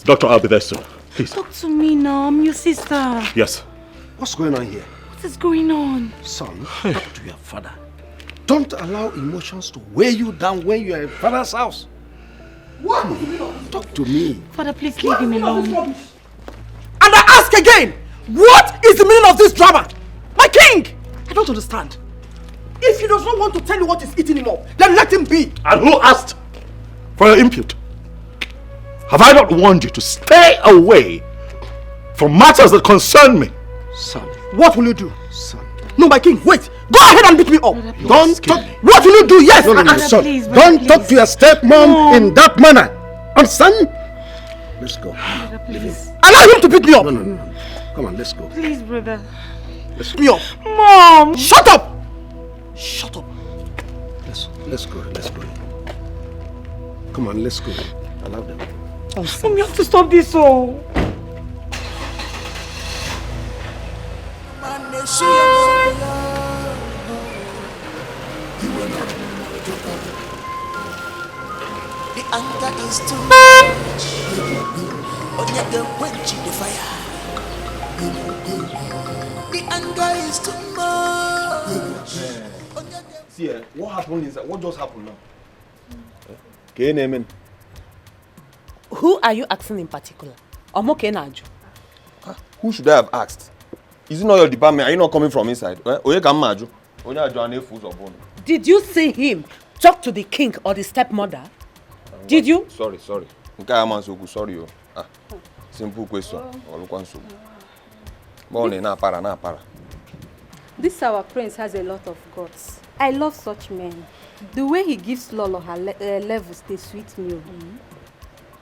Doctor, I'll be there soon. Please. Talk to me now. I'm your sister. Yes. What's going on here? What is going on? Son, talk to your father. Don't allow emotions to weigh you down when you are in father's house. What? Talk to me. Father, please leave him alone. And I ask again, what is the meaning of this drama? My king! I don't understand. If he does not want to tell you what is eating him up, then let him be. And who asked for your input? Have I not warned you to stay away from matters that concern me? Son. What will you do? Son. No, my king, wait. Go ahead and beat me up. Don't talk. What will you do? Yes. No, son. Please, don't talk to your stepmom in that manner. Understand? Let's go. Please. Allow him to beat me up. No. Come on, let's go. Please, brother. Let's me up. Mom! Shut up! Shut up. Let's go. Come on, let's go. Allow them. Mom, you have to stop this, oh. The anger is too much. Onyege quenching the fire. The anger is too much. See, what happened is what just happened now? Okay, name. Who are you asking in particular? Who should I have asked? Is it not your department? Are you not coming from inside? Did you see him talk to the king or the stepmother? Did you? Sorry. Sorry. Simple question. This our prince has a lot of guts. I love such men. The way he gives Lolo her levels, they sweet me.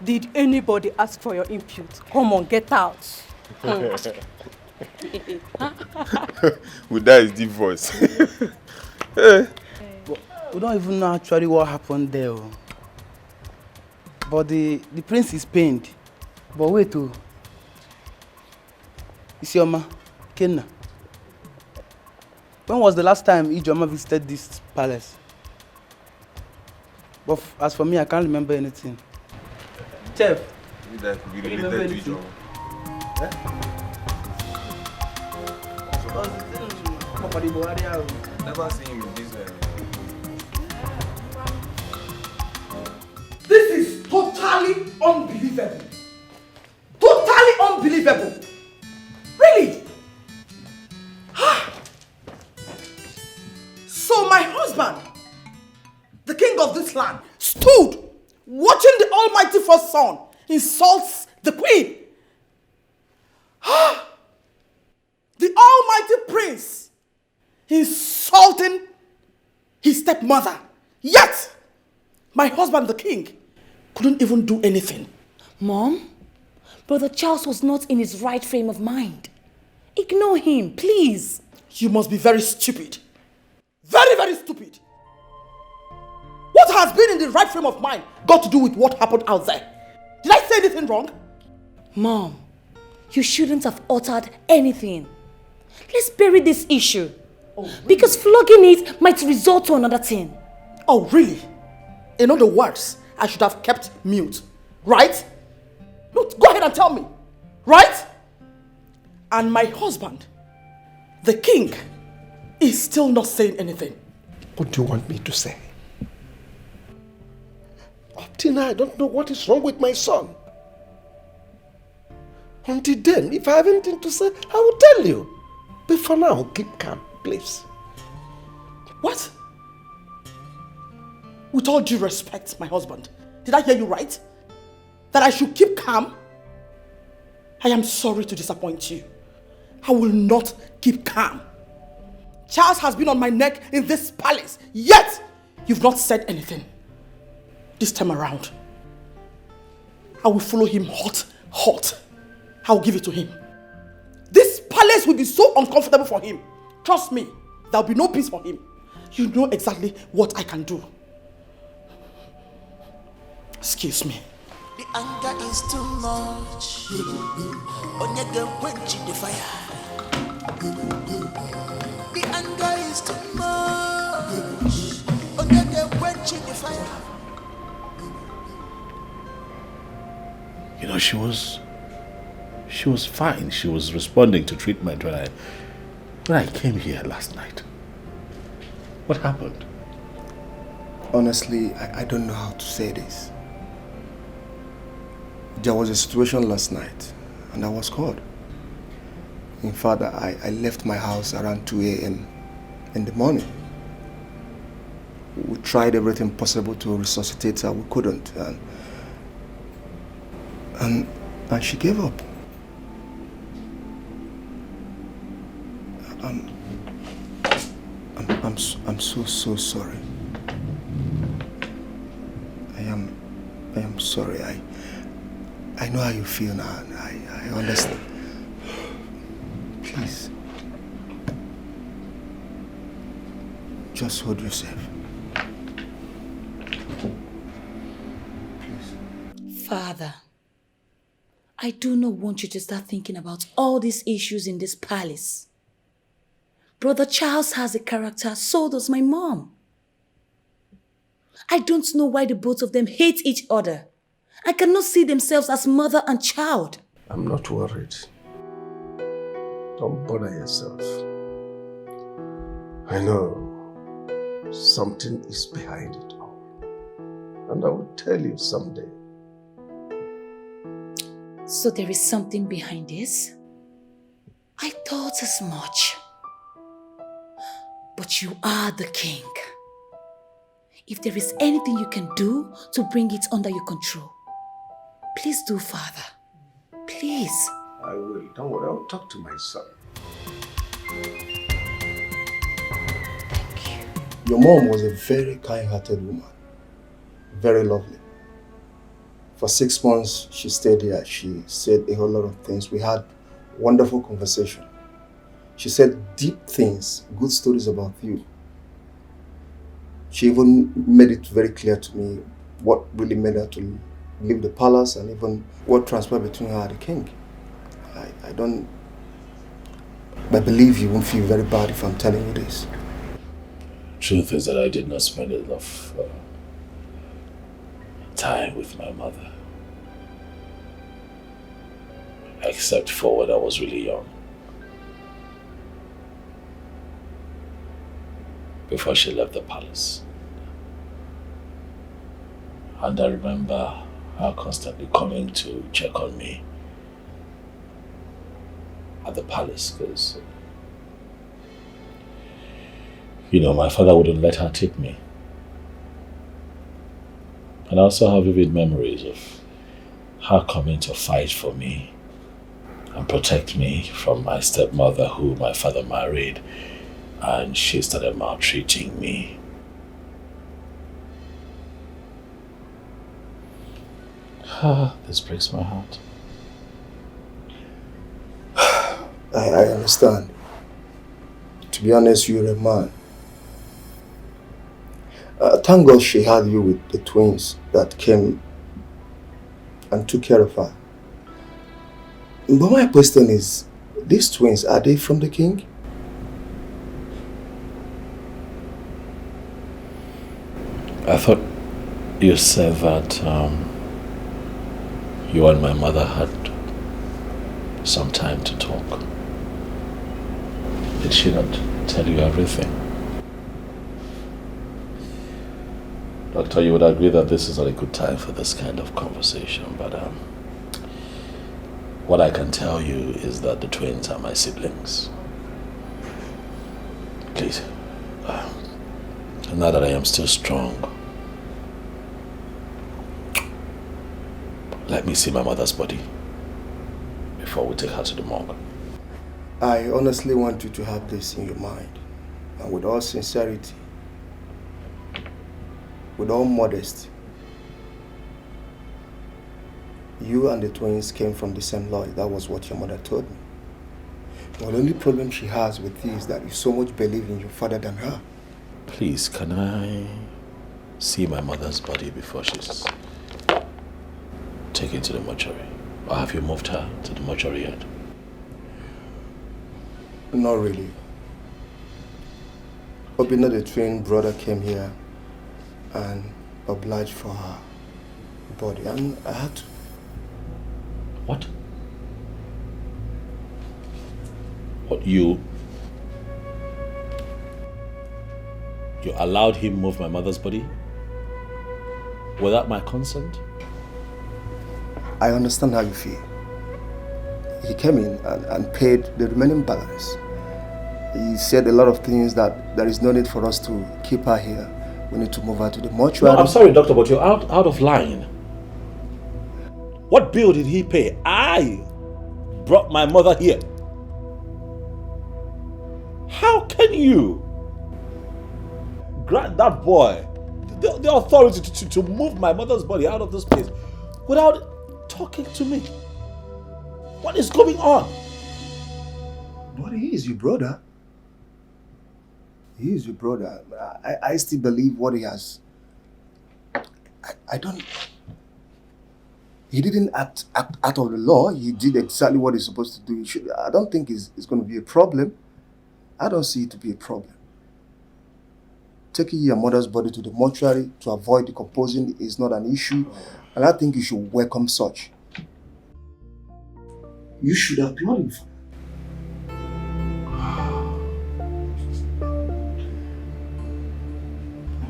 Did anybody ask for your input? Come on, get out. With that is deep voice. We don't even know actually what happened there. But the prince is pained. But wait, Isioma, Kenna. When was the last time Ijoma visited this palace? But as for me, I can't remember anything. Chef, That could be related to each other. Never seen him in this. This is totally unbelievable. Totally unbelievable. Really? So my husband, the king of this land, stood watching the almighty first son insults the queen. The almighty prince insulting his stepmother. Yet, my husband, the king, couldn't even do anything. Mom, Brother Charles was not in his right frame of mind. Ignore him, please. You must be very stupid. Very, very stupid. What has been in the right frame of mind got to do with what happened out there? Did I say anything wrong? Mom, you shouldn't have uttered anything. Let's bury this issue. Oh, really? Because flogging it might result to another thing. Oh, really? In other words, I should have kept mute, right? No, go ahead and tell me, right? And my husband, the king, is still not saying anything. What do you want me to say? Up till now, I don't know what is wrong with my son. Until then, if I have anything to say, I will tell you. But for now, keep calm, please. What? With all due respect, my husband, did I hear you right? That I should keep calm? I am sorry to disappoint you. I will not keep calm. Charles has been on my neck in this palace, yet you've not said anything. This time around, I will follow him hot. I will give it to him. This palace will be so uncomfortable for him. Trust me, there will be no peace for him. You know exactly what I can do. Excuse me. The anger is too much. Onyege quenching the fire. The anger is too much. Onyege quenching the fire. You know, she was fine. She was responding to treatment when I came here last night. What happened? Honestly, I don't know how to say this. There was a situation last night and I was called. In fact, I left my house around 2 a.m. in the morning. We tried everything possible to resuscitate her. We couldn't. And she gave up. I'm so sorry. I am sorry. I know how you feel now. I understand. Please. Just hold yourself. Father, I do not want you to start thinking about all these issues in this palace. Brother Charles has a character, so does my mom. I don't know why the both of them hate each other. I cannot see themselves as mother and child. I'm not worried. Don't bother yourself. I know something is behind it all. And I will tell you someday. So there is something behind this? I thought as much. But you are the king. If there is anything you can do to bring it under your control, please do, Father. Please. I will. Don't worry. I'll talk to my son. Thank you. Your mom was a very kind-hearted woman. Very lovely. For 6 months, she stayed here. She said a whole lot of things. We had wonderful conversation. She said deep things, good stories about you. She even made it very clear to me what really made her to leave the palace and even what transpired between her and the king. I believe you won't feel very bad if I'm telling you this. Truth is that I did not spend enough time with my mother. Except for when I was really young. Before she left the palace. And I remember her constantly coming to check on me at the palace because, my father wouldn't let her take me. And I also have vivid memories of her coming to fight for me and protect me from my stepmother who my father married, and she started maltreating me. This breaks my heart. I understand. To be honest, you're a man. Thank God she had you with the twins that came and took care of her. But my question is, these twins, are they from the king? I thought you said that you and my mother had some time to talk. Did she not tell you everything? Doctor, you would agree that this is not a good time for this kind of conversation, but what I can tell you is that the twins are my siblings. Please, now that I am still strong, let me see my mother's body before we take her to the morgue. I honestly want you to have this in your mind, and with all sincerity, with all modesty. You and the twins came from the same lodge. That was what your mother told me. The only problem she has with you is that you so much believe in your father than her. Please, can I see my mother's body before she's taken to the mortuary? Or have you moved her to the mortuary yet? Not really. Obina, the twin brother, came here and obliged for her body, and I had to. What? What, you allowed him move my mother's body? Without my consent? I understand how you feel. He came in and paid the remaining balance. He said a lot of things that there is no need for us to keep her here. We need to move her to the mortuary. No, I'm sorry, doctor, but you're out of line. What bill did he pay? I brought my mother here. How can you grant that boy the authority to move my mother's body out of this place without talking to me? What is going on? But he is your brother. He is your brother. I still believe what he has. I don't... He didn't act out of the law. He did exactly what he's supposed to do. I don't think it's going to be a problem. I don't see it to be a problem. Taking your mother's body to the mortuary to avoid decomposing is not an issue. And I think you should welcome such. You should applaud him for that.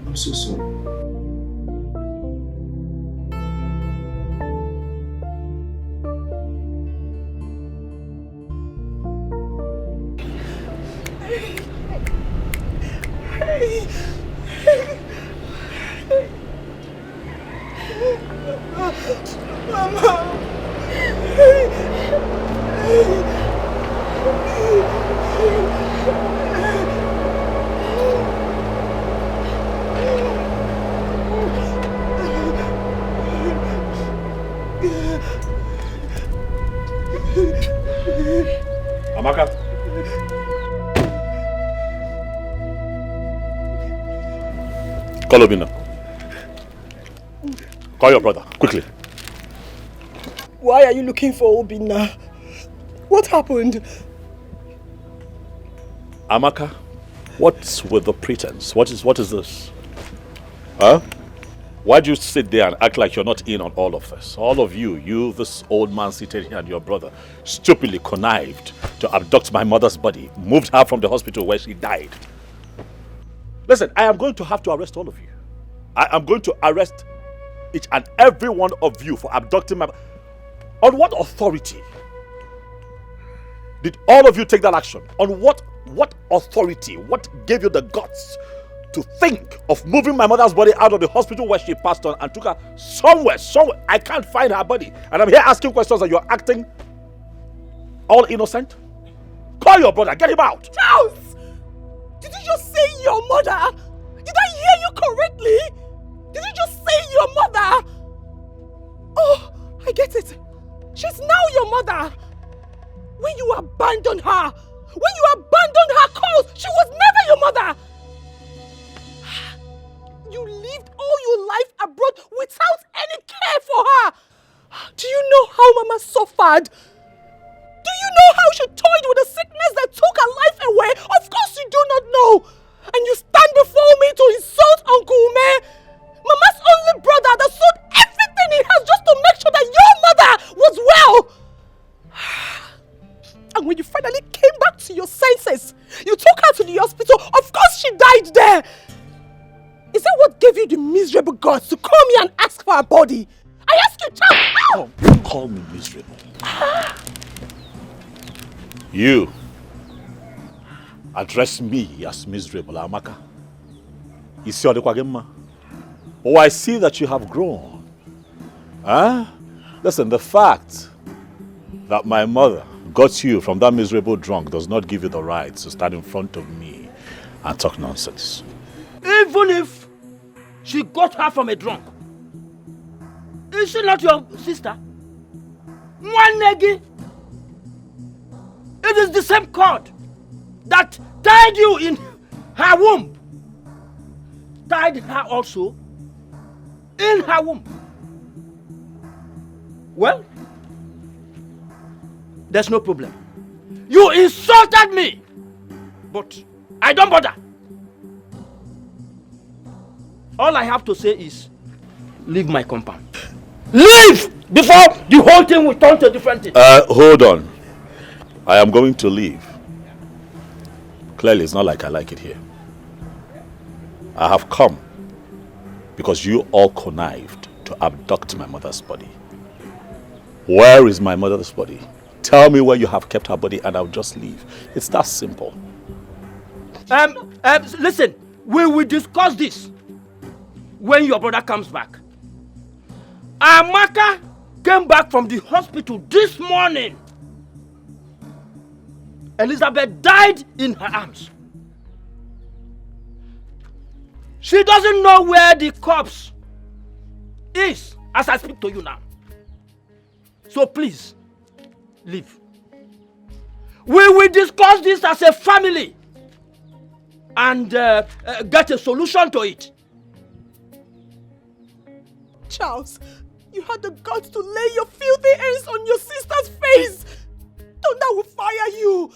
I'm so sorry. Amaka. Call Obina. Call your brother, quickly. Why are you looking for Obina? What happened? Amaka, what's with the pretense? What is this? Huh? Why'd you sit there and act like you're not in on all of this? All of you, this old man seated here and your brother, stupidly connived to abduct my mother's body, moved her from the hospital where she died. Listen, I am going to have to arrest all of you. I am going to arrest each and every one of you for abducting my... On what authority did all of you take that action? On what authority? What gave you the guts to think of moving my mother's body out of the hospital where she passed on and took her somewhere? I can't find her body. And I'm here asking questions and you're acting all innocent? Call your brother, get him out! Charles! Did you just say your mother? Did I hear you correctly? Did you just say your mother? Oh, I get it. She's now your mother. When you abandoned her cause, she was never your mother. You lived all your life abroad without any care for her. Do you know how Mama suffered? Do you know how she toyed with a sickness that took her life away? Of course you do not know. And you stand before me to insult Uncle Ume, Mama's only brother that sold everything he has just to make sure that your mother was well. And when you finally came back to your senses, you took her to the hospital. Of course she died there. Is that what gave you the miserable guts to call me and ask for her body? I ask you, child. Don't call me miserable. You address me as miserable, Amaka. Oh, I see that you have grown. Huh? Listen, the fact that my mother got you from that miserable drunk does not give you the right to stand in front of me and talk nonsense. Even if she got her from a drunk, is she not your sister? One negi. It is the same cord that tied you in her womb, tied her also in her womb. Well, there's no problem. You insulted me, but I don't bother. All I have to say is, leave my compound. Leave before the whole thing will turn to a different thing. Hold on. I am going to leave. Clearly, it's not like I like it here. I have come because you all connived to abduct my mother's body. Where is my mother's body? Tell me where you have kept her body and I'll just leave. It's that simple. Listen, we will discuss this when your brother comes back. Amaka came back from the hospital this morning. Elizabeth died in her arms. She doesn't know where the corpse is as I speak to you now. So please, leave. We will discuss this as a family and get a solution to it. Charles, you had the guts to lay your filthy hands on your sister's face. Thunder will fire you.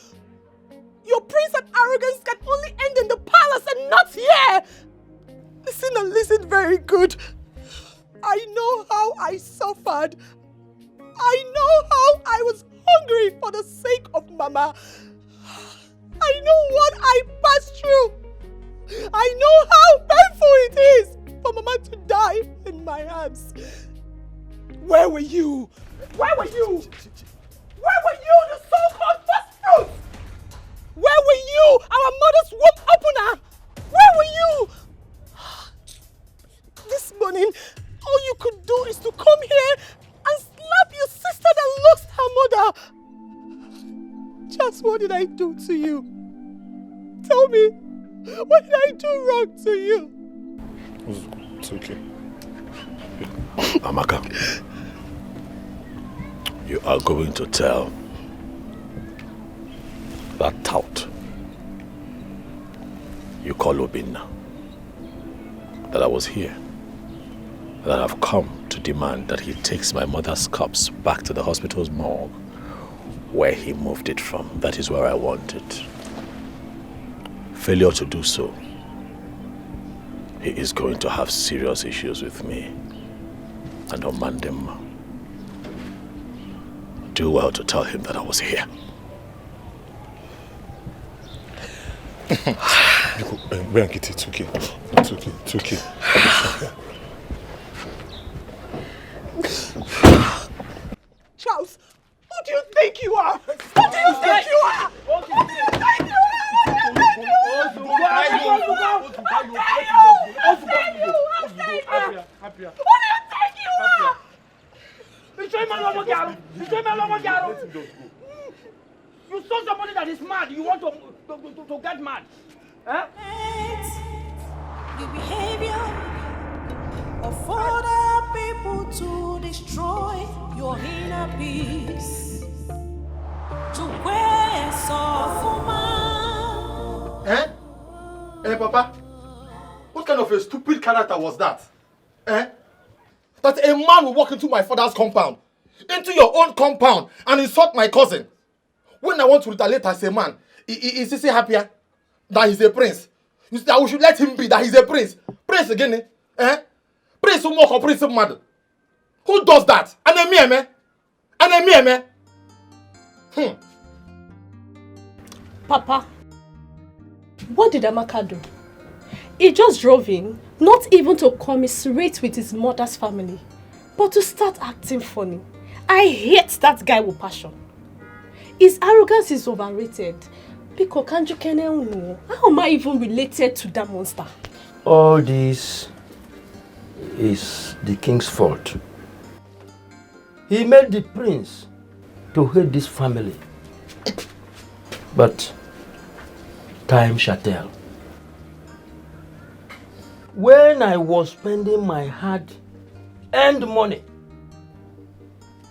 Your prince and arrogance can only end in the palace and not here. Listen and listen very good. I know how I suffered. I know how I was hungry for the sake of Mama. I know what I passed through. I know how painful it is for Mama to die in my arms. Where were you? Where were you? Where were you, the so-called first fruits? Where were you, our mother's womb opener? Where were you? This morning, all you could do is to come here and slap your sister that lost her mother. Just what did I do to you? Tell me, what did I do wrong to you? It's okay. Amaka, you are going to tell that tout you call Obinna that I was here, that I've come to demand that he takes my mother's corpse back to the hospital's morgue where he moved it from. That is where I want it. Failure to do so, he is going to have serious issues with me and Omandem. Do well to tell him that I was here. Bianchi, it's okay. It's okay. It's okay. Charles, who do you think you are? Who do you think you are? Who do you think you You saw somebody that is mad. You want to get mad. Huh? The behavior of other people to destroy your inner peace. To where Eh? Eh, Papa? What kind of a stupid character was that? Eh? That a man will walk into my father's compound, into your own compound, and insult my cousin. When I want to retaliate as a man, is he happier that he's a prince? You say that we should let him be, that he's a prince. Prince again, eh? Eh? Prince who mock or prince who mad? Who does that? An me? Papa, what did Amaka do? He just drove in, not even to commiserate with his mother's family, but to start acting funny. I hate that guy with passion. His arrogance is overrated. Because how am I even related to that monster? All this is the king's fault. He made the prince to hate this family. But time shall tell. When I was spending my hard-earned money,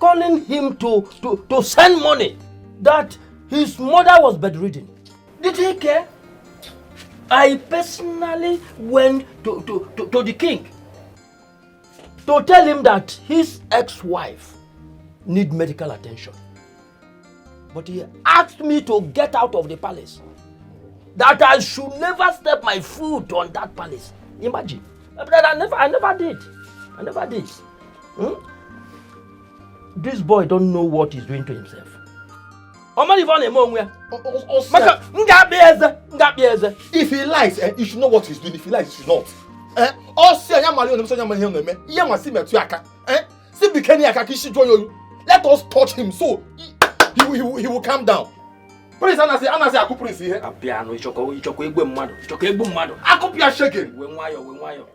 calling him to send money that his mother was bedridden, did he care? I personally went to the king to tell him that his ex-wife need medical attention. But he asked me to get out of the palace, that I should never step my foot on that palace. Imagine. But I never did. this boy don't know what he's doing to himself. If he lies, he should know what he's doing. If he lies, he should not. Let us touch him so he will calm down. Prince Anase Aku Prince here. Apiano, Ichoko Egbe Mmadu. Akopia shaking. Wenwayo.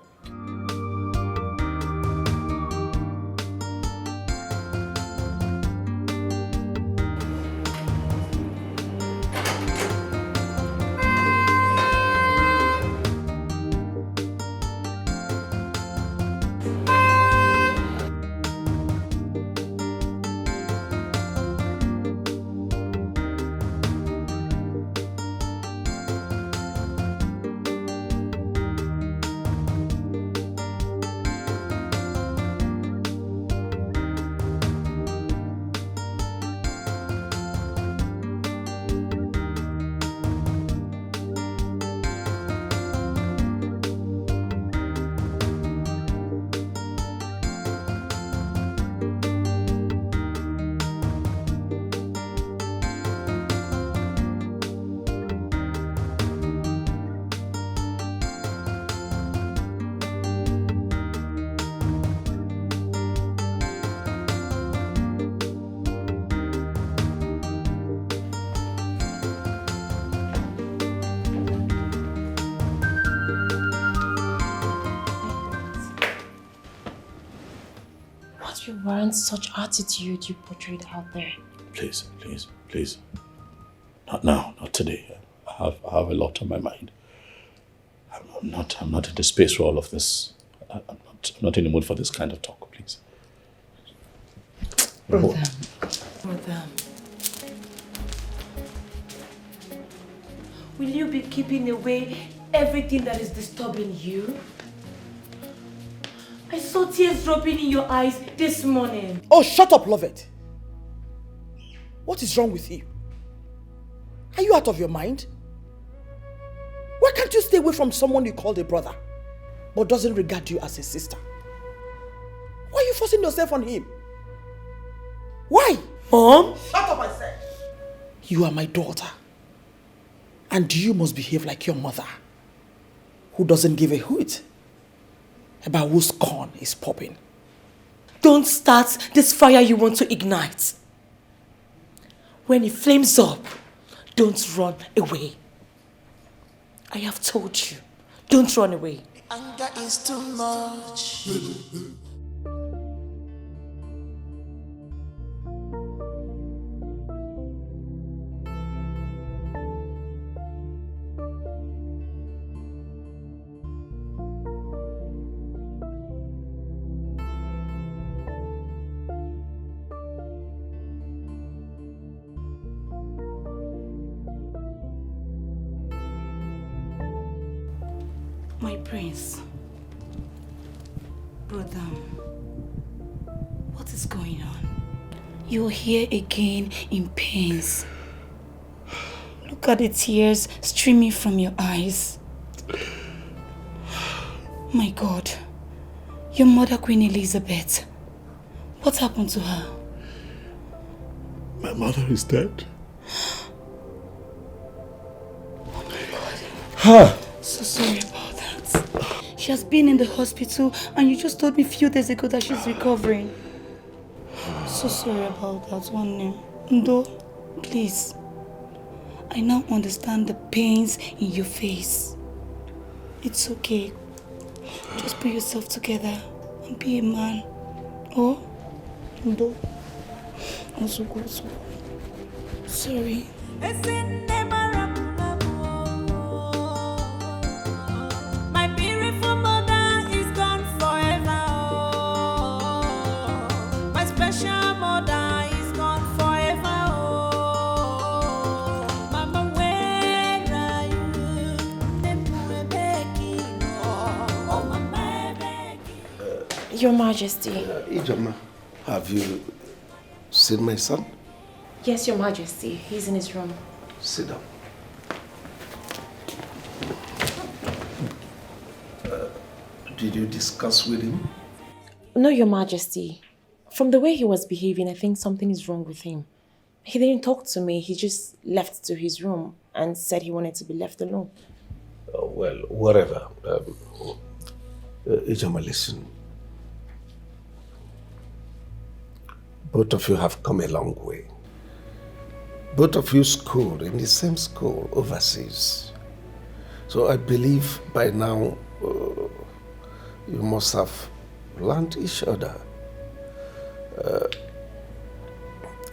You weren't such attitude you portrayed out there. Please. Not now, not today. I have a lot on my mind. I'm not in the space for all of this. I'm not in the mood for this kind of talk, please. Brother. Will you be keeping away everything that is disturbing you? I saw tears dropping in your eyes this morning. Oh, shut up, Lovett. What is wrong with you? Are you out of your mind? Why can't you stay away from someone you call a brother, but doesn't regard you as a sister? Why are you forcing yourself on him? Why? Mom? Shut up, I said. You are my daughter. And you must behave like your mother, who doesn't give a hoot about whose corn is popping. Don't start this fire you want to ignite. When it flames up, don't run away. I have told you, don't run away. Anger is too much. My prince, brother, what is going on? You're here again in pains. Look at the tears streaming from your eyes. My God, your mother, Queen Elizabeth, what happened to her? My mother is dead. Oh my God. So sorry about that. She has been in the hospital and you just told me a few days ago that she's recovering. So sorry about that one. Ndo, please. I now understand the pains in your face. It's okay. Just put yourself together and be a man. Oh? Ndo. Also go. Sorry. Your Majesty. Ijoma, have you seen my son? Yes, Your Majesty. He's in his room. Sit down. Did you discuss with him? No, Your Majesty. From the way he was behaving, I think something is wrong with him. He didn't talk to me. He just left to his room and said he wanted to be left alone. Well, whatever. Ijoma, listen. Both of you have come a long way. Both of you schooled in the same school overseas. So I believe by now you must have learned each other.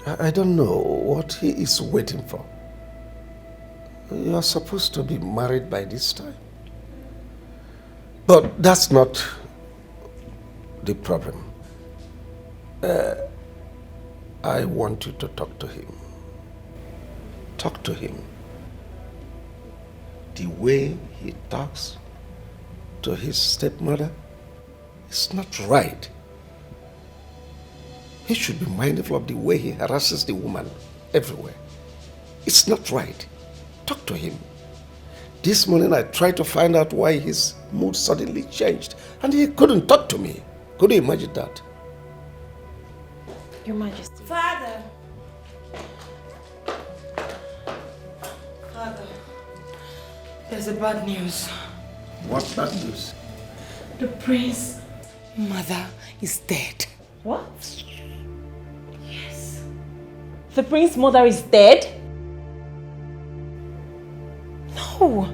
I don't know what he is waiting for. You are supposed to be married by this time. But that's not the problem. I want you to talk to him. Talk to him. The way he talks to his stepmother is not right. He should be mindful of the way he harasses the woman everywhere. It's not right. Talk to him. This morning I tried to find out why his mood suddenly changed and he couldn't talk to me. Could you imagine that? Your Majesty. Father! Father, there's a bad news. What bad news? The prince's mother is dead. What? Yes. The prince's mother is dead? No.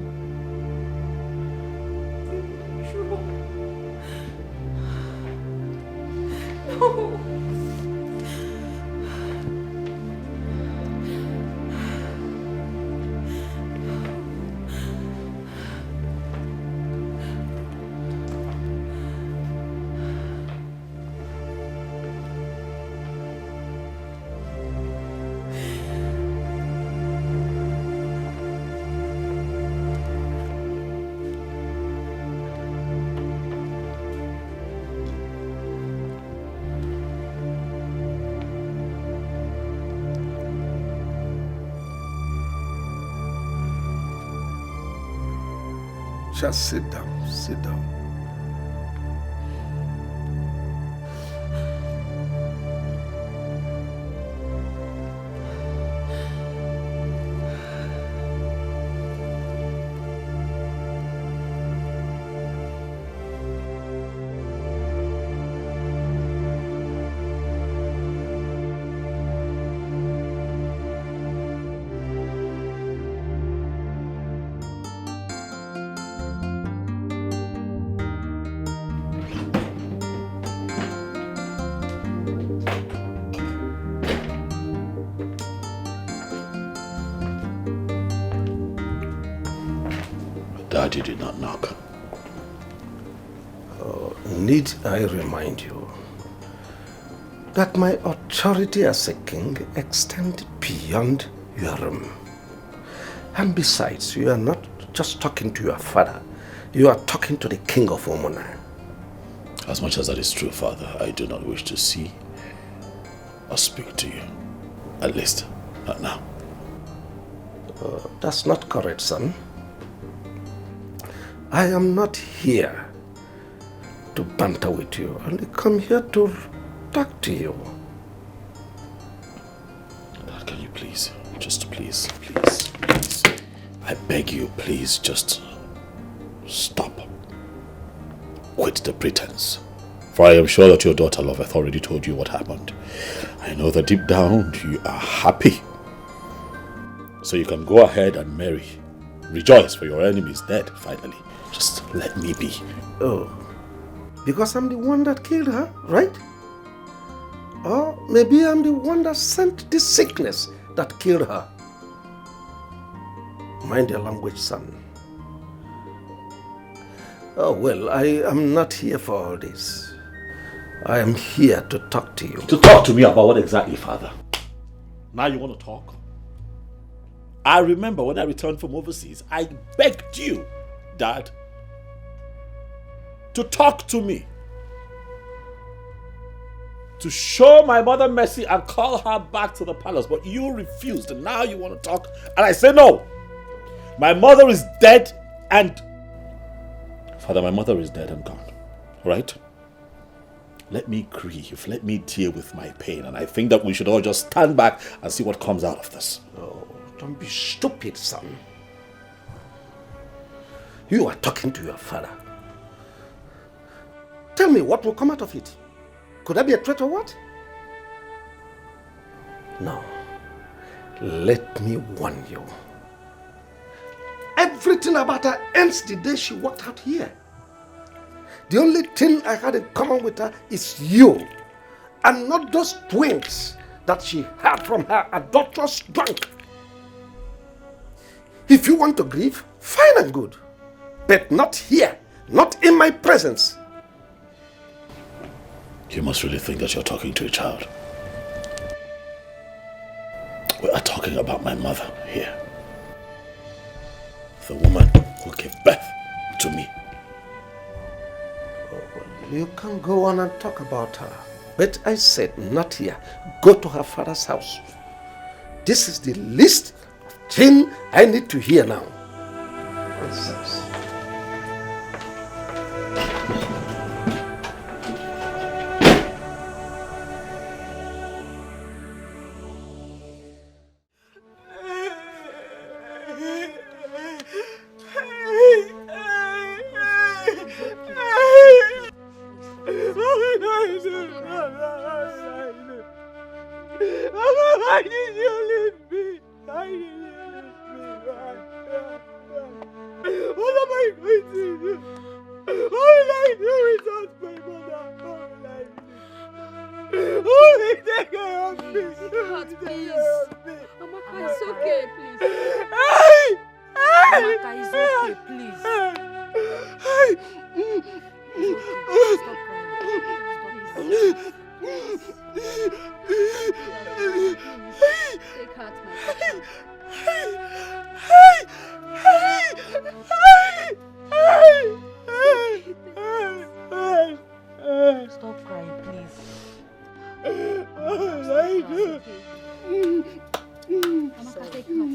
No. Just sit down, sit down. Daddy did not knock. Need I remind you that my authority as a king extends beyond your room. And besides, you are not just talking to your father, you are talking to the king of Omona. As much as that is true, Father, I do not wish to see or speak to you. At least, not now. That's not correct, son. I am not here to banter with you. I only come here to talk to you. Dad, can you please, just please, I beg you, please, just stop. Quit the pretense. For I am sure that your daughter Loveth already told you what happened. I know that deep down you are happy. So you can go ahead and marry. Rejoice, for your enemy is dead, finally. Just let me be. Oh, because I'm the one that killed her, right? Or maybe I'm the one that sent this sickness that killed her. Mind your language, son. Oh, well, I am not here for all this. I am here to talk to you. To talk to me about what exactly, Father? Now you want to talk? I remember when I returned from overseas, I begged you, Dad, to talk to me. To show my mother mercy and call her back to the palace. But you refused, and now you want to talk. And I say no. My mother is dead and... Father, my mother is dead and gone. Right? Let me grieve. Let me deal with my pain. And I think that we should all just stand back and see what comes out of this. Oh, don't be stupid, son. You are talking to your father. Tell me what will come out of it. Could that be a threat or what? No. Let me warn you. Everything about her ends the day she walked out here. The only thing I had in common with her is you, and not those twins that she had from her adulterous drunk. If you want to grieve, fine and good, but not here, not in my presence. You must really think that you're talking to a child. We are talking about my mother here. The woman who gave birth to me. You can go on and talk about her. But I said, not here. Go to her father's house. This is the least thing I need to hear now. Nonsense. Why did you leave me? Why did you leave me? What am I going to do? What will I do without my mother? What will I do? Who will take care of me? Who will take care of me? Amaka, it's okay, please. Hey! Amaka, it's okay, please. Stop crying. Take heart, my daughter. Stop crying, please. Amaka, take heart,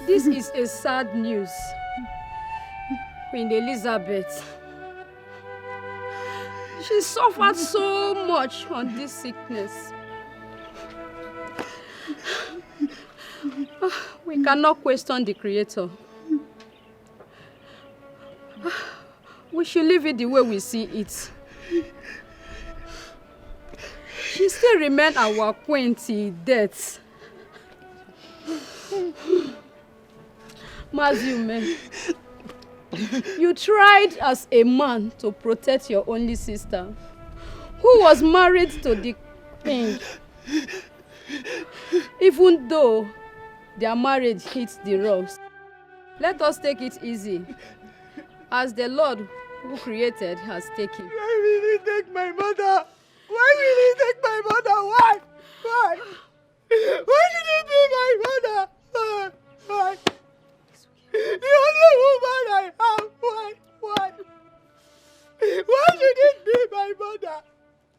This is a sad news. Queen Elizabeth, she suffered so much on this sickness. We cannot question the Creator. We should leave it the way we see it. She still remains our queen till death. Mazume, you tried as a man to protect your only sister, who was married to the king. Even though their marriage hits the rocks, let us take it easy, as the Lord who created has taken. Why will he take my mother? Why will he take my mother? Why? Why? Why should it be my mother? Why? The only woman I have. Why? Why? Why should it be my mother?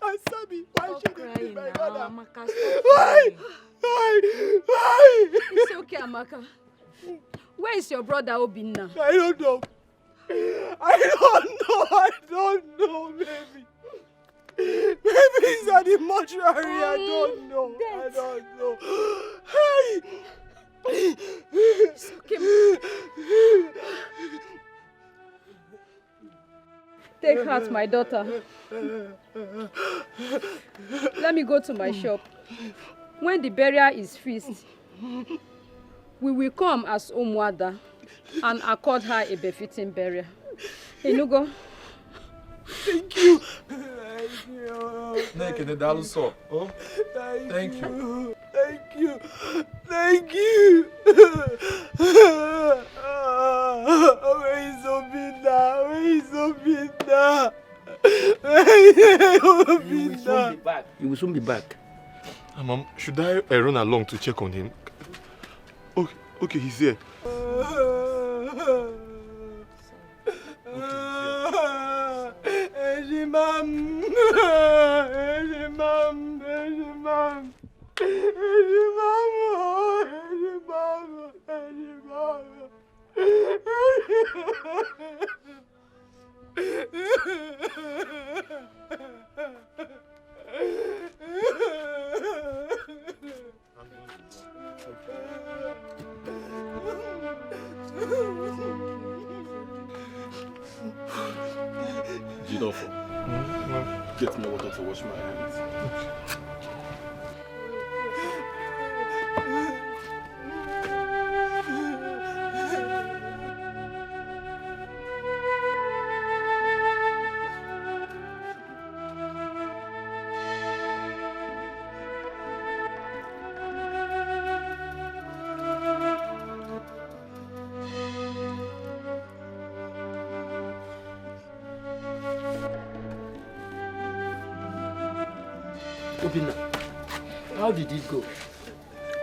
Answer me. Why should it be my mother? Amaka, why? Why? Why? It's okay, Amaka. Where is your brother Obinna? I don't know. I don't know, baby. Maybe he's at the mortuary. I don't know. Hey! It's okay. Take heart, my daughter. Let me go to my shop. When the burial is fixed, we will come as Omwada and accord her a befitting burial. Enugo. Thank you. Thank you. Where is Obinna? You will soon be back. Mom, should I run along to check on him? Okay, he's here. Jidofo, get me water to wash my hands. Obina, how did it go?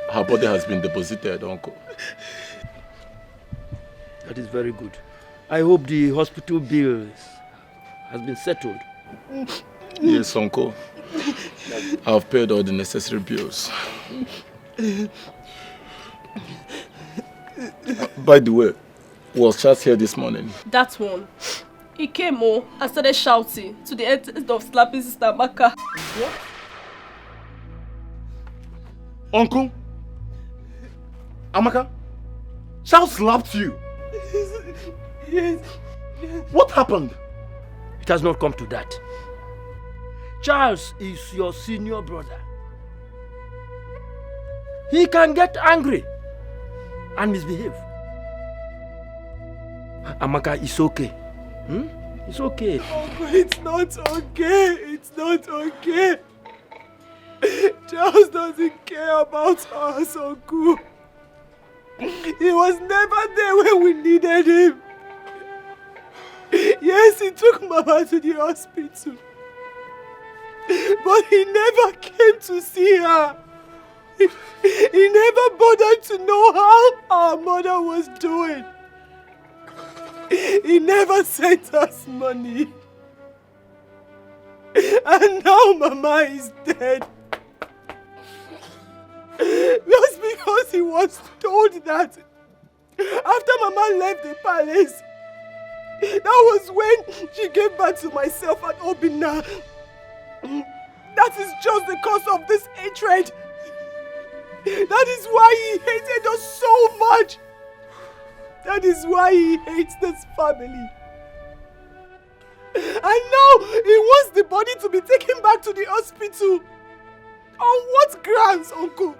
Her body has been deposited, Uncle. That is very good. I hope the hospital bills has been settled. Yes, Uncle. I've paid all the necessary bills. By the way, was Charles here this morning? That one. He came and started shouting to the end of slapping Sister Amaka. What? Uncle? Amaka? Charles slapped you? Yes. What happened? It has not come to that. Charles is your senior brother. He can get angry and misbehave. Amaka, it's okay. It's okay. Uncle, it's not okay. It's not okay. Charles doesn't care about us, Uncle. He was never there when we needed him. Yes, he took Mama to the hospital. But he never came to see her. He never bothered to know how our mother was doing. He never sent us money. And now Mama is dead. Just because he was told that after Mama left the palace, that was when she gave birth to myself and Obina. That is just the cause of this hatred. That is why he hated us so much. That is why he hates this family. And now he wants the body to be taken back to the hospital. On what grounds, Uncle?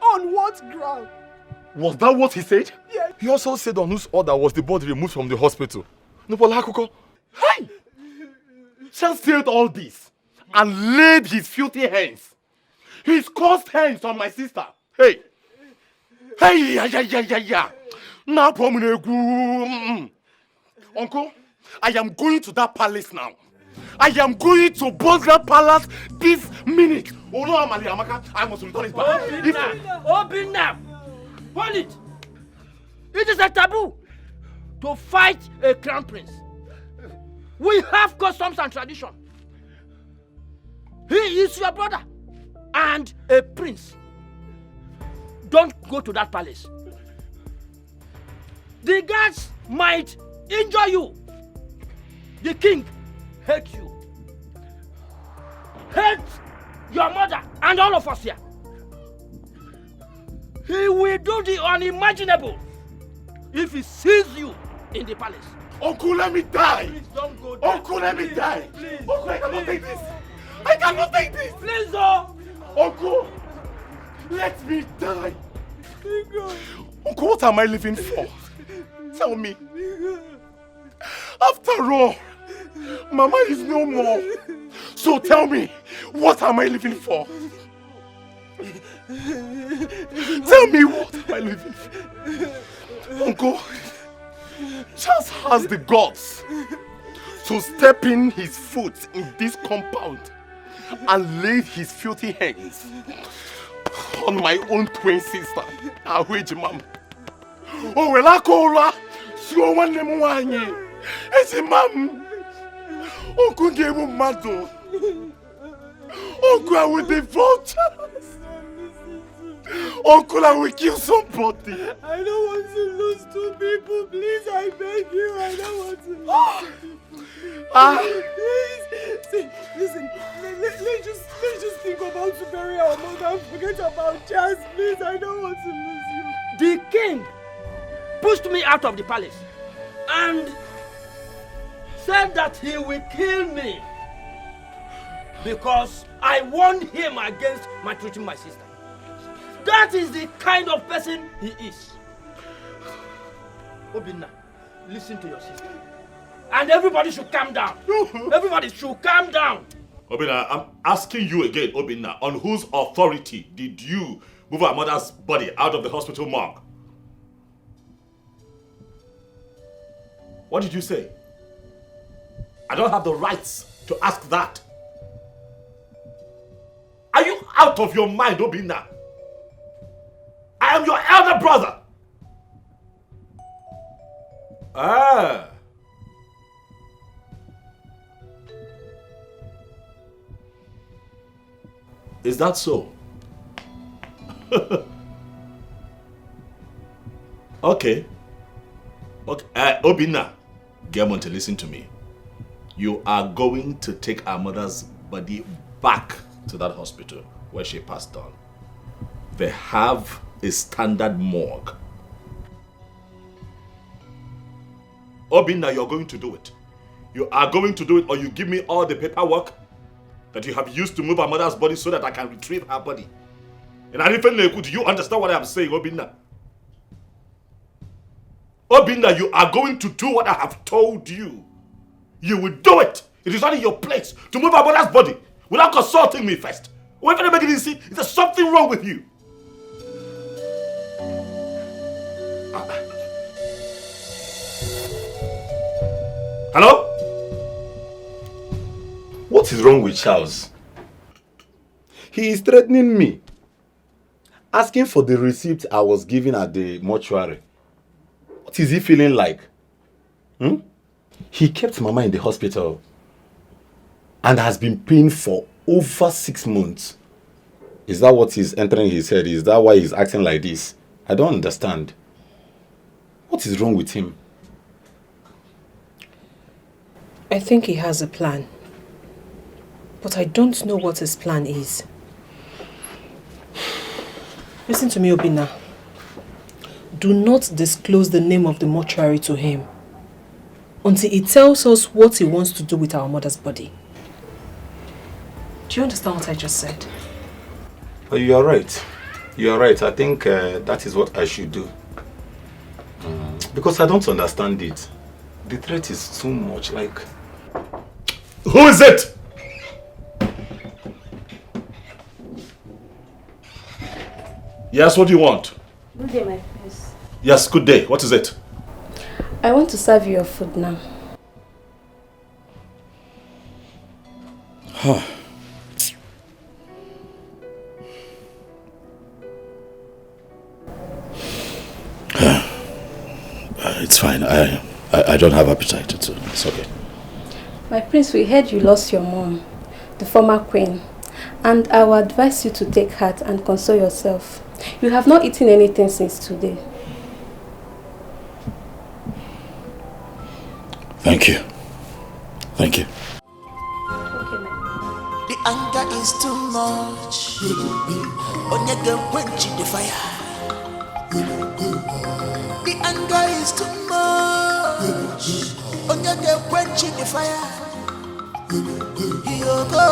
On what ground? Was that what he said? Yes. He also said on whose order was the body removed from the hospital. Hey! Charles said all this and laid his filthy hands, his cursed hands on my sister. Hey! Hey! Yeah. Now, Uncle, I am going to that palace now. I am going to burn that palace this minute. Oh no, Amaka, I must return it back. Obina! Hold it! It is a taboo to fight a crown prince. We have customs and tradition. He is your brother and a prince. Don't go to that palace. The guards might injure you. The king hates you. Hates your mother and all of us here. He will do the unimaginable if he sees you in the palace. Uncle, let me die. Please don't go there. Uncle, let me die. Please. Uncle, I cannot take this. I cannot take this. Please, oh. Uncle, let me die. Uncle, what am I living for? Tell me. After all, Mama is no more. So tell me, what am I living for? Tell me, what am I living for? Uncle, Charles has the guts to step in his foot in this compound and lay his filthy hands on my own twin sister, Ahueji Mama. Oh, well, I call her. So one name one year. It's a mom. Uncle gave him mad. Uncle, I will divorce Charles. Uncle, I will kill somebody. I don't want to lose 2 people. Please, I beg you. I don't want to lose 2 people. Please. See, listen. Let's just think about to bury our mother and forget about Jazz. Please, I don't want to lose you. The king pushed me out of the palace and said that he will kill me because I warned him against maltreating my sister. That is the kind of person he is. Obinna, listen to your sister. And everybody should calm down. Everybody should calm down. Obinna, I'm asking you again, Obinna, on whose authority did you move our mother's body out of the hospital morgue? What did you say? I don't have the rights to ask that. Are you out of your mind, Obinna? I am your elder brother. Ah. Is that so? Okay. Obinna, Germonte, listen to me. You are going to take our mother's body back to that hospital where she passed on. They have a standard morgue. Obinna, you're going to do it. You are going to do it, or you give me all the paperwork that you have used to move our mother's body so that I can retrieve her body. And I even know, do you understand what I am saying, Obinna? Obinna, you are going to do what I have told you. You will do it. It is not in your place to move our mother's body without consulting me first. Wait for the beginning, see, there's something wrong with you. Hello? What is wrong with Charles? He is threatening me. Asking for the receipt I was given at the mortuary. What is he feeling like? He kept Mama in the hospital and has been paying for over 6 months. Is that what is entering his head? Is that why he's acting like this? I don't understand. What is wrong with him? I think he has a plan. But I don't know what his plan is. Listen to me, Obinna. Do not disclose the name of the mortuary to him until he tells us what he wants to do with our mother's body. Do you understand what I just said? You are right. You are right. I think that is what I should do. Because I don't understand it. The threat is too much like... Who is it? Yes, what do you want? Good day, my prince. Yes, good day. What is it? I want to serve you your food now. It's fine. I don't have appetite. It's okay. My prince, we heard you lost your mom, the former queen, and I will advise you to take heart and console yourself. You have not eaten anything since today. Thank you. Thank you. The anger is too much. Onyege quench the fire. The anger is too much. Onyege quench the fire. You go.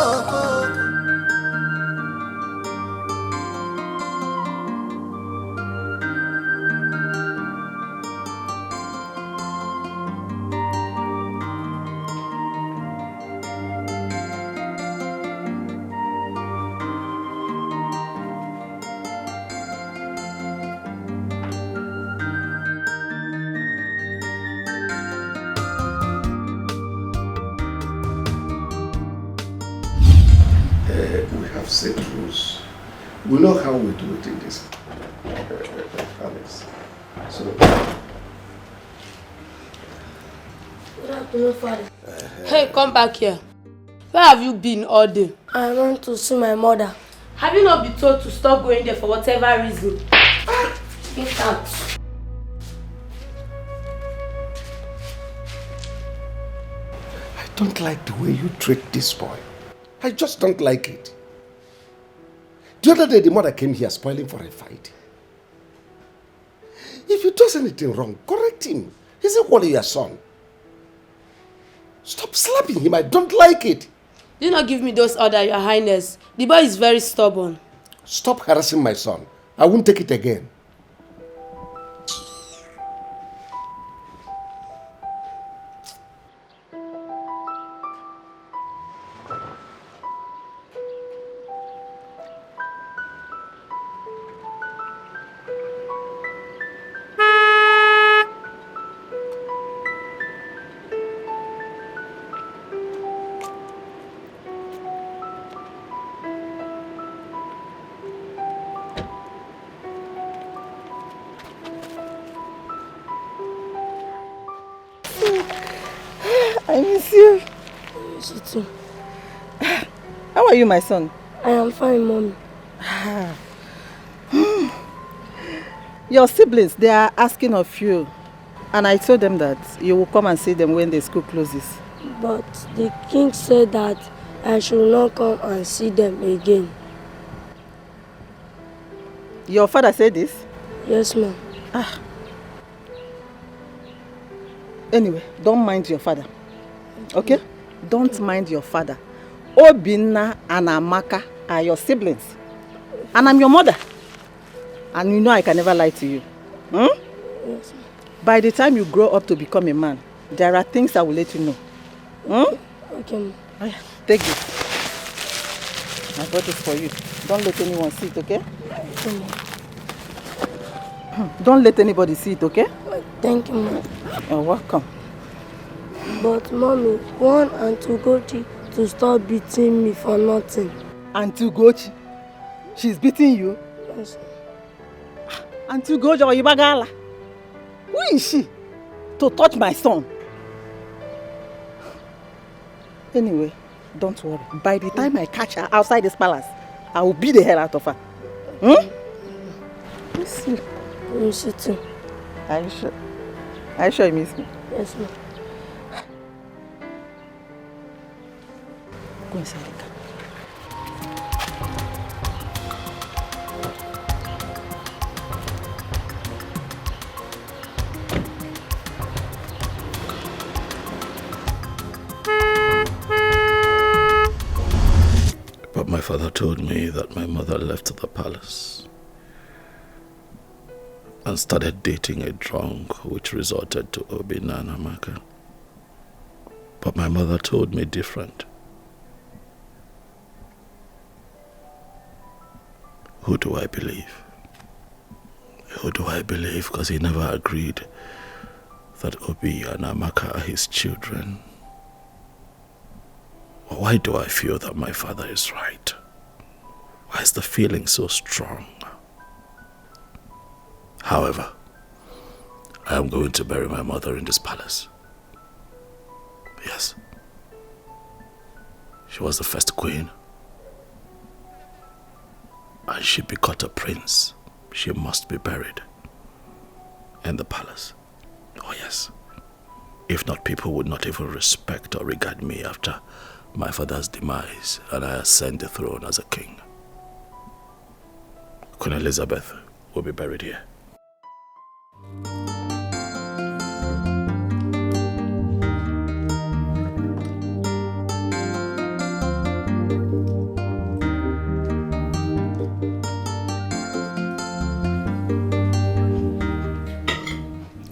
Set rules. We know how we do it in this palace. So. Good afternoon, Father. Hey, come back here. Where have you been all day? I went to see my mother. Have you not been told to stop going there for whatever reason? Get out. I don't like the way you treat this boy. I just don't like it. The other day, the mother came here spoiling for a fight. If he does anything wrong, correct him. He's equally your son. Stop slapping him. I don't like it. Do not give me those orders, Your Highness. The boy is very stubborn. Stop harassing my son. I won't take it again. I miss you. I miss you too. How are you, my son? I am fine, Mommy. Your siblings, they are asking of you. And I told them that you will come and see them when the school closes. But the king said that I should not come and see them again. Your father said this? Yes, ma'am. Anyway, don't mind your father. Okay? Don't mind your father. Obinna and Amaka are your siblings. And I'm your mother. And you know I can never lie to you. Yes, ma'am. By the time you grow up to become a man, there are things I will let you know. Okay, ma'am. Take this. I bought this for you. Don't let anyone see it, okay? Okay, ma'am. Don't let anybody see it, okay? Thank you, ma'am. You're welcome. But, Mommy, want Auntie Ugochi to stop beating me for nothing. Auntie Ugochi? She's beating you? Yes. Auntie Ugochi or Ibagala? Who is she to touch my son? Anyway, don't worry. By the time I catch her outside this palace, I will beat the hell out of her. Miss you. I miss you too. Are you sure? Are you sure you miss me? Yes, ma'am. Go inside the car. But my father told me that my mother left the palace and started dating a drunk, which resorted to Obinna and Amaka. But my mother told me different. Who do I believe? Who do I believe? Because he never agreed that Obi and Amaka are his children. Why do I feel that my father is right? Why is the feeling so strong? However, I am going to bury my mother in this palace. Yes. She was the first queen. And she begot a prince. She must be buried in the palace. Oh yes. If not, people would not even respect or regard me after my father's demise and I ascend the throne as a king. Queen Elizabeth will be buried here.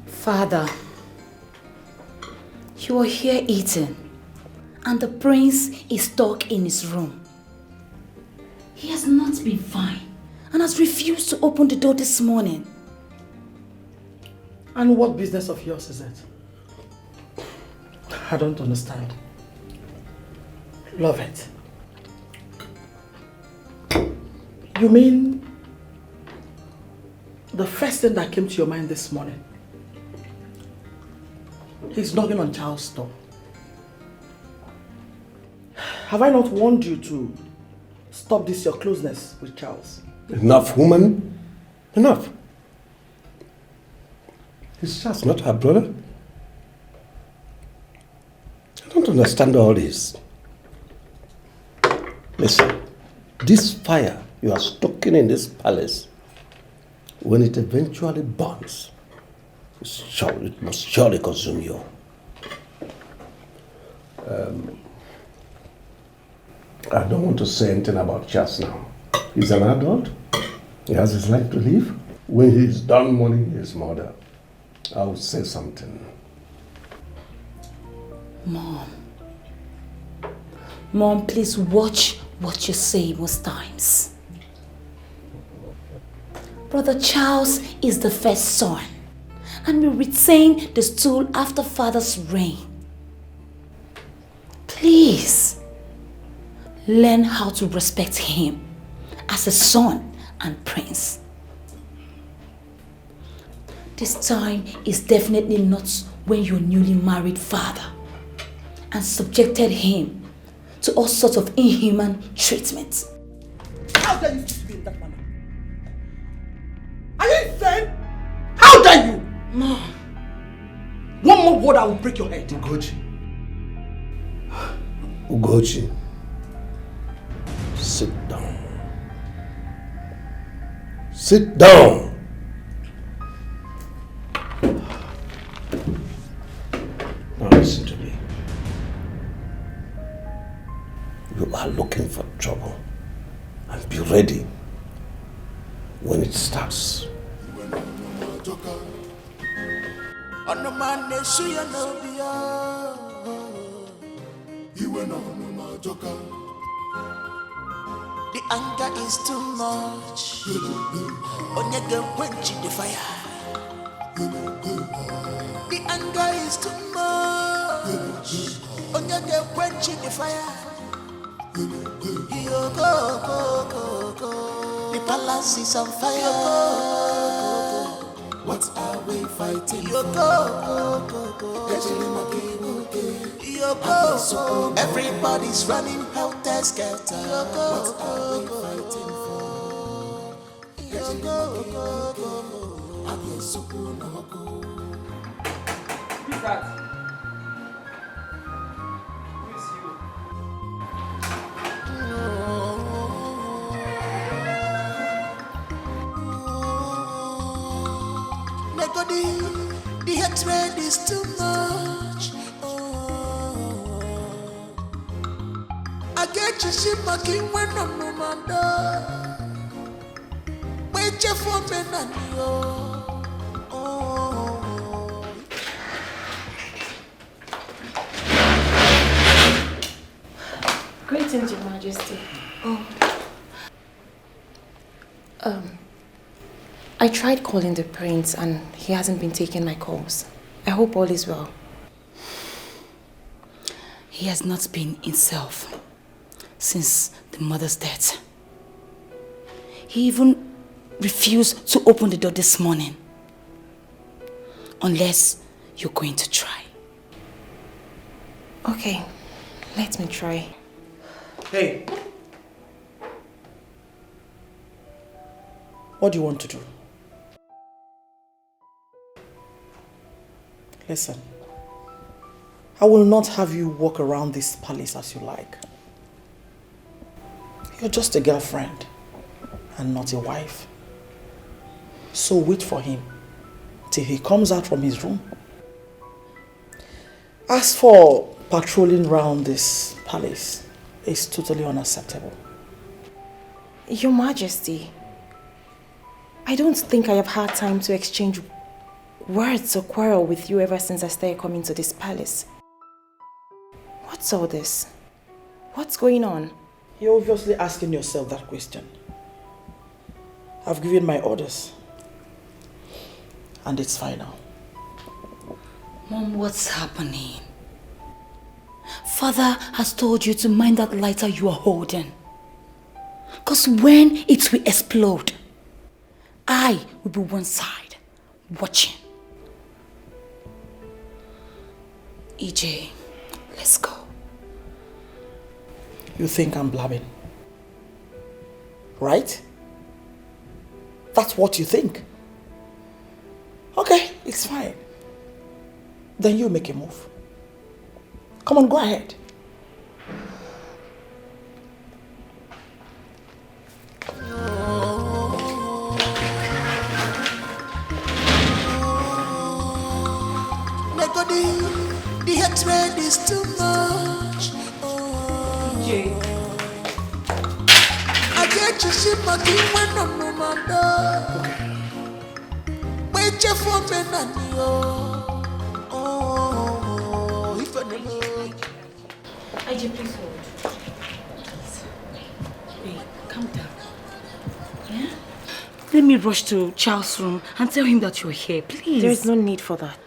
Father, you are here eating, and the prince is stuck in his room. He has not been fine and has refused to open the door this morning. And what business of yours is it? I don't understand. Love it. You mean the first thing that came to your mind this morning? He's knocking on Charles' door. Have I not warned you to stop this your closeness with Charles. Enough, woman. Enough. He's just not her brother. I don't understand all this. Listen, this fire you are stoking in this palace, when it eventually burns, it must surely consume you. I don't want to say anything about Charles now. He's an adult. He has his life to live. When he's done mourning his mother, I will say something. Mom, please watch what you say most times. Brother Charles is the first son and will retain the stool after father's reign. Please, learn how to respect him as a son and prince. This time is definitely not when your newly married father and subjected him to all sorts of inhuman treatment. How dare you speak to me in that manner? Are you insane? How dare you? Mom. One more word, I will break your head. Ugochi, sit down. Sit down. Now listen to me. You are looking for trouble, and be ready when it starts. The anger is too much. Onyege quench the fire. The anger is too much. Onyege quench the fire. Yo go. The palace is on fire. What are we fighting? Yo go. Everybody's running helter skelter. What are we fighting for? Who's that? Who is you? The hatred is too much. I get you see my king when I'm no man done. Wait for me and you. Greetings, Your Majesty. I tried calling the prince and he hasn't been taking my calls. I hope all is well. He has not been himself since the mother's death. He even refused to open the door this morning. Unless you're going to try. Okay, let me try. Hey. What do you want to do? Listen, I will not have you walk around this palace as you like. You're just a girlfriend and not a wife. So wait for him till he comes out from his room. As for patrolling around this palace, it's totally unacceptable. Your Majesty, I don't think I have had time to exchange words or quarrel with you ever since I started coming to this palace. What's all this? What's going on? You're obviously asking yourself that question. I've given my orders. And it's final. Mom, what's happening? Father has told you to mind that lighter you are holding. Because when it will explode, I will be one side, watching. EJ, let's go. You think I'm blabbing? right? That's what you think. Okay, it's fine. Then you make a move. Come on, go ahead. The hatred is too much. Jay. I get you shit my king when I'm no mother. Wait your for me and if I never. IJ, please hold. Wait, calm down. Yeah? Let me rush to Charles' room and tell him that you're here, please. There is no need for that.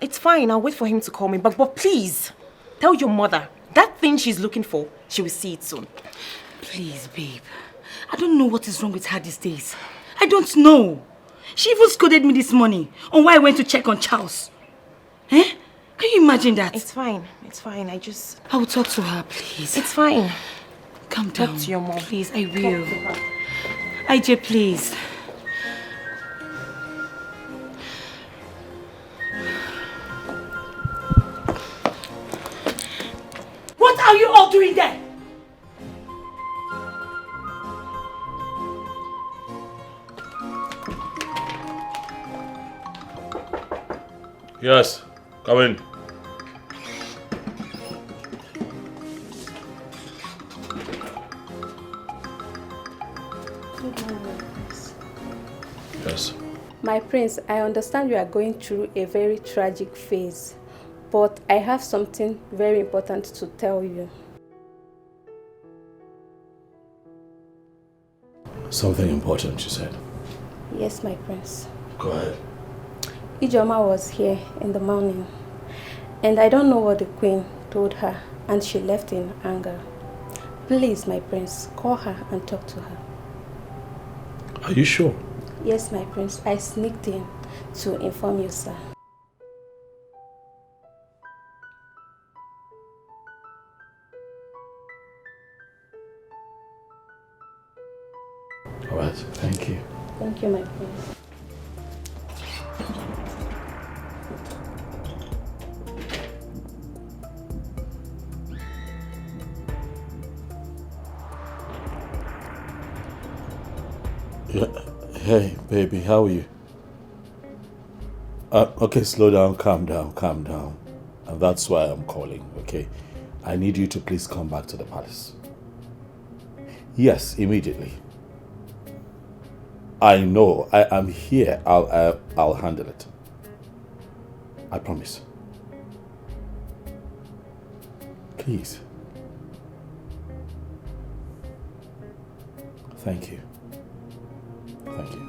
It's fine, I'll wait for him to call me, but please, tell your mother, that thing she's looking for, she will see it soon. Please, babe. I don't know what is wrong with her these days. I don't know. She even scolded me this morning on why I went to check on Charles. Eh? Can you imagine that? It's fine, I will talk to her, please. It's fine. Calm down. Talk to your mom. Please, I will. IJ, please. What are you all doing there? Yes, come in. Yes. My prince, I understand you are going through a very tragic phase, but I have something very important to tell you. Something important, you said? Yes, my prince. Go ahead. Ijoma was here in the morning, and I don't know what the queen told her, and she left in anger. Please, my prince, call her and talk to her. Are you sure? Yes, my prince, I sneaked in to inform you, sir. All right, thank you. Thank you, my prince. Yeah. Hey, baby, how are you? Okay, slow down, calm down. And that's why I'm calling, okay? I need you to please come back to the palace. Yes, immediately. I know, I am here. I'll handle it. I promise. Please. Thank you. Thank you.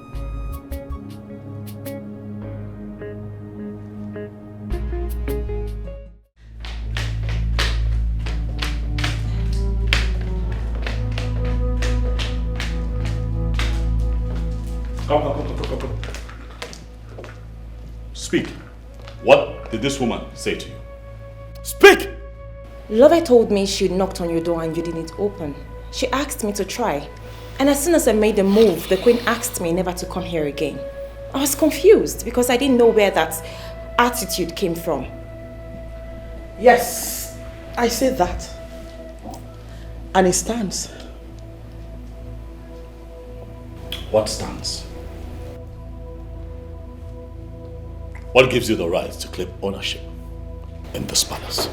Come. Speak. What did this woman say to you? Speak! Lover told me she knocked on your door and you didn't open. She asked me to try. And as soon as I made the move, the queen asked me never to come here again. I was confused because I didn't know where that attitude came from. Yes, I said that. And it stands. What stands? What gives you the right to claim ownership in this palace?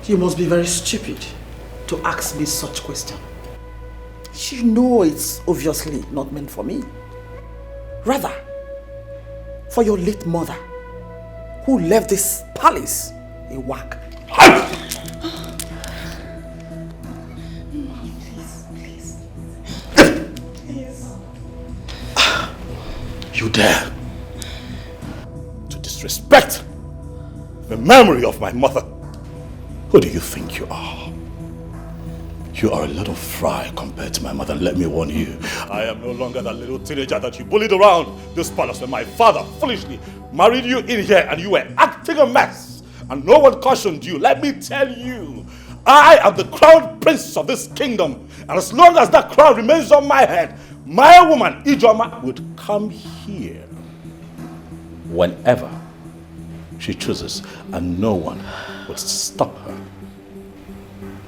You must be very stupid to ask me such question. You know it's obviously not meant for me. Rather, for your late mother, who left this palace a whack. Please. You dare to disrespect the memory of my mother? Who do you think you are? You are a little fry compared to my mother. Let me warn you, I am no longer that little teenager that you bullied around this palace when my father foolishly married you in here and you were acting a mess. And no one cautioned you. Let me tell you, I am the crown prince of this kingdom. And as long as that crown remains on my head, my woman, Ijoma, would come here whenever she chooses, and no one would stop her.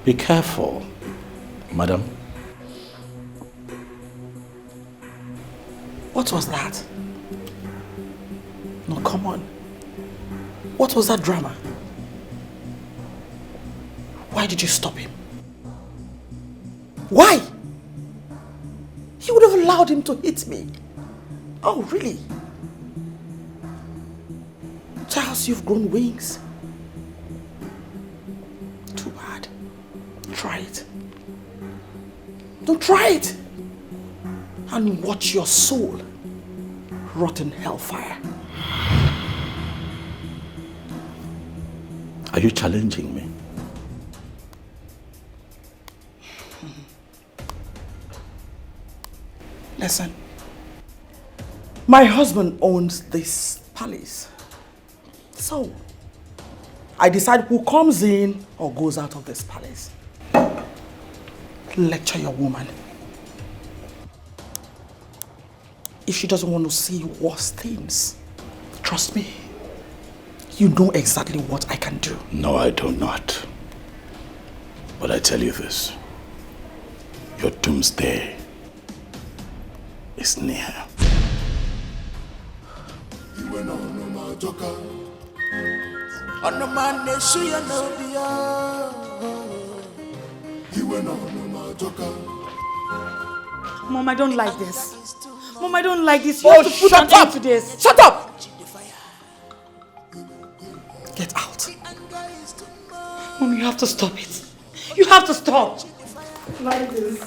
Be careful, madam. What was that? No, come on. What was that drama? Why did you stop him? Why? You would have allowed him to hit me. Oh, really? Charles, you've grown wings. Too bad. Try it. Don't try it. And watch your soul rot in hellfire. Are you challenging me? Listen. My husband owns this palace. So, I decide who comes in or goes out of this palace. Lecture your woman. If she doesn't want to see worse things, trust me, you know exactly what I can do. No, I do not. But I tell you this, your doomsday is near. Mom, I don't like this. Mom, I don't like this. You have to put an end to this. Shut up! Get out. Mom, you have to stop it. You have to stop. Like this.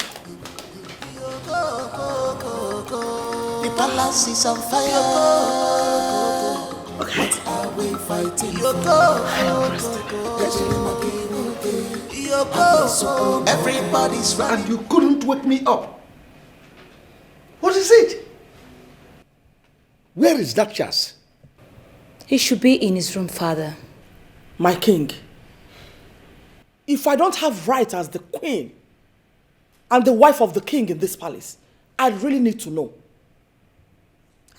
The palace is on fire. Okay. What are we fighting? Everybody's running. And you couldn't wake me up. What is it? Where is that chas? He should be in his room, Father. My king, if I don't have rights as the queen and the wife of the king in this palace, I really need to know.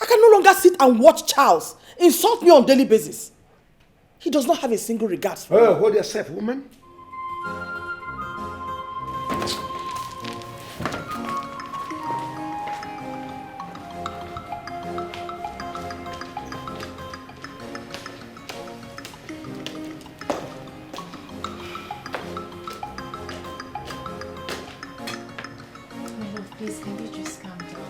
I can no longer sit and watch Charles insult me on a daily basis. He does not have a single regard for me. Hold yourself, woman. Please, can you just calm down?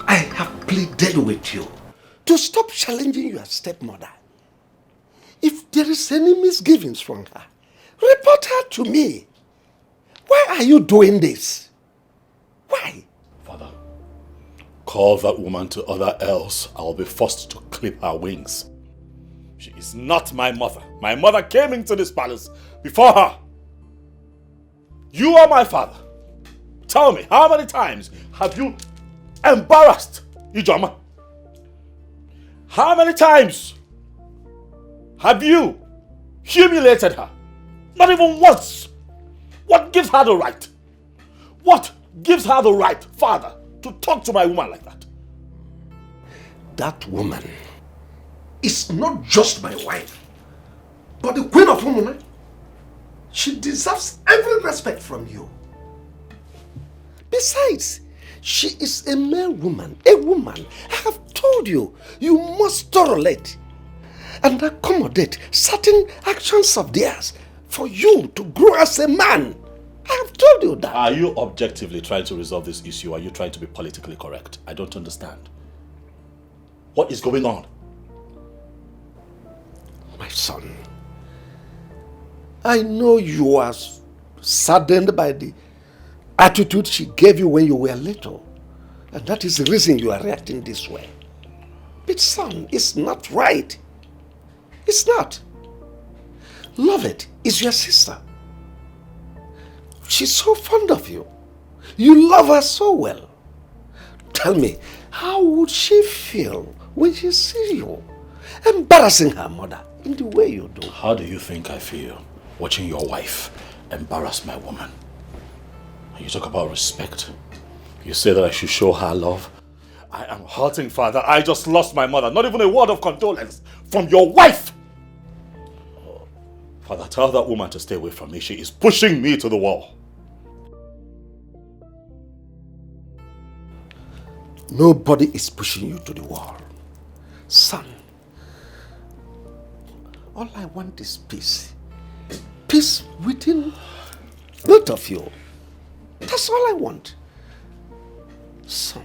I have pleaded with you to stop challenging your stepmother. If there is any misgivings from her, report her to me. Why are you doing this? Why? Father, call that woman to order, else I'll be forced to clip her wings. She is not my mother. My mother came into this palace before her. You are my father. Tell me, how many times have you embarrassed Ijoma? How many times have you humiliated her? Not even once. What gives her the right? What gives her the right, Father, to talk to my woman like that? That woman is not just my wife, but the queen of Umuna. She deserves every respect from you. Besides, she is a male woman, a woman. I have told you, you must tolerate and accommodate certain actions of theirs for you to grow as a man. I have told you that. Are you objectively trying to resolve this issue, or are you trying to be politically correct? I don't understand. What is going on? My son, I know you are saddened by the attitude she gave you when you were little. And that is the reason you are reacting this way. son, it's not right. It's not. Lovett is your sister. She's so fond of you. You love her so well. Tell me, how would she feel when she sees you embarrassing her mother in the way you do? How do you think I feel watching your wife embarrass my woman? You talk about respect. You say that I should show her love. I am hurting, Father. I just lost my mother. Not even a word of condolence from your wife. Father, tell that woman to stay away from me. She is pushing me to the wall. Nobody is pushing you to the wall. Son, all I want is peace. Peace within both of you. That's all I want. Son,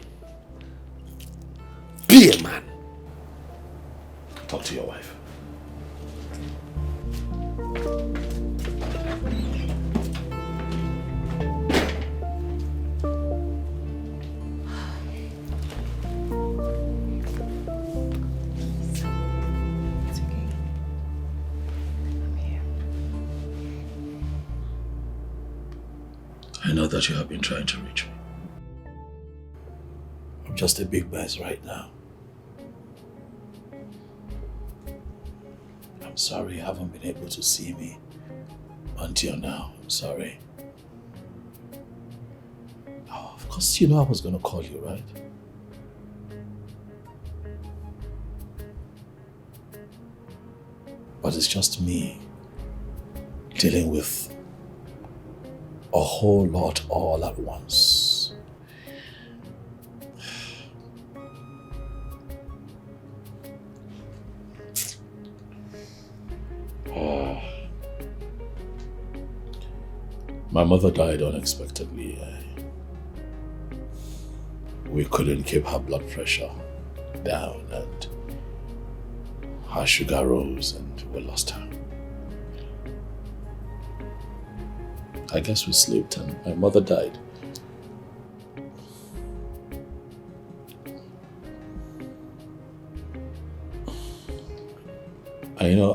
be a man. Talk to your wife. I know that you have been trying to reach me. I'm just a big mess right now. I'm sorry you haven't been able to see me until now. I'm sorry. Oh, of course you know I was going to call you, right? But it's just me dealing with a whole lot all at once. My mother died unexpectedly. We couldn't keep her blood pressure down and her sugar rose and we lost her. I guess we slept and my mother died.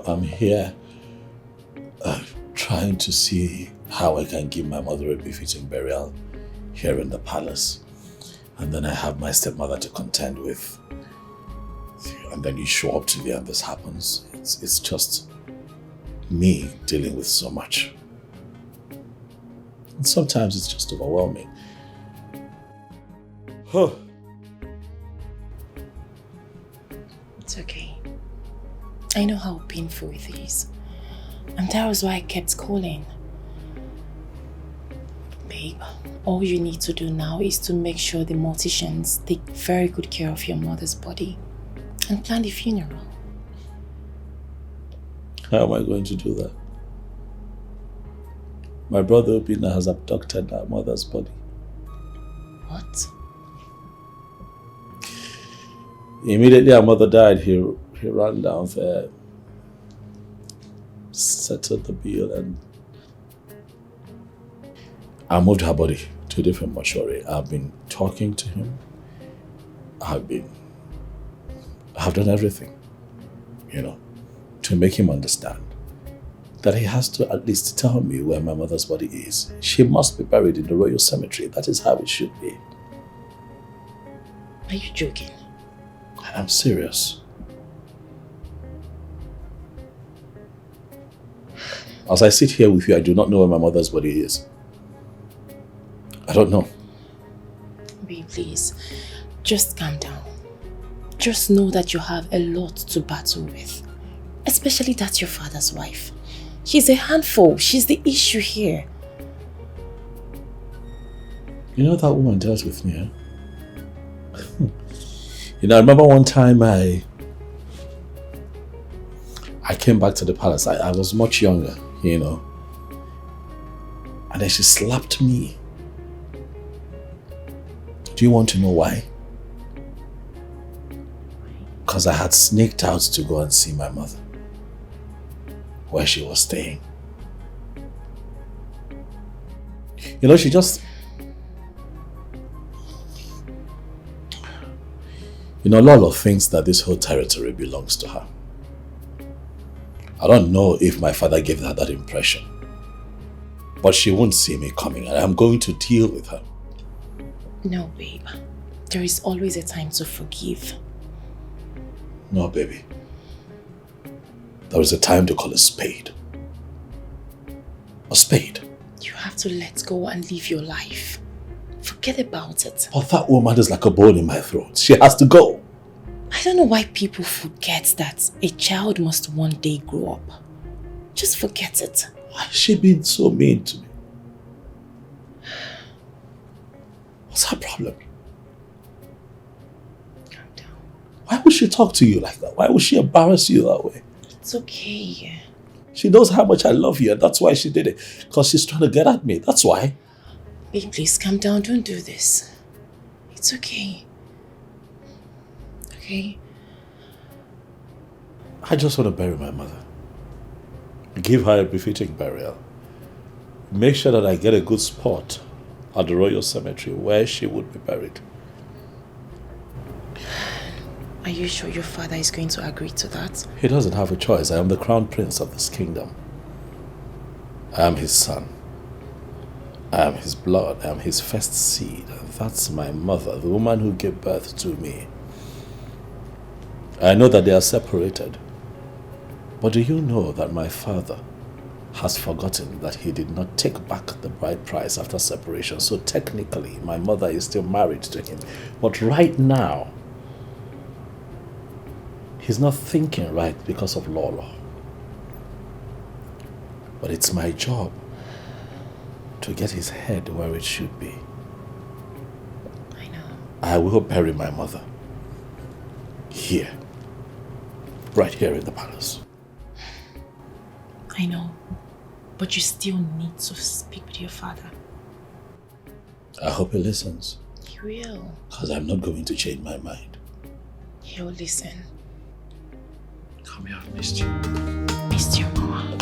I'm here trying to see how I can give my mother a befitting burial here in the palace. And then I have my stepmother to contend with. And then you show up to me and this happens. It's just me dealing with so much. And sometimes it's just overwhelming. It's okay. I know how painful it is. And that was why I kept calling. Babe, all you need to do now is to make sure the morticians take very good care of your mother's body and plan the funeral. How am I going to do that? My brother Obina has abducted our mother's body. What? Immediately our mother died, he ran down there, settled the bill, and I moved her body to a different mortuary. I've been talking to him. I've done everything, to make him understand that he has to at least tell me where my mother's body is. She must be buried in the royal cemetery. That is how it should be. Are you joking? I'm serious. As I sit here with you, I do not know where my mother's body is. I don't know. Babe, please, just calm down. Just know that you have a lot to battle with. Especially that your father's wife. She's a handful. She's the issue here. You know that woman dealt with me, huh? I remember one time I came back to the palace. I was much younger, And then she slapped me. Do you want to know why? Because I had sneaked out to go and see my mother, where she was staying. You know, Lolo thinks that this whole territory belongs to her. I don't know if my father gave her that impression. But she won't see me coming, and I'm going to deal with her. No, babe. There is always a time to forgive. No, baby. There is a time to call a spade. A spade. You have to let go and live your life. Forget about it. But that woman is like a bone in my throat. She has to go. I don't know why people forget that a child must one day grow up. Just forget it. Why is she being so mean to me? What's her problem? Calm down. Why would she talk to you like that? Why would she embarrass you that way? It's okay. She knows how much I love you, and that's why she did it. Because she's trying to get at me. That's why. Babe, please calm down. Don't do this. It's okay. Okay? I just want to bury my mother. Give her a befitting burial. Make sure that I get a good spot at the Royal Cemetery where she would be buried. Are you sure your father is going to agree to that? He doesn't have a choice. I am the crown prince of this kingdom. I am his son. I am his blood. I am his first seed. And that's my mother, the woman who gave birth to me. I know that they are separated. But do you know that my father has forgotten that he did not take back the bride price after separation? So technically, my mother is still married to him. But right now, he's not thinking right because of Lolo. But it's my job to get his head where it should be. I know. I will bury my mother. Here. Right here in the palace. I know. But you still need to speak with your father. I hope he listens. He will. Because I'm not going to change my mind. He'll listen. Come here, I've missed you. Missed you, Mama.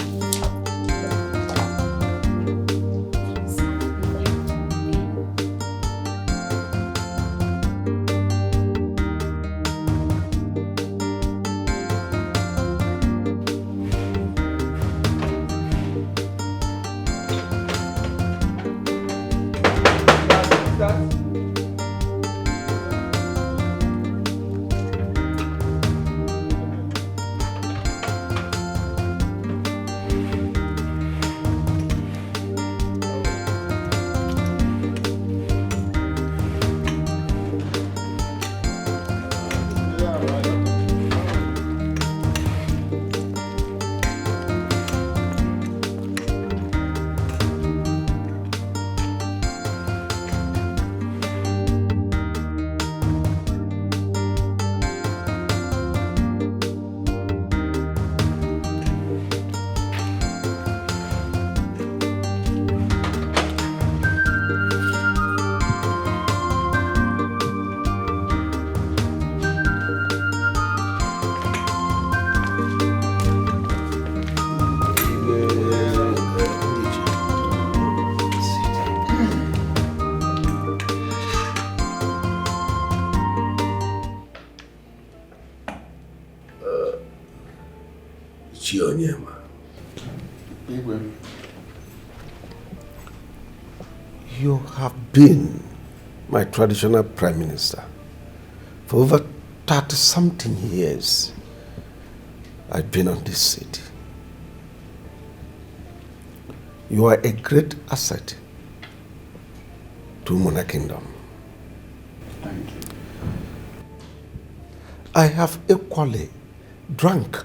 You have been my traditional prime minister for over 30-something years. I've been on this seat. You are a great asset to Mona Kingdom. Thank you. I have equally drunk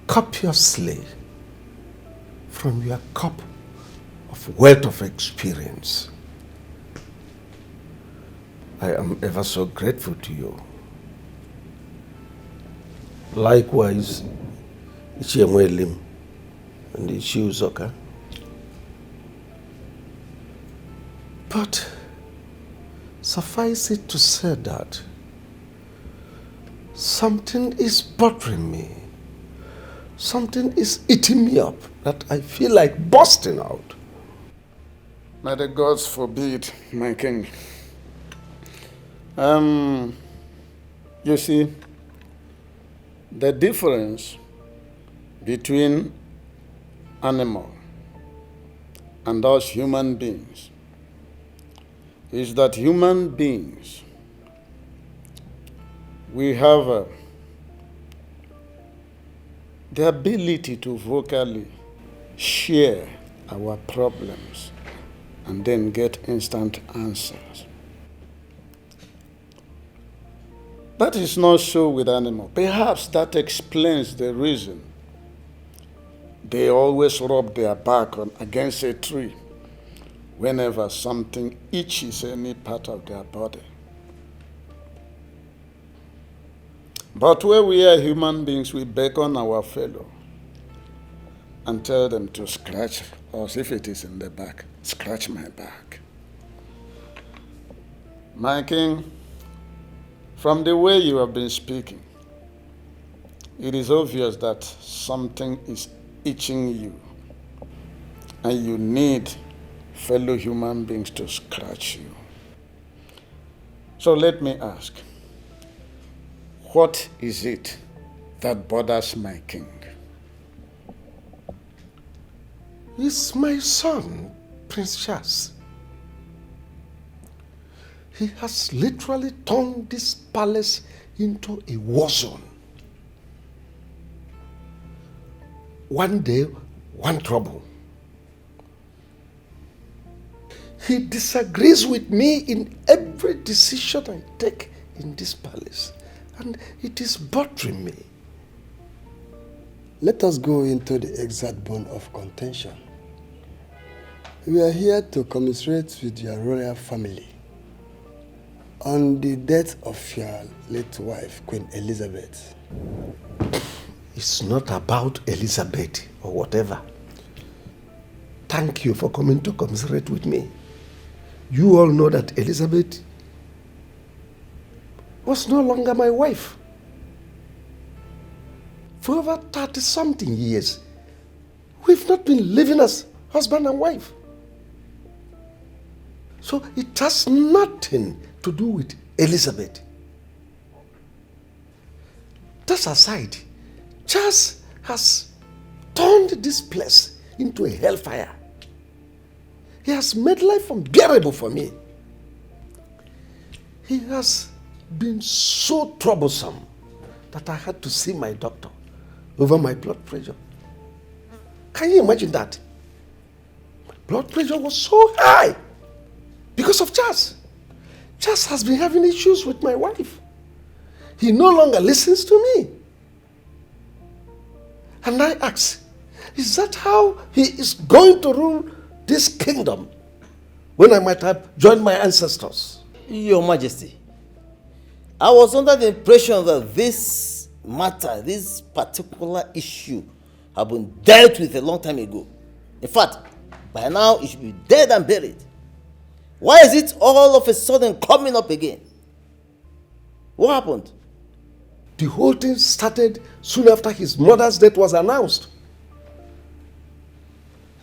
copiously from your cup of wealth of experience. I am ever so grateful to you. Likewise, Ichiemwelim and Ichi Uzoka. But suffice it to say that something is bothering me. Something is eating me up that I feel like bursting out. May the gods forbid, my king. You see, the difference between animal and us human beings is that human beings, we have the ability to vocally share our problems and then get instant answers. That is not so with animals. Perhaps that explains the reason they always rub their back against a tree whenever something itches any part of their body. But where we are human beings, we beckon our fellow and tell them to scratch us if it is in the back. Scratch my back. My king, from the way you have been speaking, it is obvious that something is itching you, and you need fellow human beings to scratch you. So let me ask, what is it that bothers my king? It's my son, Prince Charles. He has literally turned this palace into a war zone. One day, one trouble. He disagrees with me in every decision I take in this palace, and it is bothering me. Let us go into the exact bone of contention. We are here to commiserate with your royal family on the death of your late wife, Queen Elizabeth. It's not about Elizabeth or whatever. Thank you for coming to commiserate with me. You all know that Elizabeth was no longer my wife. For over 30-something years, we've not been living as husband and wife. So it has nothing to do with Elizabeth. That aside, Charles has turned this place into a hellfire. He has made life unbearable for me. He has been so troublesome that I had to see my doctor over my blood pressure. Can you imagine that? My blood pressure was so high because of Charles. Charles has been having issues with my wife. He no longer listens to me. And I ask, is that how he is going to rule this kingdom when I might have joined my ancestors? Your Majesty, I was under the impression that this matter, this particular issue, had been dealt with a long time ago. In fact, by now it should be dead and buried. Why is it all of a sudden coming up again? What happened? The whole thing started soon after his mother's death was announced.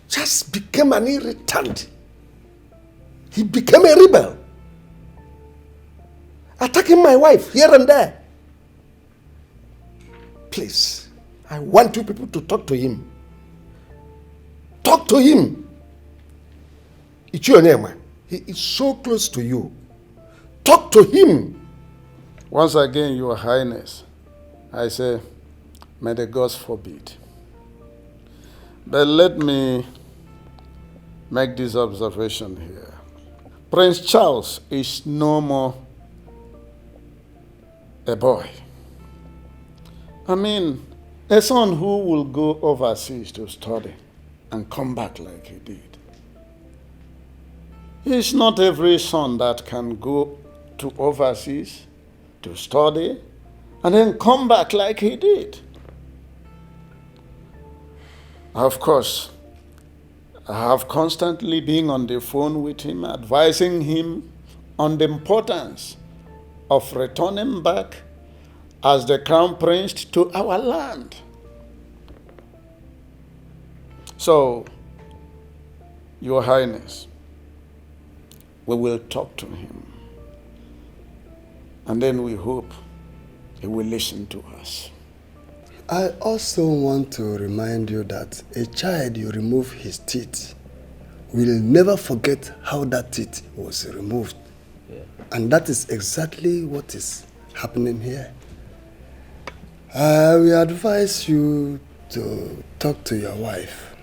Just became an irritant. He became a rebel, attacking my wife here and there. Please, I want you people to talk to him. Talk to him. It's your name. He is so close to you. Talk to him. Once again, Your Highness, I say, may the gods forbid. But let me make this observation here. Prince Charles is no more a boy. I mean, a son who will go overseas to study and come back like he did. It's not every son that can go to overseas to study and then come back like he did. Of course, I have constantly been on the phone with him, advising him on the importance of returning back as the crown prince to our land. So, Your Highness, we will talk to him. And then we hope he will listen to us. I also want to remind you that a child you remove his teeth will never forget how that teeth was removed. Yeah. And that is exactly what is happening here. I will advise you to talk to your wife.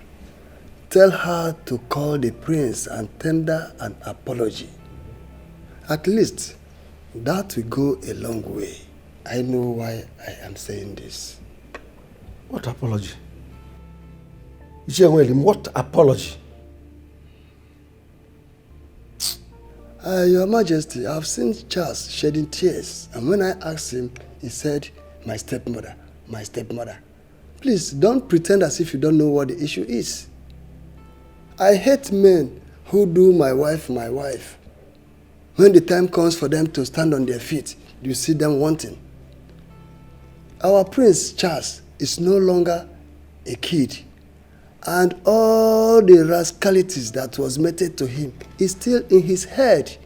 Tell her to call the prince and tender an apology. At least, that will go a long way. I know why I am saying this. What apology? What apology? Your Majesty, I've seen Charles shedding tears, and when I asked him, he said, my stepmother, my stepmother. Please, don't pretend as if you don't know what the issue is. I hate men who do my wife. When the time comes for them to stand on their feet, you see them wanting. Our Prince Charles is no longer a kid, and all the rascalities that was meted to him is still in his head.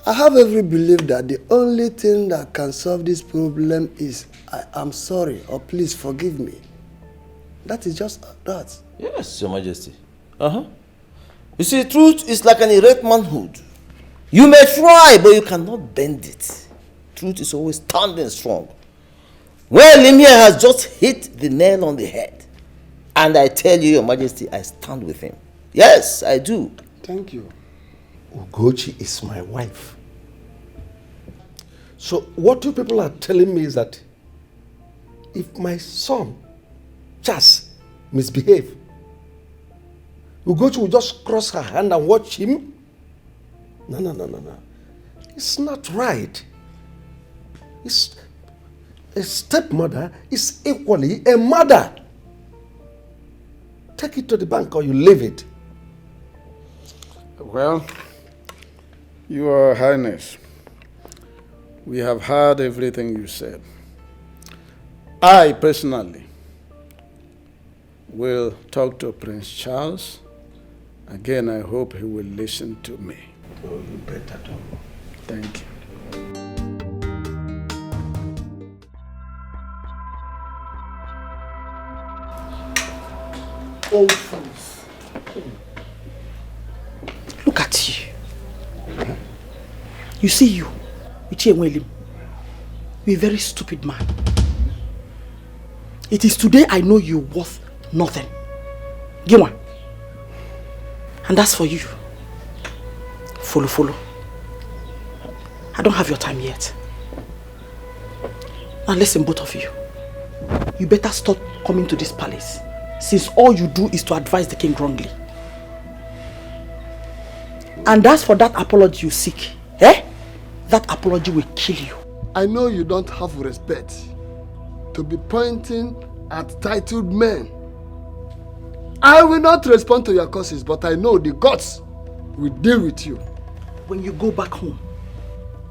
I have every belief that the only thing that can solve this problem is I am sorry or please forgive me. That is just that. Yes, Your Majesty. You see, truth is like an erect manhood. You may try, but you cannot bend it. Truth is always standing strong. Well, Limia has just hit the nail on the head. And I tell you, Your Majesty, I stand with him. Yes, I do. Thank you. Ugochi is my wife. So what you people are telling me is that if my son, Chas, misbehave, Ugochi will just cross her hand and watch him? No. It's not right. A stepmother is equally a mother. Take it to the bank or you leave it. Well, Your Highness, we have heard everything you said. I personally will talk to Prince Charles. Again, I hope he will listen to me. Oh, you better do. Thank you. Old fools. Look at you. You see you, Uche, you're a very stupid man. It is today I know you're worth nothing. Gimwa. And that's for you. Follow. I don't have your time yet. Now listen, both of you. You better stop coming to this palace, since all you do is to advise the king wrongly. And as for that apology you seek, that apology will kill you. I know you don't have respect to be pointing at titled men. I will not respond to your curses, but I know the gods will deal with you. When you go back home,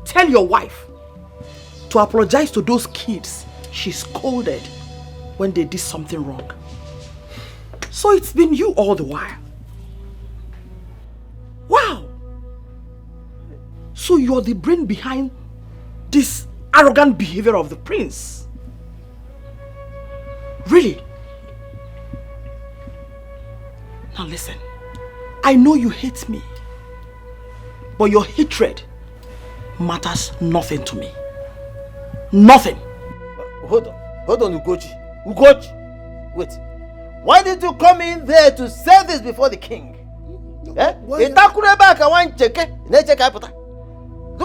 tell your wife to apologize to those kids she scolded when they did something wrong. So it's been you all the while. Wow! So you're the brain behind this arrogant behavior of the prince. Really? Now listen, I know you hate me, but your hatred matters nothing to me. Nothing. Hold on, Ugochi. Wait. Why did you come in there to say this before the king? Look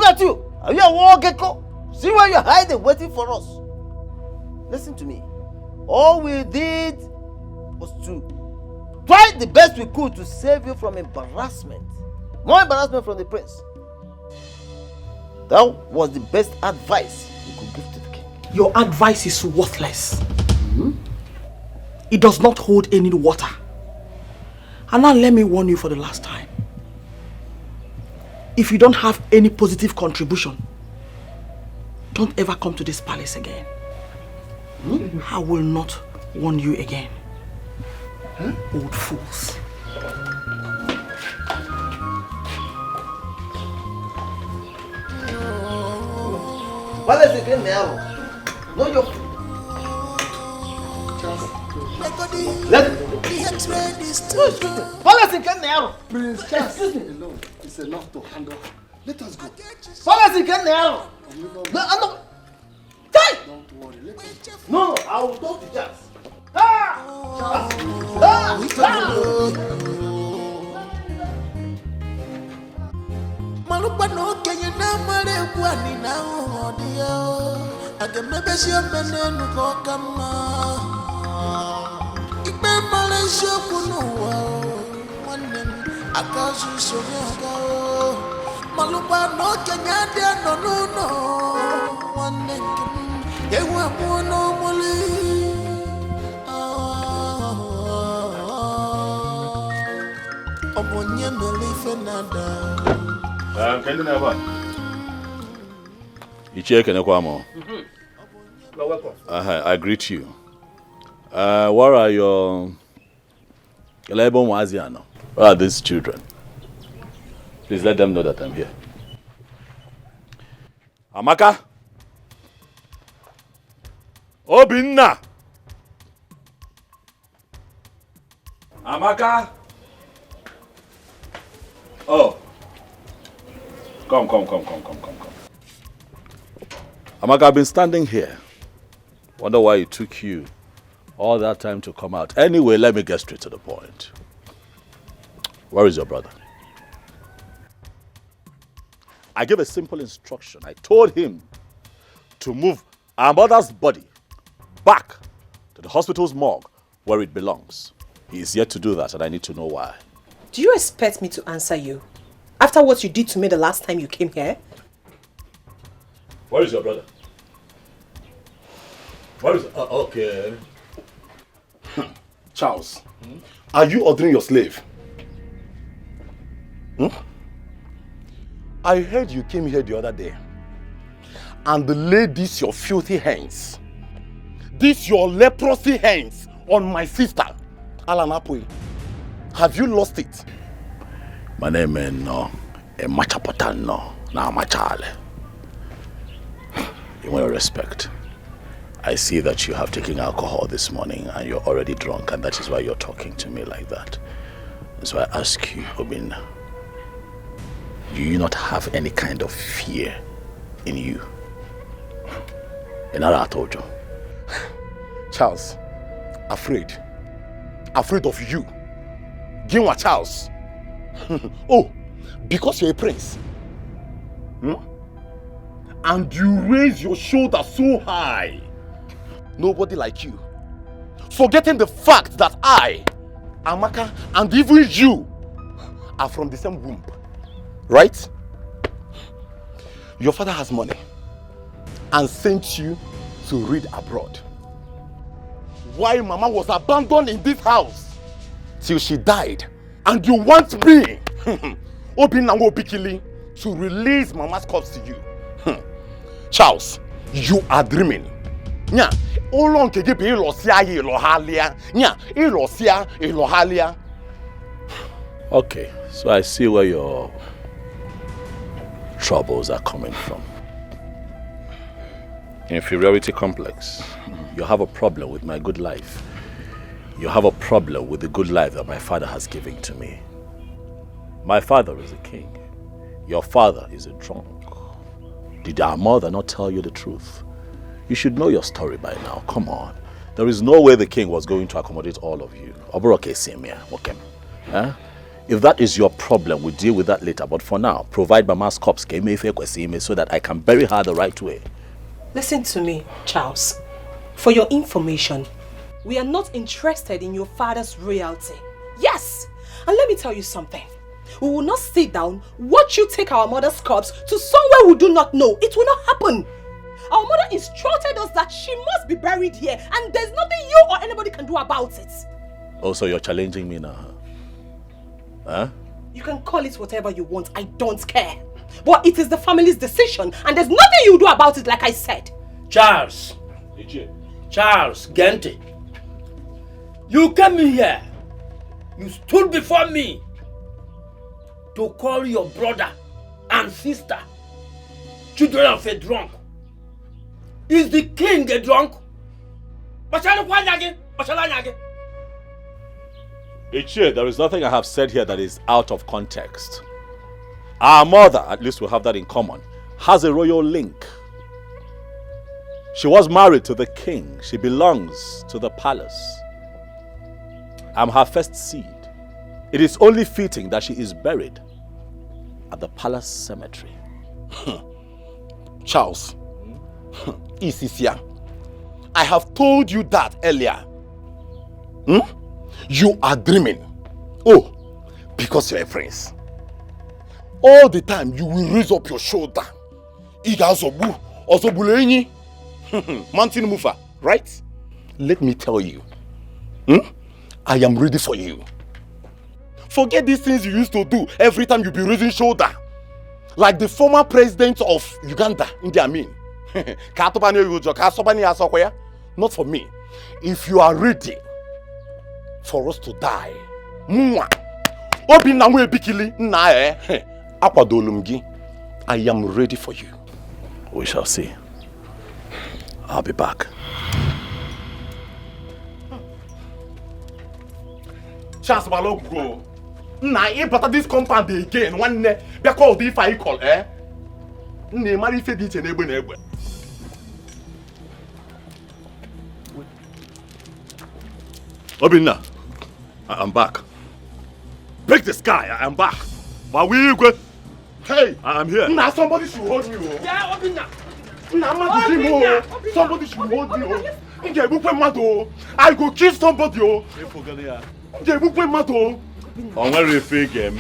at you. Are you a war gecko? See where you're hiding, waiting for us. Listen to me. All we did was to try the best we could to save you from embarrassment. More embarrassment from the prince. That was the best advice you could give to the king. Your advice is worthless. It does not hold any water. And now let me warn you for the last time. If you don't have any positive contribution, don't ever come to this palace again. I will not warn you again. Old fools. What is it in there? No, you're... The hatred is too strong. Prince Charles alone is enough to handle her. Let us go. Don't worry, let us go. No, I will talk to Charles. Malupa no kenye na mare kwani na odio. Agemebe si omene nuko kama. Ipe male shokunu wa. Wanem akasu sonyaga. Malupa no kenye dia no no. Wanem yewa mono moli. Omonye melife nada. Can you never? You check and You're welcome. I greet you. What are your What are these children? Please let them know that I'm here. Amaka? Obinna? Amaka? Oh. Come. Amaka, I've been standing here. Wonder why it took you all that time to come out. Anyway, let me get straight to the point. Where is your brother? I gave a simple instruction. I told him to move our mother's body back to the hospital's morgue where it belongs. He is yet to do that, and I need to know why. Do you expect me to answer you? After what you did to me the last time you came here? Where is your brother? Where is... okay. Charles, are you ordering your slave? I heard you came here the other day and laid these your filthy hands, these your leprosy hands on my sister, Alanapui. Have you lost it? My name is no, Machapatano, na Machale. You want to respect. I see that you have taken alcohol this morning and you're already drunk, and that is why you're talking to me like that. That's why I ask you, Obinna, do you not have any kind of fear in you? I told you. Charles, afraid of you. Ginwa Charles. Oh, because you're a prince. And you raise your shoulder so high. Nobody like you. Forgetting the fact that I, Amaka, and even you are from the same womb. Right? Your father has money and sent you to read abroad. While Mama was abandoned in this house till she died. And you want me, Obinango Bikili, to release Mama's corpse to you. Charles, you are dreaming. Nya, olong keje be ilosia ilohalia. Nya, ilosia ilohalia. Okay, so I see where your troubles are coming from. Inferiority complex. You have a problem with my good life. You have a problem with the good life that my father has given to me. My father is a king. Your father is a drunk. Did our mother not tell you the truth? You should know your story by now. Come on. There is no way the king was going to accommodate all of you. If that is your problem, we'll deal with that later. But for now, provide Mama's corpse so that I can bury her the right way. Listen to me, Charles. For your information, we are not interested in your father's royalty. Yes! And let me tell you something. We will not sit down, watch you take our mother's corpse to somewhere we do not know. It will not happen. Our mother instructed us that she must be buried here, and there's nothing you or anybody can do about it. Oh, so you're challenging me now, huh? You can call it whatever you want, I don't care. But it is the family's decision, and there's nothing you do about it, like I said. Charles. Charles Gente. You came in here. You stood before me to call your brother and sister children of a drunk. Is the king a drunk? Ichie, there is nothing I have said here that is out of context. Our mother, at least we have that in common, has a royal link. She was married to the king. She belongs to the palace. I'm her first seed. It is only fitting that she is buried at the palace cemetery. Charles, Isisia, I have told you that earlier. You are dreaming. Oh, because you're a prince. All the time you will raise up your shoulder. Mountain mover, right? Let me tell you. I am ready for you. Forget these things you used to do every time you be raising shoulder. Like the former president of Uganda, Idi Amin. Not for me. If you are ready for us to die, I am ready for you. We shall see. I'll be back. Chance Balogo. But this compound again, one day, because if I call, marry Fedit and Ebony. Obinna, I'm back. Break the sky, I'm back. But we go. Hey, I'm here. Now somebody should hold me. Yeah, Obinna. Somebody should hold me. I go kill somebody. On where refuge, I'm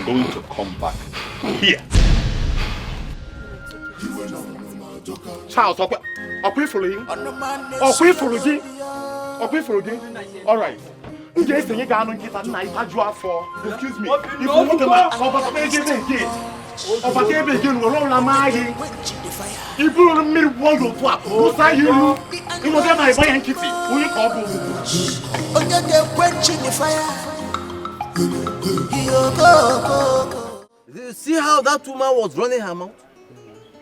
going to come back here. Charles, I'll pray for you. I'll pray for you. I'll pay for again. All right. Excuse me. If you want to see how that woman was running her mouth?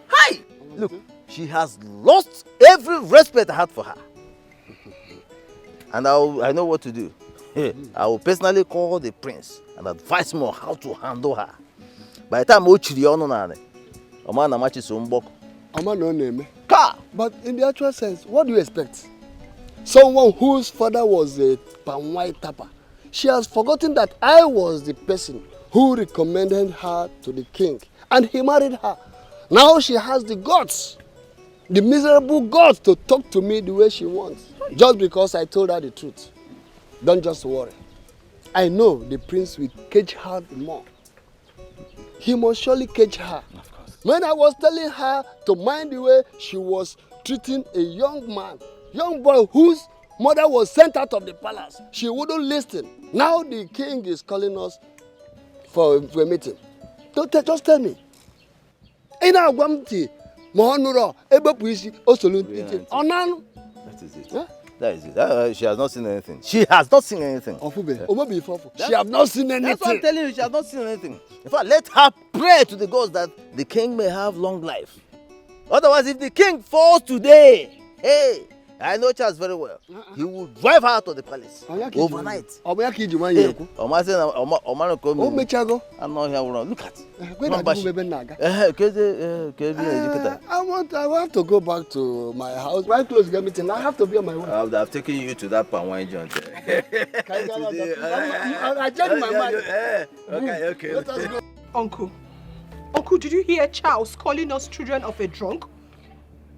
Hi! Look, she has lost every respect I had for her. And I know what to do. I will personally call the prince and advise him on how to handle her. By the time Ochiri Ononane, Oman Amachi Sombok. Oman no name. But in the actual sense, what do you expect? Someone whose father was a Panwai Tapa. She has forgotten that I was the person who recommended her to the king. And he married her. Now she has the guts, the miserable guts to talk to me the way she wants. Just because I told her the truth. Don't just worry. I know the prince will cage her more. He must surely cage her. Of course. When I was telling her to mind the way she was treating a young man, young boy whose mother was sent out of the palace, she wouldn't listen. Now the king is calling us for a meeting. Just tell me. Ina Guamti, Mohonuro, Ebepuisi, Osolun, Onan. That is it. Huh? That is it. She has not seen anything. She has not seen anything. She has not seen anything. That's what I'm telling you. She has not seen anything. In fact, let her pray to the gods that the king may have long life. Otherwise, if the king falls today, hey, I know Charles very well. He will drive her out of the palace overnight. I'm not here. Look at. I have to go back to my house. Right close get meeting. I have to be on my way. I've taken you to that palm wine joint. I changed my mind. Okay. Let us go. Uncle, did you hear Charles calling us children of a drunk?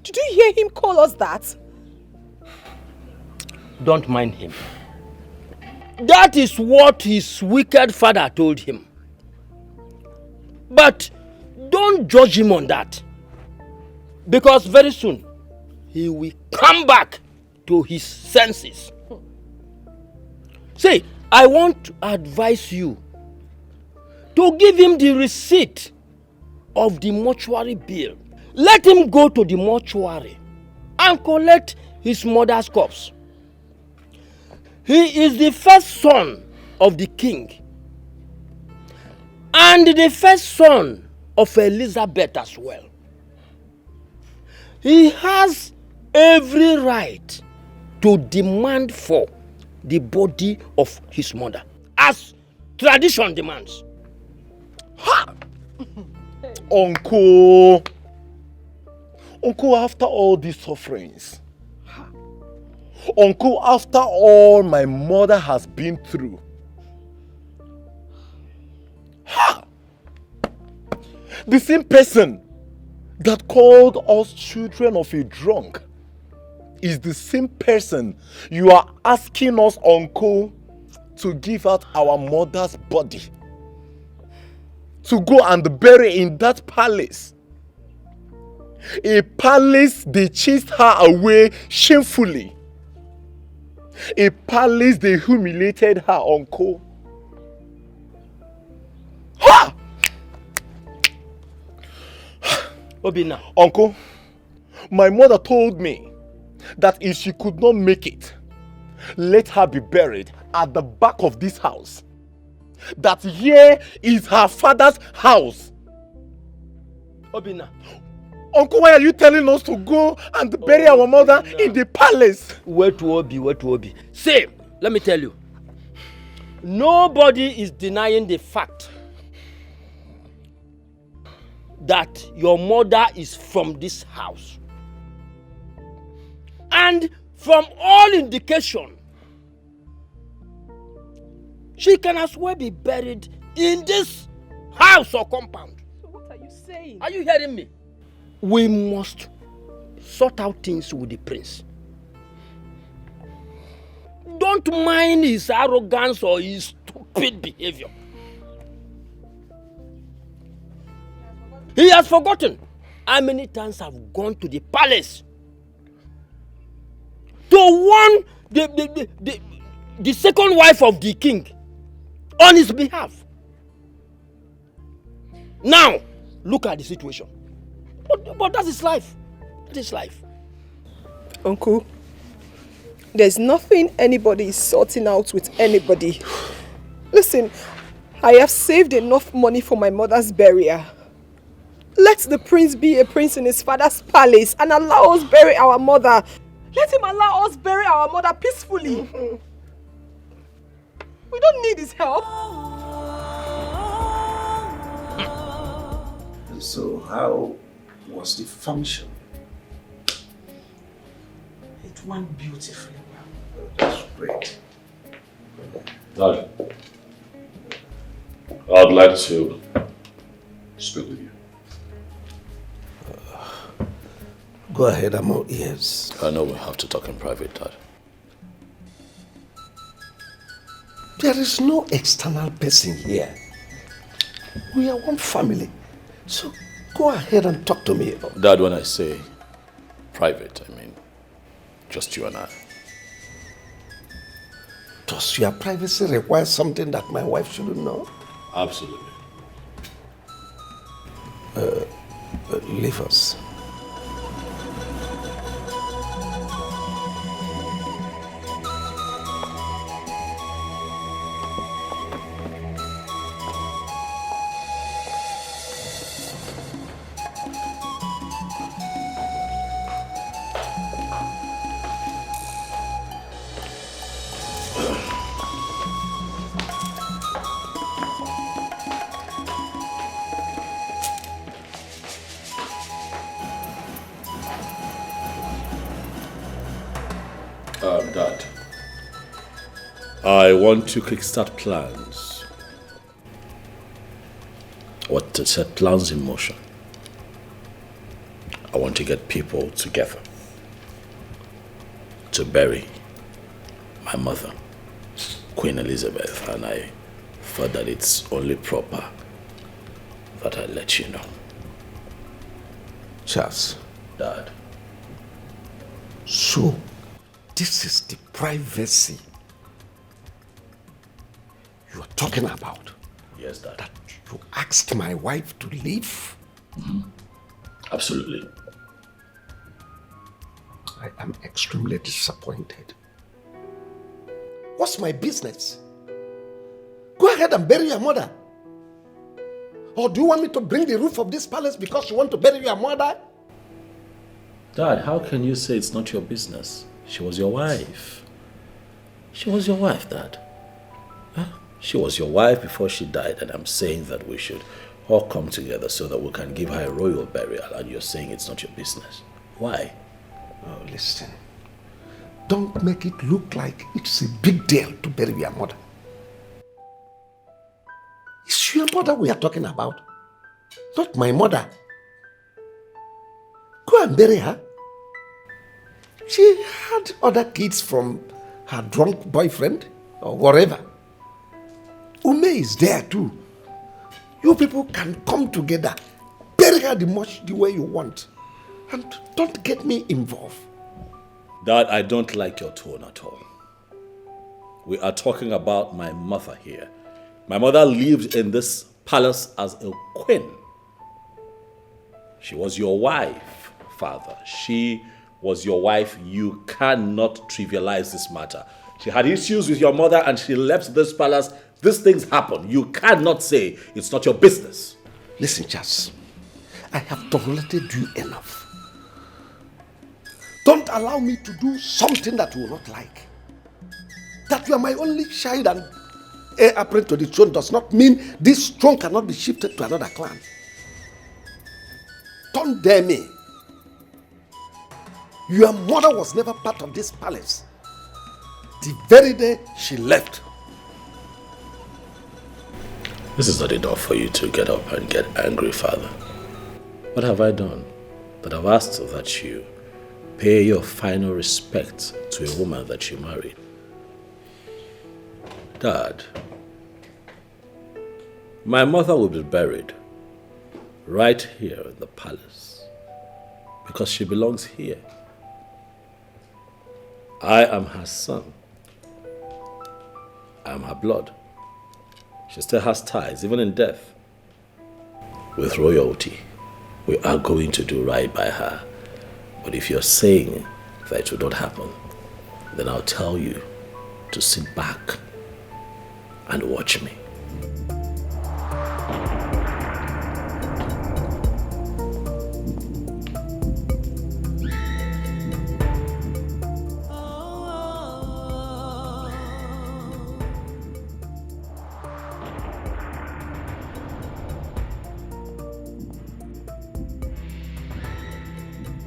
Did you hear him call us that? Don't mind him. That is what his wicked father told him. But don't judge him on that. Because very soon, he will come back to his senses. See, I want to advise you to give him the receipt of the mortuary bill. Let him go to the mortuary and collect his mother's corpse. He is the first son of the king and the first son of Elizabeth as well. he has every right to demand for the body of his mother, as tradition demands. Ha! Uncle, after all these sufferings, Uncle, after all my mother has been through, ha! The same person that called us children of a drunk is the same person you are asking us, Uncle, to give out our mother's body, to go and bury in that palace. A palace they chased her away shamefully. A palace they humiliated her, Uncle. Ha! Obina. Uncle, my mother told me that if she could not make it, let her be buried at the back of this house. That here is her father's house. Obina. Uncle, why are you telling us to go and bury our mother in the palace? Where to Obi? Say, let me tell you. Nobody is denying the fact that your mother is from this house. And from all indication, she can as well be buried in this house or compound. So what are you saying? Are you hearing me? We must sort out things with the prince. Don't mind his arrogance or his stupid behavior. He has forgotten how many times I've gone to the palace to warn the second wife of the king on his behalf. Now, look at the situation. But that is life. That is life. Uncle, there's nothing anybody is sorting out with anybody. Listen, I have saved enough money for my mother's burial. Let the prince be a prince in his father's palace and allow us bury our mother. Let him allow us bury our mother peacefully. We don't need his help. And so how was the function? It went beautifully well. That's great. Dad, I'd like to speak with you. Go ahead, I'm all ears. I know we have to talk in private, Dad. There is no external person here. We are one family. So go ahead and talk to me. Dad, when I say private, I mean just you and I. Does your privacy require something that my wife shouldn't know? Absolutely. Leave us. Dad, I want to kickstart plans. I want to set plans in motion. I want to get people together to bury my mother, Queen Elizabeth, and I thought that it's only proper that I let you know. Charles. Dad. So, this is the privacy you are talking about? Yes, Dad. That you asked my wife to leave? Mm-hmm. Absolutely. I am extremely disappointed. What's my business? Go ahead and bury your mother. Or do you want me to bring the roof of this palace because you want to bury your mother? Dad, how can you say it's not your business? She was your wife. She was your wife, Dad. Huh? She was your wife before she died, and I'm saying that we should all come together so that we can give her a royal burial, and you're saying it's not your business. Why? Oh, listen. Don't make it look like it's a big deal to bury your mother. It's your mother we are talking about, not my mother. Go and bury her. She had other kids from her drunk boyfriend or whatever. Ume is there too. You people can come together, bury her the way you want, and don't get me involved. Dad, I don't like your tone at all. We are talking about my mother here. My mother lived in this palace as a queen. She was your wife, Father. She was your wife. You cannot trivialize this matter. She had issues with your mother and she left this palace. These things happen. You cannot say it's not your business. Listen, Charles. I have tolerated you enough. Don't allow me to do something that you will not like. That you are my only child and heir apparent to the throne does not mean this throne cannot be shifted to another clan. Don't dare me. Your mother was never part of this palace. The very day she left. This is not enough for you to get up and get angry, Father. What have I done? That I've asked that you pay your final respect to a woman that you married. Dad, my mother will be buried right here in the palace because she belongs here. I am her son. I am her blood. She still has ties, even in death, with royalty. We are going to do right by her. But if you're saying that it will not happen, then I'll tell you to sit back and watch me.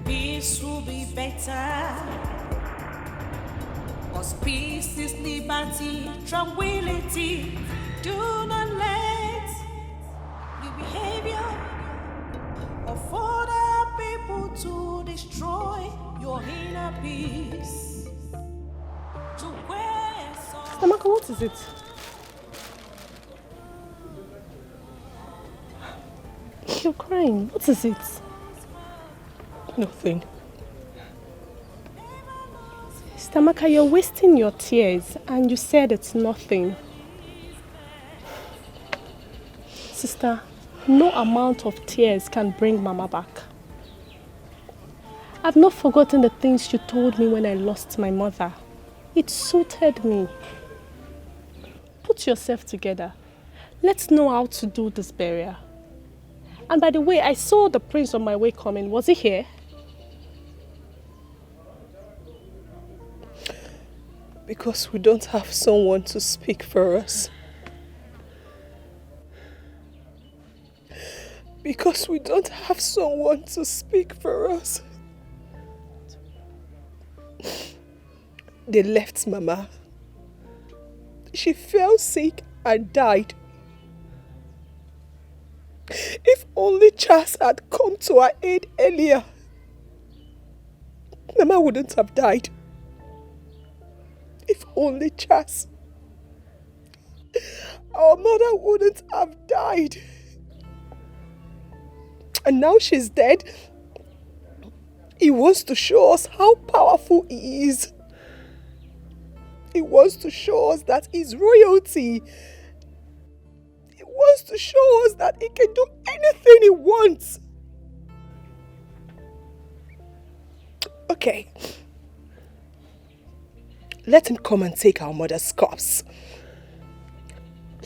Peace will be better. Cause peace is liberty, tranquility. Do not let the behavior of other people to destroy your inner peace. To where Stamaka, what is it? You're crying. What is it? Nothing. Stamaka, you're wasting your tears and you said it's nothing. Sister, no amount of tears can bring Mama back. I've not forgotten the things you told me when I lost my mother. It suited me. Put yourself together. Let's know how to do this burial. And by the way, I saw the prince on my way coming. Was he here? Because we don't have someone to speak for us. Because we don't have someone to speak for us. They left Mama. She fell sick and died. If only Charles had come to our aid earlier, Mama wouldn't have died. If only Charles. Our mother wouldn't have died. And now she's dead. He wants to show us how powerful he is. He wants to show us that he's royalty. He wants to show us that he can do anything he wants. Okay. Let him come and take our mother's corpse.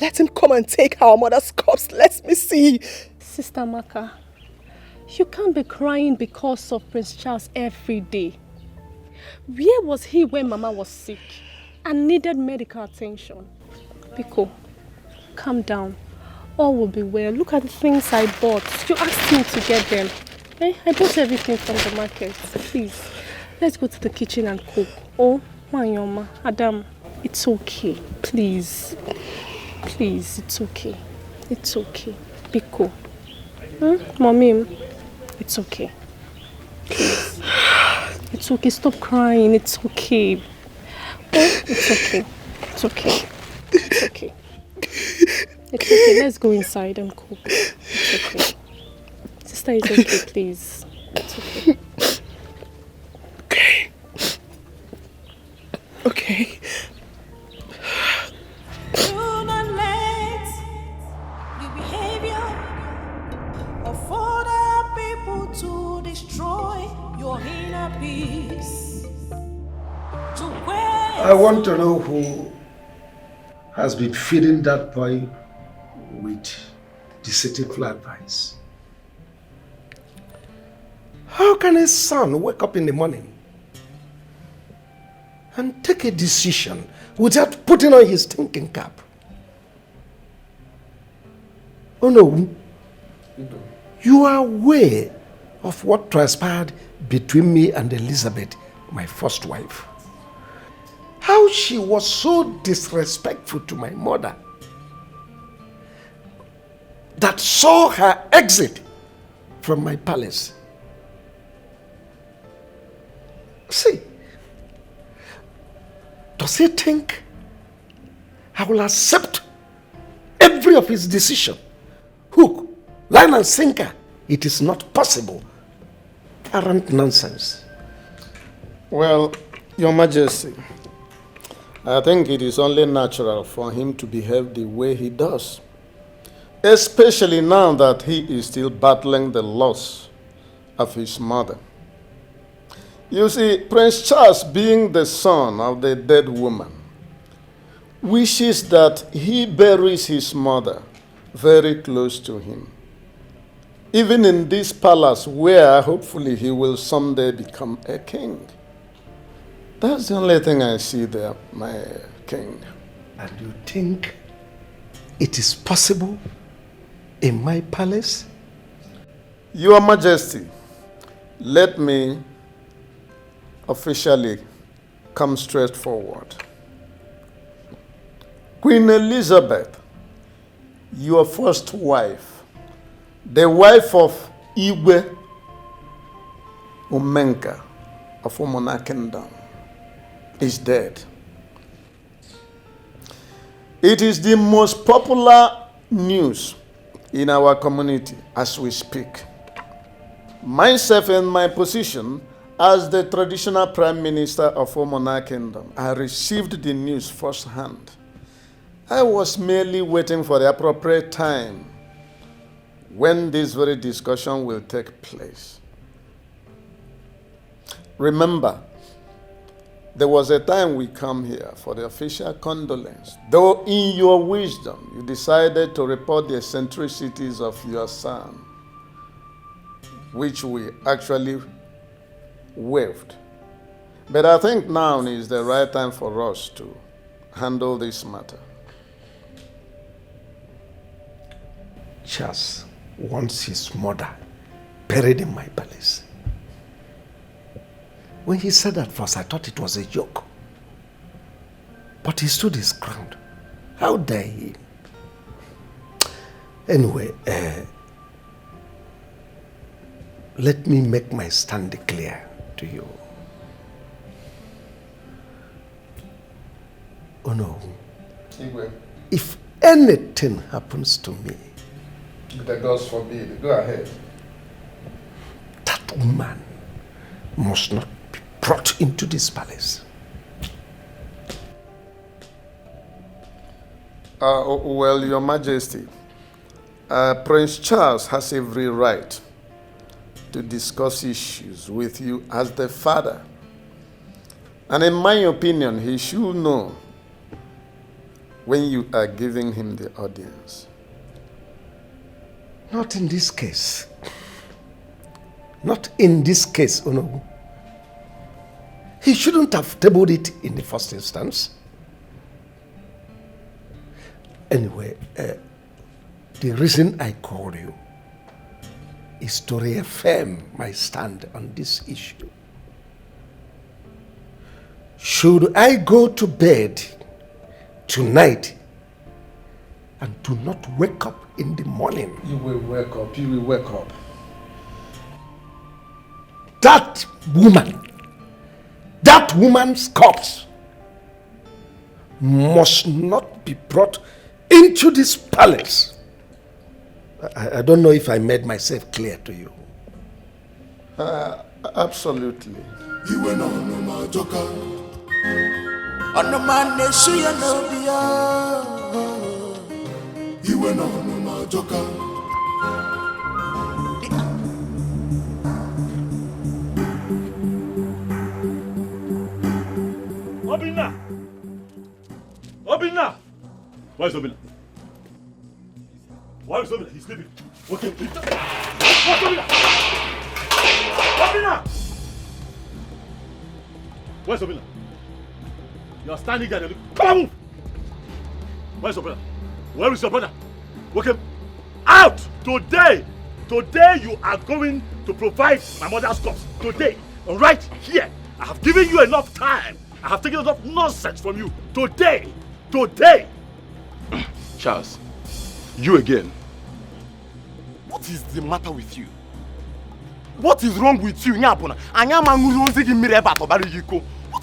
Let him come and take our mother's corpse. Let me see. Sister Maka, You can't be crying because of Prince Charles every day. Where was he when Mama was sick and needed medical attention? Biko, calm down. All will be well. Look at the things I bought. You asked me to get them. I bought everything from the market. Please, let's go to the kitchen and cook. Oh, Manyoma, Adam, it's okay. Please. Please, it's okay. It's okay. Biko. Mommy, it's okay. Please. It's okay. Stop crying. It's okay. Oh, it's okay. It's okay. It's okay. It's okay. Let's go inside and cook. It's okay. Sister, it's okay, please. It's okay. Okay. Do not let the behavior of other people to destroy your inner peace. I want to know who has been feeding that boy with deceitful advice. How can a son wake up in the morning and take a decision without putting on his thinking cap? Oh no, you are aware of what transpired between me and Elizabeth, my first wife. How she was so disrespectful to my mother that saw her exit from my palace. See, does he think I will accept every of his decision? Hook, line and sinker. It is not possible. Arrant nonsense. Well, Your Majesty, I think it is only natural for him to behave the way he does, especially now that he is still battling the loss of his mother. You see, Prince Charles, being the son of the dead woman, wishes that he buries his mother very close to him, even in this palace where hopefully he will someday become a king. That's the only thing I see there, my king. And you think it is possible in my palace? Your Majesty, let me officially come straight forward. Queen Elizabeth, your first wife, the wife of Igwe Umenka of Umona Kingdom, is dead. It is the most popular news in our community as we speak. Myself in my position as the traditional Prime Minister of Umona Kingdom, I received the news firsthand. I was merely waiting for the appropriate time when this very discussion will take place. Remember, there was a time we come here for the official condolence, though in your wisdom you decided to report the eccentricities of your son, which we actually waived. But I think now is the right time for us to handle this matter. Charles wants his mother buried in my palace. When he said that first, I thought it was a joke. But he stood his ground. How dare he? Anyway, let me make my stand clear to you. Oh no. If anything happens to me, the gods forbid, go ahead. That woman must not be brought into this palace. Well, Your Majesty, Prince Charles has every right to discuss issues with you as the father. And in my opinion, he should know when you are giving him the audience. Not in this case. Not in this case, Onowu. He shouldn't have tabled it in the first instance. Anyway, the reason I called you is to reaffirm my stand on this issue. Should I go to bed tonight and do not wake up in the morning? You will wake up, you will wake up. That woman's corpse must not be brought into this palace. I don't know if I made myself clear to you. Absolutely. You were no my joker. On the man they see you no be. You were no my joker. Obinna! Where's Obinna? Why is Obinna? He's sleeping. Okay. Where's Obinna? Obinna! Where's Obinna? You're standing there. Come on, move! Where's your brother? Where is your brother? Okay. Out! Today you are going to provide my mother's corpse. Today. Right here. I have given you enough time. I have taken enough nonsense from you. Today. Charles, you again. What is the matter with you? What is wrong with you? What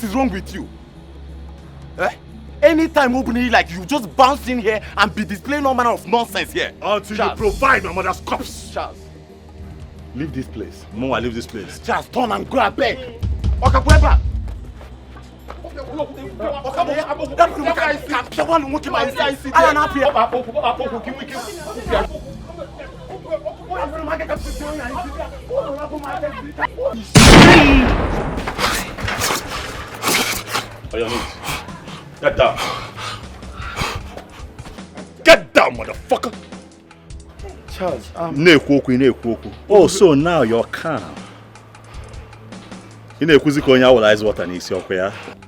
is wrong with you? Anytime opening like you just bounce in here and be displaying all manner of nonsense here. Until Charles, you provide my mother's corpse. Charles, leave this place. Moa, leave this place. Charles, turn and go back. Get down. Get down, motherfucker. Charles, Oh, so now you're calm.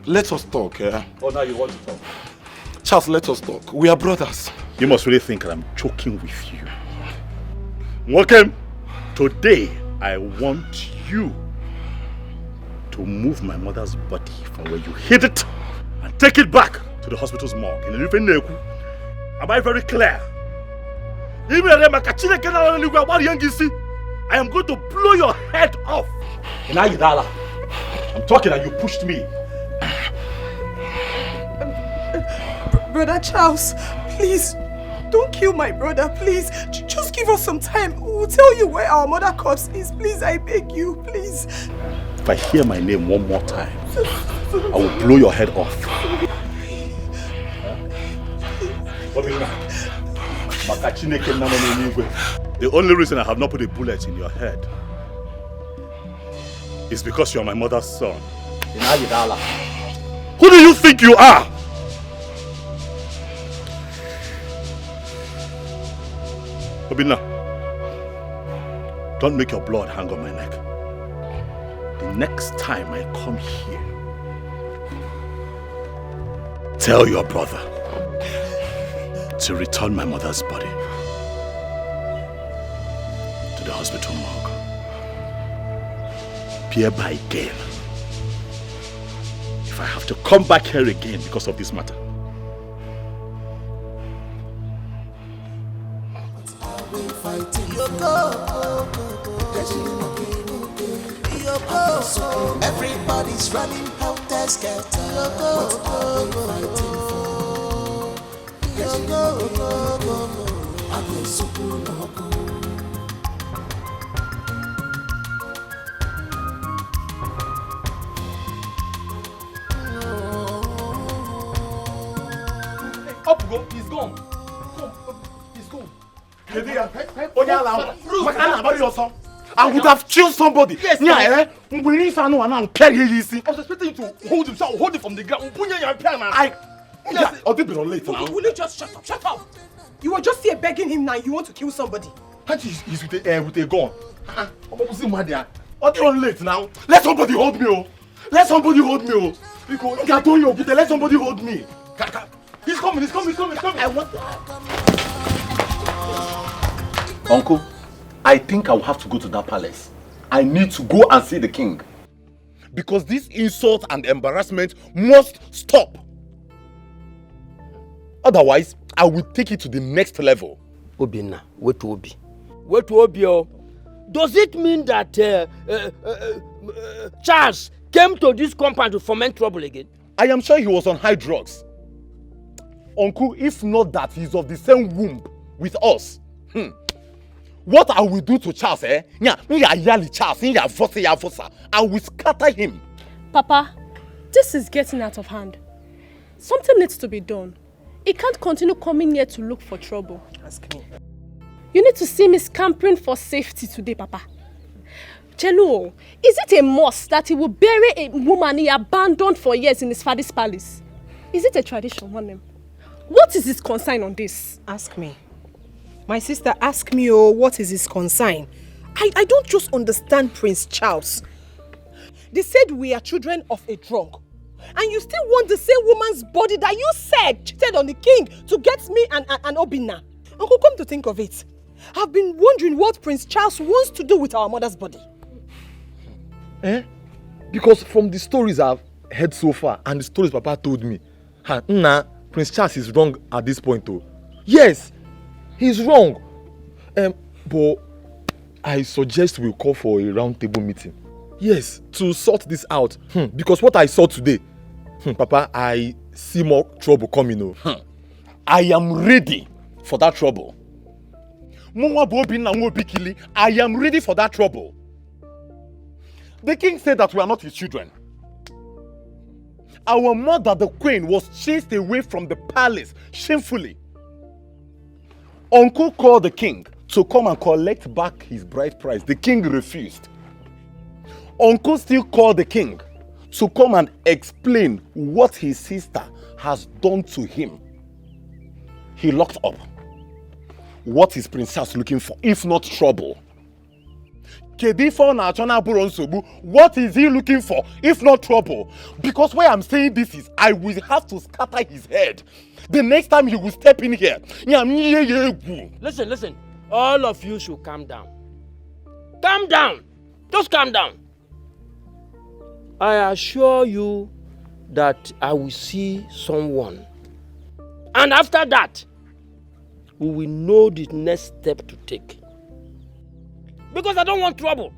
Let us talk, yeah? Oh, now you want to talk? Charles, let us talk. We are brothers. You must really think that I'm joking with you. Welcome. Today, I want you to move my mother's body from where you hid it and take it back to the hospital's morgue. Am I very clear? I am going to blow your head off. I'm talking and you pushed me. Brother Charles, please, don't kill my brother, please. Just give us some time. We'll tell you where our mother corpse is. Please, I beg you, please. If I hear my name one more time, I will blow your head off. The only reason I have not put a bullet in your head is because you are my mother's son. Who do you think you are? Obinna, don't make your blood hang on my neck. The next time I come here, tell your brother to return my mother's body to the hospital morgue. Hereby again, if I have to come back here again because of this matter. Everybody's running helter skelter. He's gone. He's gone. I would have killed somebody. Yes, I was expecting you to hold himself, hold it from the ground. Will you just shut up? Shut up! You were just here begging him now. You want to kill somebody. He's with a gun. What's the matter? What are you late now? Let somebody hold me, oh. Let somebody hold me, oh. Because let somebody hold me. He's coming. I want. Uncle, I think I'll have to go to that palace. I need to go and see the king. Because this insult and embarrassment must stop. Otherwise, I will take it to the next level. Obinna, wait to Obi. Wait to Obi, oh. Does it mean that Charles came to this compound to foment trouble again? I am sure he was on high drugs. Uncle, if not that he's of the same womb with us. What I will do to Charles, I will scatter him. Papa, this is getting out of hand. Something needs to be done. He can't continue coming here to look for trouble. Ask me. You need to see me scampering for safety today, Papa. Chelo, is it a must that he will bury a woman he abandoned for years in his father's palace? Is it a tradition, one name? What is his concern on this? Ask me. My sister, ask me, what is his concern? I don't just understand Prince Charles. They said we are children of a drunk. And you still want the same woman's body that you said cheated on the king to get me and Obinna. Uncle, come to think of it, I've been wondering what Prince Charles wants to do with our mother's body. Because from the stories I've heard so far and the stories Papa told me, Prince Charles is wrong at this point though. Yes, he's wrong. But I suggest we call for a round table meeting. Yes, to sort this out. Because what I saw today, Papa, I see more trouble coming. I am ready for that trouble. I am ready for that trouble. The king said that we are not his children. Our mother, the queen, was chased away from the palace shamefully. Uncle called the king to come and collect back his bride price. The king refused. Uncle still called the king to come and explain what his sister has done to him. He locked up. What is Prince Charles looking for, if not trouble? What is he looking for, if not trouble? Because why I'm saying this is, I will have to scatter his head the next time he will step in here. Listen. All of you should calm down. Calm down. Just calm down. I assure you that I will see someone. And after that, we will know the next step to take. Because I don't want trouble.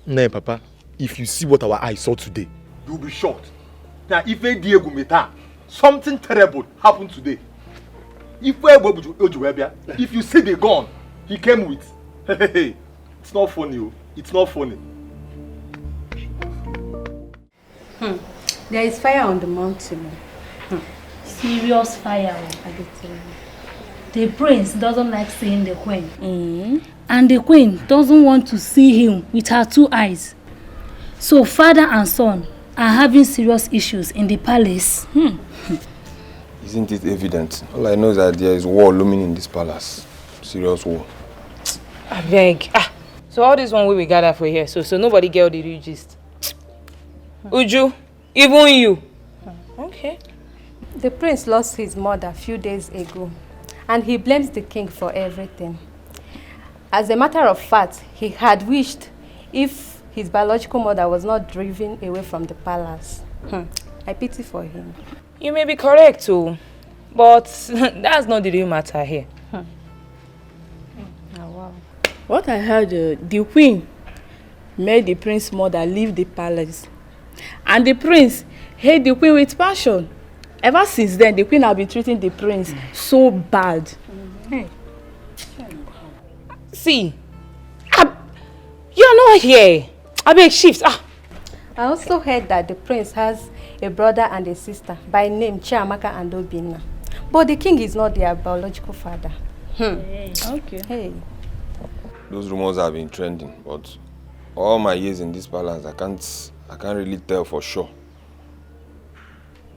Nah, Papa, if you see what our eyes saw today, you'll be shocked. Now, if Diego Meta, something terrible happened today. If you see the gun he came with, it's not funny. It's not funny. There is fire on the mountain. Serious fire, I can tell you. The prince doesn't like seeing the queen. And the queen doesn't want to see him with her two eyes. So father and son are having serious issues in the palace. Isn't it evident? All I know is that there is war looming in this palace. Serious war. I beg. So all this one we gather for here, so nobody get the real gist. Uju, even you. Okay. The prince lost his mother a few days ago, and he blames the king for everything. As a matter of fact, he had wished if his biological mother was not driven away from the palace. I pity for him. You may be correct too, but that's not the real matter here. Oh, wow. What I heard, the queen made the prince's mother leave the palace. And the prince hate the queen with passion. Ever since then, the queen has been treating the prince so bad. See, you're not here. I beg, shift. I also heard that the prince has a brother and a sister by name Chiamaka and Obinna. But the king is not their biological father. Okay. Hey. Those rumors have been trending, but all my years in this palace, I can't really tell for sure.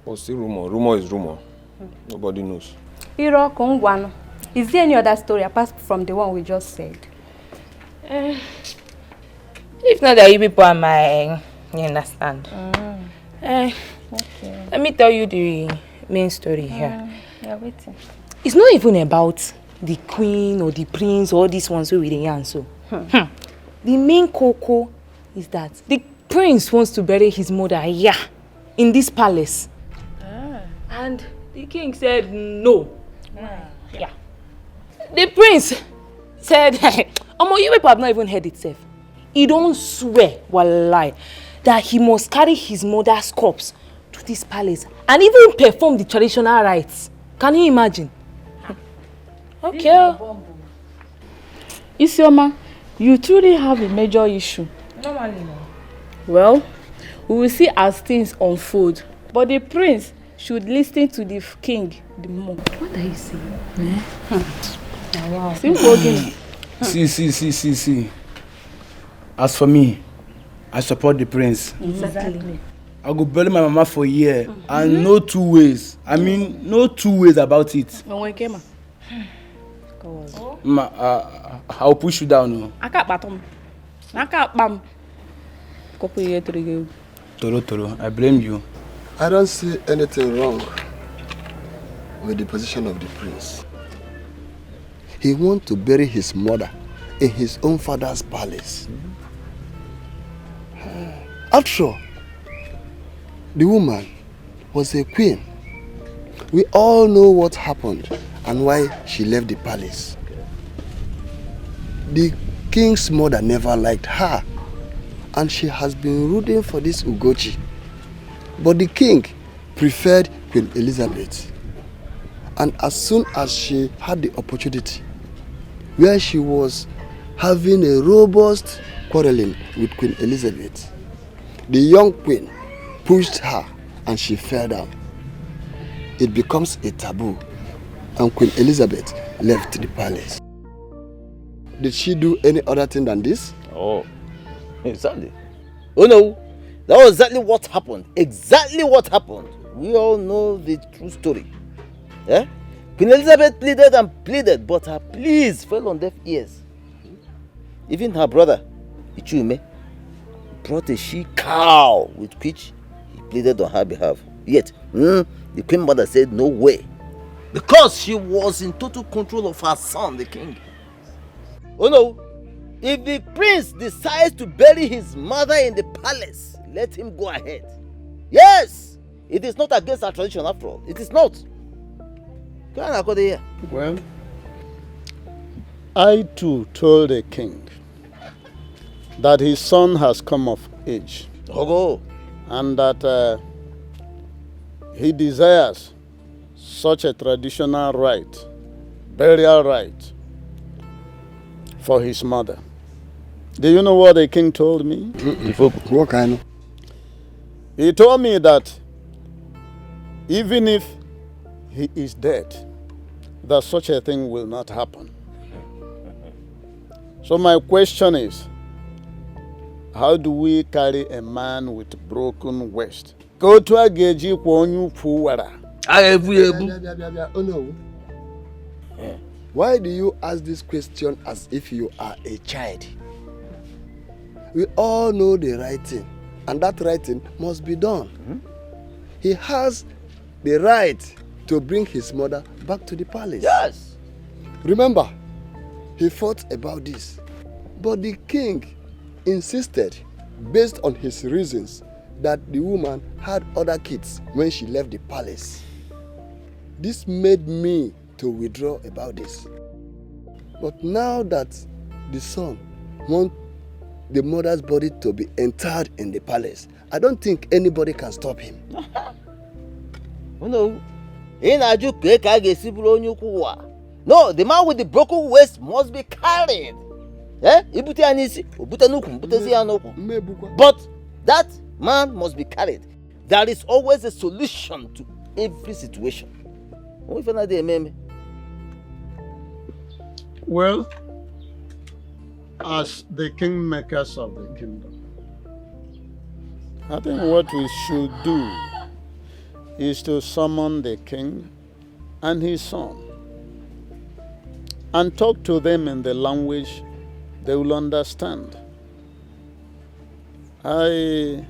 But still rumor. Rumor is rumor. Nobody knows. Iro Kongwano. Is there any other story apart from the one we just said? If not that you people are my, you understand. Okay. Let me tell you the main story here. Yeah, waiting. It's not even about the queen or the prince or these ones with the yarn. So, the main cocoa is that the prince wants to bury his mother here in this palace. And the king said no. Yeah. The prince said, you people have not even heard itself. He don't swear, wallahi, that he must carry his mother's corpse to this palace and even perform the traditional rites. Can you imagine? Okay. Isioma, you truly have a major issue. Normally, no. Well, we will see as things unfold. But the prince should listen to the king the more. What are you saying? Wow. Simple again. See. As for me, I support the prince. Exactly. I go bury my mama for a year and no two ways. I mean, no two ways about it. I'll push you down. Toro, I blame you. I don't see anything wrong with the position of the prince. He wants to bury his mother in his own father's palace. After all, the woman was a queen. We all know what happened and why she left the palace. The king's mother never liked her, and she has been rooting for this Ugochi. But the king preferred Queen Elizabeth. And as soon as she had the opportunity, where she was having a robust quarreling with Queen Elizabeth, the young queen pushed her and she fell down. It becomes a taboo, and Queen Elizabeth left the palace. Did she do any other thing than this? Oh, exactly. Oh no, that was exactly what happened. Exactly what happened. We all know the true story. Yeah? Queen Elizabeth pleaded and pleaded, but her pleas fell on deaf ears. Even her brother, Ichume, brought a she-cow with which he pleaded on her behalf. Yet, the queen mother said no way, because she was in total control of her son, the king. Oh no, if the prince decides to bury his mother in the palace, let him go ahead. Yes, it is not against our tradition after all. It is not. Well, I too told the king that his son has come of age. And that he desires such a traditional rite, burial rite, for his mother. Do you know what the king told me? What kind of? He told me that even if he is dead, that such a thing will not happen. So my question is, how do we carry a man with broken waist? Go to a geji kwonyu puwara. Oh no. Why do you ask this question as if you are a child? We all know the right thing, and that right thing must be done. He has the right to bring his mother back to the palace. Yes. Remember, he fought about this, but the king insisted, based on his reasons, that the woman had other kids when she left the palace. This made me to withdraw about this. But now that the son wants the mother's body to be interred in the palace, I don't think anybody can stop him. Oh no. No, the man with the broken waist must be carried. But that man must be carried. There is always a solution to every situation. Well, as the kingmakers of the kingdom, I think what we should do is to summon the king and his son and talk to them in the language they will understand. I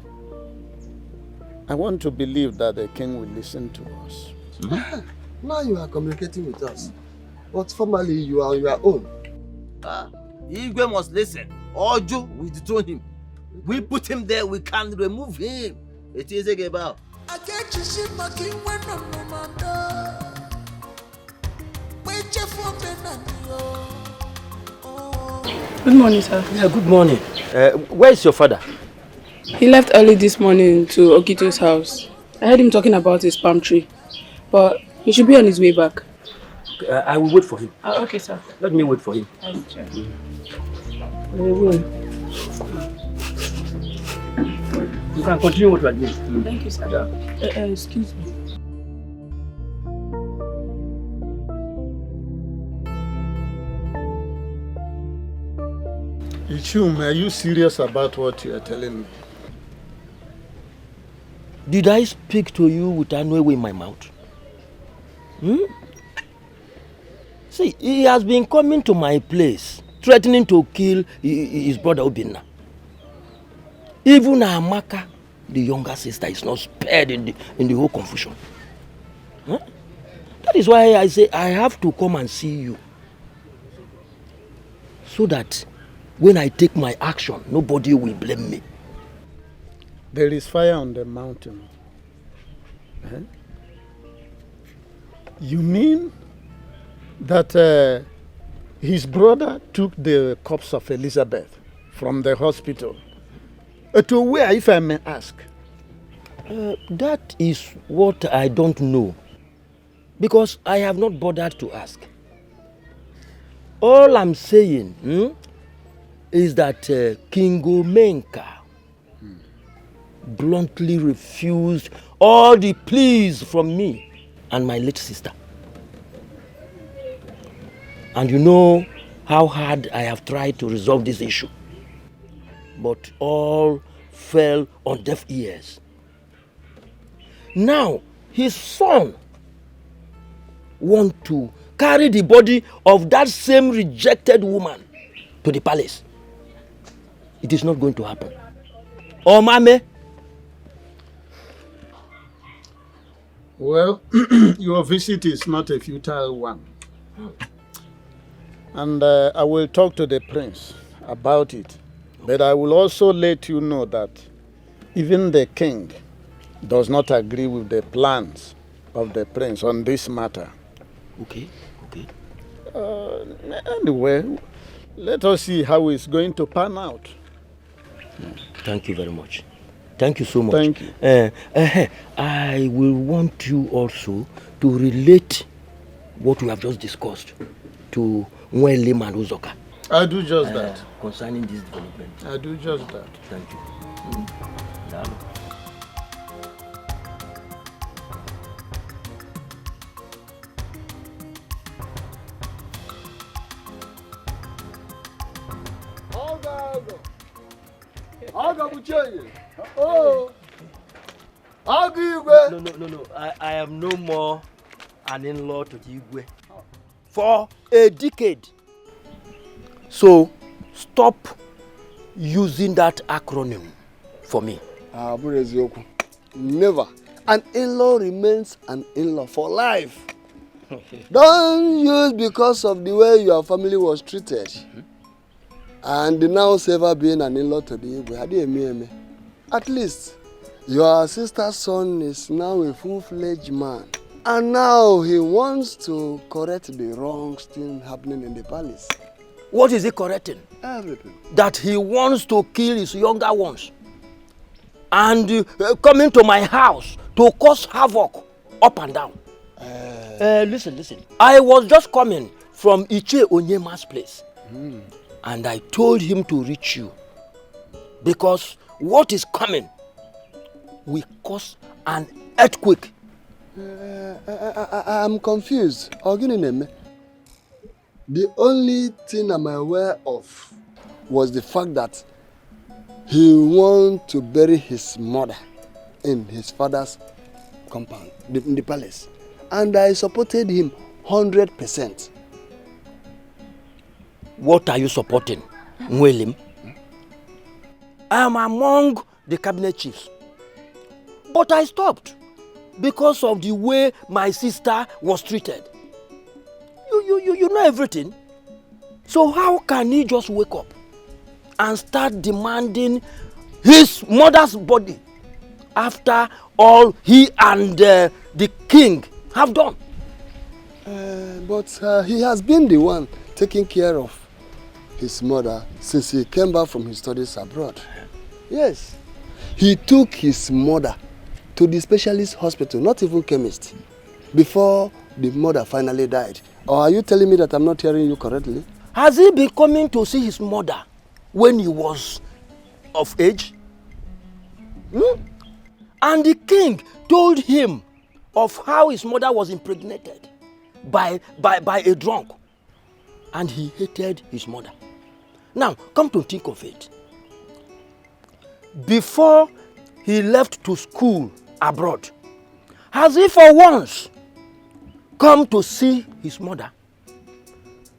want to believe that the king will listen to us. Now you are communicating with us, but formally you are on your own. Igwe must listen. Oju, we dethrone him. We put him there, we can remove him. It is a about. Good morning, sir. Yeah, good morning. Where is your father? He left early this morning to Okito's house. I heard him talking about his palm tree, but he should be on his way back. I will wait for him. Okay, sir. Let me wait for him. I will. You can continue what you are doing. Thank you, sir. Yeah. Excuse me. Ichum, are you serious about what you are telling me? Did I speak to you with Anwewe in my mouth? See, he has been coming to my place, threatening to kill his brother Obinna. Even Amaka, the younger sister, is not spared in the whole confusion. That is why I say I have to come and see you. So that when I take my action, nobody will blame me. There is fire on the mountain. You mean that his brother took the corpse of Elizabeth from the hospital? To where, if I may ask? That is what I don't know. Because I have not bothered to ask. All I'm saying is that King Omenka bluntly refused all the pleas from me and my late sister. And you know how hard I have tried to resolve this issue. But all fell on deaf ears. Now, his son wants to carry the body of that same rejected woman to the palace. It is not going to happen. Oh, Mame. Well, your visit is not a futile one. And I will talk to the prince about it. But I will also let you know that even the king does not agree with the plans of the prince on this matter. Okay. Anyway, let us see how it's going to pan out. Thank you very much. Thank you so much. Thank you. I will want you also to relate what we have just discussed to Nwele and Uzoka. I do just that. Concerning this development. I do just that. Thank you. No. I am no more an in-law to the Igwe for a decade. So stop using that acronym for me. Never. An in-law remains an in-law for life. Don't use because of the way your family was treated. And now ever being an in-law to the Igwe. At least your sister's son is now a full-fledged man. And now he wants to correct the wrongs still happening in the palace. What is he correcting? Everything. That he wants to kill his younger ones. And coming to my house to cause havoc up and down. Listen. I was just coming from Iche Onyema's place. And I told him to reach you. Because what is coming will cause an earthquake. I'm confused. The only thing I'm aware of was the fact that he wanted to bury his mother in his father's compound, in the palace. and I supported him 100%. What are you supporting, William? I am among the cabinet chiefs. But I stopped because of the way my sister was treated. You know everything. So how can he just wake up and start demanding his mother's body after all he and the king have done? But he has been the one taking care of his mother since he came back from his studies abroad. Yes. He took his mother to the specialist hospital, not even chemist, before the mother finally died. Or are you telling me that I'm not hearing you correctly? Has he been coming to see his mother when he was of age? And the king told him of how his mother was impregnated by a drunk. And he hated his mother. Now, come to think of it. Before he left to school abroad, has he for once come to see his mother?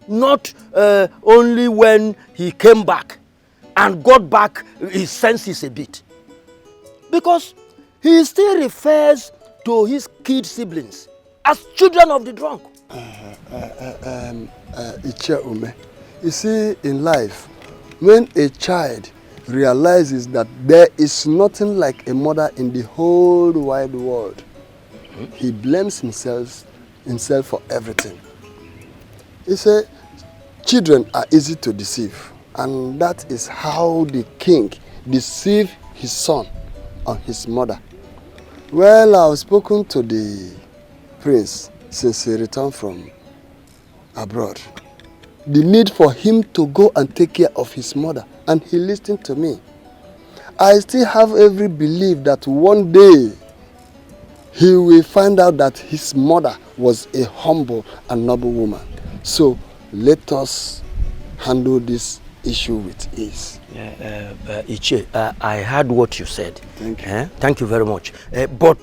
Not only when he came back and got back his senses a bit. Because he still refers to his kid siblings as children of the drunk. You see, in life, when a child realizes that there is nothing like a mother in the whole wide world, he blames himself for everything. He said, children are easy to deceive, and that is how the king deceived his son on his mother. Well, I've spoken to the prince since he returned from abroad. The need for him to go and take care of his mother, and he listened to me. I still have every belief that one day he will find out that his mother was a humble and noble woman. So let us handle this issue with ease. Iche, I heard what you said. Thank you. Thank you very much. But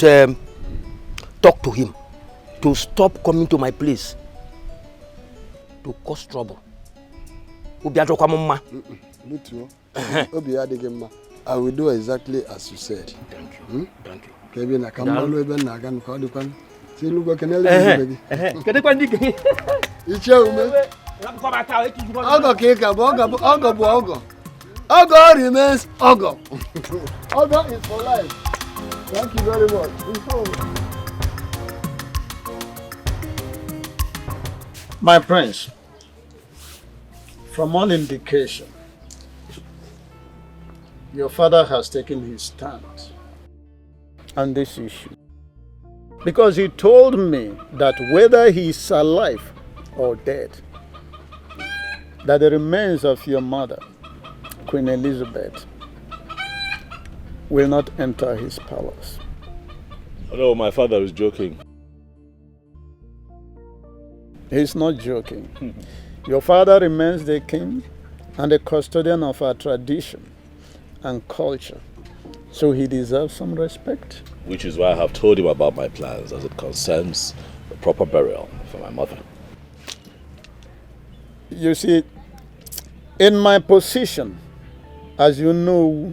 talk to him to stop coming to my place to cause trouble. I will do exactly as you said. Thank you. Thank you. Ogo remains Ogo. Ogo is for life. Thank you very much. My prince, from all indication, your father has taken his stand on this issue. Because he told me that whether he is alive or dead, that the remains of your mother, Queen Elizabeth, will not enter his palace. No, my father is joking. He's not joking. Your father remains the king and the custodian of our tradition and culture. So he deserves some respect. Which is why I have told him about my plans as it concerns the proper burial for my mother. You see, in my position, as you know,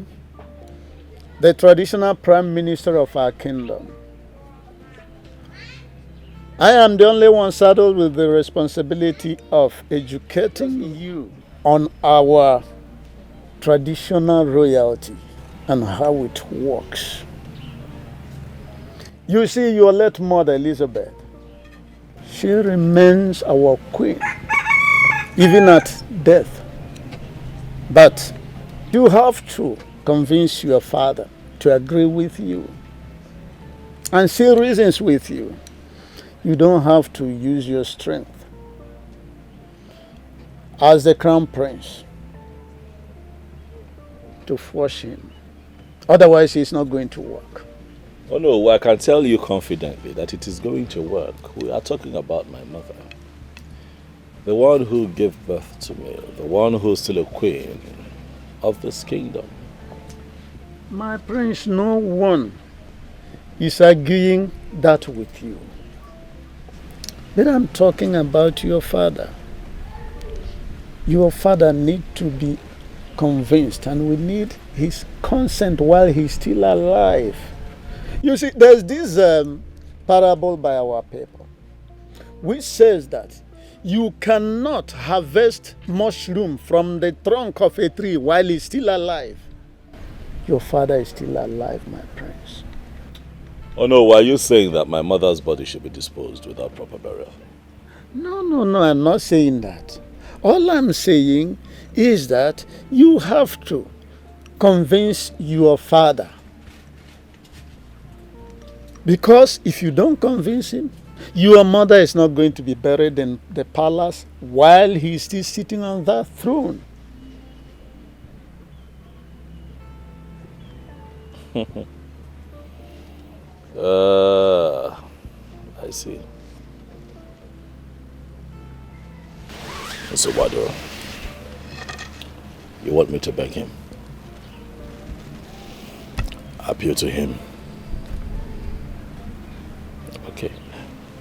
the traditional prime minister of our kingdom, I am the only one saddled with the responsibility of educating you on our traditional royalty and how it works. You see, your late mother, Elizabeth, she remains our queen, even at death. But you have to convince your father to agree with you and see reasons with you. You don't have to use your strength as the crown prince to force him. Otherwise, it's not going to work. Oh no, I can tell you confidently that it is going to work. We are talking about my mother. The one who gave birth to me, the one who's still a queen of this kingdom. My prince, no one is arguing that with you. But I'm talking about your father. Your father needs to be convinced, and we need his consent while he's still alive. You see, there's this parable by our people, which says that you cannot harvest mushroom from the trunk of a tree while he's still alive. Your father is still alive, my prince. Oh no, were you saying that my mother's body should be disposed without proper burial? No, I'm not saying that. All I'm saying is that you have to convince your father. Because if you don't convince him, your mother is not going to be buried in the palace while he's still sitting on that throne. I see. So Wado, you want me to beg him? Appeal to him? Okay.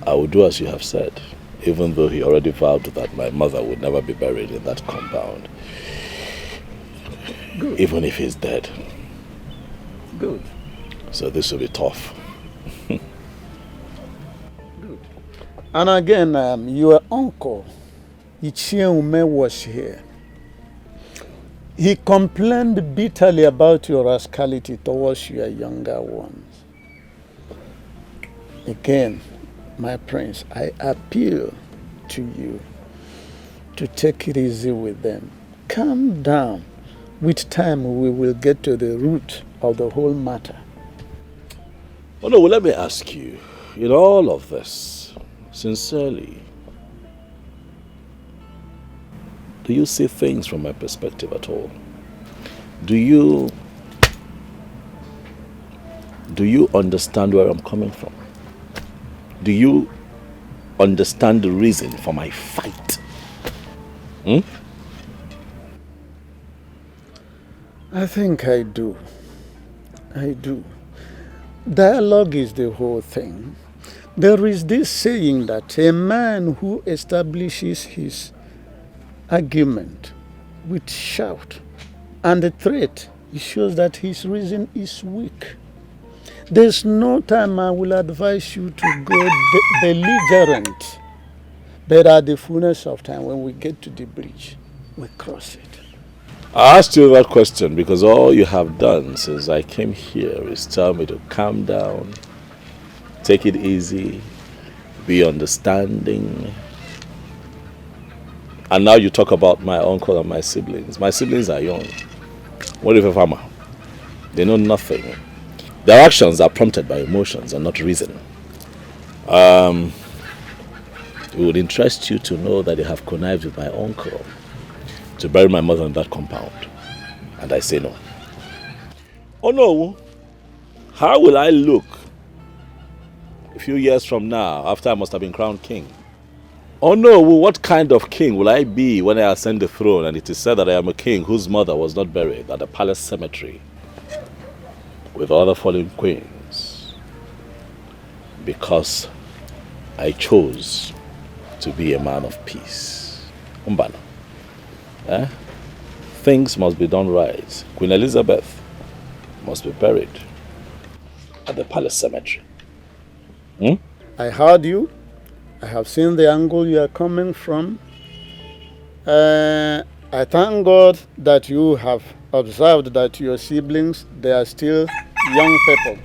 I will do as you have said, even though he already vowed that my mother would never be buried in that compound. Good. Even if he's dead. Good. So this will be tough. Good. And again, your uncle, Ichiume, was here. He complained bitterly about your rascality towards your younger ones. Again, my prince, I appeal to you to take it easy with them. Calm down. With time, we will get to the root of the whole matter. Oh no, well, let me ask you, in all of this, sincerely, do you see things from my perspective at all? Do you understand where I'm coming from? Do you understand the reason for my fight? I think I do. I do. Dialogue is the whole thing. There is this saying that a man who establishes his argument with shout and a threat, it shows that his reason is weak. There's no time I will advise you to go belligerent, but at the fullness of time, when we get to the bridge, we cross it. I asked you that question because all you have done since I came here is tell me to calm down, take it easy, be understanding. And now you talk about my uncle and my siblings. My siblings are young. What if a farmer? They know nothing. Their actions are prompted by emotions and not reason. It would interest you to know that they have connived with my uncle to bury my mother in that compound. And I say no. Oh no. How will I look a few years from now after I must have been crowned king? Oh no, what kind of king will I be when I ascend the throne and it is said that I am a king whose mother was not buried at the palace cemetery with other fallen queens because I chose to be a man of peace? Umbana. Things must be done right. Queen Elizabeth must be buried at the palace cemetery. I heard you. I have seen the angle you are coming from. I thank God that you have observed that your siblings, they are still young people.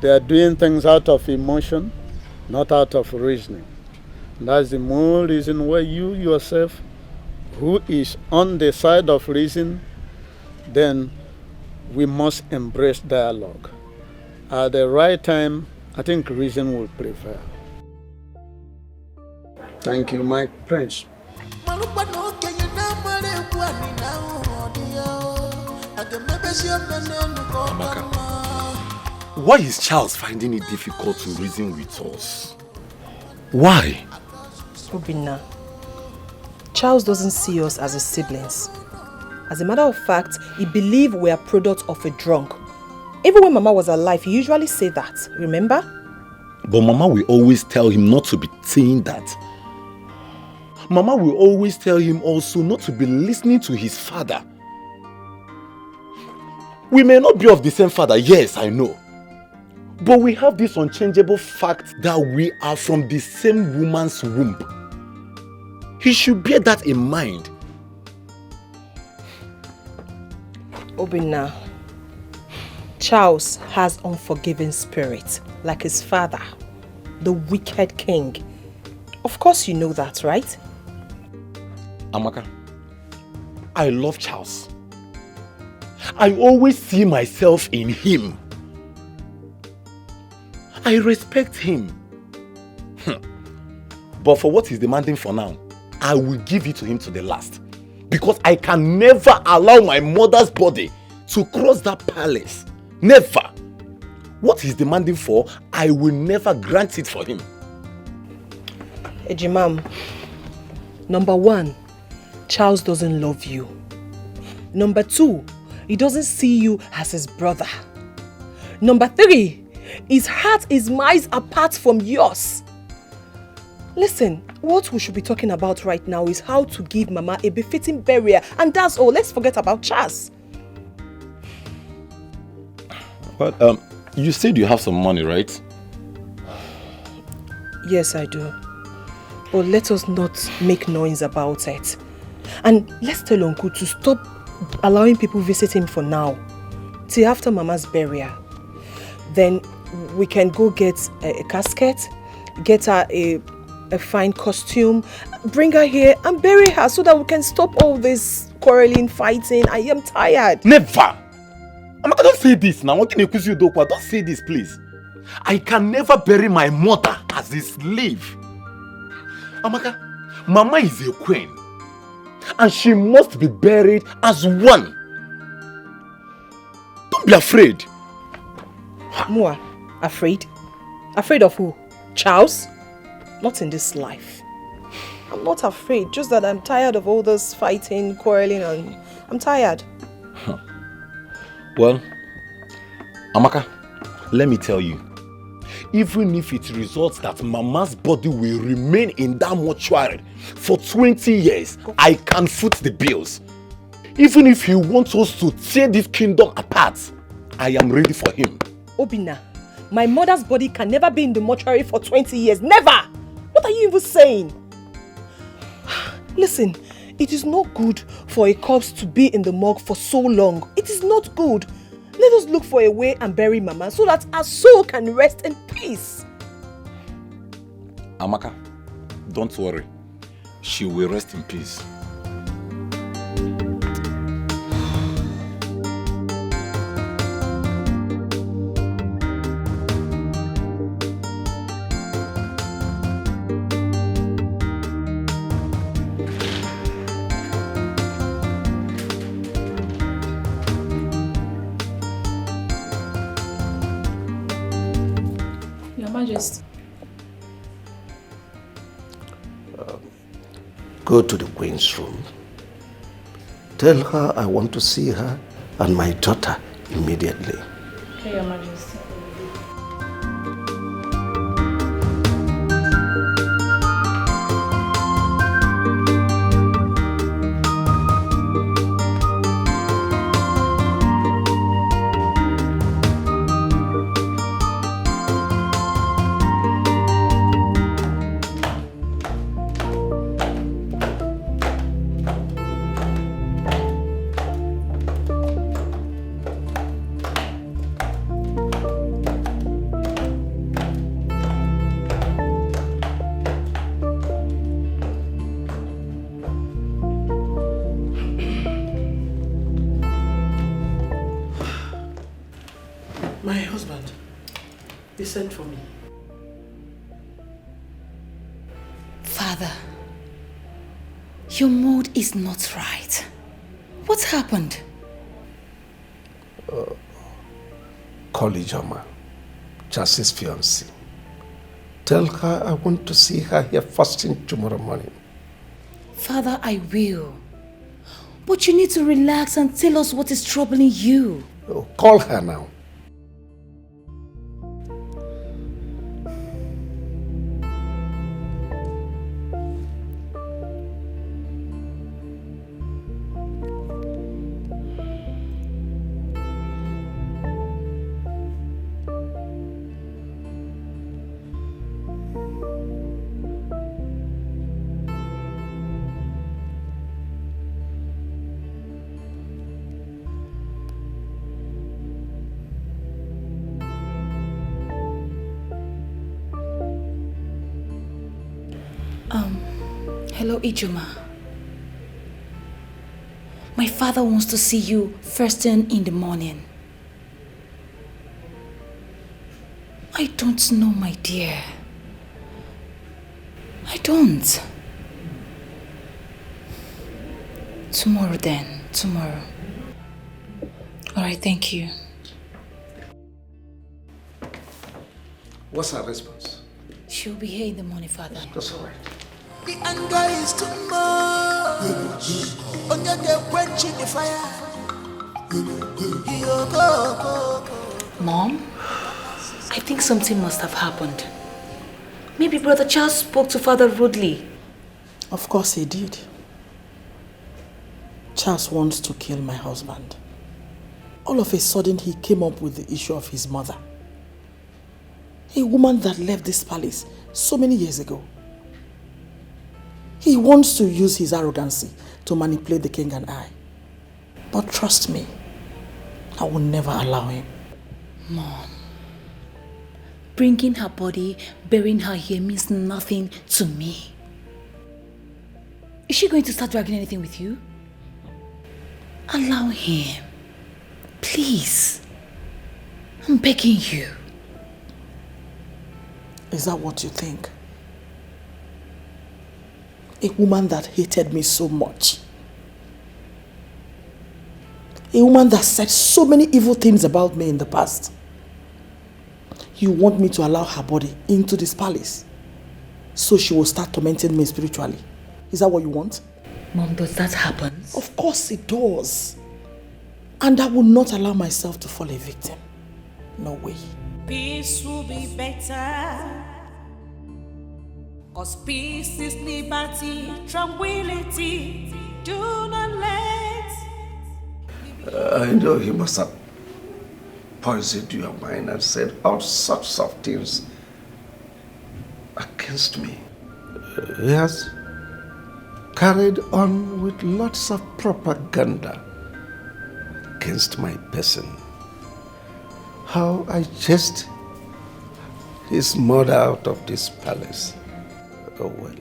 They are doing things out of emotion, not out of reasoning. That's the more reason why you yourself, who is on the side of reason, then we must embrace dialogue. At the right time, I think reason will prevail. Thank you, my prince. Amaka, why is Charles finding it difficult to reason with us? Why? Obinna, Charles doesn't see us as his siblings. As a matter of fact, he believes we are product of a drunk. Even when Mama was alive, he usually said that, remember? But Mama will always tell him not to be saying that. Mama will always tell him also not to be listening to his father. We may not be of the same father, yes, I know. But we have this unchangeable fact that we are from the same woman's womb. He should bear that in mind. Obinna, Charles has unforgiving spirit, like his father, the wicked king. Of course you know that, right? Amaka, I love Charles. I always see myself in him. I respect him. But for what he's demanding for now, I will give it to him to the last. Because I can never allow my mother's body to cross that palace. Never. What he's demanding for, I will never grant it for him. Ejimam, number 1, Charles doesn't love you. Number 2, he doesn't see you as his brother. Number 3, his heart is miles apart from yours. Listen, what we should be talking about right now is how to give Mama a befitting burial, and that's all. Let's forget about Charles. Well, you said you have some money, right? Yes, I do. But let us not make noise about it. And let's tell Uncle to stop allowing people visit him for now, till after Mama's burial. Then we can go get a casket, get her a fine costume, bring her here and bury her so that we can stop all this quarreling, fighting. I am tired. Never! Amaka, don't say this now. Don't say this, please. I can never bury my mother as a slave. Amaka, Mama is a queen. And she must be buried as one. Don't be afraid. Mua, afraid? Afraid of who? Charles? Not in this life. I'm not afraid, just that I'm tired of all this fighting, quarreling, and I'm tired. Well, Amaka, let me tell you. Even if it results that Mama's body will remain in that mortuary for 20 years, I can foot the bills. Even if he wants us to tear this kingdom apart, I am ready for him. Obinna, my mother's body can never be in the mortuary for 20 years. Never! What are you even saying? Listen, it is not good for a corpse to be in the morgue for so long. It is not good. Let us look for a way and bury Mama so that our soul can rest in peace. Amaka, don't worry. She will rest in peace. Go to the Queen's room. Tell her I want to see her and my daughter immediately. Okay, Your Majesty. My husband, he sent for me. Father, your mood is not right. What happened? Call Ijoma, Justice's fiancée. Tell her I want to see her here first thing tomorrow morning. Father, I will. But you need to relax and tell us what is troubling you. Call her now. Hello, Ijoma. My father wants to see you first thing in the morning. I don't know, my dear. I don't. Tomorrow then, tomorrow. All right, thank you. What's her response? She'll be here in the morning, Father. That's all right. The anger is too much. Only they quenching the fire. Mom, I think something must have happened. Maybe Brother Charles spoke to Father rudely. Of course he did. Charles wants to kill my husband. All of a sudden he came up with the issue of his mother. A woman that left this palace so many years ago. He wants to use his arrogancy to manipulate the king and I. But trust me, I will never allow him. Mom, bringing her body, burying her here means nothing to me. Is she going to start dragging anything with you? Allow him. Please. I'm begging you. Is that what you think? A woman that hated me so much. A woman that said so many evil things about me in the past. You want me to allow her body into this palace so she will start tormenting me spiritually. Is that what you want? Mom, does that happen? Of course it does. And I will not allow myself to fall a victim. No way. Peace will be better. 'Cause peace is liberty, tranquility. Do not let. I know he must have poisoned your mind and said all sorts of things against me. He has carried on with lots of propaganda against my person. How I chased his mother out of this palace. Oh well,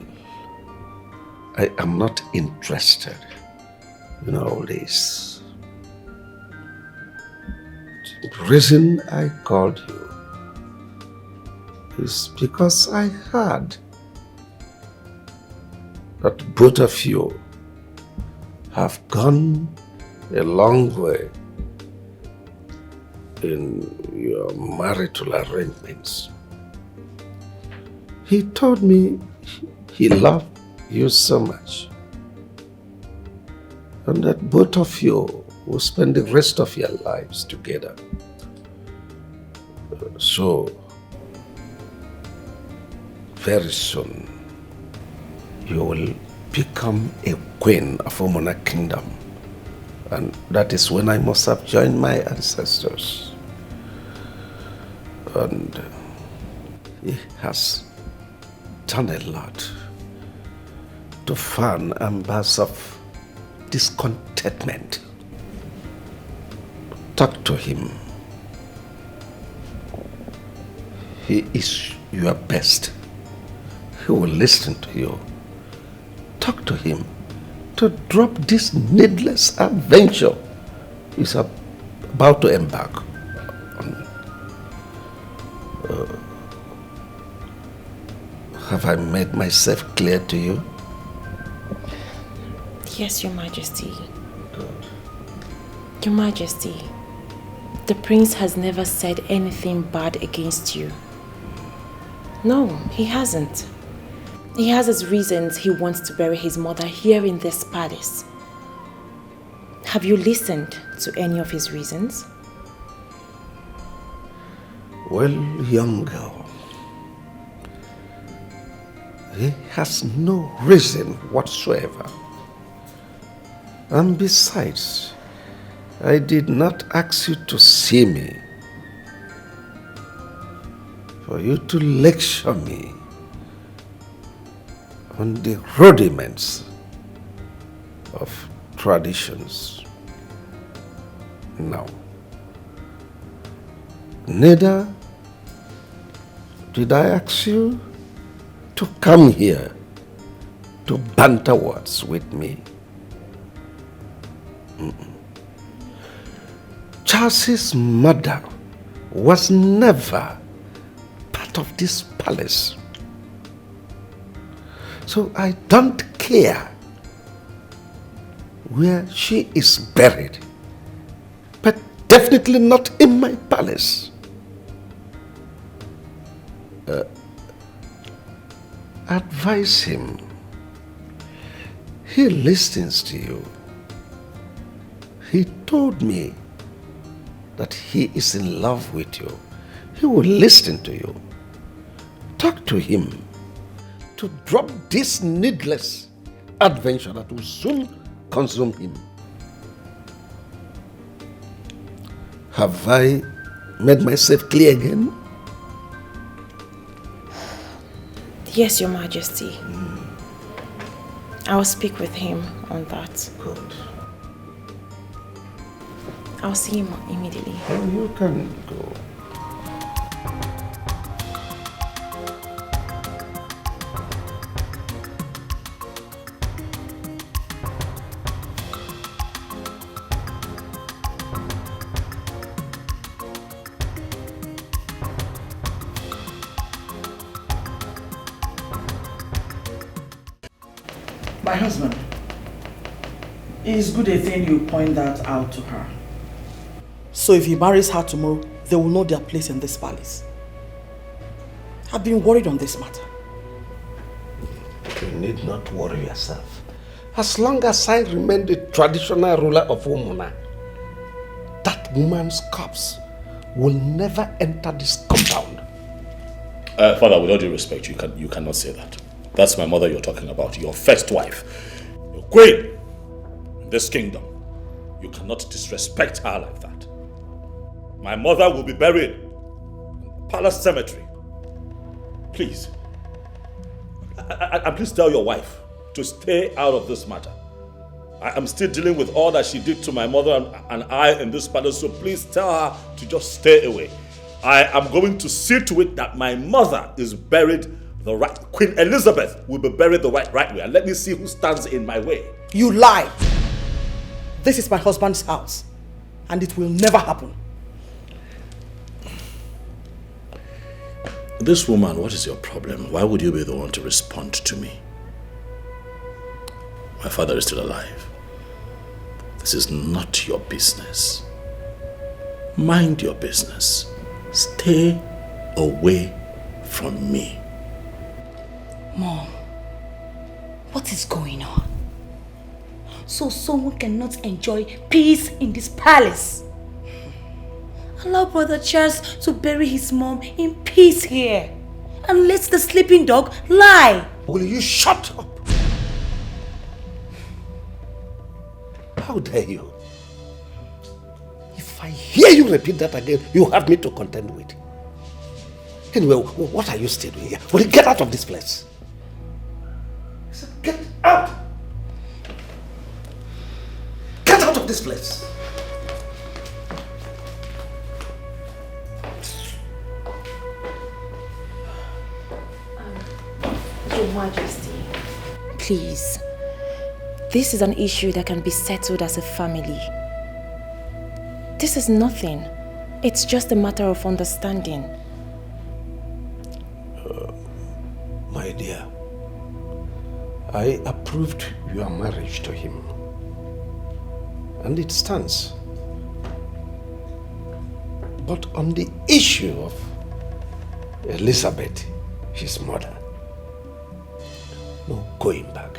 I am not interested in all this. The reason I called you is because I heard that both of you have gone a long way in your marital arrangements. He told me he loved you so much, and that both of you will spend the rest of your lives together. So, very soon, you will become a queen of a monarch kingdom. And that is when I must have joined my ancestors. And he has done a lot to fan embers of discontentment. Talk to him. He is your best. He will listen to you. Talk to him to drop this needless adventure he's about to embark on. Have I made myself clear to you? Yes, Your Majesty. Your Majesty, the prince has never said anything bad against you. No, he hasn't. He has his reasons he wants to bury his mother here in this palace. Have you listened to any of his reasons? Well, young girl, he has no reason whatsoever. And besides, I did not ask you to see me for you to lecture me on the rudiments of traditions. No. Neither did I ask you to come here to banter words with me. Charles's mother was never part of this palace. So I don't care where she is buried, but definitely not in my palace. Advise him. He listens to you. He told me that he is in love with you. He will listen to you. Talk to him to drop this needless adventure that will soon consume him. Have I made myself clear again? Yes, Your Majesty. I will speak with him on that. Good. I'll see him immediately. Oh, you can go. My husband, it is good a thing you point that out to her. So if he marries her tomorrow, they will know their place in this palace. I've been worried on this matter. You need not worry yourself. As long as I remain the traditional ruler of Umuna, that woman's corpse will never enter this compound. Father, with all due respect, you cannot say that. That's my mother you're talking about, your first wife, your queen in this kingdom. You cannot disrespect her like that. My mother will be buried in the palace cemetery. Please. And please tell your wife to stay out of this matter. I am still dealing with all that she did to my mother and I in this palace, so please tell her to just stay away. I am going to see to it that my mother is buried the right. Queen Elizabeth will be buried the right way, and let me see who stands in my way. You lie! This is my husband's house, and it will never happen. This woman, what is your problem? Why would you be the one to respond to me? My father is still alive. This is not your business. Mind your business. Stay away from me. Mom, what is going on? So someone cannot enjoy peace in this palace. Allow Brother Charles to bury his mom in peace here. And let the sleeping dog lie. Will you shut up? How dare you? If I hear you repeat that again, you have me to contend with. Anyway, what are you still doing here? Will you get out of this place? I said, get out! Get out of this place! Your Majesty, please. This is an issue that can be settled as a family. This is nothing. It's just a matter of understanding. My dear, I approved your marriage to him. And it stands. But on the issue of Elizabeth, his mother, no going back.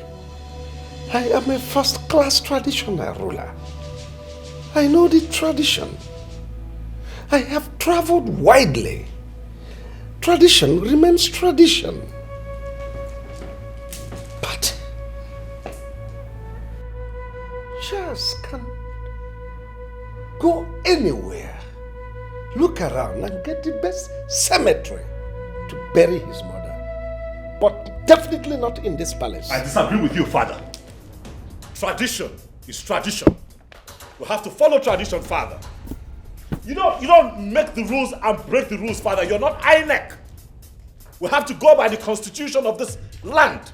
I am a first-class traditional ruler. I know the tradition. I have traveled widely. Tradition remains tradition. But Charles can go anywhere, look around and get the best cemetery to bury his mother. But definitely not in this palace. I disagree with you, Father. Tradition is tradition. We have to follow tradition, Father. You don't make the rules and break the rules, Father. You're not INEC. We have to go by the constitution of this land.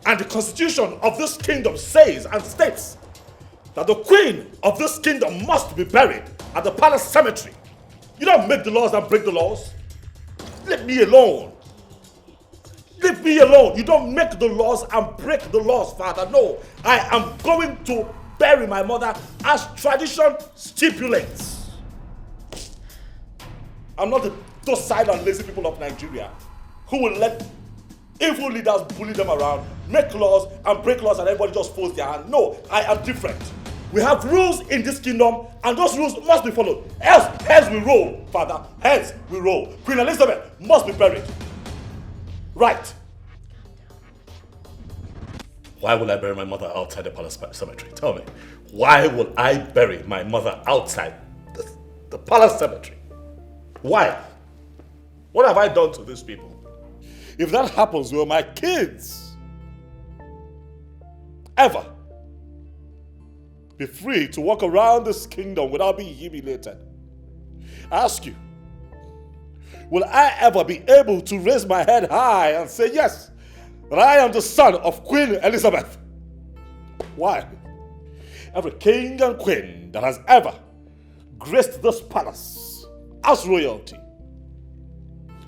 And the constitution of this kingdom says and states that the queen of this kingdom must be buried at the palace cemetery. You don't make the laws and break the laws. Leave me alone. Leave me alone. You don't make the laws and break the laws, Father. No, I am going to bury my mother as tradition stipulates. I'm not the docile and lazy people of Nigeria who will let evil leaders bully them around, make laws and break laws and everybody just folds their hand. No, I am different. We have rules in this kingdom and those rules must be followed. Hence we roll, Father. Hence we roll. Queen Elizabeth must be buried. Right. Why will I bury my mother outside the palace cemetery? Tell me. Why will I bury my mother outside the palace cemetery? Why? What have I done to these people? If that happens, will my kids ever be free to walk around this kingdom without being humiliated? I ask you, will I ever be able to raise my head high and say, yes, that I am the son of Queen Elizabeth? Why? Every king and queen that has ever graced this palace as royalty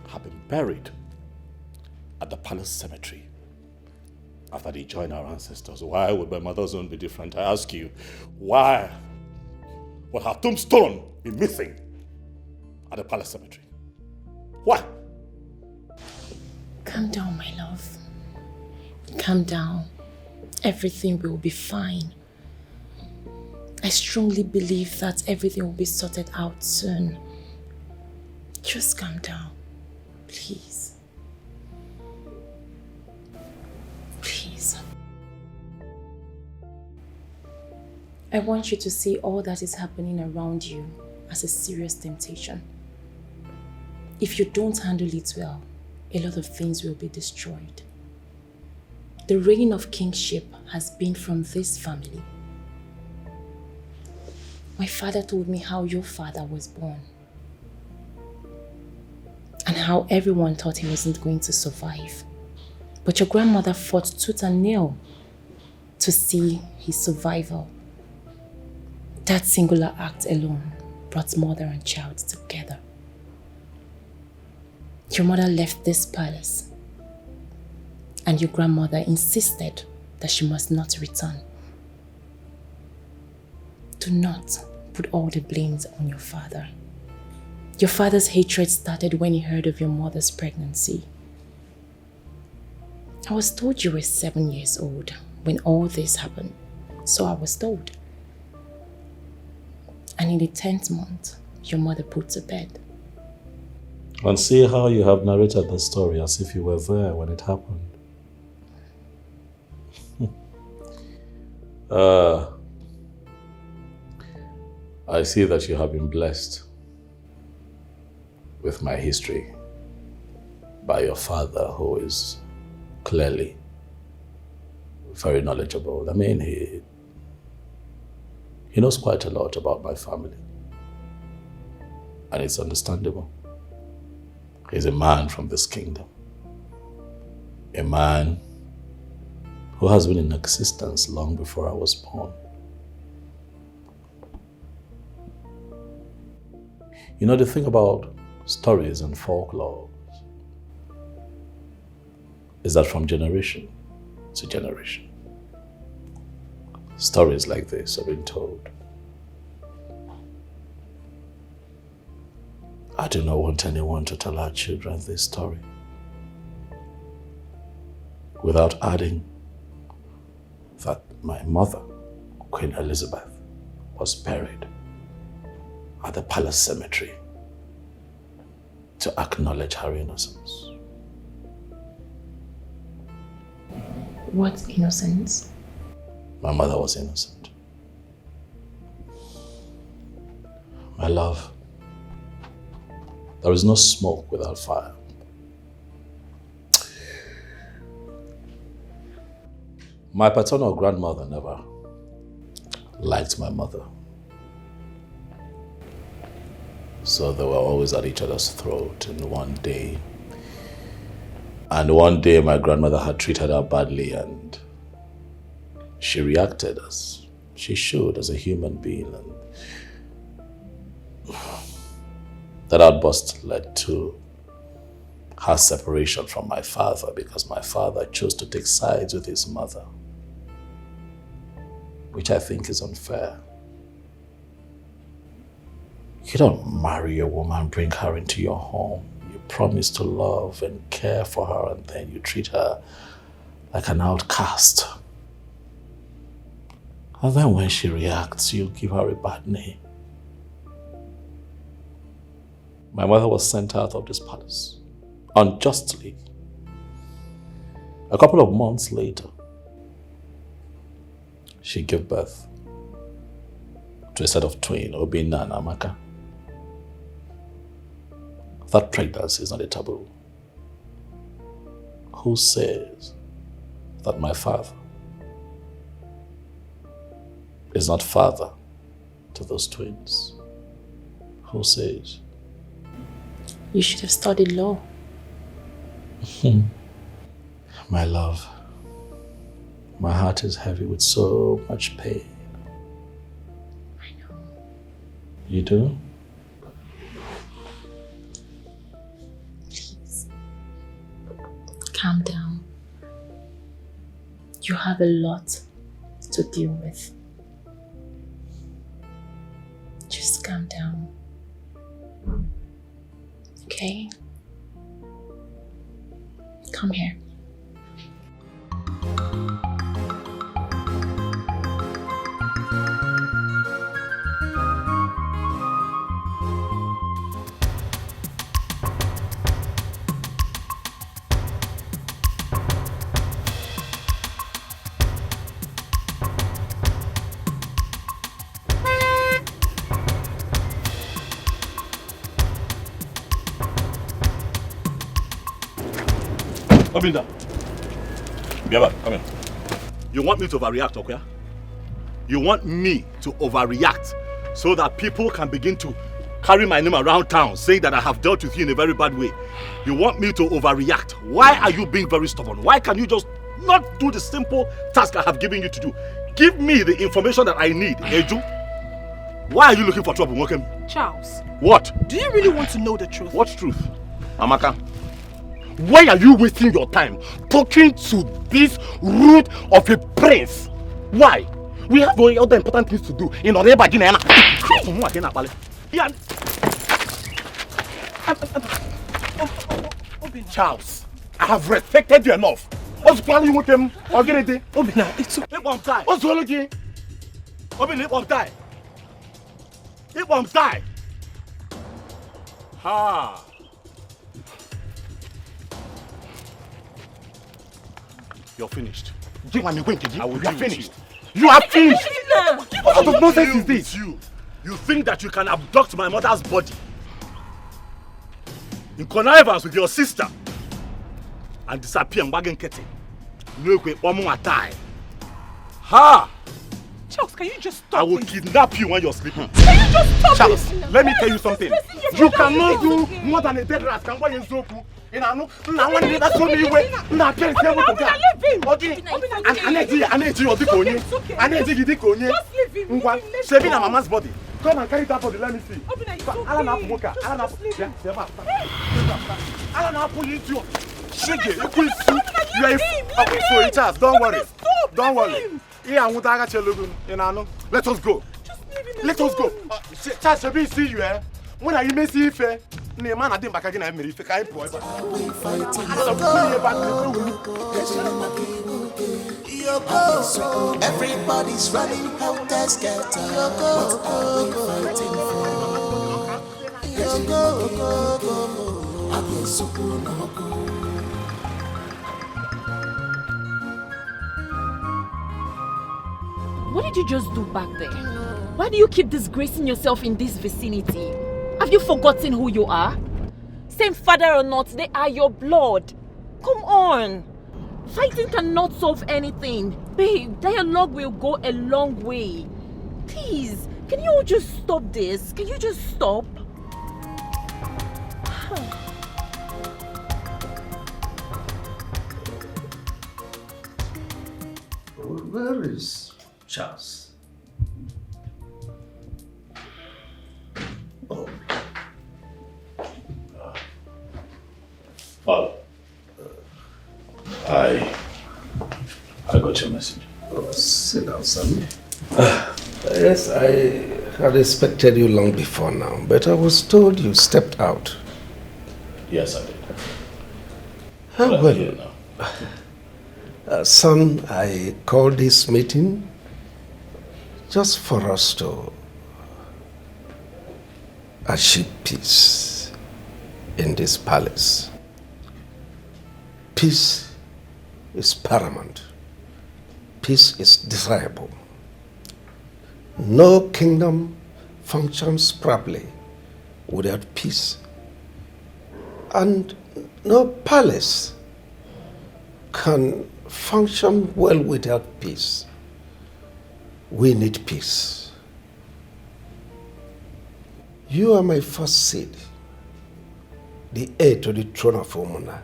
have been buried at the palace cemetery after they joined our ancestors. Why would my mother's own be different? I ask you, why would her tombstone be missing at the palace cemetery? Why? Calm down, my love. Calm down. Everything will be fine. I strongly believe that everything will be sorted out soon. Just calm down, please. Please. I want you to see all that is happening around you as a serious temptation. If you don't handle it well, a lot of things will be destroyed. The reign of kingship has been from this family. My father told me how your father was born and how everyone thought he wasn't going to survive. But your grandmother fought tooth and nail to see his survival. That singular act alone brought mother and child together. Your mother left this palace and your grandmother insisted that she must not return. Do not put all the blames on your father. Your father's hatred started when he heard of your mother's pregnancy. I was told you were 7 years old when all this happened, so I was told. And in the 10th month, your mother put to bed. And see how you have narrated the story as if you were there when it happened. I see that you have been blessed with my history by your father, who is clearly very knowledgeable. I mean, he knows quite a lot about my family. And it's understandable. He's a man from this kingdom. A man who has been in existence long before I was born. You know, the thing about stories and folklore is that from generation to generation, stories like this are being told. I do not want anyone to tell our children this story without adding that my mother, Queen Elizabeth, was buried at the palace cemetery to acknowledge her innocence. What innocence? My mother was innocent. My love, there is no smoke without fire. My paternal grandmother never liked my mother. So they were always at each other's throat, and one day And one day my grandmother had treated her badly and she reacted as she should as a human being. And that outburst led to her separation from my father because my father chose to take sides with his mother, which I think is unfair. You don't marry a woman, bring her into your home. You promise to love and care for her, and then you treat her like an outcast. And then when she reacts, you give her a bad name. My mother was sent out of this palace, unjustly. A couple of months later, she gave birth to a set of twins, Obinna and Amaka. That pregnancy is not a taboo. Who says that my father is not father to those twins? Who says? You should have studied law. My love, my heart is heavy with so much pain. I know. You do? Please, calm down. You have a lot to deal with. Just calm down. Okay? Come here. Obinna. Biaba, come here. You want me to overreact, Okwia? You want me to overreact so that people can begin to carry my name around town saying that I have dealt with you in a very bad way? You want me to overreact? Why are you being very stubborn? Why can you just not do the simple task I have given you to do? Give me the information that I need, Eju. Why are you looking for trouble, Mokem? Charles. What? Do you really want to know the truth? What truth? Amaka, why are you wasting your time talking to this root of a prince? Why? We have other important things to do in order to get Charles, I have respected you enough. What's planning with him? Obinna, it's okay. What's wrong with you? Obinna, it won't die. It won't die. Ha. You're finished. I will you are finished. You are finished. What sort of nonsense is this? You think that you can abduct my mother's body in connivance with your sister and disappear in Wagen Kete? No, one more time. Ha! Charles, can you just stop? I will kidnap you when you're sleeping. Can you just stop? Charles, let me tell you something. You cannot do more than a dead rat can buy in Zoku. I want to that's only way. I can't tell what to get. Okay. I need you. Saving mama's body. Come and carry that body. Let me see. Alan Apuka. Charles, don't worry. Don't worry. Let us go. Let us go. Charles, see you, eh? When are you messy fair? Man, I didn't back again. I'm if I boy. Everybody's running out there scatter. What are we fighting for? What did you just do back there? Why do you keep disgracing yourself in this vicinity? Have you forgotten who you are? Same father or not, they are your blood. Come on. Fighting cannot solve anything. Babe, dialogue will go a long way. Please, can you all just stop this? Can you just stop? Where is Charles? Oh. Father, I got your message. Oh, sit down, son. Yes, I had expected you long before now, but I was told you stepped out. Yes, I did. How well? Son, I called this meeting just for us to achieve peace in this palace. Peace is paramount. Peace is desirable. No kingdom functions properly without peace. And no palace can function well without peace. We need peace. You are my first seed, the heir to the throne of Omuna.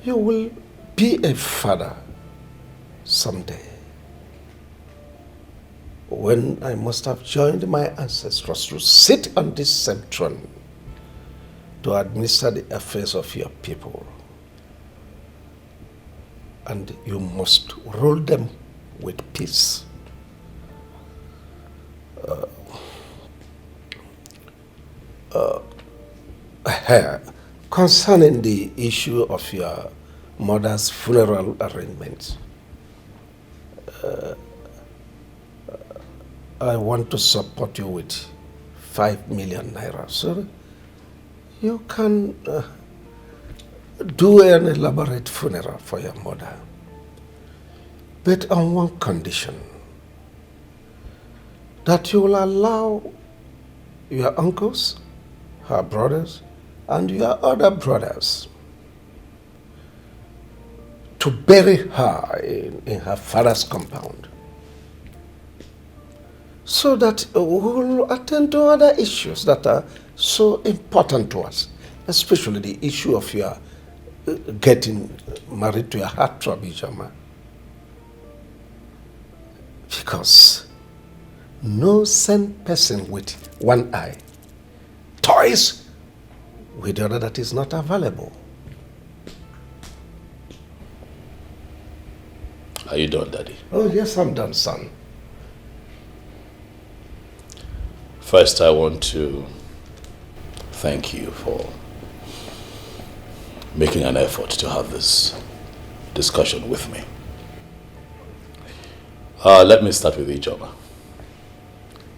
You will be a father someday, when I must have joined my ancestors to sit on this same throne to administer the affairs of your people. And you must rule them with peace. Concerning the issue of your mother's funeral arrangements, I want to support you with 5 million naira, so you can do an elaborate funeral for your mother, but on one condition: that you will allow your uncles, her brothers, and your other brothers to bury her in her father's compound, so that we will attend to other issues that are so important to us, especially the issue of your getting married to your heartthrob, Ijoma. Because no sane person with one eye toys with the other that is not available. Are you done, Daddy? Oh, yes, I'm done, son. First, I want to thank you for making an effort to have this discussion with me. Let me start with Ijoma.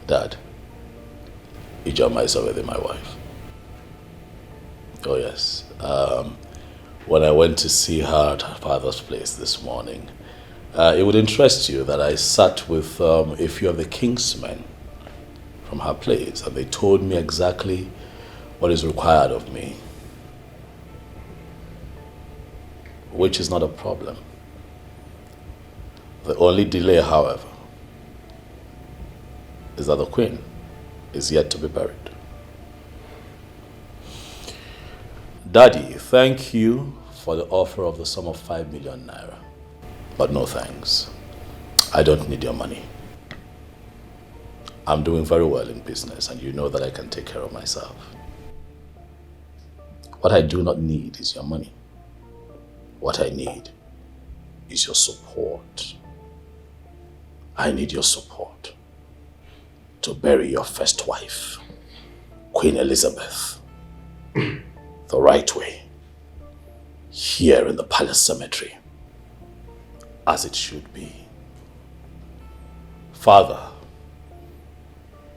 Dad, Ijoma is already my wife. Oh, yes. When I went to see her at her father's place this morning, it would interest you that I sat with a few of the kingsmen from her place, and they told me exactly what is required of me, which is not a problem. The only delay, however, is that the queen is yet to be buried. Daddy, thank you for the offer of the sum of 5 million naira. But no thanks. I don't need your money. I'm doing very well in business, and you know that I can take care of myself. What I do not need is your money. What I need is your support. I need your support to bury your first wife, Queen Elizabeth, the right way, here in the palace cemetery, as it should be. Father,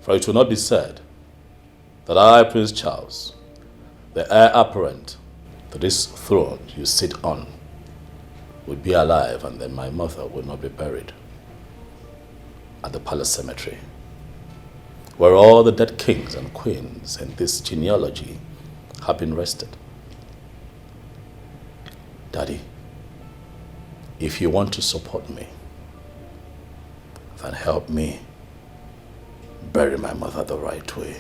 for it will not be said that I, Prince Charles, the heir apparent to this throne you sit on, would be alive, and then my mother would not be buried at the palace cemetery, where all the dead kings and queens in this genealogy have been rested. Daddy, if you want to support me, then help me bury my mother the right way.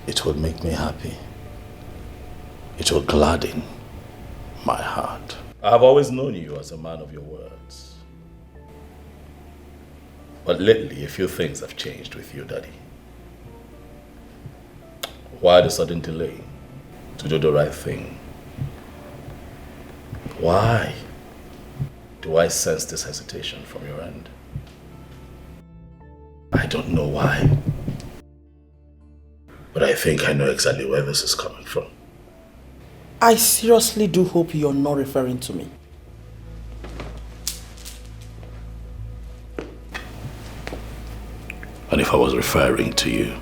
It will make me happy. It will gladden my heart. I have always known you as a man of your words. But lately, a few things have changed with you, Daddy. Why the sudden delay to do the right thing? Why do I sense this hesitation from your end? I don't know why. But I think I know exactly where this is coming from. I seriously do hope you're not referring to me. And if I was referring to you,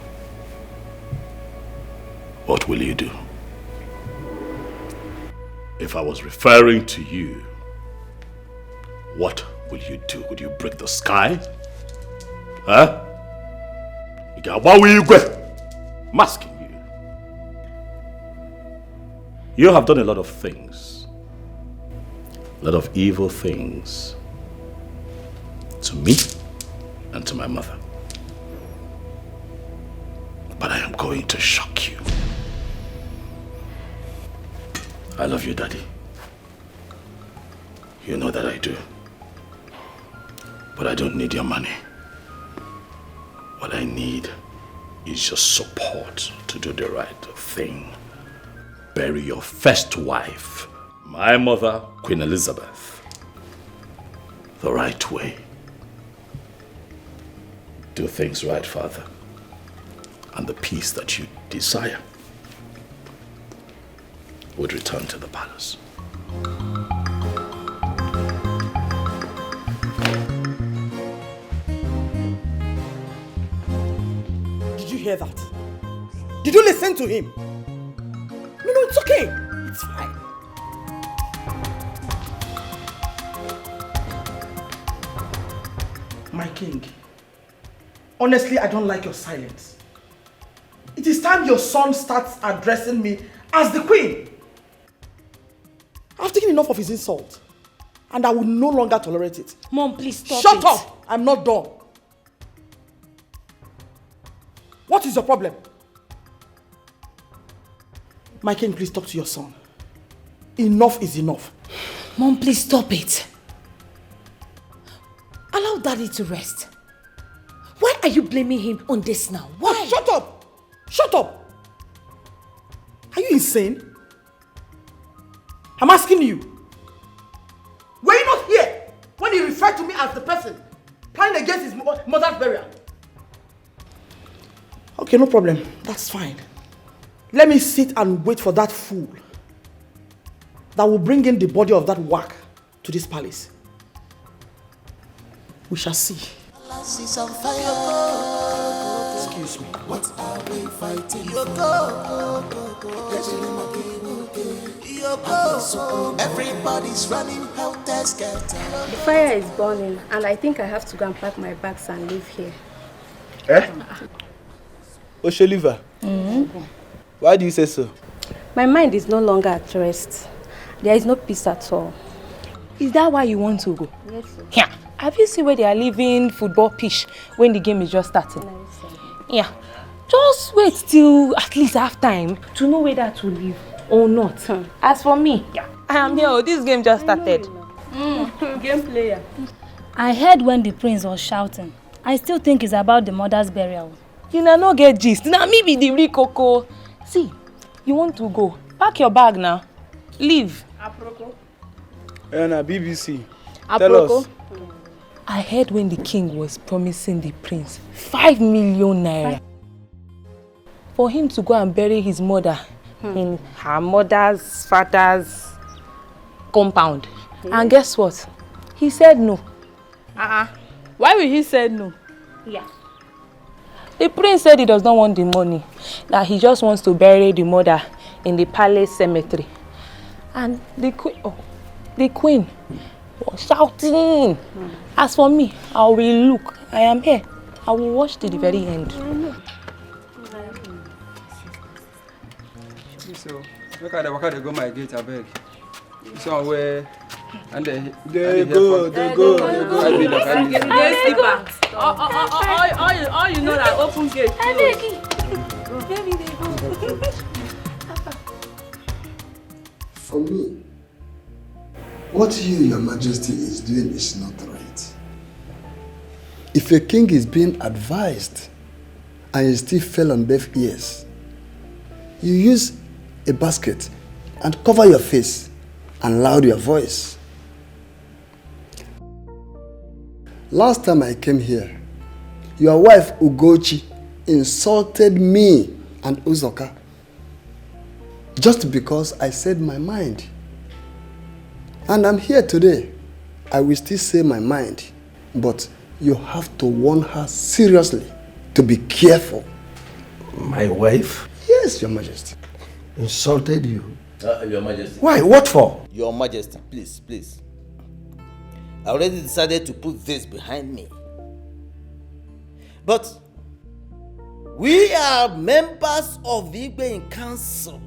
what will you do? If I was referring to you, what will you do? Would you break the sky? Huh? What will you go? I'm asking you. You have done a lot of things. A lot of evil things. To me and to my mother. But I am going to shock you. I love you, Daddy. You know that I do. But I don't need your money. What I need is your support to do the right thing. Bury your first wife, my mother, Queen Elizabeth, the right way. Do things right, Father, and the peace that you desire would return to the palace. Did you hear that? Did you listen to him? No, it's okay. It's fine. My king, honestly, I don't like your silence. It is time your son starts addressing me as the queen. I've taken enough of his insult, and I will no longer tolerate it. Mom, please stop Shut up! I'm not done. What is your problem? My king, please talk to your son. Enough is enough. Mom, please stop it. Allow Daddy to rest. Why are you blaming him on this now? Why? Oh, shut up! Shut up! Are you insane? I'm asking you. Were you not here when he referred to me as the person planning against his mother's burial? Okay, no problem. That's fine. Let me sit and wait for that fool that will bring in the body of that whack to this palace. We shall see. Is on fire. Excuse me. What are we fighting? Everybody's running helter skelter. The fire is burning, and I think I have to go and pack my bags and leave here. Eh? Osholiva. Why do you say so? My mind is no longer at rest. There is no peace at all. Is that why you want to go? Yes, sir. Yeah. Have you seen where they are leaving football pitch when the game is just starting? No, sir. Yeah. Just wait till at least half time to know whether to leave or not. As for me, I am here. This game just started. Game player. I heard when the prince was shouting. I still think it's about the mother's burial. You know, no get gist. Now me be the real coco. See, you want to go. Pack your bag now. Leave. Aproko. Anna, BBC. Aproko. Tell us. I heard when the king was promising the prince 5 million naira for him to go and bury his mother in her mother's father's compound. And guess what? He said no. Why will he say no? Yeah. The prince said he does not want the money, that he just wants to bury the mother in the palace cemetery. And the queen was shouting. As for me, I will look. I am here. I will watch to the very end. So, look at the worker they go my gate, I beg. Somewhere and they go. All you know that open gate. For me, What Your Majesty is doing is not right. If a king is being advised and he still fell on deaf ears, you use a basket and cover your face and loud your voice. Last time I came here, your wife Ugochi insulted me and Uzoka just because I said my mind. And I'm here today. I will still say my mind, but you have to warn her seriously to be careful. My wife? Yes, Your Majesty. Insulted you? Your Majesty. Why? What for? Your Majesty, please, please. I already decided to put this behind me. But we are members of the Igbe Council.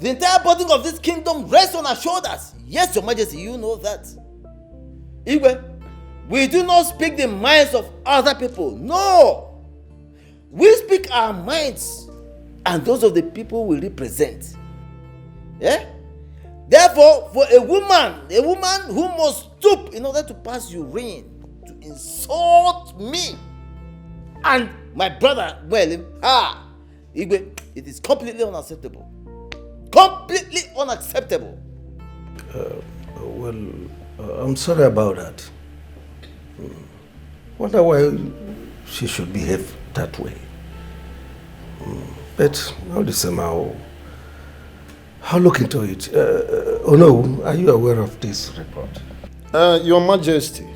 The entire burden of this kingdom rests on our shoulders. Yes, Your Majesty, you know that. Igwe, we do not speak the minds of other people. No! We speak our minds and those of the people we represent. Yeah? Therefore, for a woman who must stoop in order to pass urine, to insult me and my brother, Igwe, it is completely unacceptable. Completely unacceptable. I'm sorry about that. Wonder why she should behave that way. But all the same, I'll look into it. Oh no, are you aware of this report? Your Majesty,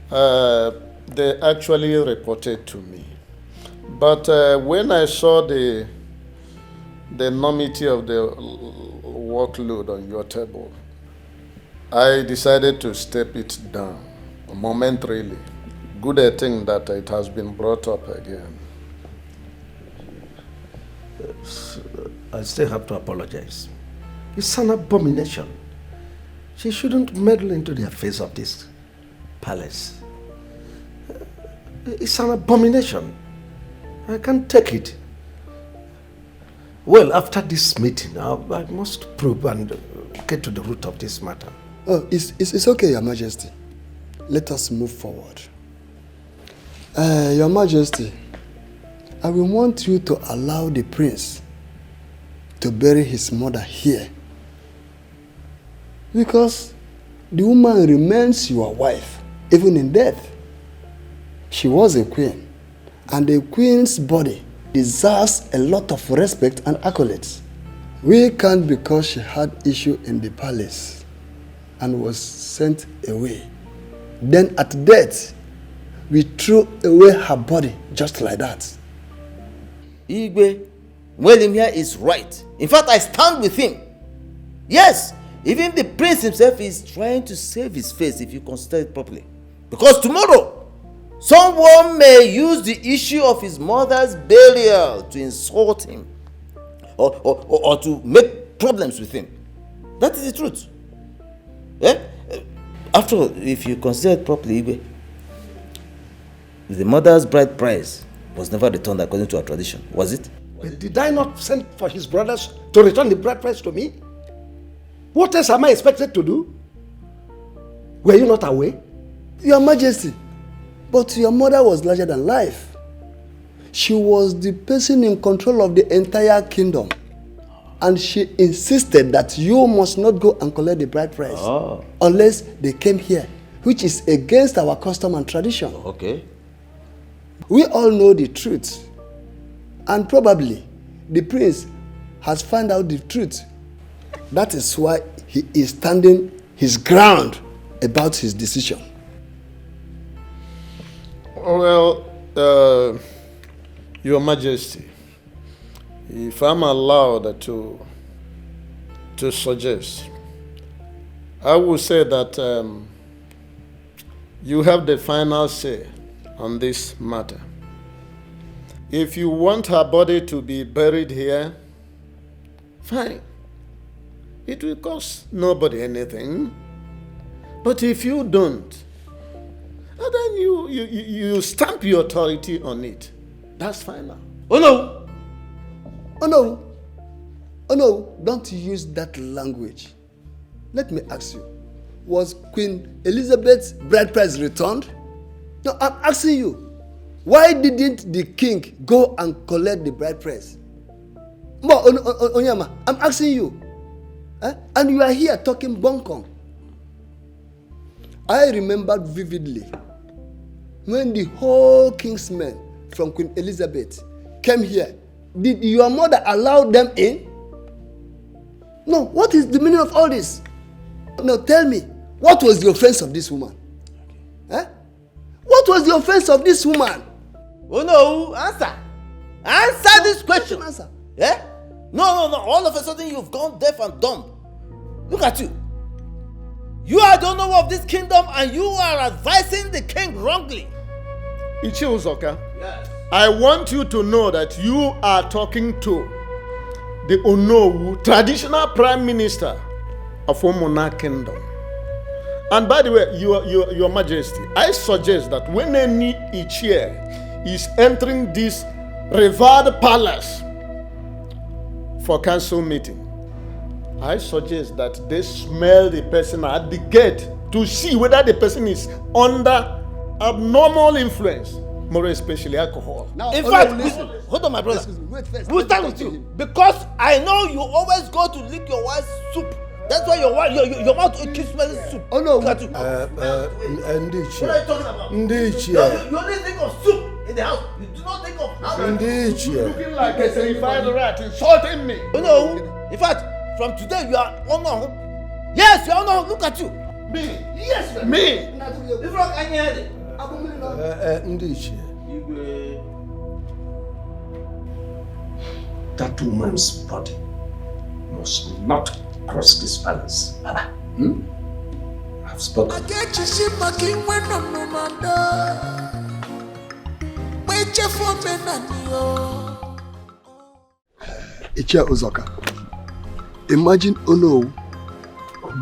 they actually reported to me. But when I saw the enormity of the workload on your table, I decided to step it down momentarily. Good thing that it has been brought up again. I still have to apologize. It's an abomination. She shouldn't meddle into the affairs of this palace. It's an abomination. I can't take it. Well, after this meeting, I must probe and get to the root of this matter. Oh, it's okay, Your Majesty. Let us move forward. Your Majesty, I will want you to allow the prince to bury his mother here. Because the woman remains your wife, even in death. She was a queen, and a queen's body deserves a lot of respect and accolades. We can't, because she had issue in the palace and was sent away. Then at death, we threw away her body just like that. Igwe, William here is right. In fact, I stand with him. Yes, even the prince himself is trying to save his face if you consider it properly. Because tomorrow, someone may use the issue of his mother's burial to insult him or to make problems with him. That is the truth. Eh? After all, if you consider it properly, Igwe, the mother's bride price was never returned according to our tradition, was it? But did I not send for his brothers to return the bride price to me? What else am I expected to do? Were you not aware? Your Majesty, but your mother was larger than life. She was the person in control of the entire kingdom. And she insisted that you must not go and collect the bride price unless they came here, which is against our custom and tradition. Okay. We all know the truth. And probably the prince has found out the truth. That is why he is standing his ground about his decision. Well, Your Majesty, if I'm allowed to suggest, I would say that you have the final say on this matter. If you want her body to be buried here, fine. It will cost nobody anything. But if you don't, then you stamp your authority on it. That's fine now. Oh no! Oh no! Oh no! Don't use that language. let me ask you, was Queen Elizabeth's bride price returned? No, I'm asking you, why didn't the king go and collect the bride price? Onyama, I'm asking you. And you are here talking bunkong. I remember vividly when the whole king's men from Queen Elizabeth came here. Did your mother allow them in? No, what is the meaning of all this? Now tell me, what was the offense of this woman? What was the offense of this woman? Oh no, answer. Answer this question. Answer. Yeah? No. All of a sudden you've gone deaf and dumb. Look at you. You are the owner of this kingdom and you are advising the king wrongly. Ichi Uzoka, yes. I want you to know that you are talking to the Onowu, traditional prime minister of Omona Kingdom. And by the way, your majesty, I suggest that when any Ichie is entering this revered palace for council meeting, I suggest that they smell the person at the gate to see whether the person is under abnormal influence, more especially alcohol. Now, in fact, hold on, my brother. Wait first. We'll start with you because I know you always go to lick your wife's soup. That's why your mouth keeps smelling soup. Oh no. What are you talking about? You only think of soup in the house. You do not think of how. You're looking like a certified rat insulting me. Oh no. In fact, from today you are honor. Yes, you are honor. Look at you. Me. Yes, man. Me. If you can hear it. That woman's body must not cross this palace. I've spoken. Ichie Uzoka, imagine Ono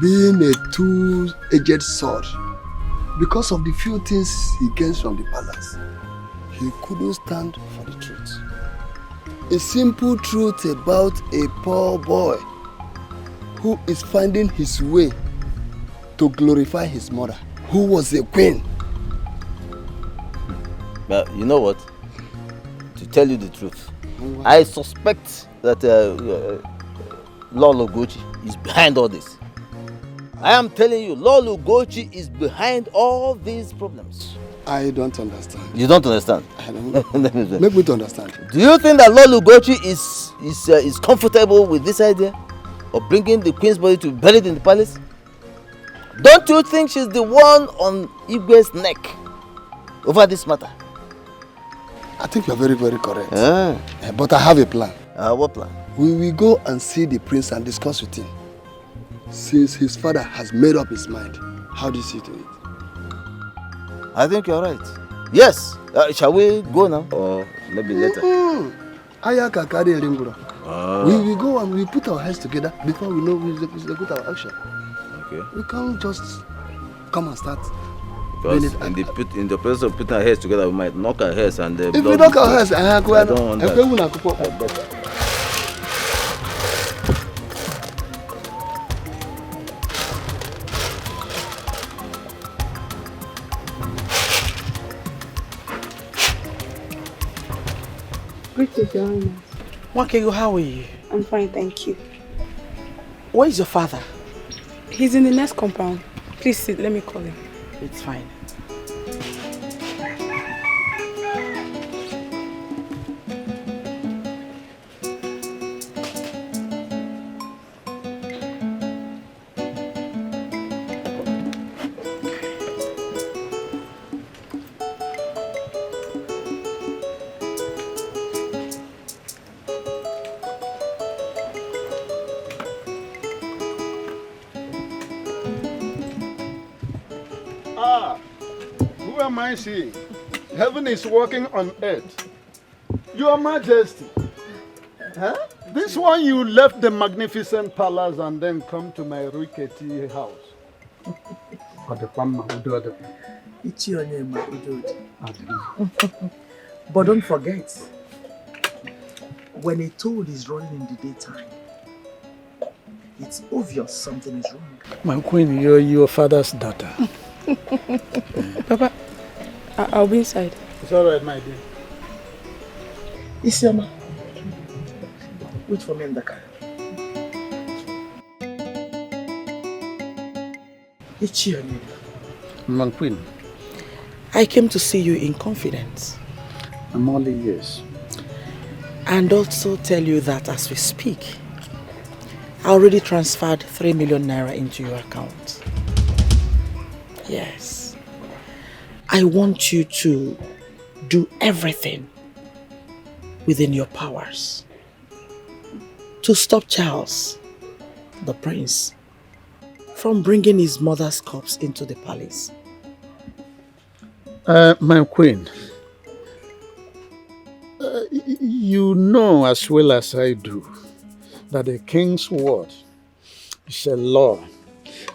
being a two-edged sword. Because of the few things he gains from the palace, he couldn't stand for the truth. A simple truth about a poor boy who is finding his way to glorify his mother, who was a queen. But you know what? To tell you the truth, I suspect that Lolo Gochi is behind all this. I am telling you, Lolo Gochi is behind all these problems. I don't understand. You don't understand? Make me to understand. Do you think that Lolo Gochi is comfortable with this idea of bringing the queen's body to be buried in the palace? Don't you think she's the one on Igwe's neck over this matter? I think you're very, very correct. But I have a plan. What plan? We will go and see the prince and discuss with him. Since his father has made up his mind, how do you see to it? I think you're right. Yes. Shall we go now? Or maybe later? We will go and we put our heads together before we know we execute our action. Okay. We can't just come and start. Because in the process of putting our heads together, we might knock our heads and if we knock our heads, I don't want that. Greetings, Your Highness. Wakego, how are you? I'm fine, thank you. Where is your father? He's in the next compound. Please sit, let me call him. It's fine. Who am I seeing? Heaven is working on earth. Your Majesty. Huh? This one you left the magnificent palace and then come to my rickety house. But don't forget, when a toad is running in the daytime, It's obvious something is wrong. My queen, you're your father's daughter. Papa, I'll be inside. It's all right, my dear. Isioma, wait for me in the car. My queen. I came to see you in confidence. I'm only yes. And also tell you that as we speak, I already transferred 3 million naira into your account. Yes. I want you to do everything within your powers to stop Charles, the prince, from bringing his mother's corpse into the palace. My queen, you know as well as I do that the king's word is a law,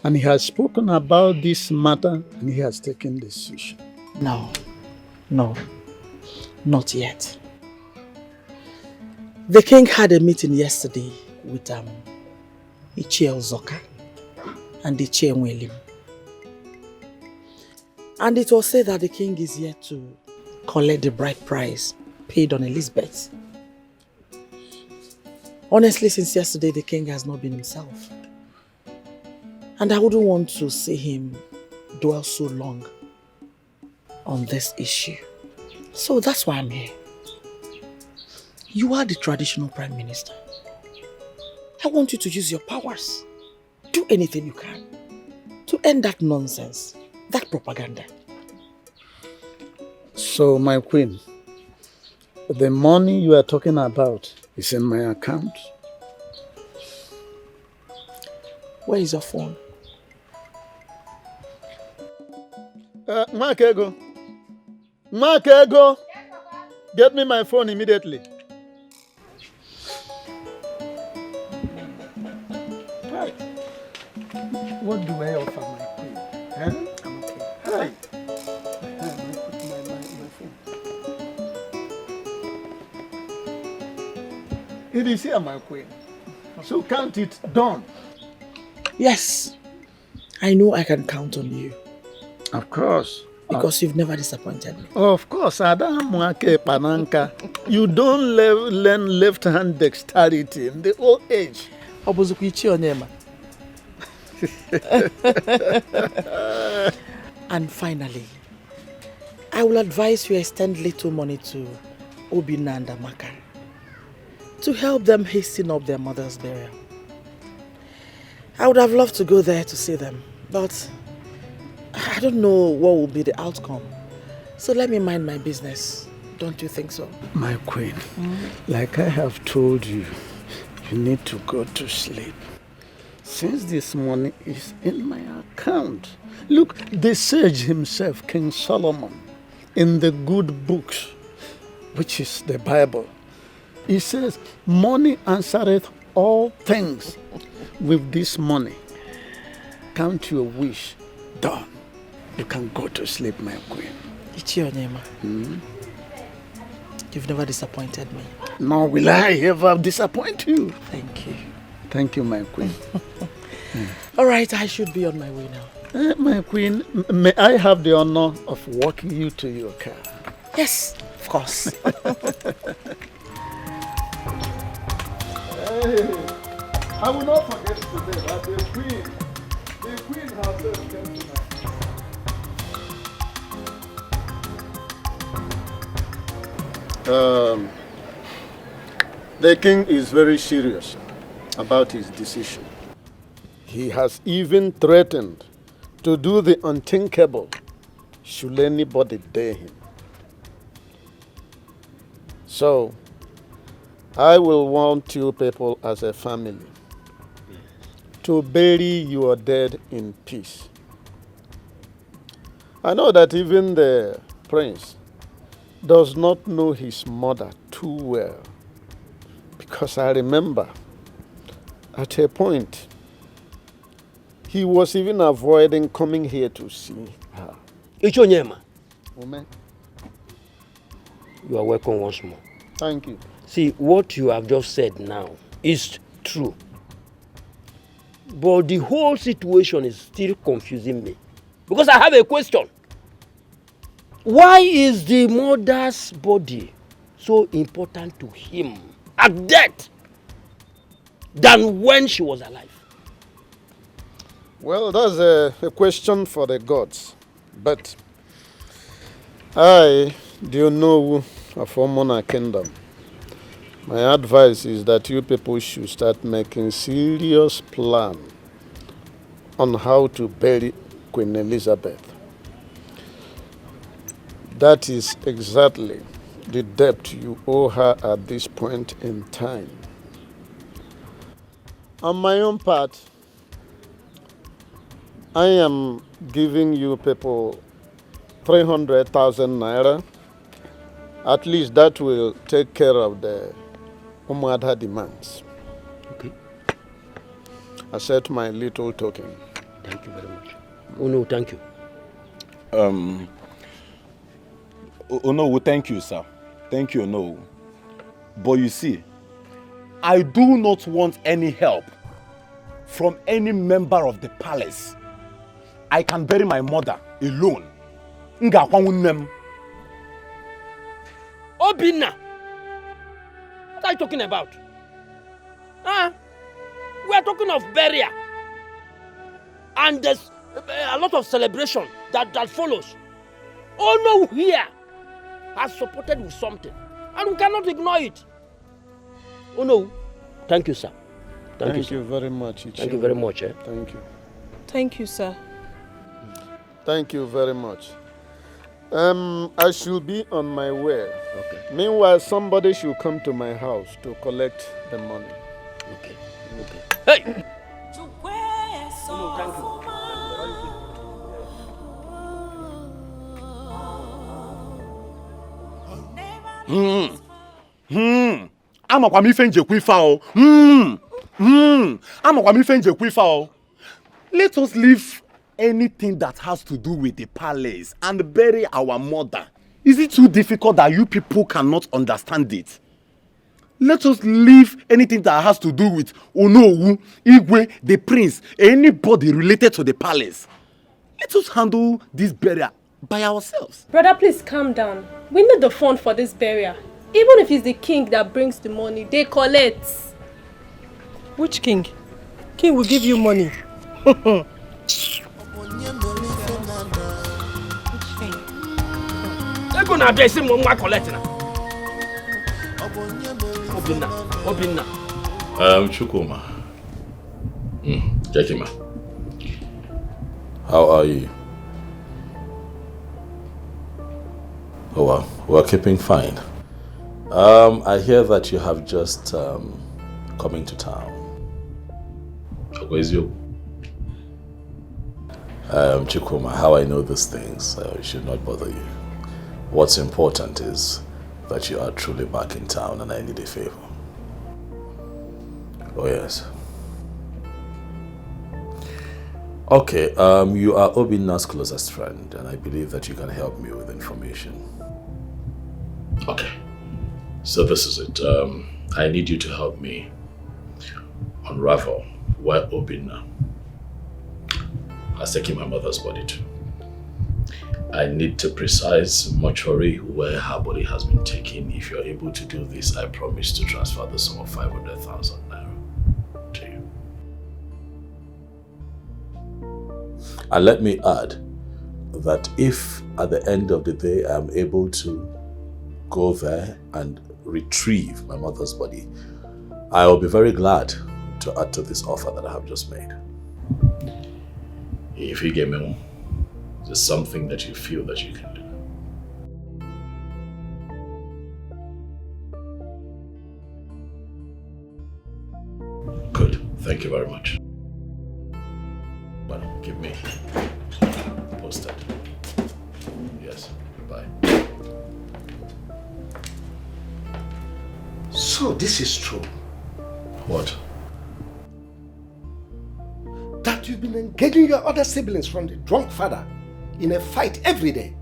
and he has spoken about this matter and he has taken decision. No, not yet. The king had a meeting yesterday with Ichie Ozoka and Ichie Nwelim. And it was said that the king is yet to collect the bride price paid on Elizabeth. Honestly, since yesterday, the king has not been himself. And I wouldn't want to see him dwell so long on this issue. So that's why I'm here. You are the traditional prime minister. I want you to use your powers. Do anything you can to end that nonsense, that propaganda. So, my queen, the money you are talking about is in my account. Where is your phone? Mark Ego. Mark Ego. Get me my phone immediately. Hi. What do I offer my queen? Huh? I'm okay. Hi. It is here, my queen. So count it done. Yes. I know I can count on you. Of course. Because you've never disappointed me. Of course, Adam Mwake Pananka. You don't learn left-hand dexterity in the old age. And finally, I will advise you extend little money to Obina and Amaka to help them hasten up their mother's burial. I would have loved to go there to see them, but I don't know what will be the outcome. So let me mind my business. Don't you think so? My queen, like I have told you, you need to go to sleep. Since this money is in my account. Look, the sage himself, King Solomon, in the good books, which is the Bible, he says, money answereth all things. With this money, count your wish done. You can go to sleep, my queen. Ichionyema. You've never disappointed me. Nor will I ever disappoint you. Thank you. Thank you, my queen. All right, I should be on my way now. My queen, may I have the honor of walking you to your car? Yes, of course. Hey, I will not forget today that the queen herself came tonight. The king is very serious about his decision. He has even threatened to do the unthinkable should anybody dare him. So, I will want you people as a family to bury your dead in peace. I know that even the prince does not know his mother too well, because I remember at a point he was even avoiding coming here to see her. Ichonyema. Amen. You are welcome once more. Thank you. See, what you have just said now is true. But the whole situation is still confusing me. Because I have a question. Why is the mother's body so important to him at death than when she was alive? Well, that's a question for the gods. But I do know of Omona Kingdom. My advice is that you people should start making serious plan on how to bury Queen Elizabeth. That is exactly the debt you owe her at this point in time. On my own part, I am giving you people 300,000 naira. At least that will take care of the Umadha demands. Okay. Accept my little token. Thank you very much. Oh no, thank you. Oh no, thank you, sir. Thank you, no. But you see, I do not want any help from any member of the palace. I can bury my mother alone. Obinna! What are you talking about? Huh? We are talking of burial. And there's a lot of celebration that follows. Oh no, here has supported with something. And we cannot ignore it. Oh no. Thank you, sir. Thank you very much. Thank you very much. Thank you. Thank you, sir. Thank you very much. I should be on my way. Okay. Meanwhile, somebody should come to my house to collect the money. Okay. Hey! Thank you. Amakwa mi fe njekwu ifa o. Amakwa mi fe njekwu ifa o. Let us leave anything that has to do with the palace and bury our mother. Is it too difficult that you people cannot understand it? Let us leave anything that has to do with Onowu, Igwe, the prince, anybody related to the palace. Let us handle this burial by ourselves. Brother, please calm down. We need the fund for this burial. Even if it's the king that brings the money, they collect. Which king? King will give you money. Chukuma. Jakima. How are you? Oh well, we're keeping fine. I hear that you have just come into town. Where is you? Chukuma, how I know these things should not bother you. What's important is that you are truly back in town and I need a favor. Oh yes. Okay, you are Obinna's closest friend and I believe that you can help me with information. Okay, so this is it. I need you to help me unravel where Obinna has taken my mother's body to. I need the precise mortuary where her body has been taken. If you're able to do this, I promise to transfer the sum of 500,000 naira to you. And let me add that if at the end of the day I am able to go there and retrieve my mother's body, I will be very glad to add to this offer that I have just made. If you get me, there's something that you feel that you can do. Good. Thank you very much. But give me posted. Yes. Bye. So this is true. What? That you've been engaging your other siblings from the drunk father in a fight every day.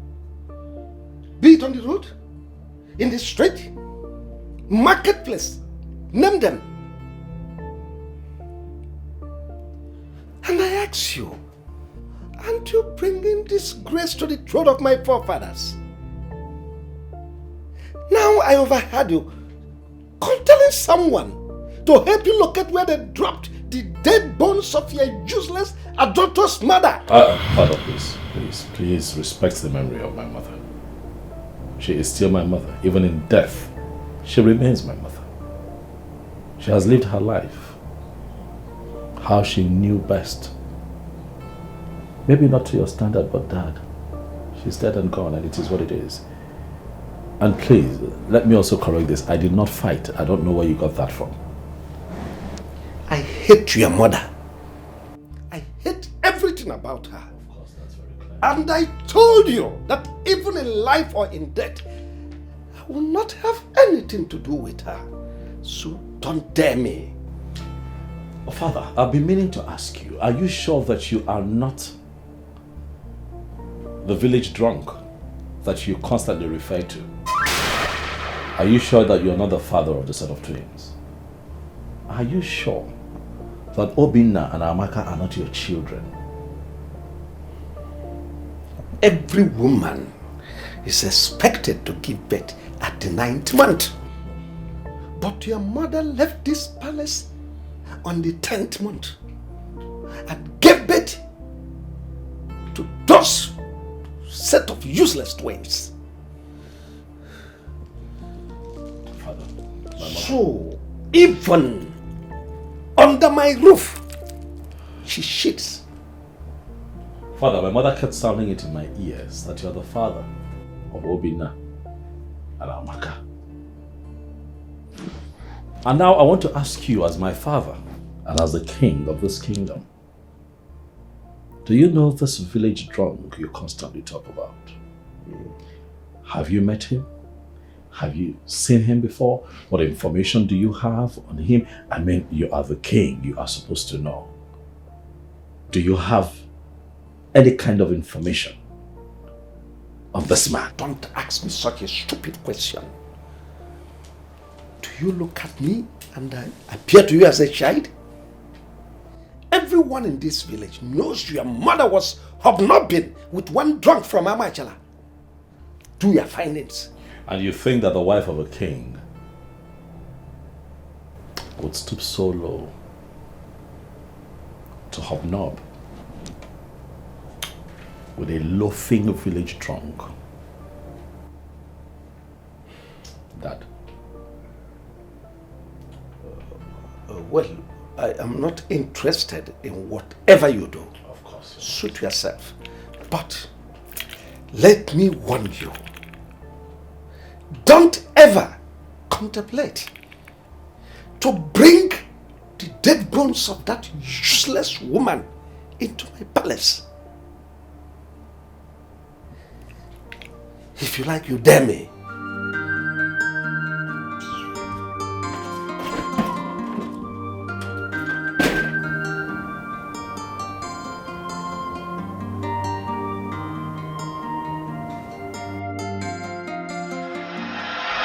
Be it on the road, in the street, marketplace, name them. ask you, aren't you bringing disgrace to the throne of my forefathers? Now I overheard you telling someone to help you locate where they dropped the dead bones of your useless adulterous mother. Father, please respect the memory of my mother. She is still my mother. Even in death, she remains my mother. She has lived her life how she knew best. Maybe not to your standard, but Dad, she's dead and gone, and it is what it is. And please, let me also correct this. I did not fight. I don't know where you got that from. I hate your mother. I hate everything about her. Of course, that's very clear. And I told you that even in life or in death, I will not have anything to do with her. So don't dare me. Oh, Father, I've been meaning to ask you, are you sure that you are not the village drunk that you constantly refer to? Are you sure that you're not the father of the set of twins? Are you sure that Obinna and Amaka are not your children? Every woman is expected to give birth at the 9th month. But your mother left this palace on the 10th month and gave birth to those set of useless twins. Father, so even under my roof, she shits. Father, my mother kept sounding it in my ears that you're the father of Obinna and Amaka. And now I want to ask you, as my father and as the king of this kingdom, do you know this village drunk you constantly talk about? Have you met him? Have you seen him before? What information do you have on him? I mean, you are the king, you are supposed to know. Do you have any kind of information on this man? Don't ask me such a stupid question. Do you look at me and I appear to you as a child? Everyone in this village knows your mother was hobnobbing with one drunk from Amachala. Do your findings. And you think that the wife of a king would stoop so low to hobnob with a loafing village drunk? Dad. Well, I am not interested in whatever you do. Of course. Suit yourself. But let me warn you. Don't ever contemplate to bring the dead bones of that useless woman into my palace. If you like, you dare me.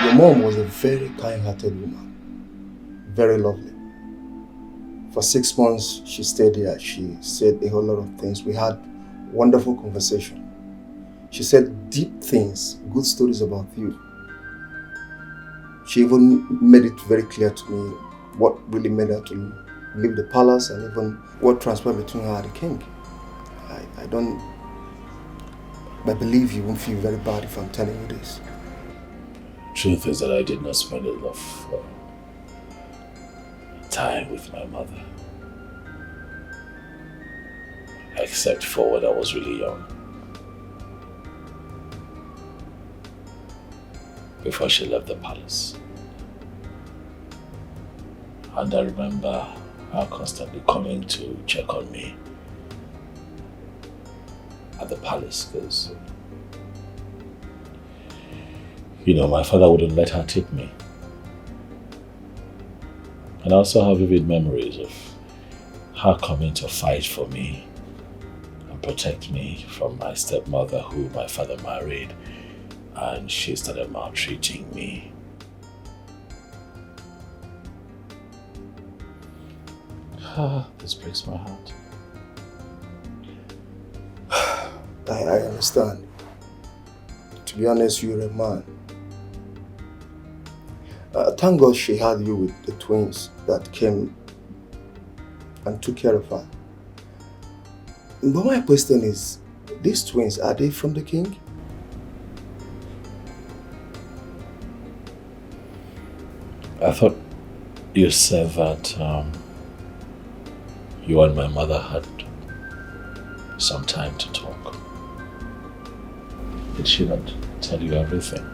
Your mom was a very kind-hearted woman, very lovely. For 6 months, she stayed here. She said a whole lot of things. We had wonderful conversation. She said deep things, good stories about you. She even made it very clear to me what really made her to leave the palace and even what transpired between her and the king. I believe you won't feel very bad if I'm telling you this. Truth is that I did not spend enough time with my mother. Except for when I was really young. Before she left the palace. And I remember her constantly coming to check on me at the palace because my father wouldn't let her take me. And I also have vivid memories of her coming to fight for me and protect me from my stepmother who my father married, and she started maltreating me. This breaks my heart. I understand. To be honest, you're a man. Thank God she had you with the twins that came and took care of her. But my question is, these twins, are they from the king? I thought you said that you and my mother had some time to talk. Did she not tell you everything?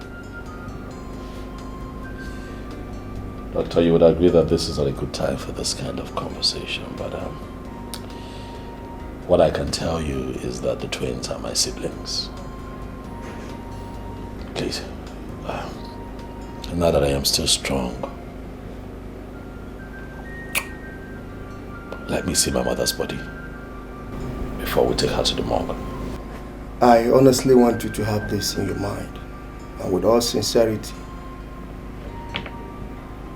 Doctor, you would agree that this is not a good time for this kind of conversation, but what I can tell you is that the twins are my siblings. Please, now that I am still strong, let me see my mother's body before we take her to the morgue. I honestly want you to have this in your mind, and with all sincerity,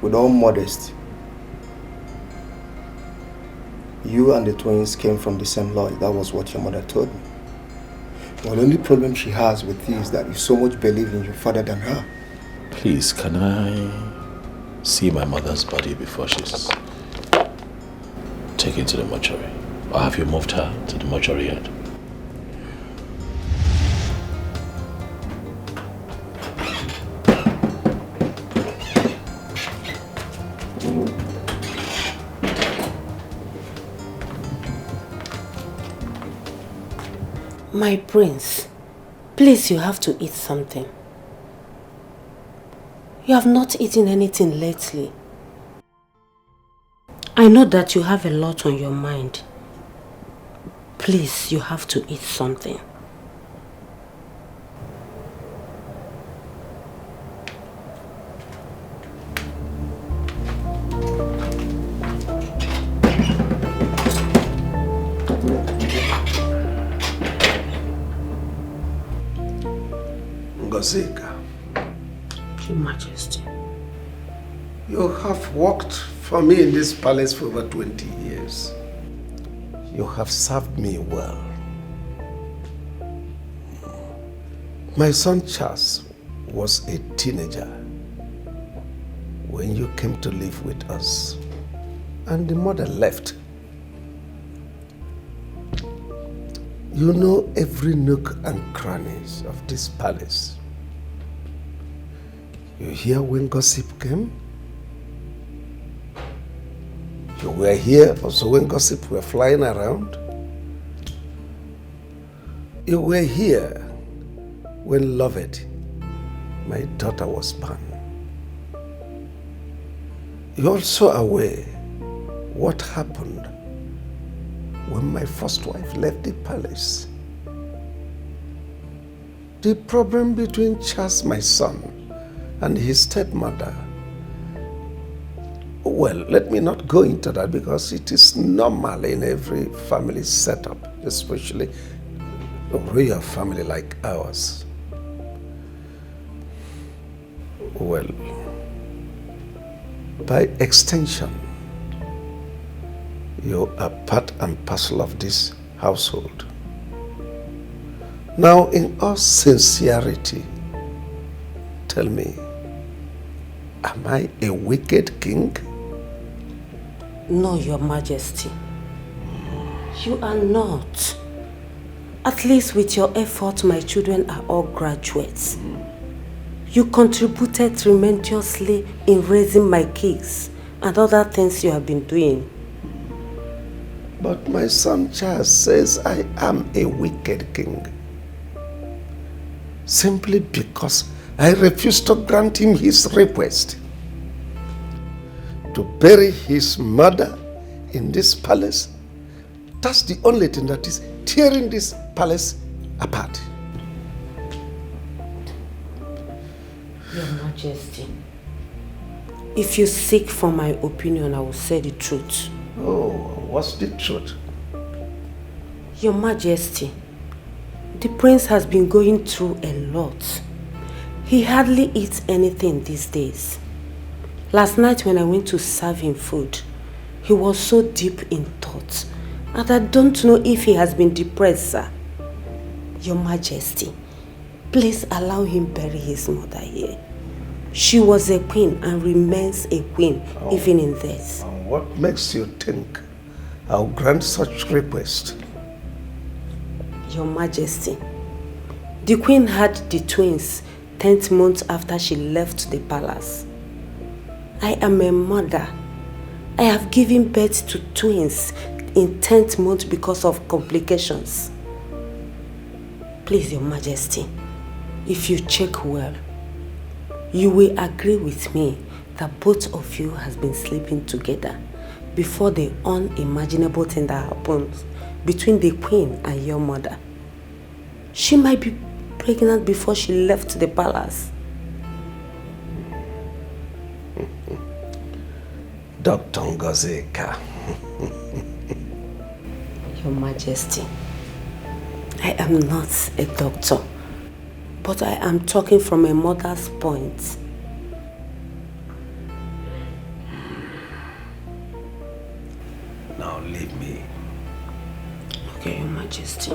with all modesty. You and the twins came from the same lawyer. That was what your mother told me. Well, the only problem she has with you is that you so much believe in your father than her. Please, can I see my mother's body before she's taken to the mortuary? Or have you moved her to the mortuary yet? My prince, please, you have to eat something. You have not eaten anything lately. I know that you have a lot on your mind. Please, you have to eat something. Ngozika, Your Majesty, you have worked for me in this palace for over 20 years. You have served me well. My son Charles was a teenager when you came to live with us, and the mother left. You know every nook and crannies of this palace. You hear when gossip came? You were here also when gossip were flying around? You were here when Lovett, my daughter, was born. You're also aware what happened when my first wife left the palace. The problem between Charles, my son, and his stepmother. Well, let me not go into that because it is normal in every family setup, especially a royal family like ours. Well, by extension, you are part and parcel of this household. Now, in all sincerity, tell me, am I a wicked king? No, Your Majesty. You are not. At least with your effort, my children are all graduates. You contributed tremendously in raising my kids and other things you have been doing. But my son Charles says I am a wicked king. Simply because I refused to grant him his request to bury his mother in this palace. That's the only thing that is tearing this palace apart. Your Majesty, if you seek for my opinion, I will say the truth. Oh, what's the truth? Your Majesty, the prince has been going through a lot. He hardly eats anything these days. Last night when I went to serve him food, he was so deep in thought, and I don't know if he has been depressed, sir. Your Majesty, please allow him bury his mother here. She was a queen and remains a queen even in death. What makes you think I'll grant such request? Your Majesty, the queen had the twins 10th month after she left the palace. I am a mother. I have given birth to twins in 10th month because of complications. Please, Your Majesty, if you check well, you will agree with me that both of you has been sleeping together before the unimaginable thing that happens between the queen and your mother. She might be pregnant before she left the palace. Dr. Ngozeka. Your Majesty, I am not a doctor, but I am talking from a mother's point. Now leave me. Okay, Your Majesty.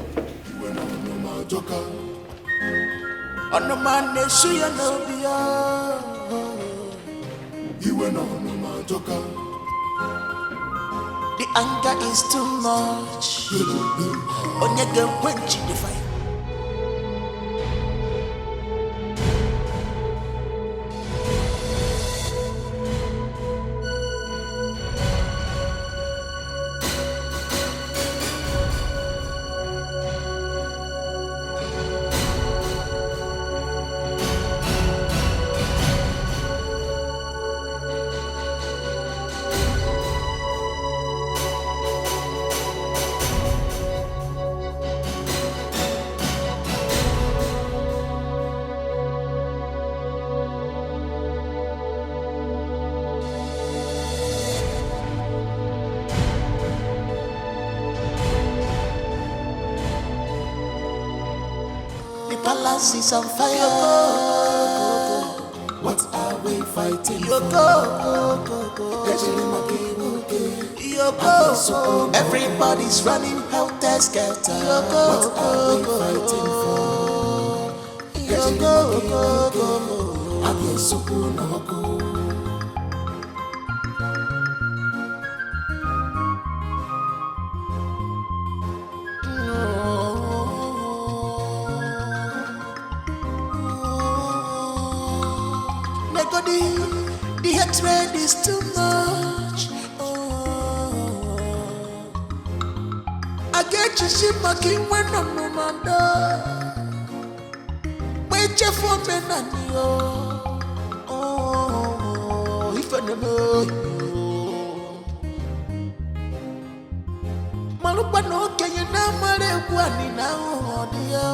The anger is too much. Onyege quench the fire. Palace is on fire. What are we fighting for? Everybody's running helter skelter. What are we fighting for? The hatred is too much. I get you see my king when I'm no man. Wait for me, Nanio. If I never Malupa no can you now marry one now, dear.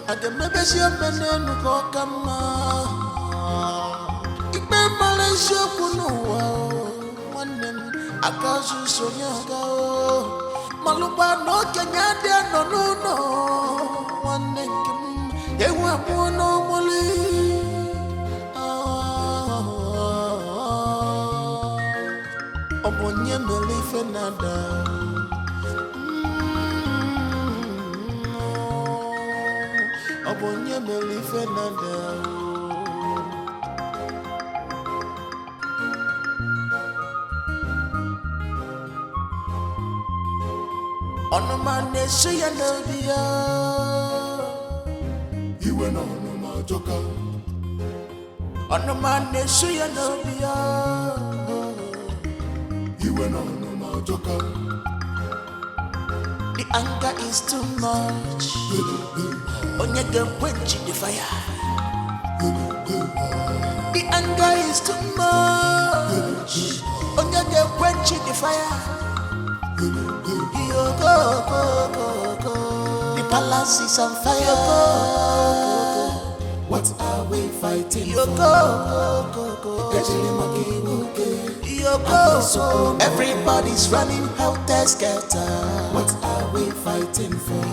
I can maybe see a man and come. Malaysia kunuwa wanem akazu sonyaga malupa no kenyade no wanem ewa mono moli obonye melife nada obonye melife nada. On my nation, you know, you went on my joker. On my nation, you know, you went on my joker. The anger is too much. On your girl, quench the fire. The anger is too much. On your girl, quench the fire. The palace is on fire. What are we fighting for? Everybody's running helter skelter. What are we fighting for?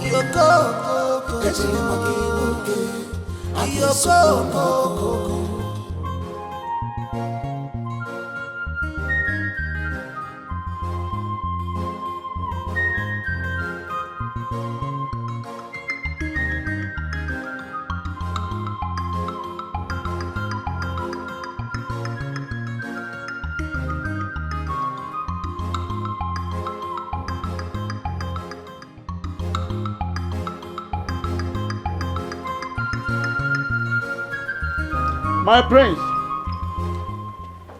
My prince,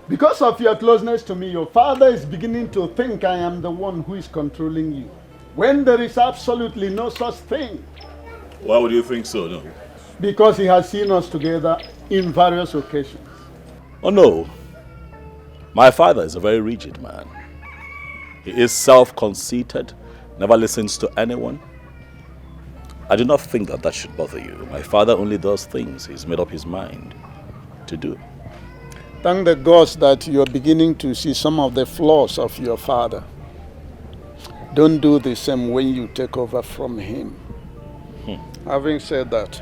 because of your closeness to me, your father is beginning to think I am the one who is controlling you, when there is absolutely no such thing. Why would you think so, no? Because he has seen us together in various occasions. Oh no. My father is a very rigid man. He is self-conceited, never listens to anyone. I do not think that should bother you. My father only does things he's made up his mind to do. Thank the gods that you're beginning to see some of the flaws of your father. Don't do the same when you take over from him. Having said that,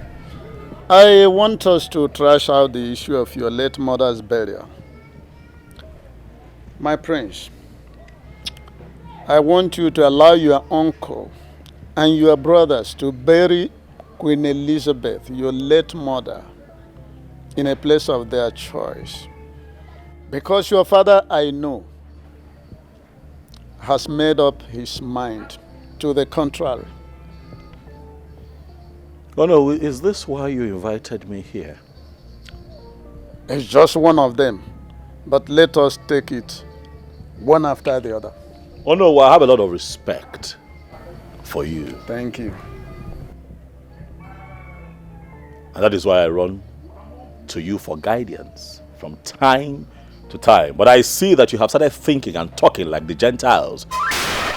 I want us to trash out the issue of your late mother's burial. My prince, I want you to allow your uncle and your brothers to bury Queen Elizabeth, your late mother, in a place of their choice. Because your father, I know, has made up his mind to the contrary. Oh no, is this why you invited me here? It's just one of them, but let us take it one after the other. Oh no, I have a lot of respect for you. Thank you. And that is why I run to you for guidance from time to time. But I see that you have started thinking and talking like the Gentiles.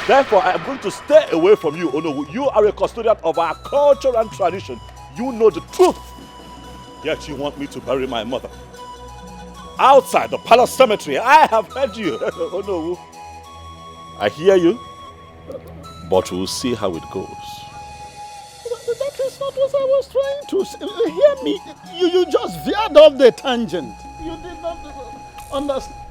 Therefore, I am going to stay away from you. Oh no, you are a custodian of our culture and tradition. You know the truth. Yet you want me to bury my mother outside the palace cemetery. I have heard you. Oh no. I hear you. But we'll see how it goes. That is not what I was trying to say. Hear me. You just veered off the tangent. You did not understand.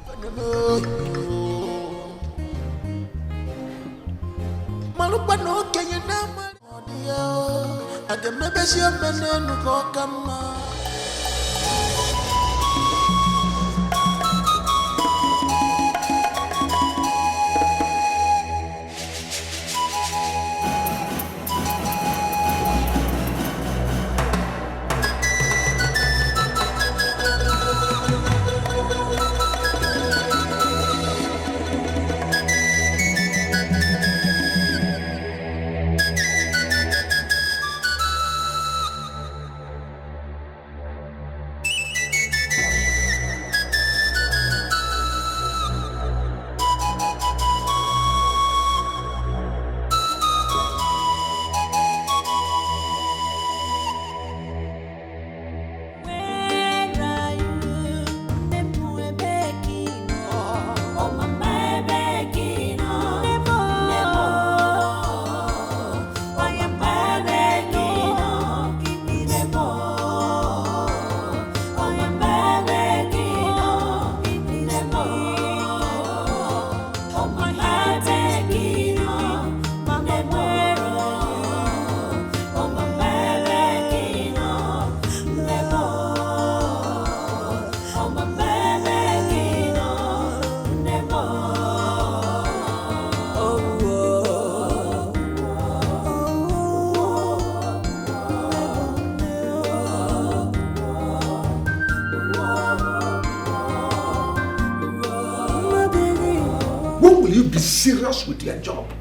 Serious with your job.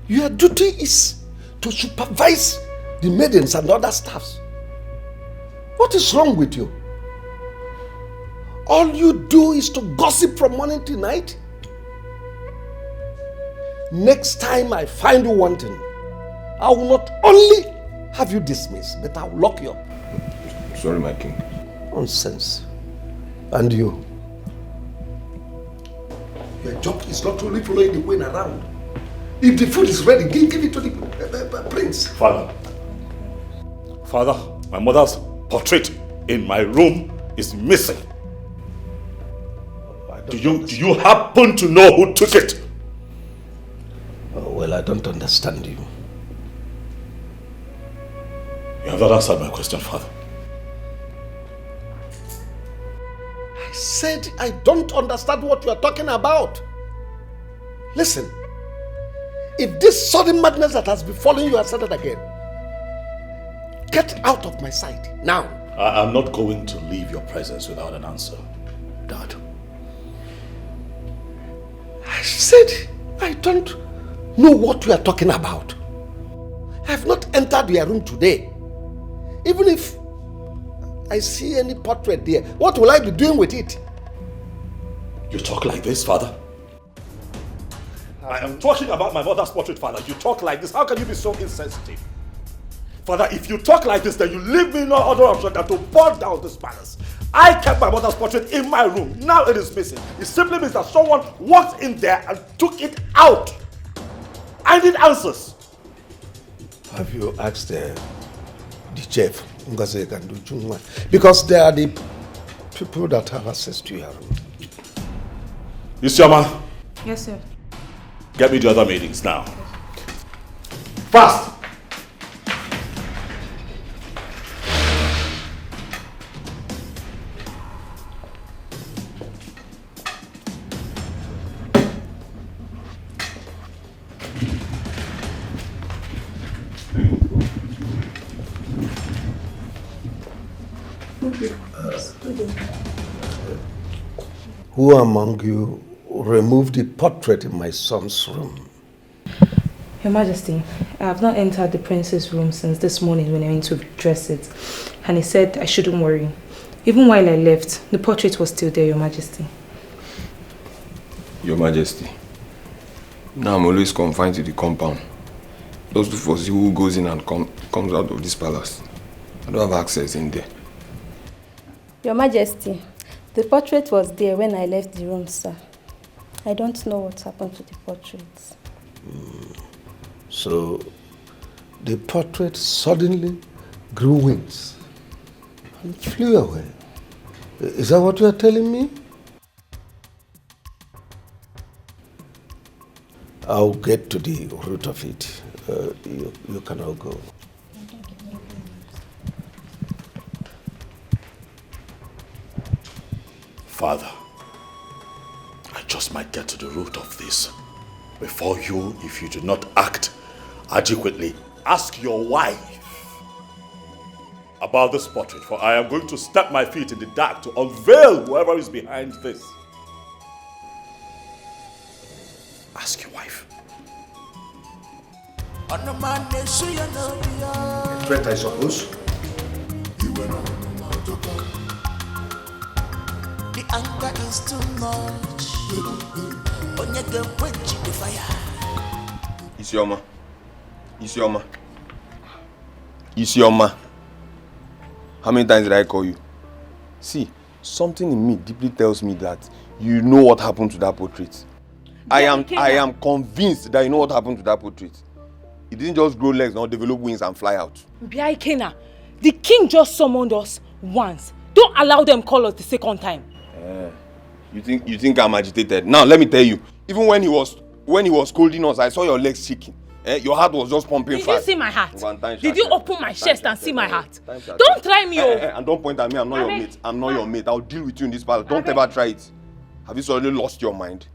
Your duty is to supervise the maidens and other staffs. What is wrong with you? All you do is to gossip from morning to night. Next time I find you wanting, I will not only have you dismissed, but I will lock you up. Sorry, my king. Nonsense. And you? Your job is not only following the queen around. If the food is ready, give it to the prince. Father, my mother's portrait in my room is missing. Do you happen to know who took it? Oh, well, I don't understand you. You have not answered my question, Father. I said I don't understand what you are talking about. Listen, if this sudden madness that has befallen you has started again, get out of my sight now. I'm not going to leave your presence without an answer, Dad. I said I don't know what you are talking about. I have not entered your room today. Even if I see any portrait there, what will I be doing with it? You talk like this, Father? I am talking about my mother's portrait, Father. You talk like this. How can you be so insensitive? Father, if you talk like this, then you leave me no other option than to burn down this palace. I kept my mother's portrait in my room. Now it is missing. It simply means that someone walked in there and took it out. I need answers. Have you asked the chef, because they are the people that have access to your room? Isioma. Yes, sir. Get me the other meetings now. Fast! Who among you removed the portrait in my son's room? Your Majesty, I have not entered the prince's room since this morning when I went to dress it. And he said I shouldn't worry. Even while I left, the portrait was still there, Your Majesty. Your Majesty, now I'm always confined to the compound. Those to foresee who goes in and comes out of this palace. I don't have access in there. Your Majesty, the portrait was there when I left the room, sir. I don't know what happened to the portrait. So, the portrait suddenly grew wings and flew away. Is that what you are telling me? I'll get to the root of it. You can all go. Father, I just might get to the root of this. Before you, if you do not act adequately, ask your wife about this portrait, for I am going to step my feet in the dark to unveil whoever is behind this. Ask your wife. Threat, I suppose. The anger is too much. Onye ga quench the fire. Isioma. Isioma. Isioma. How many times did I call you? See, something in me deeply tells me that you know what happened to that portrait. I am convinced that you know what happened to that portrait. It didn't just grow legs, not develop wings and fly out. Biaikena, the king just summoned us once. Don't allow them call us the second time. You think I'm agitated? Now let me tell you, even when he was scolding us, I saw your legs shaking. Your heart was just pumping fast. Did you see my heart? Did you open my chest and see my heart? Don't try me, And don't point at me, I'm not your mate. I'm not your mate. I'll deal with you in this palace. Don't ever try it. Have you suddenly lost your mind?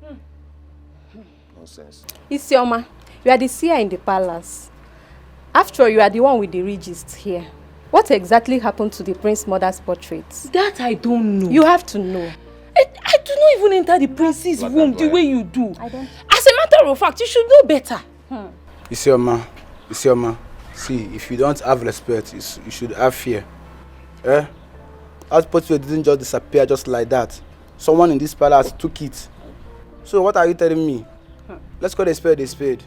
Nonsense. Isioma, you are the seer in the palace. After all, you are the one with the regist here. What exactly happened to the prince's mother's portrait? That I don't know. You have to know. I do not even enter the prince's room the way you do. As a matter of fact, you should know better. Isioma, see, if you don't have respect, you should have fear. That portrait didn't just disappear just like that. Someone in this palace took it. So what are you telling me? Let's call a spade a spade.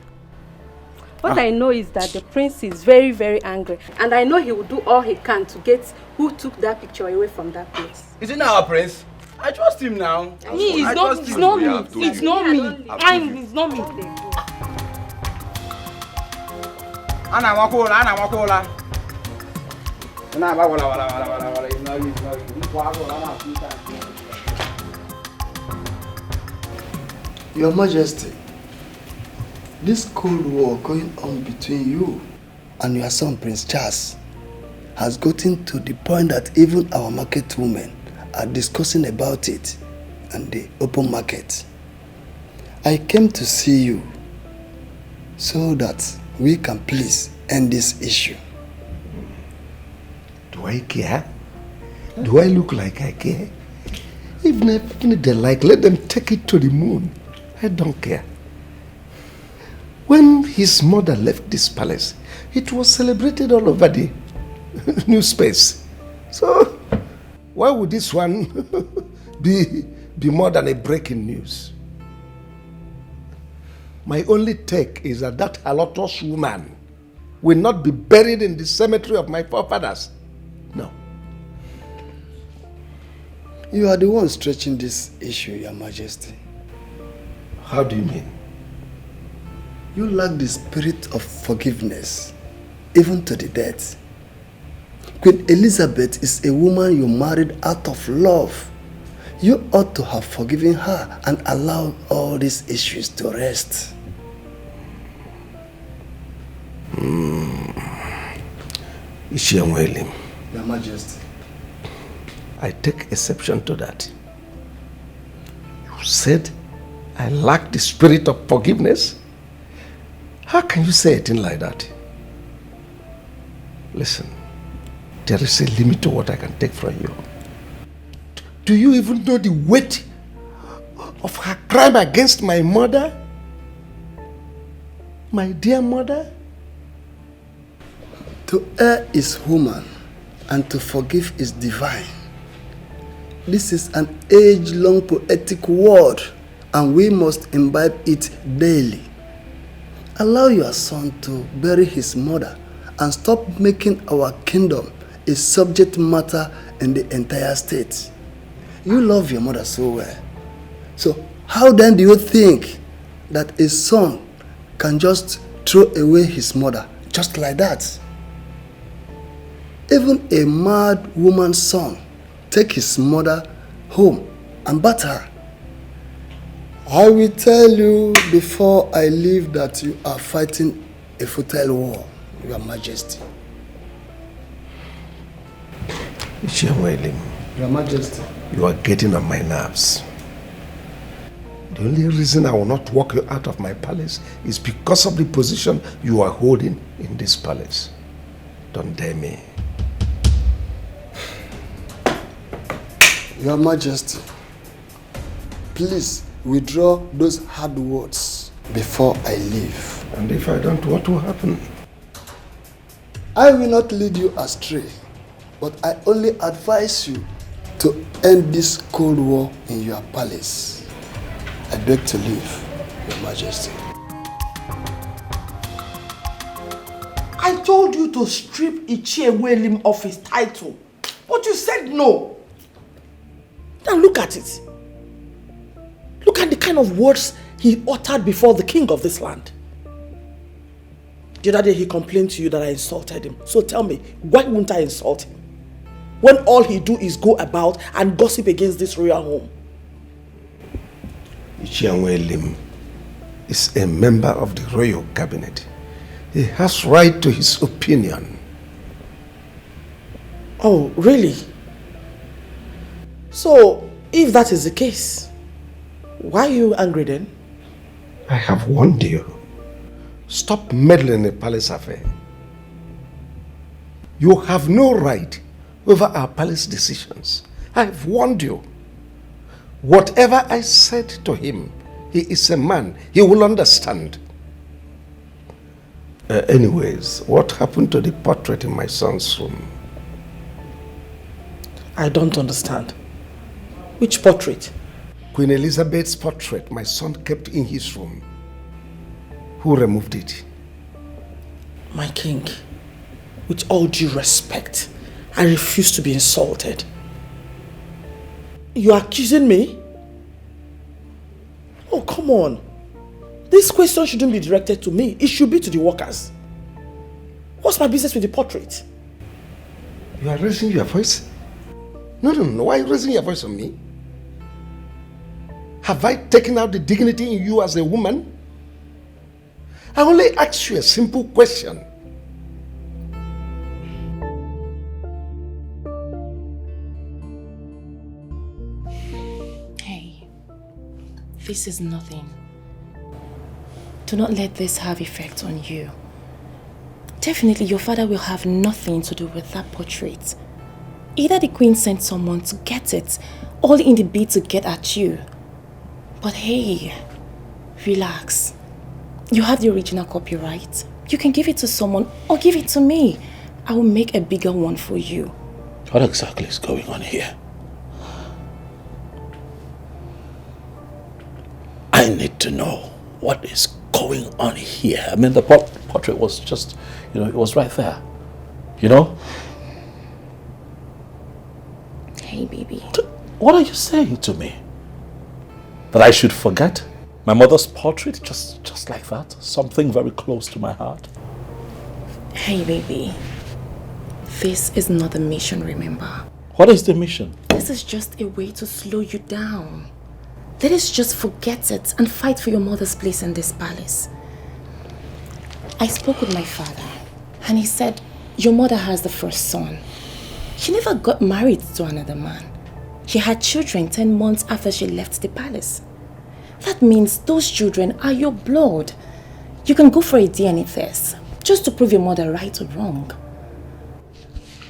What I know is that the prince is very, very angry. And I know he will do all he can to get who took that picture away from that place. Is it not our prince? I trust him now. Me, it's not me. It's not me. It's not me. Ana wakola. Your Majesty, this cold war going on between you and your son Prince Charles has gotten to the point that even our market women are discussing about it in the open market. I came to see you so that we can please end this issue. Do I care? Do I look like I care? Even if they like, let them take it to the moon. I don't care. When his mother left this palace, it was celebrated all over the new space. So, why would this one be more than a breaking news? My only take is that halotous woman will not be buried in the cemetery of my forefathers. No. You are the one stretching this issue, Your Majesty. How do you mean? You lack the spirit of forgiveness, even to the death. Queen Elizabeth is a woman you married out of love. You ought to have forgiven her and allowed all these issues to rest. Ishiamwelim. Your Majesty. I take exception to that. You said I lack the spirit of forgiveness? How can you say a thing like that? Listen, there is a limit to what I can take from you. Do you even know the weight of her crime against my mother? My dear mother? To err is human, and to forgive is divine. This is an age-long poetic word, and we must imbibe it daily. Allow your son to bury his mother and stop making our kingdom a subject matter in the entire state. You love your mother so well. So how then do you think that a son can just throw away his mother just like that? Even a mad woman's son take his mother home and batter her. I will tell you before I leave that you are fighting a futile war, Your Majesty. Your Majesty. You are getting on my nerves. The only reason I will not walk you out of my palace is because of the position you are holding in this palace. Don't dare me. Your Majesty, please withdraw those hard words before I leave. And if I don't, what will happen? I will not lead you astray, but I only advise you to end this cold war in your palace. I beg to leave, Your Majesty. I told you to strip Ichienwelim of his title, but you said no. Now look at it. Look at the kind of words he uttered before the king of this land. The other day he complained to you that I insulted him. So tell me, why wouldn't I insult him? When all he do is go about and gossip against this royal home. Ichienwelim is a member of the royal cabinet. He has right to his opinion. Oh, really? So, if that is the case, why are you angry then? I have warned you. Stop meddling in a palace affair. You have no right over our palace decisions. I have warned you. Whatever I said to him, he is a man. He will understand. Anyways, what happened to the portrait in my son's room? I don't understand. Which portrait? Queen Elizabeth's portrait my son kept in his room. Who removed it? My king, with all due respect, I refuse to be insulted. You are accusing me? Oh, come on. This question shouldn't be directed to me. It should be to the workers. What's my business with the portrait? You are raising your voice? No. Why are you raising your voice on me? Have I taken out the dignity in you as a woman? I only asked you a simple question. Hey, this is nothing. Do not let this have effect on you. Definitely your father will have nothing to do with that portrait. Either the queen sent someone to get it, all in the bid to get at you. But hey, relax. You have the original copyright. You can give it to someone or give it to me. I will make a bigger one for you. What exactly is going on here? I need to know what is going on here. I mean, the portrait was just, it was right there. You know? Hey, baby. What are you saying to me? That I should forget my mother's portrait just like that? Something very close to my heart? Hey, baby. This is not a mission, remember? What is the mission? This is just a way to slow you down. Let us just forget it and fight for your mother's place in this palace. I spoke with my father, and he said, your mother has the first son. She never got married to another man. She had children 10 months after she left the palace. That means those children are your blood. You can go for a DNA test, just to prove your mother right or wrong.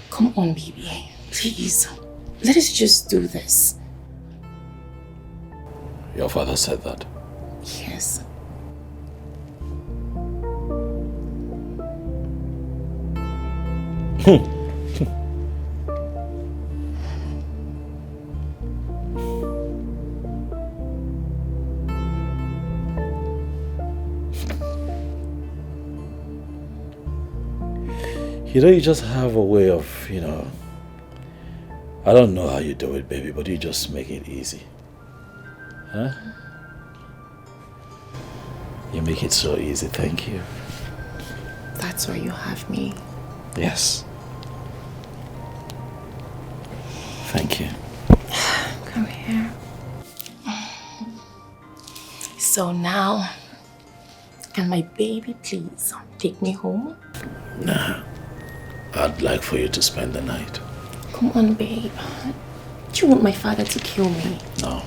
Come on, baby. Please. Let us just do this. Your father said that? Yes. You just have a way of, I don't know how you do it, baby, but you just make it easy. Huh? You make it so easy, thank you. That's why you have me. Yes. Thank you. Come here. So now, can my baby please take me home? Nah. I'd like for you to spend the night. Come on, babe. Do you want my father to kill me? No.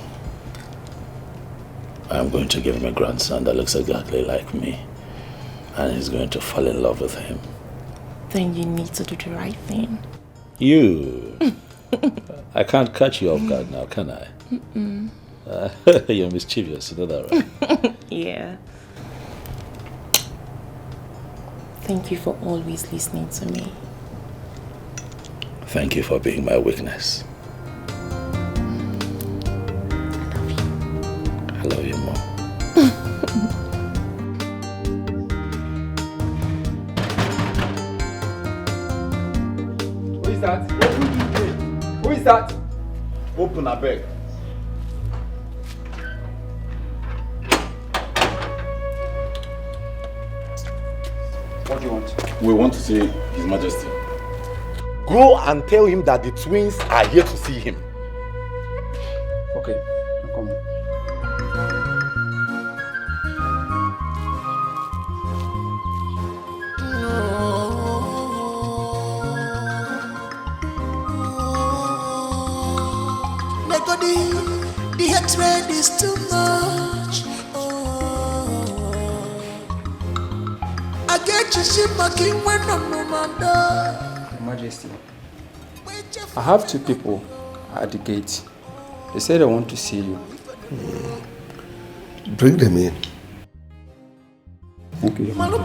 I'm going to give him a grandson that looks exactly like me. And he's going to fall in love with him. Then you need to do the right thing. You! I can't catch you off guard now, can I? You're mischievous, you know that, right? Yeah. Thank you for always listening to me. Thank you for being my weakness. I love you more. Who is that? Who is that? Open a bag. What do you want? We want to see His Majesty. Go and tell him that the twins are here to see him. Okay, I'm coming. The hatred is too much. I get you see my king when I'm no man. Your Majesty, I have two people at the gate. They said they want to see you. Bring them in. Okay, Your Majesty.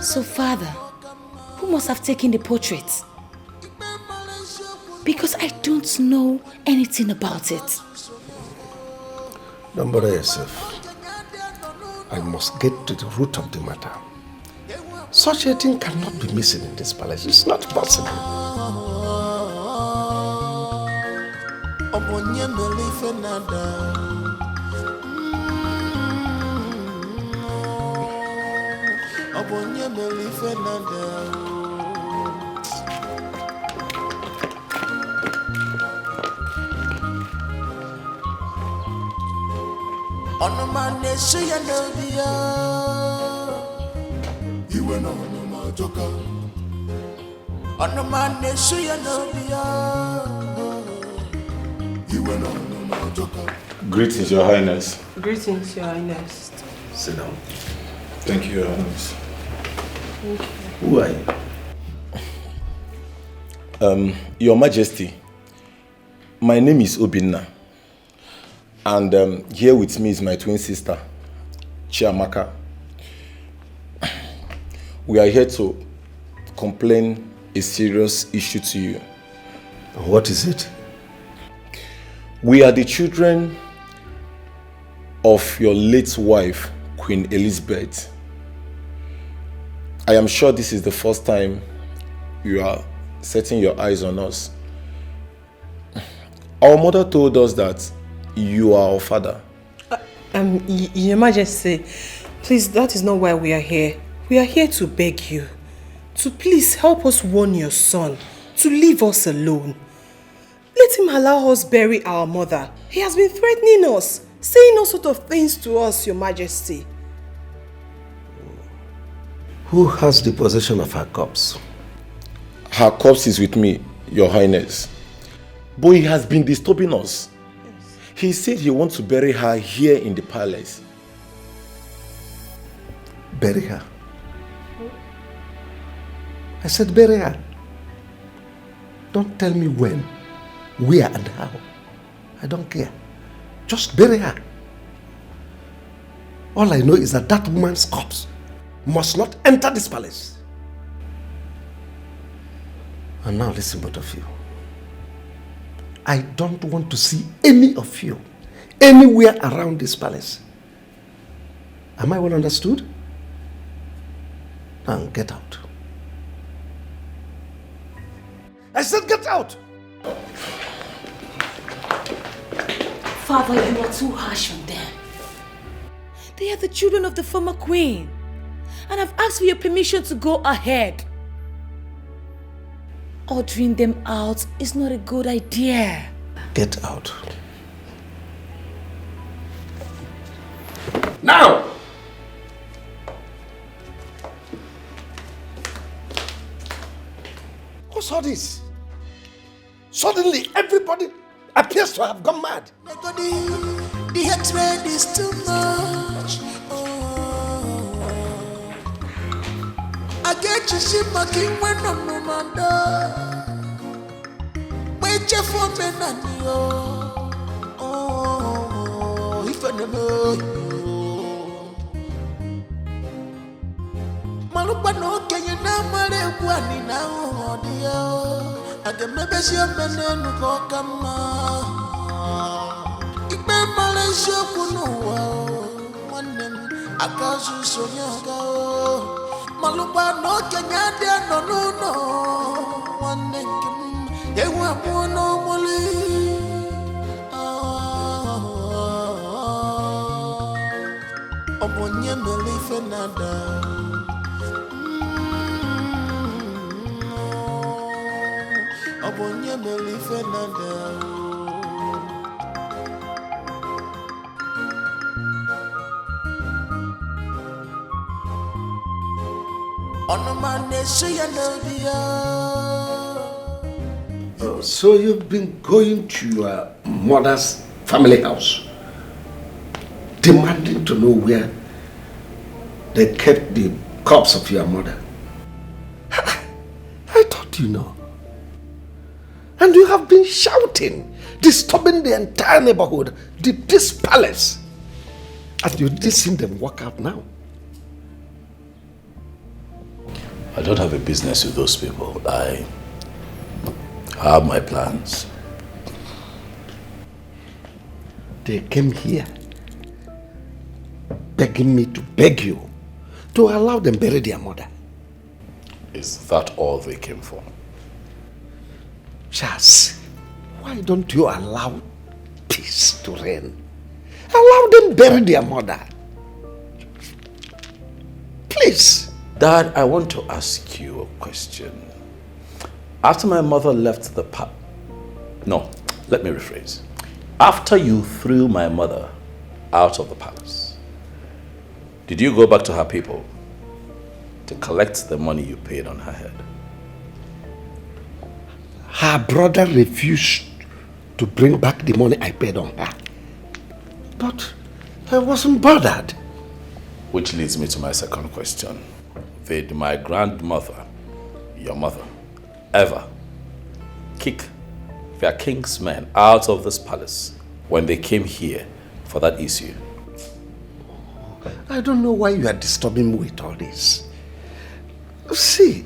So, Father, who must have taken the portrait? Because I don't know anything about it. Don't bother yourself. I must get to the root of the matter. Such a thing cannot be missing in this palace. It's not possible. Greetings, Your Highness. Greetings, Your Highness. Sit down. Thank you, Your Highness. Thank you. Who are you? Your Majesty, my name is Obinna. And here with me is my twin sister, Chiamaka. We are here to complain a serious issue to you. What is it? We are the children of your late wife, Queen Elizabeth. I am sure this is the first time you are setting your eyes on us. Our mother told us that you are our father. Your Majesty, please, that is not why we are here. We are here to beg you to please help us warn your son to leave us alone. Let him allow us bury our mother. He has been threatening us, saying all sorts of things to us, Your Majesty. Who has the possession of her corpse? Her corpse is with me, Your Highness. But he has been disturbing us. He said he wants to bury her here in the palace. Bury her? I said bury her. Don't tell me when, where and how. I don't care. Just bury her. All I know is that that woman's corpse must not enter this palace. And now listen, both of you. I don't want to see any of you anywhere around this palace. Am I well understood? Now get out. I said get out! Father, you are too harsh on them. They are the children of the former queen. And I've asked for your permission to go ahead. Ordering them out is not a good idea. Get out. Now! What's all this? Suddenly, everybody appears to have gone mad. The hatred is too much. I get you see my king when I'm no man. Wait for me, Nanio. Oh, if I know you. Malupa no can you now marry one now, dear. I can maybe see a man who come. If my Malaysia could know one name, I can't so young. Malupa no Kenya no one name they were no moli Obonye Melife Nada Obonye Melife Nada So you've been going to your mother's family house, demanding to know where they kept the corpse of your mother. I thought you know. And you have been shouting, disturbing the entire neighborhood, this palace. And you did see them walk out now. I don't have a business with those people. I have my plans. They came here begging me to beg you to allow them bury their mother. Is that all they came for? Charles, why don't you allow peace to reign? Allow them bury their mother. Please. Dad, I want to ask you a question. After my mother left the no, let me rephrase. After you threw my mother out of the palace, did you go back to her people to collect the money you paid on her head? Her brother refused to bring back the money I paid on her. But I wasn't bothered. Which leads me to my second question. Did my grandmother, your mother, ever kick their king's men out of this palace when they came here for that issue? I don't know why you are disturbing me with all this. See,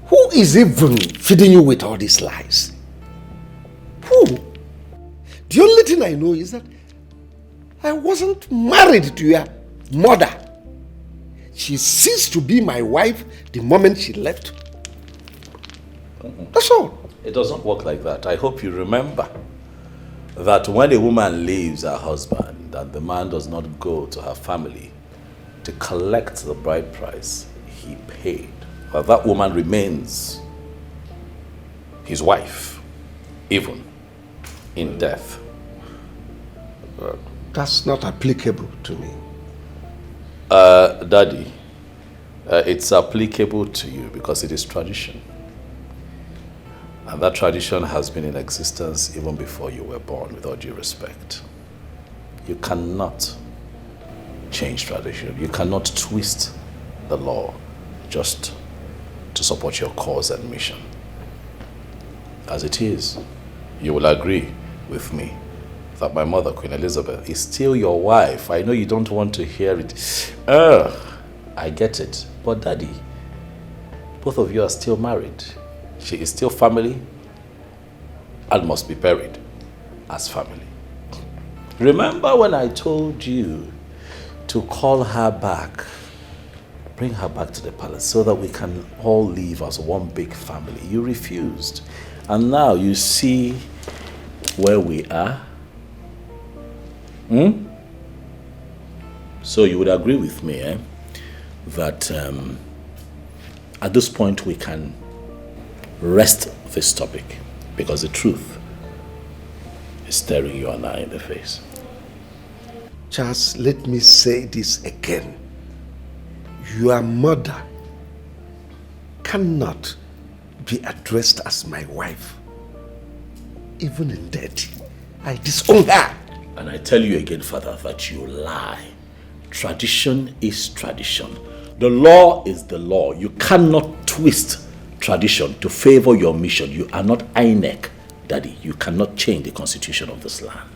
who is even feeding you with all these lies? Who? The only thing I know is that I wasn't married to your mother. She ceased to be my wife the moment she left. That's all. It doesn't work like that. I hope you remember that when a woman leaves her husband and the man does not go to her family to collect the bride price he paid, that woman remains his wife, even in death. That's not applicable to me. Daddy, it's applicable to you because it is tradition. And that tradition has been in existence even before you were born, with all due respect. You cannot change tradition. You cannot twist the law just to support your cause and mission. As it is, you will agree with me that my mother, Queen Elizabeth, is still your wife. I know you don't want to hear it. I get it. But Daddy, both of you are still married. She is still family and must be buried as family. Remember when I told you to call her back, bring her back to the palace so that we can all live as one big family? You refused. And now you see where we are. So you would agree with me, that at this point we can rest this topic, because the truth is staring you and I in the face. Charles, let me say this again. Your mother cannot be addressed as my wife. Even in death, I disown her. And I tell you again, Father, that you lie. Tradition is tradition. The law is the law. You cannot twist tradition to favor your mission. You are not INEC, Daddy. You cannot change the constitution of this land.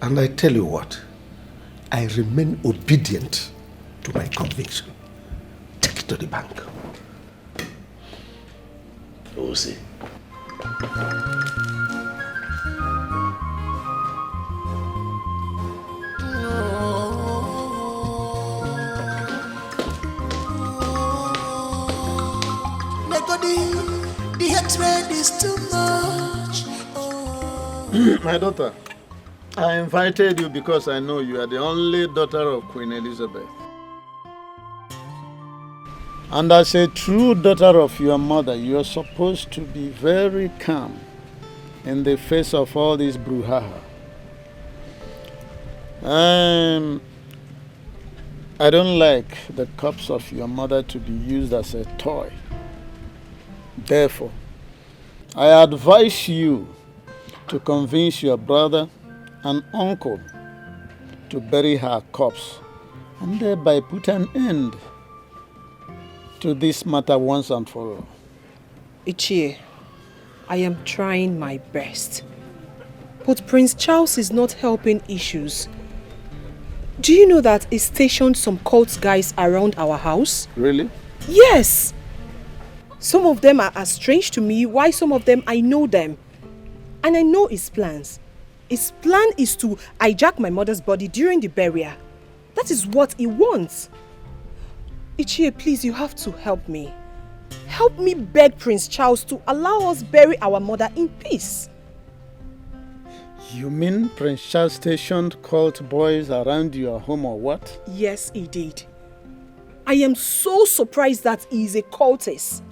And I tell you what, I remain obedient to my conviction. Take it to the bank. We'll see. The hatred is too much. My daughter, I invited you because I know you are the only daughter of Queen Elizabeth. And as a true daughter of your mother, you are supposed to be very calm in the face of all this brouhaha. I don't like the corpse of your mother to be used as a toy. Therefore, I advise you to convince your brother and uncle to bury her corpse and thereby put an end to this matter once and for all. Ichie, I am trying my best. But Prince Charles is not helping issues. Do you know that he stationed some cult guys around our house? Really? Yes! Some of them are as strange to me, while some of them I know them. And I know his plans. His plan is to hijack my mother's body during the burial. That is what he wants. Ichie, please, you have to help me. Help me beg Prince Charles to allow us bury our mother in peace. You mean Prince Charles stationed cult boys around your home or what? Yes, he did. I am so surprised that he is a cultist.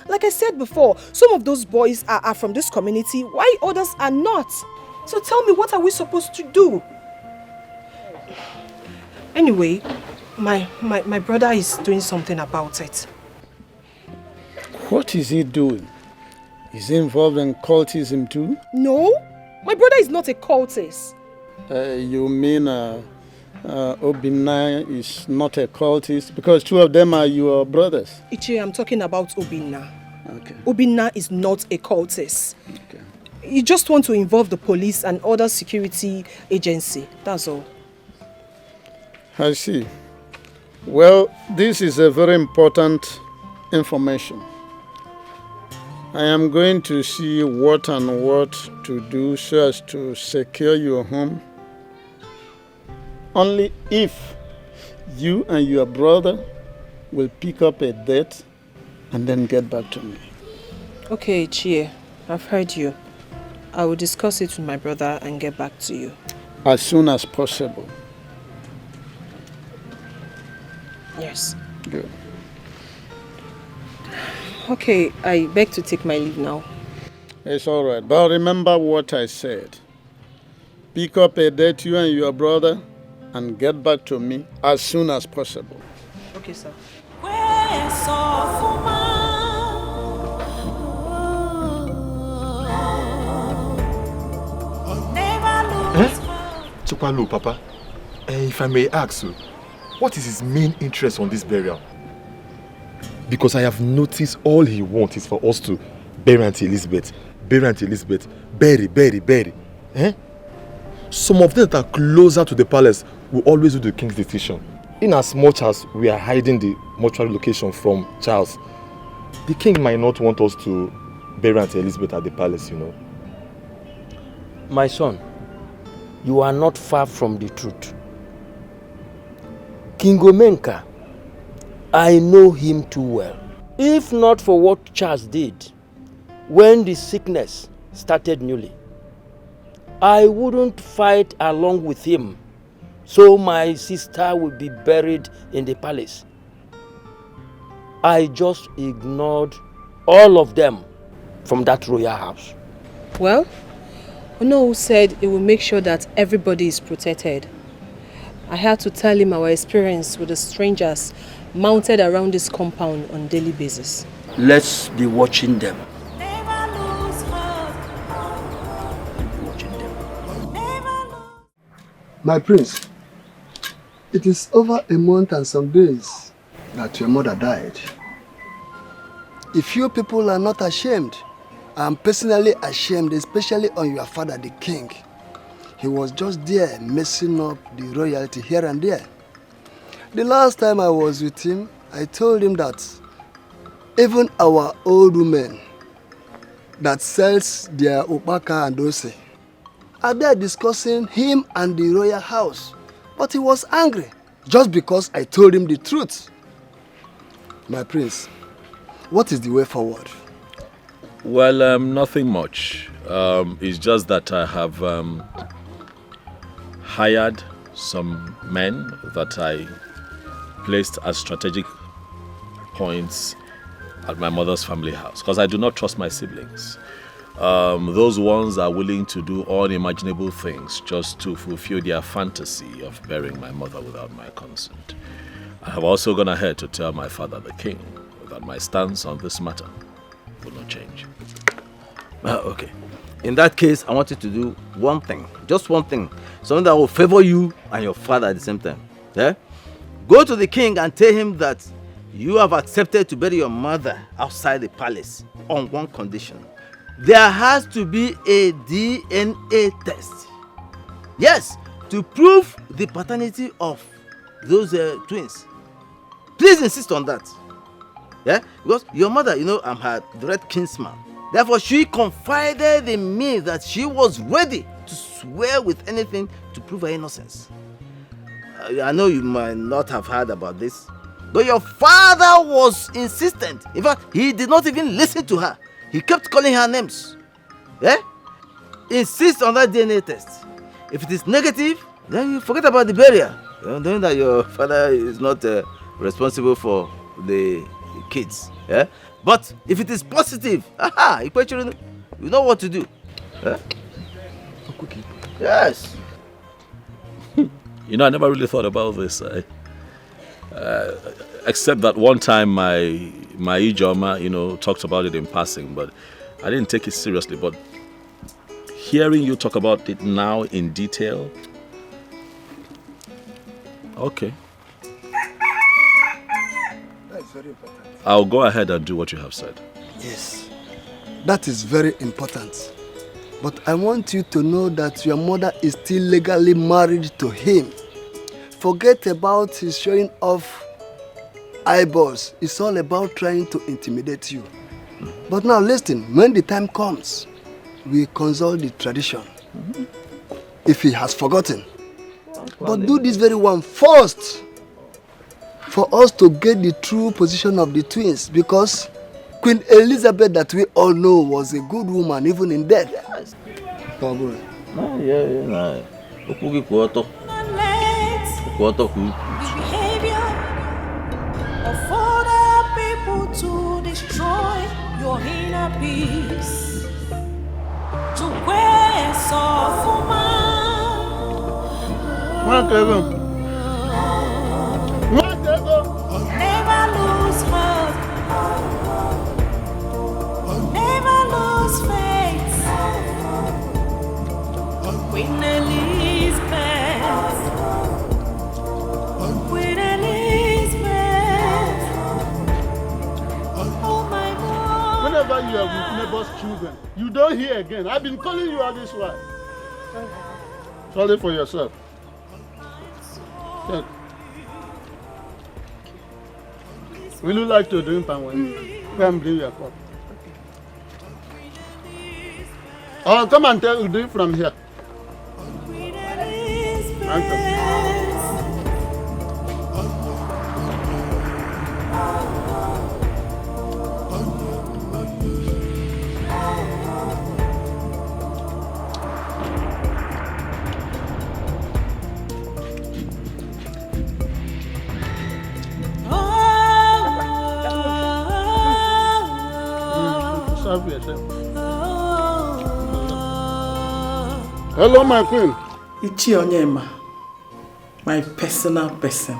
Like I said before, some of those boys are from this community, while others are not. So tell me, what are we supposed to do? Anyway, my brother is doing something about it. What is he doing? Is he involved in cultism too? No, my brother is not a cultist. You mean Obinna is not a cultist because two of them are your brothers. Ichie, I'm talking about Obinna. Okay. Obinna is not a cultist. Okay. You just want to involve the police and other security agency. That's all. I see. Well, this is a very important information. I am going to see what and what to do so as to secure your home. Only if you and your brother will pick up a date and then get back to me. Okay, Chie, I've heard you. I will discuss it with my brother and get back to you. As soon as possible. Yes. Good. Okay, I beg to take my leave now. It's all right, but remember what I said. Pick up a date, you and your brother, and get back to me as soon as possible. Okay, sir. Chupalu, Papa, if I may ask you, what is his main interest on this burial? Because I have noticed all he wants is for us to bury Auntie Elizabeth, bury. Some of them that are closer to the palace will always do the king's decision. In as much as we are hiding the mortuary location from Charles, the king might not want us to bury Auntie Elizabeth at the palace, you know. My son, you are not far from the truth. King Omenka, I know him too well. If not for what Charles did when the sickness started newly, I wouldn't fight along with him so my sister would be buried in the palace. I just ignored all of them from that royal house. Well, Ono said it will make sure that everybody is protected. I had to tell him our experience with the strangers mounted around this compound on a daily basis. Let's be watching them. My prince, it is over a month and some days that your mother died. If you people are not ashamed, I am personally ashamed, especially on your father, the king. He was just there messing up the royalty here and there. The last time I was with him, I told him that even our old women that sells their upaka and ose are there discussing him and the royal house. But he was angry just because I told him the truth. My prince, what is the way forward? Well, nothing much. It's just that I have hired some men that I placed as strategic points at my mother's family house because I do not trust my siblings. Those ones are willing to do unimaginable things just to fulfill their fantasy of burying my mother without my consent. I have also gone ahead to tell my father, the king, that my stance on this matter will not change. Okay. In that case, I want you to do one thing. Just one thing. Something that will favor you and your father at the same time. Yeah? Go to the king and tell him that you have accepted to bury your mother outside the palace on one condition. There has to be a DNA test. Yes, to prove the paternity of those twins. Please insist on that. Yeah? Because your mother, you know, I'm her direct kinsman. Therefore, she confided in me that she was ready to swear with anything to prove her innocence. I know you might not have heard about this, but your father was insistent. In fact, he did not even listen to her. He kept calling her names. Yeah? Insist on that DNA test. If it is negative, then you forget about the burial. Knowing that your father is not responsible for the kids. Yeah? But if it is positive, you know what to do. Yeah? Yes. You know, I never really thought about this. Except that one time my Ijoma, you know, talked about it in passing, but I didn't take it seriously. But hearing you talk about it now in detail, Okay. That is very important. I'll go ahead and do what you have said. Yes, that is very important. But I want you to know that your mother is still legally married to him. Forget about his showing off eyeballs. It's all about trying to intimidate you. But now listen, when the time comes, we consult the tradition. If he has forgotten. But do this very one first. For us to get the true position of the twins. Because Queen Elizabeth that we all know was a good woman even in death. Yes. Behavior of other people to destroy your inner peace. To where soft never lose hope. Never lose faith. Queen Elizabeth. Queen Elizabeth. Oh my God. Whenever you are with neighbor's children, you don't hear again. I've been calling you all this while. Sorry for yourself. Yeah. Will you like to drink palm wine? Come bring your cup. Oh, come and drink from here. Thank you. Serve yourself. Hello, my queen. Ichi Onyema, my personal person.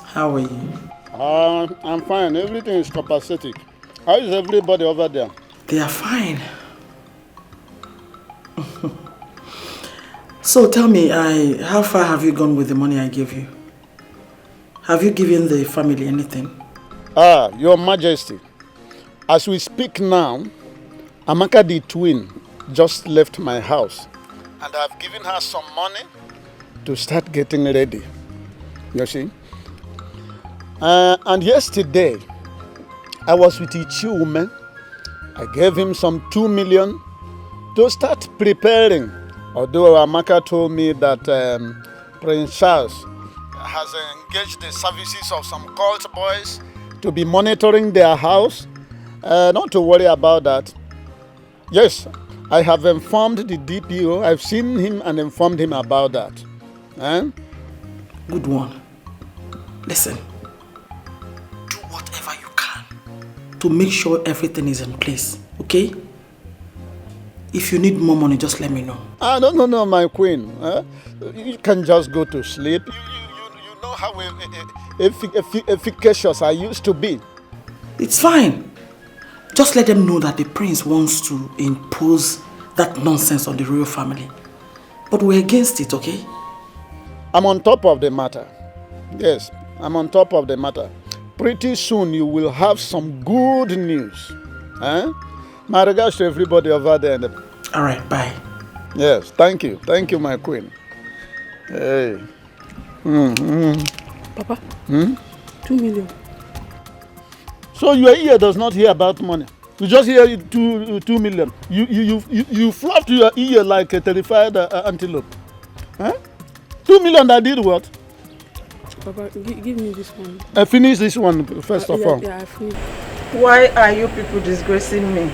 How are you? I'm fine. Everything is copacetic. How is everybody over there? They are fine. So tell me, how far have you gone with the money I gave you? Have you given the family anything? Your Majesty. As we speak now, Amaka the twin just left my house. And I've given her some money to start getting ready. You see? And yesterday, I was with Uju woman. I gave him some 2 million to start preparing. Although Amaka told me that Prince Charles has engaged the services of some cult boys to be monitoring their house. Not to worry about that. Yes, I have informed the DPO. I've seen him and informed him about that. Good one. Listen, do whatever you can to make sure everything is in place, okay? If you need more money, just let me know. No, my queen. You can just go to sleep. You know how efficacious I used to be. It's fine. Just let them know that the prince wants to impose that nonsense on the royal family. But we're against it, okay? I'm on top of the matter. Yes, I'm on top of the matter. Pretty soon you will have some good news. My regards to everybody over there. All right, bye. Yes, thank you. Thank you, my queen. Hey. Papa, 2 million. So your ear does not hear about money. You just hear 2 million. You flapped your ear like a terrified antelope. 2 million that did what? Papa, give me this one. I finish this one first of all. Yeah, I finished. Why are you people disgracing me?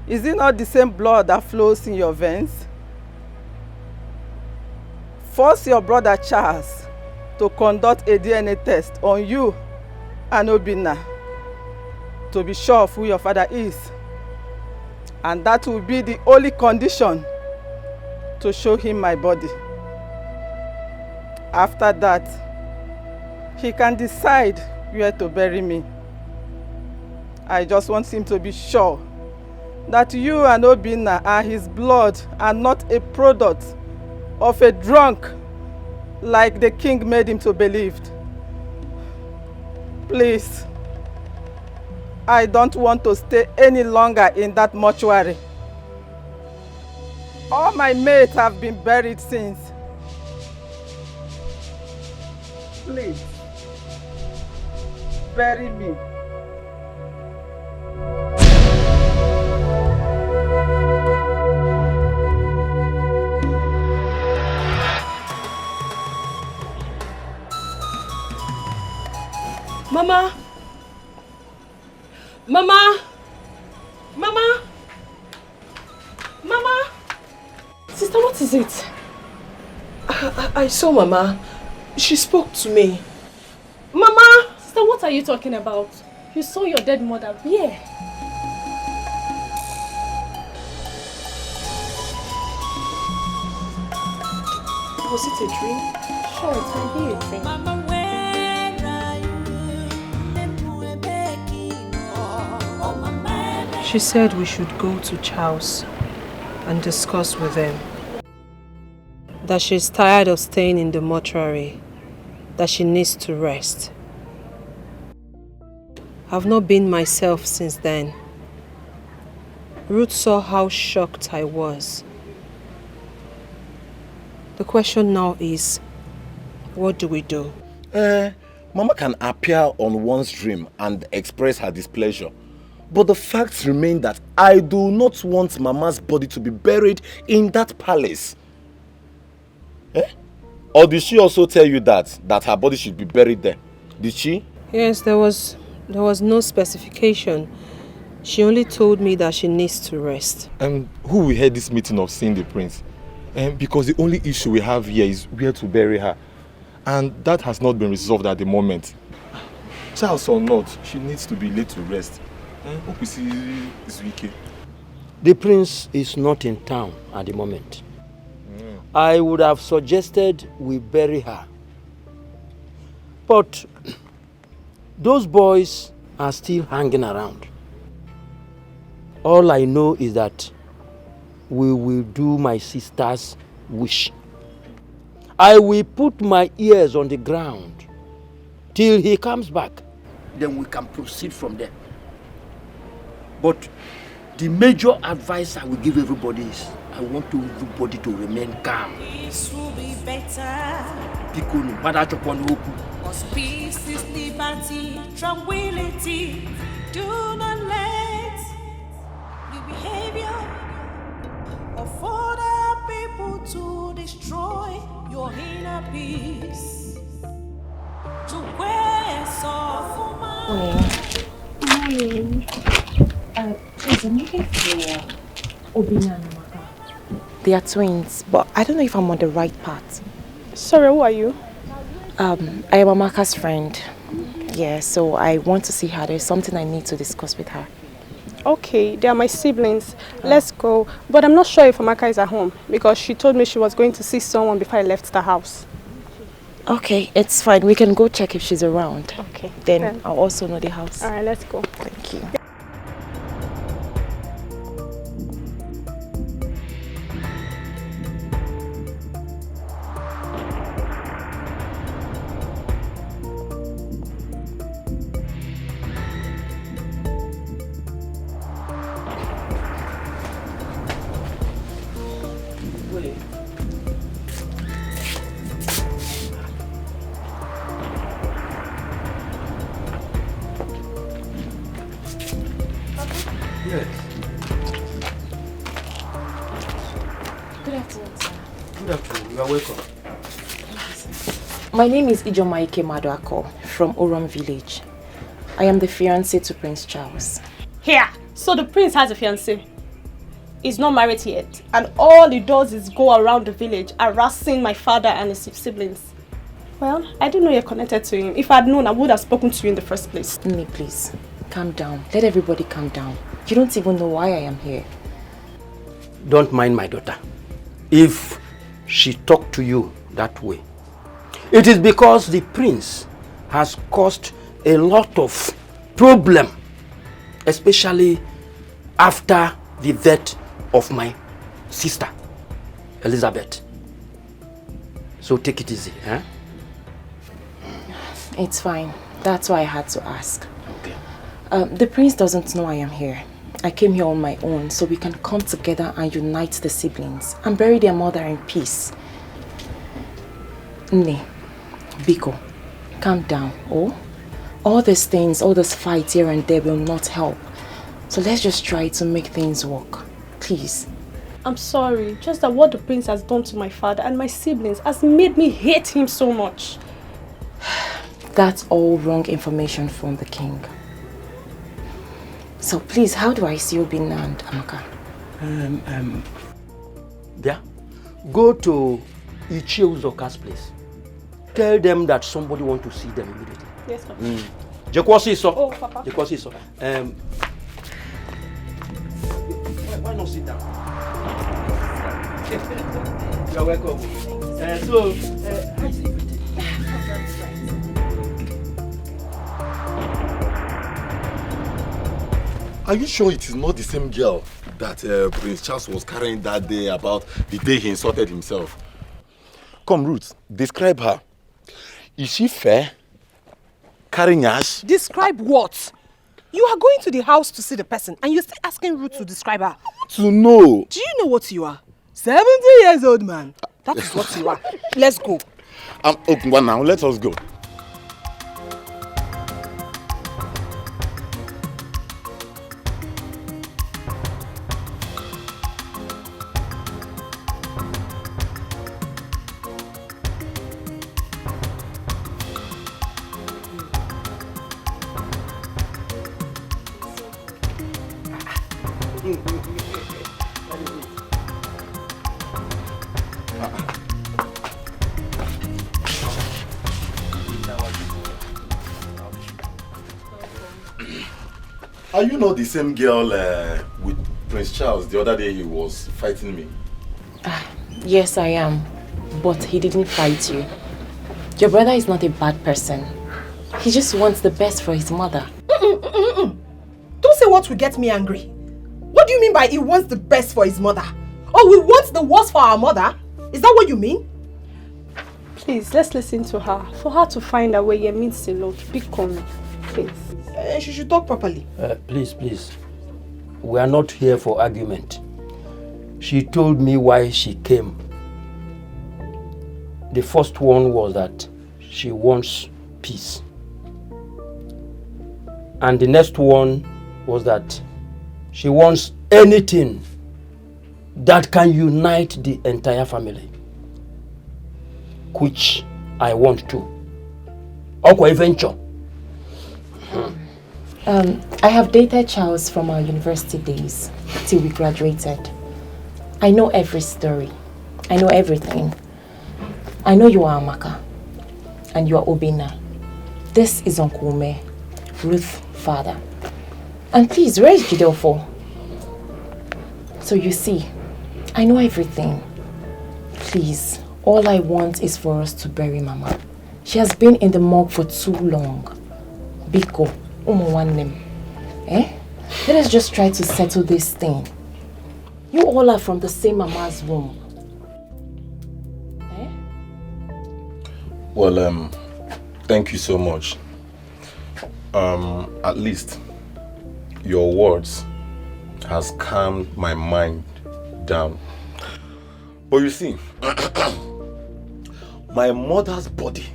Is it not the same blood that flows in your veins? Force your brother Charles to conduct a DNA test on you and Obinna to be sure of who your father is. And that will be the only condition to show him my body. After that, he can decide where to bury me. I just want him to be sure that you and Obinna are his blood and not a product of a drunk like the king made him to believe. Please, I don't want to stay any longer in that mortuary. All my mates have been buried since. Please, bury me. Mama! Mama! Mama! Mama! Sister, what is it? I saw Mama. She spoke to me. Mama! Sister, what are you talking about? You saw your dead mother. Where? Was it a dream? Sure, it can be a dream. Mama, she said we should go to Charles and discuss with them. That she's tired of staying in the mortuary. That she needs to rest. I've not been myself since then. Ruth saw how shocked I was. The question now is, what do we do? Mama can appear on one's dream and express her displeasure. But the facts remain that I do not want Mama's body to be buried in that palace. Or did she also tell you that her body should be buried there? Did she? Yes, there was no specification. She only told me that she needs to rest. And who will head this meeting of seeing the prince? Because the only issue we have here is where to bury her. And that has not been resolved at the moment. Charles or not, she needs to be laid to rest. Hope we see this weekend. The prince is not in town at the moment. I would have suggested we bury her. But those boys are still hanging around. All I know is that we will do my sister's wish. I will put my ears on the ground till he comes back. Then we can proceed from there. But the major advice I will give everybody is I want everybody to remain calm. This will be better. Because peace is liberty, tranquility. Do not let the behavior of other people to destroy your inner peace. To where soft Morning. Please, I'm looking for Obina and Amaka. They are twins, but I don't know if I'm on the right path. Sorry, who are you? I am Amaka's friend. Yeah, so I want to see her. There's something I need to discuss with her. Okay, they are my siblings. Let's go. But I'm not sure if Amaka is at home because she told me she was going to see someone before I left the house. Okay, it's fine. We can go check if she's around. Okay. Then I'll also know the house. All right, let's go. Thank you. My name is Ijomaike Maduako from Oron Village. I am the fiancé to Prince Charles. Here! So the prince has a fiancé. He's not married yet. And all he does is go around the village harassing my father and his siblings. Well, I didn't know you're connected to him. If I'd known, I would have spoken to you in the first place. Me, please. Calm down. Let everybody calm down. You don't even know why I am here. Don't mind my daughter. If she talked to you that way, it is because the prince has caused a lot of problem, especially after the death of my sister, Elizabeth. So take it easy, eh? It's fine. That's why I had to ask. Okay. The prince doesn't know I am here. I came here on my own so we can come together and unite the siblings and bury their mother in peace. Nne, Biko, calm down, oh? All these things, all this fight here and there will not help. So let's just try to make things work. Please. I'm sorry, just that what the prince has done to my father and my siblings has made me hate him so much. That's all wrong information from the king. So please, how do I see Obinna and Amaka? Yeah. Go to Ichie Uzoka's place. Tell them that somebody wants to see them immediately. Yes, Papa. Oh, Papa. Why not sit down? You're welcome. How is everything? Are you sure it is not the same girl that Prince Charles was carrying that day about the day he insulted himself? Come, Ruth, describe her. Is she fair? Carrying ash? Describe what? You are going to the house to see the person and you're still asking Ruth to describe her. To know. Do you know what you are? 70 years old man. That is what you are. Let's go. Okay, well now, let us go. Are you not the same girl with Prince Charles the other day he was fighting me? Yes, I am. But he didn't fight you. Your brother is not a bad person. He just wants the best for his mother. Don't say what will get me angry. What do you mean by he wants the best for his mother? Oh, we want the worst for our mother? Is that what you mean? Please, let's listen to her. For her to find out where it means a lot. Be calm, please. She should talk properly. Please. We are not here for argument. She told me why she came. The first one was that she wants peace. And the next one was that she wants anything that can unite the entire family. Which I want to. Okay, venture. I have dated Charles from our university days till we graduated. I know every story. I know everything. I know you are Amaka and you are Obinna. This is Uncle Ume, Ruth's father. And please, where is Jidel for? So you see, I know everything. Please, all I want is for us to bury Mama. She has been in the morgue for too long. Biko. Let us just try to settle this thing. You all are from the same mama's womb. Well, thank you so much. At least your words has calmed my mind down. But you see, my mother's body,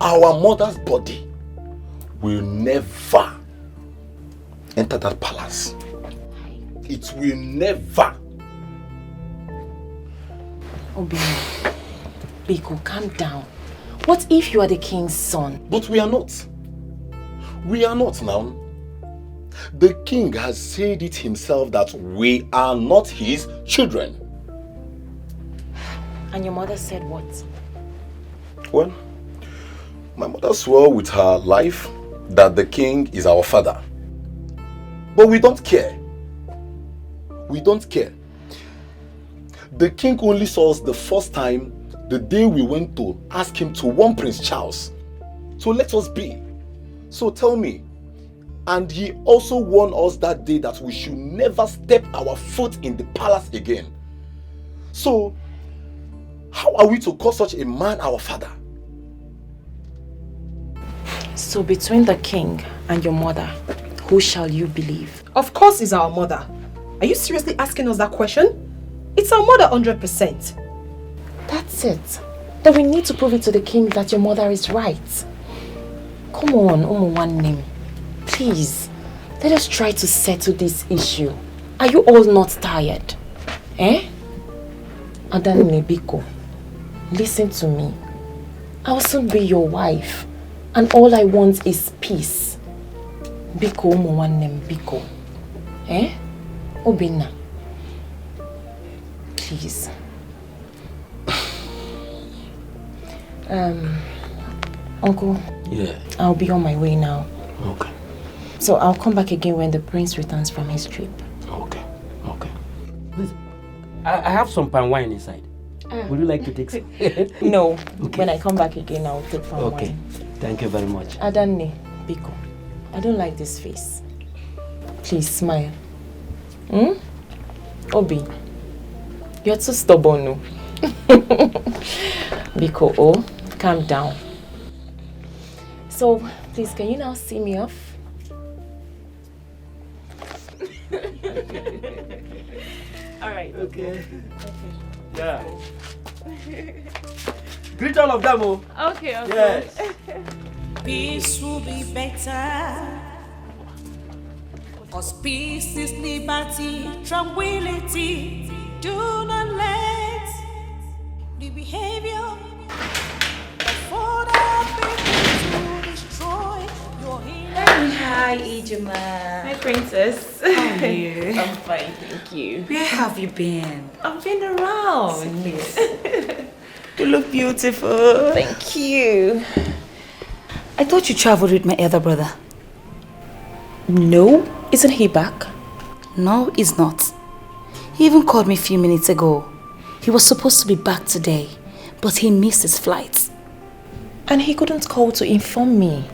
our mother's body, will never enter that palace. It will never. Obinna, Biko, calm down. What if you are the king's son? But we are not. We are not now. The king has said it himself that we are not his children. And your mother said what? Well, my mother swore with her life that the king is our father. But we don't care. We don't care. The king only saw us the first time the day we went to ask him to warn Prince Charles. So let us be. So tell me. And he also warned us that day that we should never step our foot in the palace again. So, How are we to call such a man our father? So between the king and your mother, who shall you believe? Of course it's our mother. Are you seriously asking us that question? It's our mother 100%. That's it. Then we need to prove it to the king that your mother is right. Come on, one name. Please, let us try to settle this issue. Are you all not tired? Eh? Adan Biko, listen to me. I'll soon be your wife. And all I want is peace. Biko, one name, Biko. Eh? Obina. Please. Uncle. Yeah. I'll be on my way now. Okay. So I'll come back again when the prince returns from his trip. Okay. Please, I have some palm wine inside. Would you like to take some? No. Okay. When I come back again, I'll take palm wine. Okay. Thank you very much. Adanne, Biko, I don't like this face. Please smile. Obi, you're too stubborn, no? Biko, calm down. So, please, can you now see me off? All right. Okay. Yeah. Greet all of them, oh. Okay. Yes. Peace will be better. Cause peace is liberty, tranquility. Do not let the behavior of other people to destroy your inner. Hi, Ijima. Hi, princess. How are you? I'm fine, thank you. Where have you been? I've been around. You look beautiful. Thank you. I thought you traveled with my elder brother. No, isn't he back? No, he's not. He even called me a few minutes ago. He was supposed to be back today, but he missed his flight. And he couldn't call to inform me.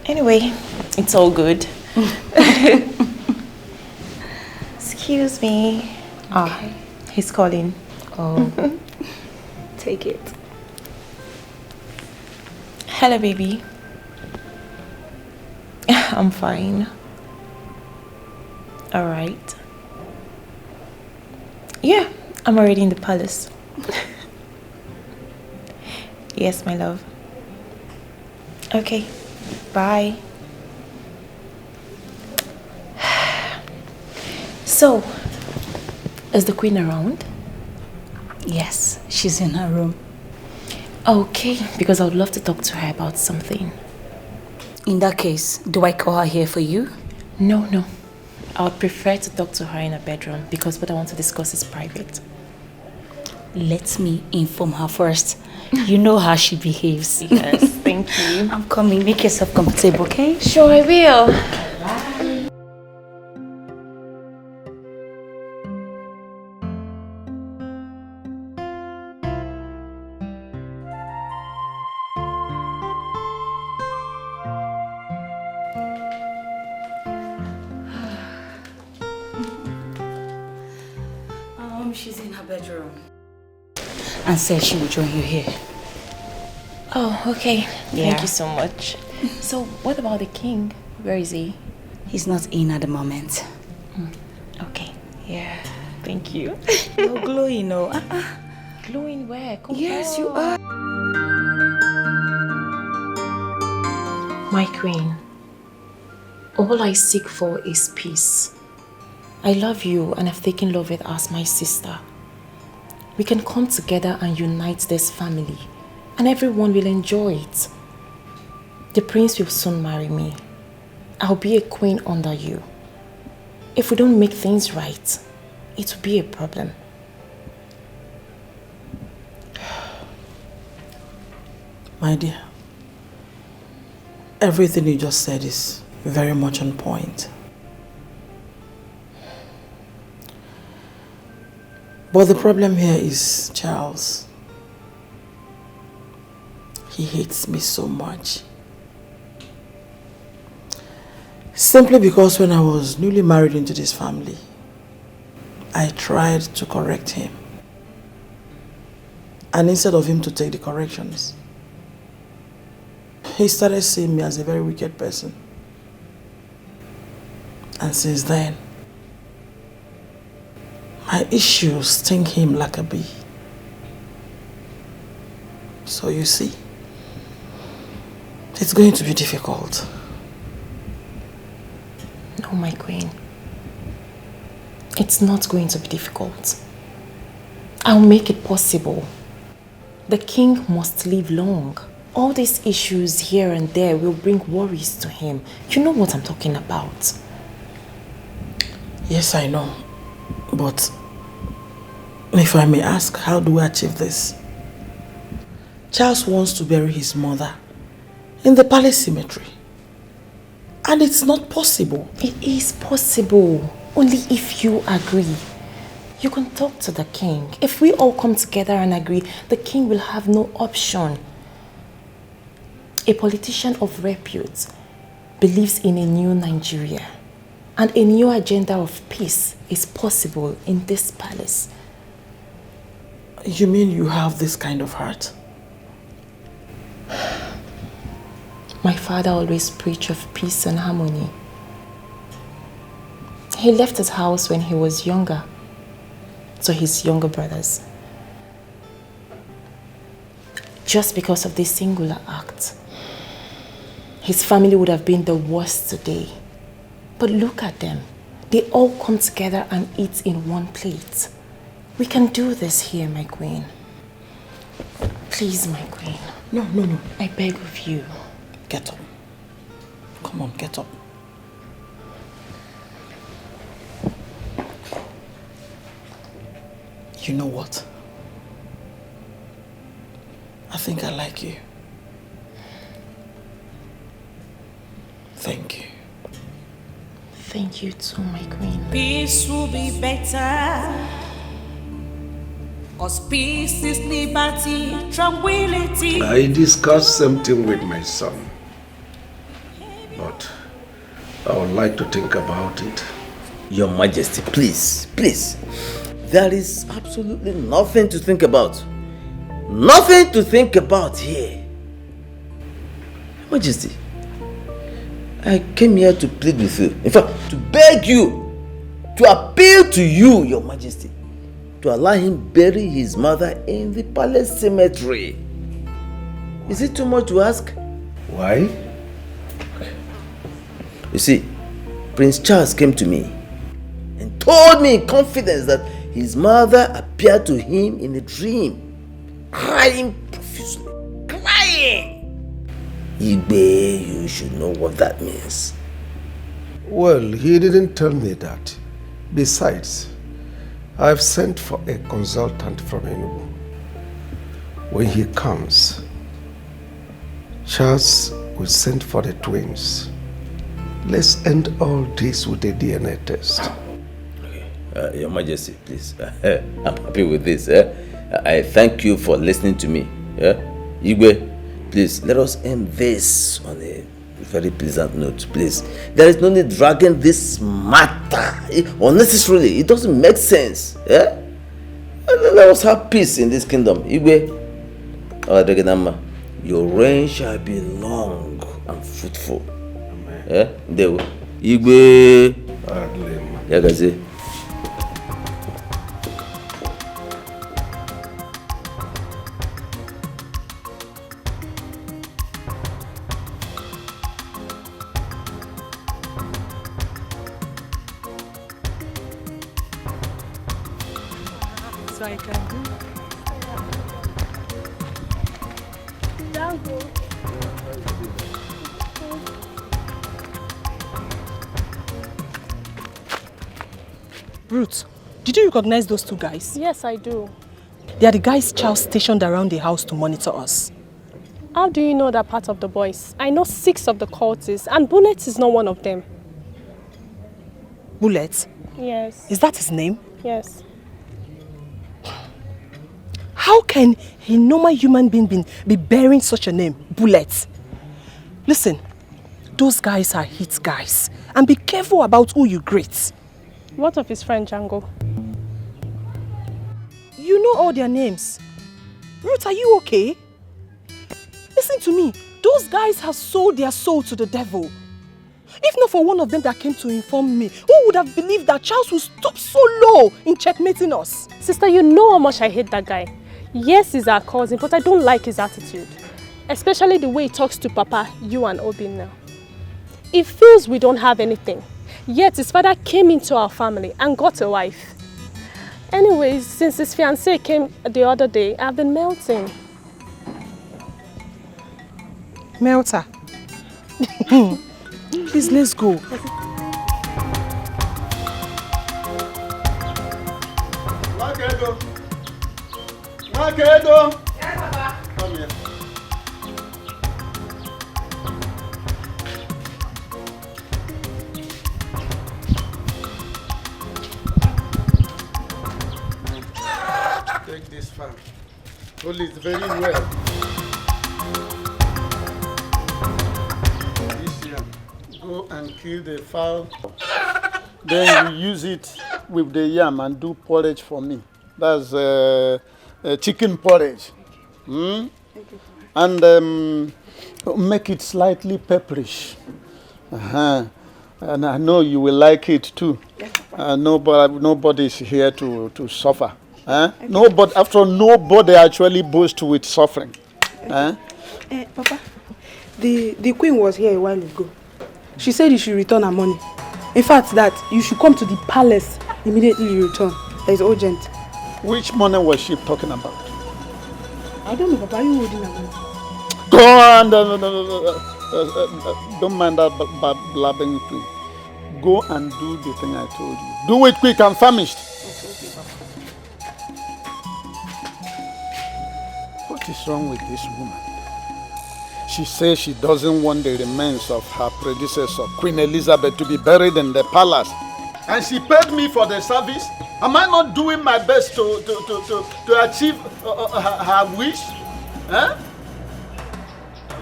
Anyway, it's all good. Excuse me. Ah, he's calling. Oh, take it. Hello, baby. I'm fine. All right. Yeah, I'm already in the palace. Yes, my love. Okay, bye. So, is the queen around? Yes, she's in her room. Okay, because I would love to talk to her about something. In that case, do I call her here for you? No. I would prefer to talk to her in her bedroom because what I want to discuss is private. Let me inform her first. You know how she behaves. Yes, thank you. I'm coming. Make yourself comfortable, okay? Sure, I will. Bye. She's in her bedroom. And said she will join you here. Oh, okay. Yeah. Thank you so much. So, what about the king? Where is he? He's not in at the moment. Okay. Yeah. Thank you. You're glowing, no? Glowing where? Come Yes, on. you are. My queen, all I seek for is peace. I love you and I've taken Loveth as my sister. We can come together and unite this family and everyone will enjoy it. The prince will soon marry me. I'll be a queen under you. If we don't make things right, it will be a problem. My dear, everything you just said is very much on point. But the problem here is Charles. He hates me so much. Simply because when I was newly married into this family, I tried to correct him. And instead of him to take the corrections, he started seeing me as a very wicked person. And since then, my issues sting him like a bee. So you see, it's going to be difficult. No, my queen. It's not going to be difficult. I'll make it possible. The king must live long. All these issues here and there will bring worries to him. You know what I'm talking about. Yes, I know. But if I may ask, how do I achieve this? Charles wants to bury his mother in the palace cemetery. And it's not possible. It is possible. Only if you agree. You can talk to the king. If we all come together and agree, the king will have no option. A politician of repute believes in a new Nigeria. And a new agenda of peace is possible in this palace. You mean you have this kind of heart? My father always preached of peace and harmony. He left his house when he was younger to his younger brothers. Just because of this singular act, his family would have been the worst today. But look at them. They all come together and eat in one plate. We can do this here, my queen. Please, my queen. No. I beg of you. Get up. Come on, get up. You know what? I think I like you. Thank you. Thank you too, my queen. Peace will be better. 'Cause peace is liberty, tranquility. I discussed something with my son, but I would like to think about it. Your Majesty, please. There is absolutely nothing to think about. Nothing to think about here. Majesty, I came here to plead with you. In fact, to beg you, to appeal to you, Your Majesty, to allow him bury his mother in the palace cemetery. Is it too much to ask? Why? You see, Prince Charles came to me and told me in confidence that his mother appeared to him in a dream, crying profusely. Crying! Igbe, you should know what that means. Well, he didn't tell me that. Besides, I've sent for a consultant from Enugu. When he comes, Charles will send for the twins. Let's end all this with a DNA test. Okay, Your Majesty, please. I'm happy with this. I thank you for listening to me. Igwe, please, let us end this on a very pleasant note, please. There is no need dragging this matter unnecessarily. It doesn't make sense. Let us have peace in this kingdom. Igwe, your reign shall be long and fruitful. Igwe. Yagaze. So I can do. Dango. Ruth, did you recognize those two guys? Yes, I do. They are the guys Charles stationed around the house to monitor us. How do you know that part of the boys? I know 6 of the cultists, and Bullet is not one of them. Bullet? Yes. Is that his name? Yes. How can a normal human being be bearing such a name, Bullet? Listen, those guys are hit guys. And be careful about who you greet. What of his friend Django? You know all their names. Ruth, are you okay? Listen to me. Those guys have sold their soul to the devil. If not for one of them that came to inform me, who would have believed that Charles would stoop so low in checkmating us? Sister, you know how much I hate that guy. Yes, he's our cousin, but I don't like his attitude. Especially the way he talks to Papa, you and Obi now. He feels we don't have anything. Yet his father came into our family and got a wife. Anyways, since his fiancée came the other day, I've been melting. Melter. Please, let's go. Makedo. Makedo. Yes, Papa. Come here. Take this fan. Hold it very well. This here. Go and kill the fowl. Then you use it with the yam and do porridge for me. That's chicken porridge. Mm? And make it slightly pepperish. And I know you will like it too. Nobody is here to suffer. Nobody, after all, nobody actually boasts with suffering. Papa, the queen was here a while ago. She said you should return her money. In fact, that you should come to the palace immediately you return. It's urgent. Which money was she talking about? I don't know, Papa. Are you holding her money? Go on, don't mind that blabbing thing. Go and do the thing I told you. Do it quick, I'm famished. What is wrong with this woman? She says she doesn't want the remains of her predecessor, Queen Elizabeth, to be buried in the palace. And she paid me for the service. Am I not doing my best to achieve her wish?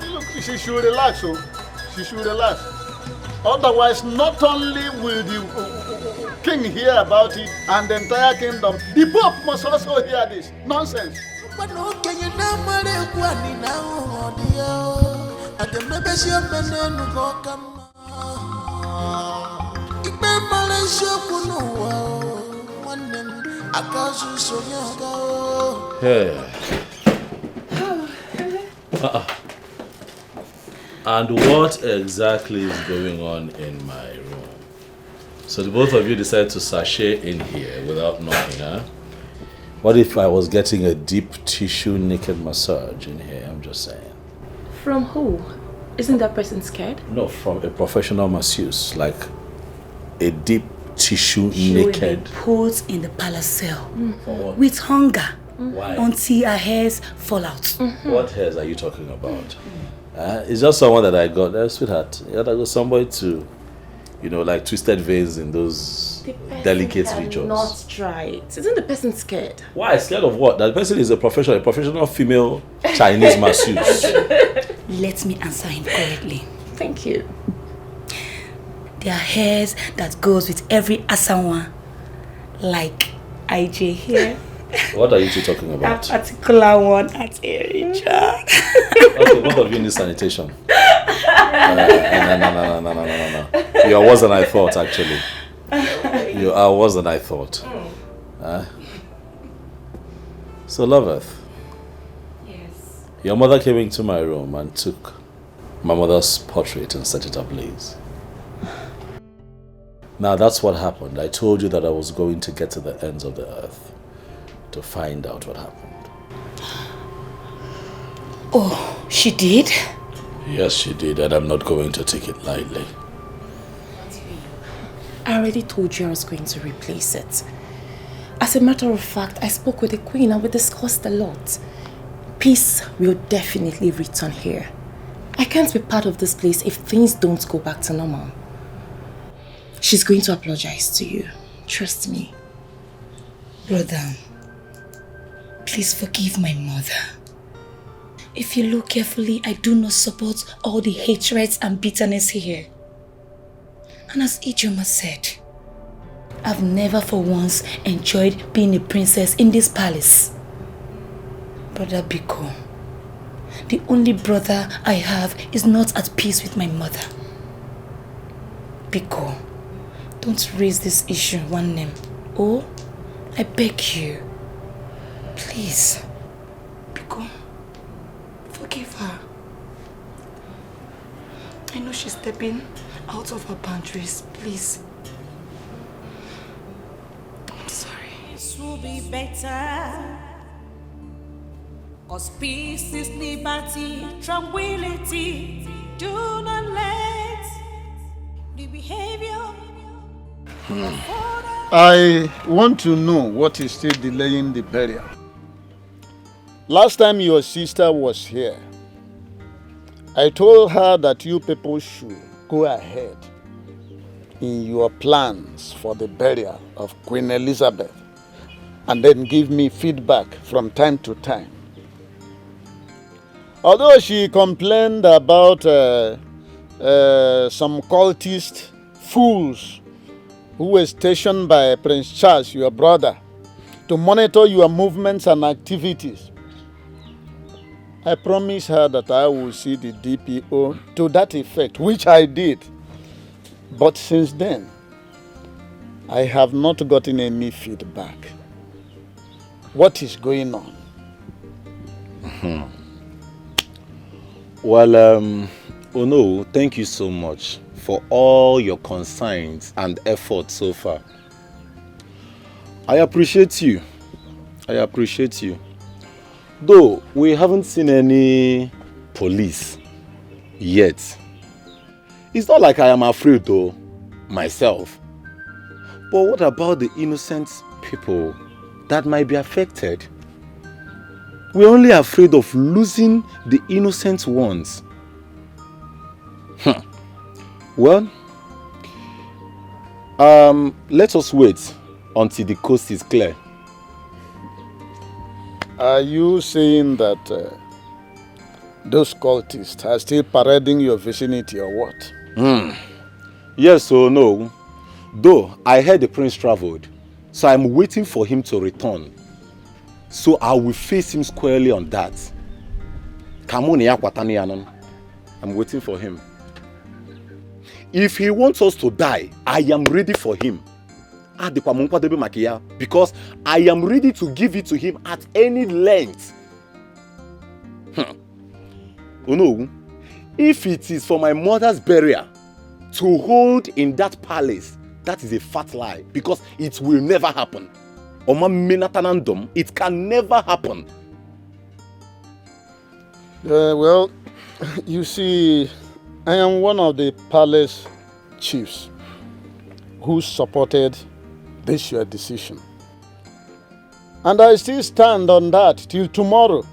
Look, she should relax. She should relax. Otherwise, not only will the king hear about it and the entire kingdom, the Pope must also hear this. Nonsense. Hey. And what exactly is going on in my room? So the both of you decided to sashay in here without knocking, huh? What if I was getting a deep tissue naked massage in here? I'm just saying. From who? Isn't that person scared? No, from a professional masseuse, like a deep tissue She will naked. be put in the palace cell For what? with hunger Why? until her hairs fall out. What hairs are you talking about? It's just someone that I got, sweetheart. Yeah, I got somebody to, like twisted veins in those delicate regions. Not try it. Isn't the person scared? Why? Scared of what? That person is a professional female Chinese masseuse. Let me answer him correctly. Thank you. There are hairs that goes with every asawa, like IJ here. What are you two talking about? That particular one at Erija. Okay, both of you need sanitation. No. You are worse than I thought, actually. You are worse than I thought. So, Loveth. Yes. Your mother came into my room and took my mother's portrait and set it ablaze. Now, that's what happened. I told you that I was going to get to the ends of the earth to find out what happened. Oh, she did? Yes, she did, and I'm not going to take it lightly. I already told you I was going to replace it. As a matter of fact, I spoke with the queen and we discussed a lot. Peace will definitely return here. I can't be part of this place if things don't go back to normal. She's going to apologize to you. Trust me. Brother, please forgive my mother. If you look carefully, I do not support all the hatreds and bitterness here. And as Ijoma said, I've never for once enjoyed being a princess in this palace. Brother Biko, the only brother I have is not at peace with my mother. Biko, don't raise this issue, one name. Oh, I beg you. Please. Biko, forgive her. I know she's stepping out of her boundaries. Please. I'm sorry. This will be better. Cause peace is liberty, tranquility. Do not let the behavior. I want to know what is still delaying the burial. Last time your sister was here, I told her that you people should go ahead in your plans for the burial of Queen Elizabeth and then give me feedback from time to time. Although she complained about some cultist fools who were stationed by Prince Charles, your brother, to monitor your movements and activities, I promised her that I will see the DPO to that effect, which I did. But since then, I have not gotten any feedback. What is going on? Well, Ono, thank you so much for all your concerns and efforts so far. I appreciate you. I appreciate you. Though we haven't seen any police yet. It's not like I am afraid though, myself. But what about the innocent people that might be affected? We're only afraid of losing the innocent ones. Well, let us wait until the coast is clear. Are you saying that those cultists are still parading your vicinity or what? Yes or no? Though I heard the prince traveled, so I'm waiting for him to return. So I will face him squarely on that. I'm waiting for him. If he wants us to die, I am ready for him. Because I am ready to give it to him at any length. Oh no, if it is for my mother's burial to hold in that palace, that is a fat lie, because it will never happen. It can never happen. Well, you see, I am one of the palace chiefs who supported this your decision. And I still stand on that till tomorrow.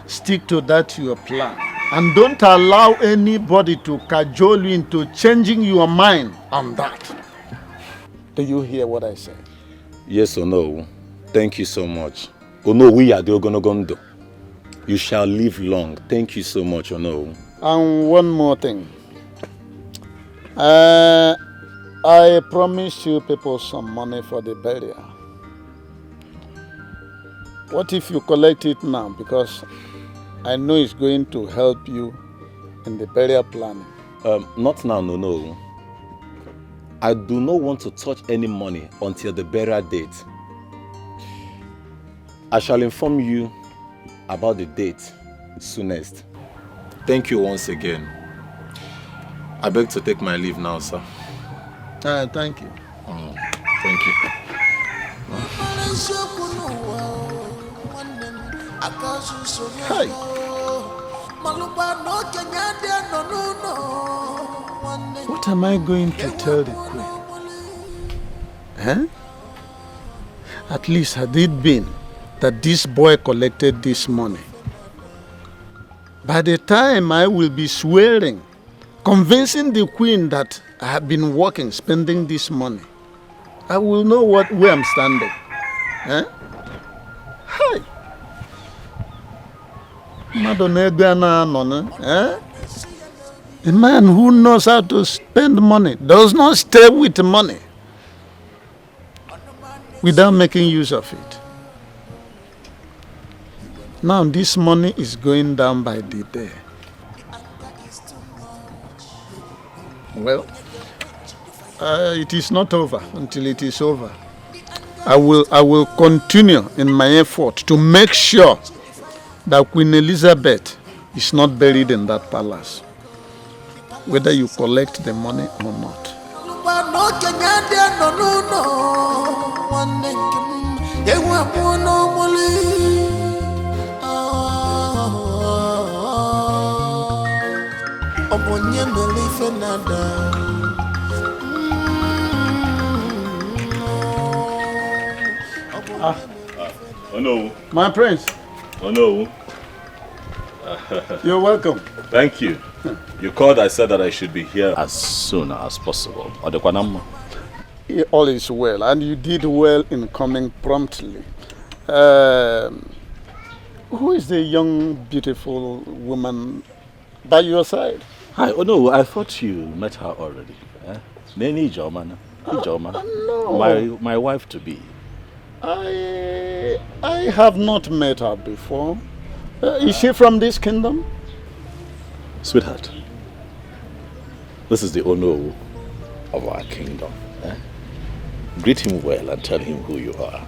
Stick to that your plan. And don't allow anybody to cajole you into changing your mind on that. Do you hear what I say? Yes or no? Thank you so much. Ono, we are the Ogonogondo. You shall live long. Thank you so much, Ono. And one more thing. I promised you people some money for the burial. What if you collect it now? Because I know it's going to help you in the burial planning. Not now, no. I do not want to touch any money until the burial date. I shall inform you about the date soonest. Thank you once again. I beg to take my leave now, sir. Thank you. Thank you. Hey. What am I going to tell the queen? At least had it been that this boy collected this money, by the time I will be swearing, convincing the queen that I have been working, spending this money, I will know where I'm standing. Hi. A man who knows how to spend money does not stay with money without making use of it. Now this money is going down by the day. Well, it is not over until it is over. I will continue in my effort to make sure that Queen Elizabeth is not buried in that palace, whether you collect the money or not. Oh no. My prince. Oh no. You're welcome. Thank you. You called, I said that I should be here as soon as possible. All is well, and you did well in coming promptly. Who is the young, beautiful woman by your side? Hi. Oh no, I thought you met her already. Naija, no. My wife to be. I have not met her before. Is she from this kingdom? Sweetheart, this is the owner of our kingdom. Greet him well and tell him who you are.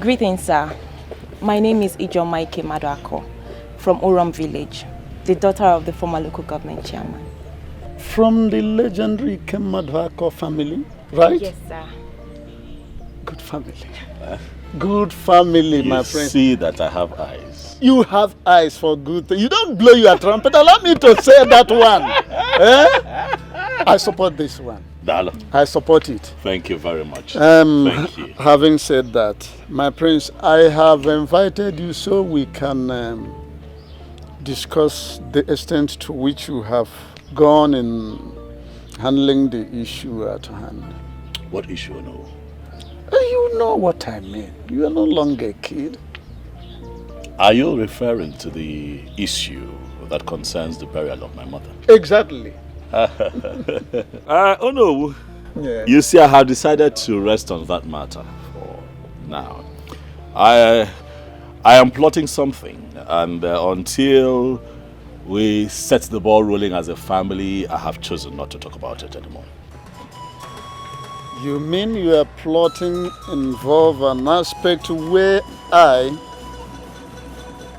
Greetings, sir. My name is Uju Okoli from Urom village, the daughter of the former local government chairman. From the legendary Kemadwako family, right? Yes, sir. Good family. Good family, my friend. You see that I have eyes. You have eyes for good things. You don't blow your trumpet. Allow me to say that one. I support this one. Dalo. I support it. Thank you very much. Thank you. Having said that, my prince, I have invited you so we can discuss the extent to which you have gone in handling the issue at hand. What issue, no? You know what I mean. You are no longer a kid. Are you referring to the issue that concerns the burial of my mother? Exactly. Oh no. Yeah. You see, I have decided to rest on that matter for now. I am plotting something, and until we set the ball rolling as a family, I have chosen not to talk about it anymore. You mean you are plotting involve an aspect where I,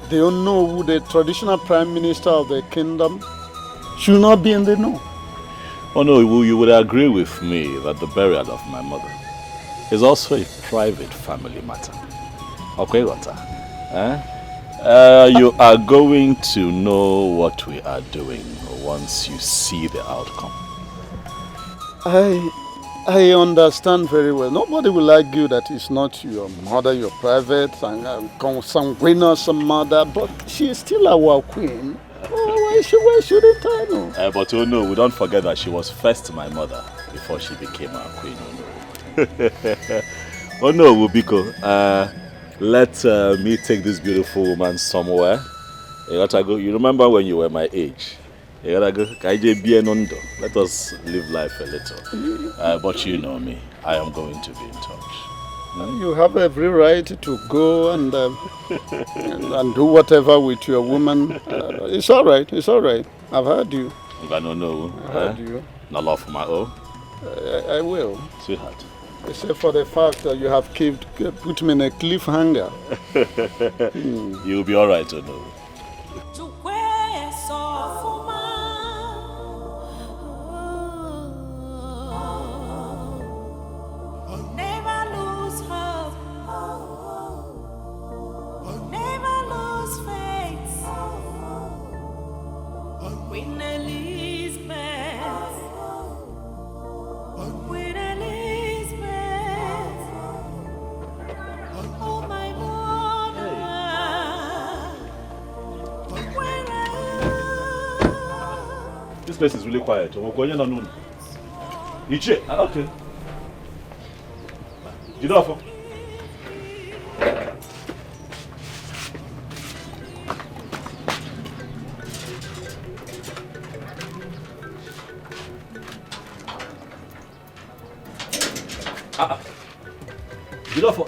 the Onowu, the traditional prime minister of the kingdom, should not be in the know? Oh no, you would agree with me that the burial of my mother is also a private family matter. Okay, Wata? You are going to know what we are doing once you see the outcome. I understand very well. Nobody will argue that it's not your mother, your private, and some winner, some mother, but she is still our queen. Why shouldn't I know? But oh no, we don't forget that she was first my mother before she became our queen. Oh no. Oh no, Wubiko. Let me take this beautiful woman somewhere. You gotta go. You remember when you were my age? You gotta go. Let us live life a little. But you know me. I am going to be in touch. You have every right to go and do whatever with your woman. It's all right. It's all right. I've heard you. I don't know. I've heard you. No love for my own. I will. Sweetheart. Except for the fact that you have put me in a cliffhanger. You'll be all right, Ono. This place is really quiet. We're going on noon. Ichi, okay. Get off.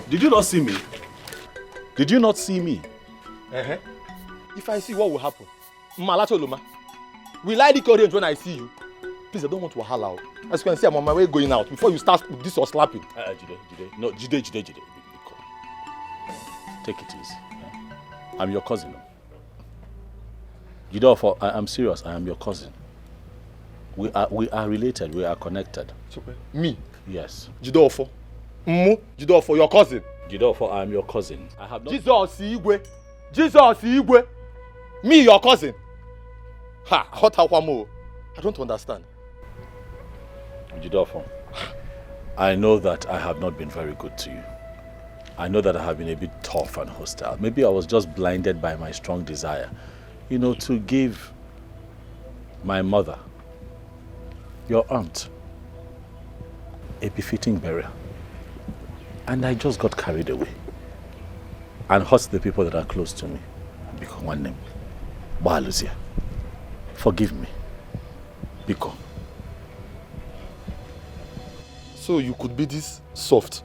Did you not see me? Did you not see me? If I see, what will happen? Malatoluma. Will I encourage when I see you? Please, I don't want to wahala out. As you can see, I'm on my way going out. Before you start with this or slapping. Jide. No, Jide. Take it easy. I'm your cousin. Jide, I'm serious. I am your cousin. We are related. We are connected. Me? Yes. Jide, Jide, your cousin. Jide, I am your cousin. I have not. Jesus Igwe. Me, your cousin. Ha! I don't understand. Jide, I know that I have not been very good to you. I know that I have been a bit tough and hostile. Maybe I was just blinded by my strong desire, to give my mother, your aunt, a befitting burial. And I just got carried away and hurt the people that are close to me. Because one name, Lucia. Forgive me. Biko. So you could be this soft?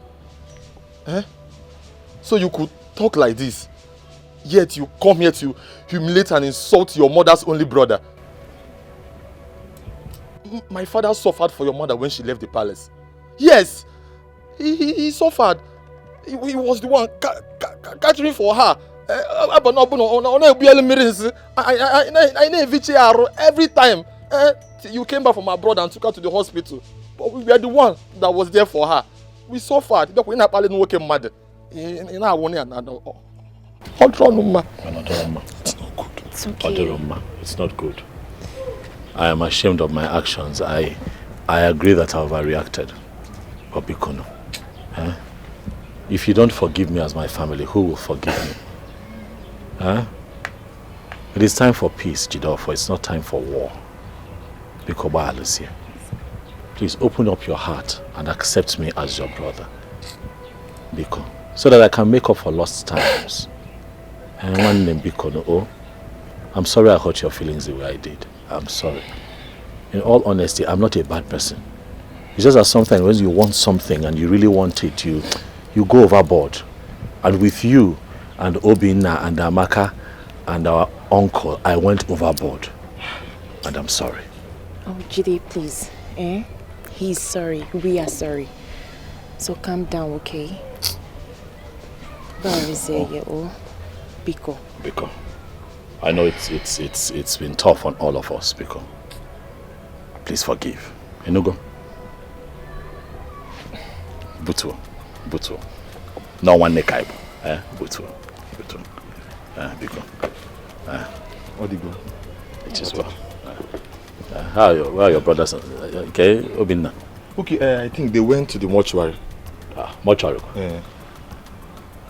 So you could talk like this, yet you come here to humiliate and insult your mother's only brother. My father suffered for your mother when she left the palace. Yes, he suffered. He was the one catering for her. Every time you came back from abroad and took her to the hospital, but we were the one that was there for her. We suffered. It's not good. It's okay. It's not good. I am ashamed of my actions. I agree that I overreacted. But Bikono, if you don't forgive me as my family, who will forgive me? It is time for peace, Jidofo. It's not time for war. Bikoba Alicia, please open up your heart and accept me as your brother. Biko, so that I can make up for lost times. And one name Bikono, I'm sorry I hurt your feelings the way I did. I'm sorry. In all honesty, I'm not a bad person. It's just that sometimes when you want something and you really want it, you go overboard. And with you and Obinna and Amaka and our uncle, I went overboard. And I'm sorry. Oh, Jide, please. He's sorry. We are sorry. So calm down, okay? Biko. I know it's been tough on all of us, Biko. Please forgive. Enugo. Butu. No one nekaibo. Butu. Biko. Odigo. It is well. Where are your brothers? Okay, Obinna. Okay, I think they went to the mortuary. Mortuary? Yeah.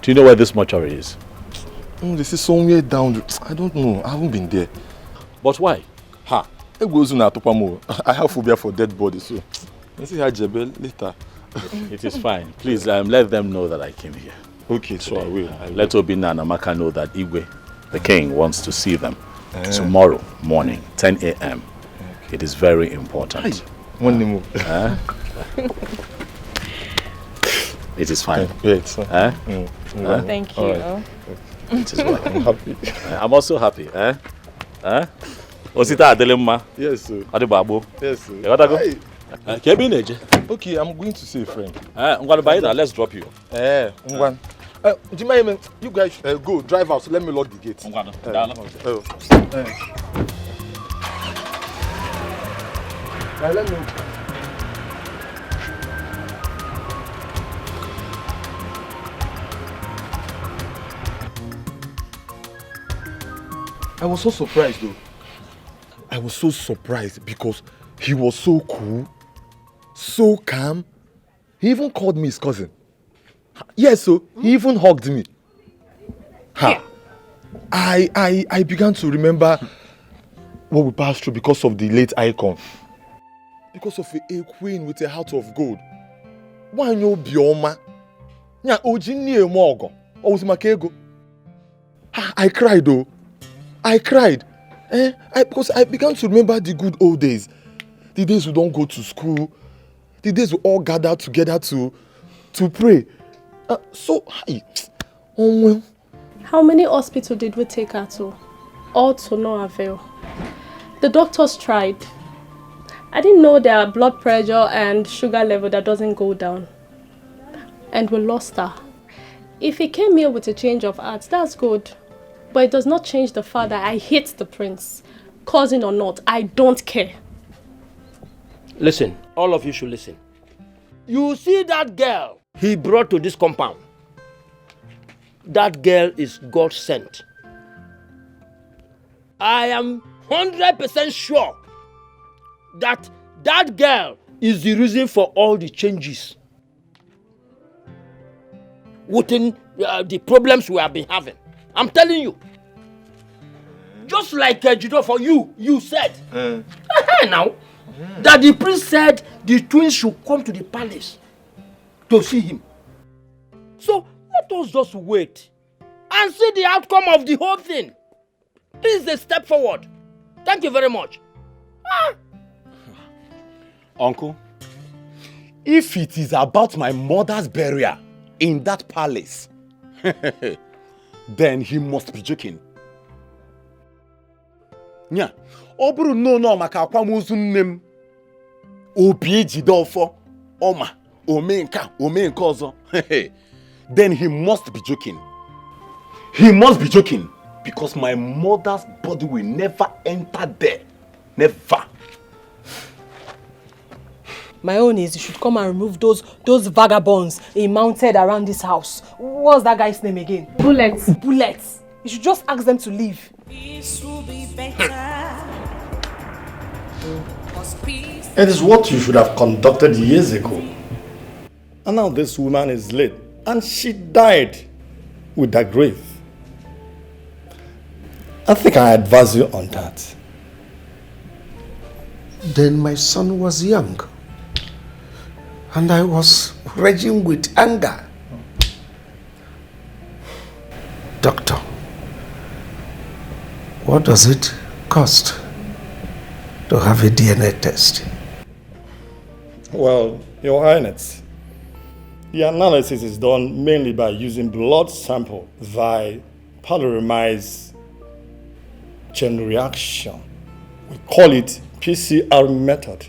Do you know where this mortuary is? This is somewhere down. I don't know. I haven't been there. But why? I have phobia for dead bodies, so let's see how Jebel later. It is fine. Please let them know that I came here. Okay, so I will. Let Obinna and Amaka know that Igwe, the king, wants to see them tomorrow morning, 10 a.m. It is very important. One more. It is fine. Yeah, it's fine. Thank you. Right. It is well. I'm happy. I'm also happy. Osita Adelemma. Yes, sir. Adebabo. Yes, sir. You gotta go. Okay, I'm going to see a friend. I'm gonna buy that. Let's drop you. You guys go drive out. So let me lock the gate. Let me. I was so surprised though. I was so surprised because he was so cool, so calm. He even called me his cousin. Yes, so he even hugged me. I began to remember what we passed through because of the late icon. Because of a queen with a heart of gold. Wanyo bioma. Nya ojini emogo. Ozimakego. I cried though. I cried. Because I began to remember the good old days. The days we don't go to school. The days we all gather together to pray. How many hospitals did we take her to? All to no avail. The doctors tried. I didn't know their blood pressure and sugar level that doesn't go down. And we lost her. If he came here with a change of heart, that's good. But it does not change the fact that I hate the prince. Cousin or not, I don't care. Listen, all of you should listen. You see that girl he brought to this compound? That girl is God sent. I am 100% sure that that girl is the reason for all the changes within the problems we have been having. I'm telling you. Just like Judo for you said. Now, that the priest said the twins should come to the palace to see him. So let us just wait and see the outcome of the whole thing. This is a step forward. Thank you very much. Uncle, if it is about my mother's burial in that palace, then he must be joking. Nya, oburu no maka akwamozu nnem. Obi ejide ofo, oma, omenka ozo. Then he must be joking. He must be joking because my mother's body will never enter there. Never. My own is you should come and remove those vagabonds he mounted around this house. What's that guy's name again? Bullets. Bullets. You should just ask them to leave. This will be better. It is what you should have conducted years ago. And now this woman is late. And she died with that grave. I think I advise you on that. Then my son was young. And I was raging with anger. Doctor, what does it cost to have a DNA test? Well, Your Highness, the analysis is done mainly by using blood sample via polymerase chain reaction. We call it PCR method.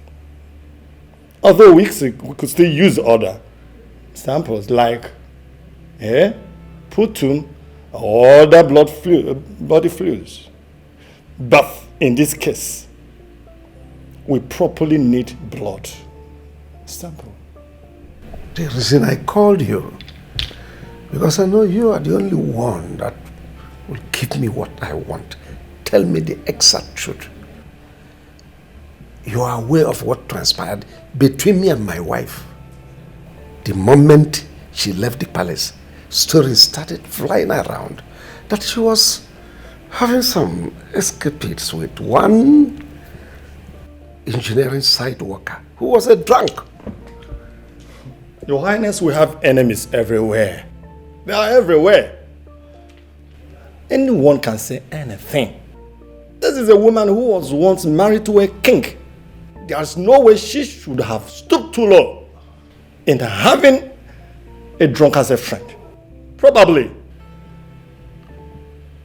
Although we could still use other samples like hair, putum, or other body fluids. But in this case, we properly need blood sample. The reason I called you, because I know you are the only one that will give me what I want. Tell me the exact truth. You are aware of what transpired between me and my wife. The moment she left the palace, stories started flying around that she was having some escapades with one engineering site worker who was a drunk. Your Highness, we have enemies everywhere. They are everywhere. Anyone can say anything. This is a woman who was once married to a king. There's no way she should have stooped too low in having a drunk as a friend. Probably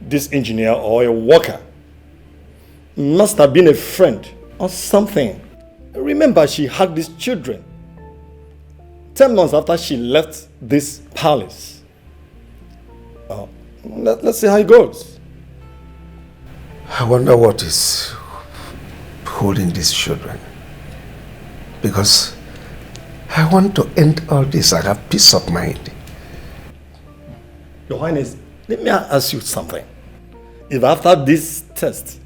this engineer or a worker must have been a friend or something. Remember, she had these children 10 months after she left this palace. Let's see how it goes. I wonder what is holding these children. Because I want to end all this and have peace of mind. Your Highness, let me ask you something. If after this test,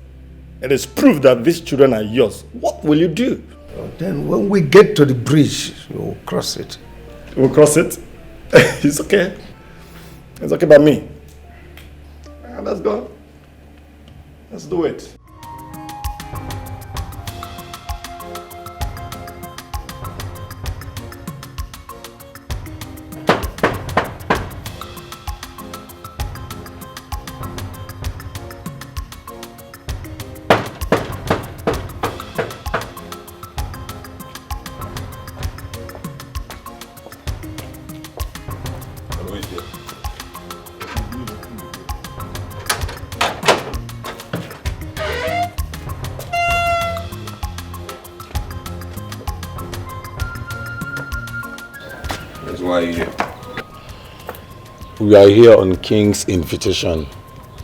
it is proved that these children are yours, what will you do? Then when we get to the bridge, we'll cross it. We'll cross it? It's okay. It's okay by me. Let's go. Let's do it. That's why you're here. We are here on King's invitation.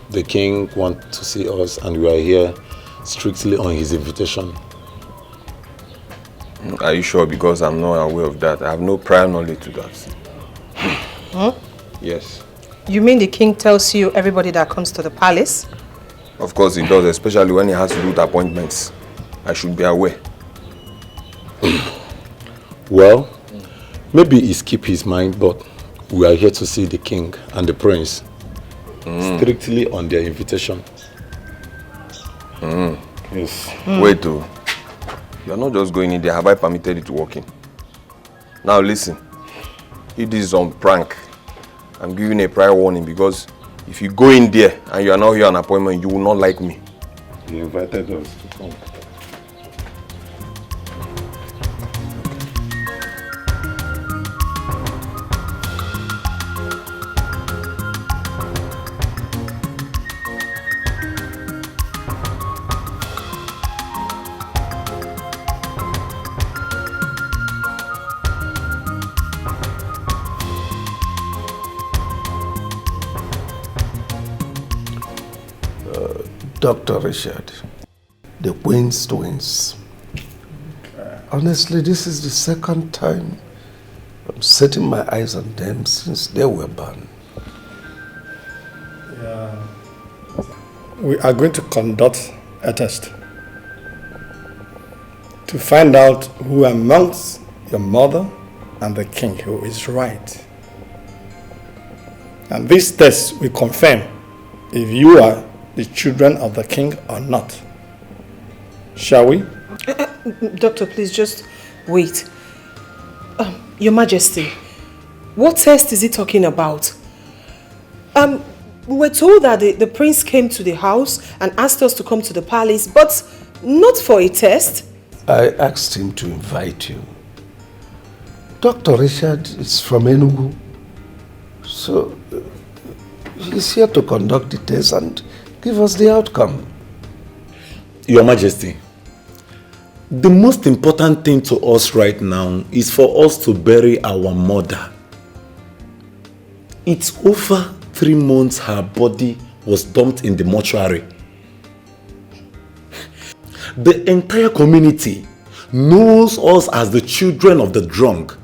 The King wants to see us and we are here strictly on his invitation. Are you sure? Because I'm not aware of that. I have no prior knowledge to that. Huh? Yes. You mean the king tells you everybody that comes to the palace? Of course he does, especially when he has to do with appointments. I should be aware. Well, maybe he skipped his mind, but we are here to see the king and the prince. Strictly on their invitation. Yes. Wait, though. You are not just going in there. Have I permitted you to walk in? Now listen. If this is on prank, I'm giving a prior warning because if you go in there and you are not here on appointment, you will not like me. He invited us to come. Dr. Richard, the Queen's twins. Honestly, this is the second time I'm setting my eyes on them since they were born. Yeah. We are going to conduct a test to find out who amongst your mother and the king who is right. And this test will confirm if you are the children of the king or not. Shall we? Doctor, please just wait. Your Majesty, what test is he talking about? We were told that the prince came to the house and asked us to come to the palace, but not for a test. I asked him to invite you. Dr. Richard is from Enugu, so he's here to conduct the test and give us the outcome. Your Majesty, the most important thing to us right now is for us to bury our mother. It's over 3 months her body was dumped in the mortuary. The entire community knows us as the children of the drunk.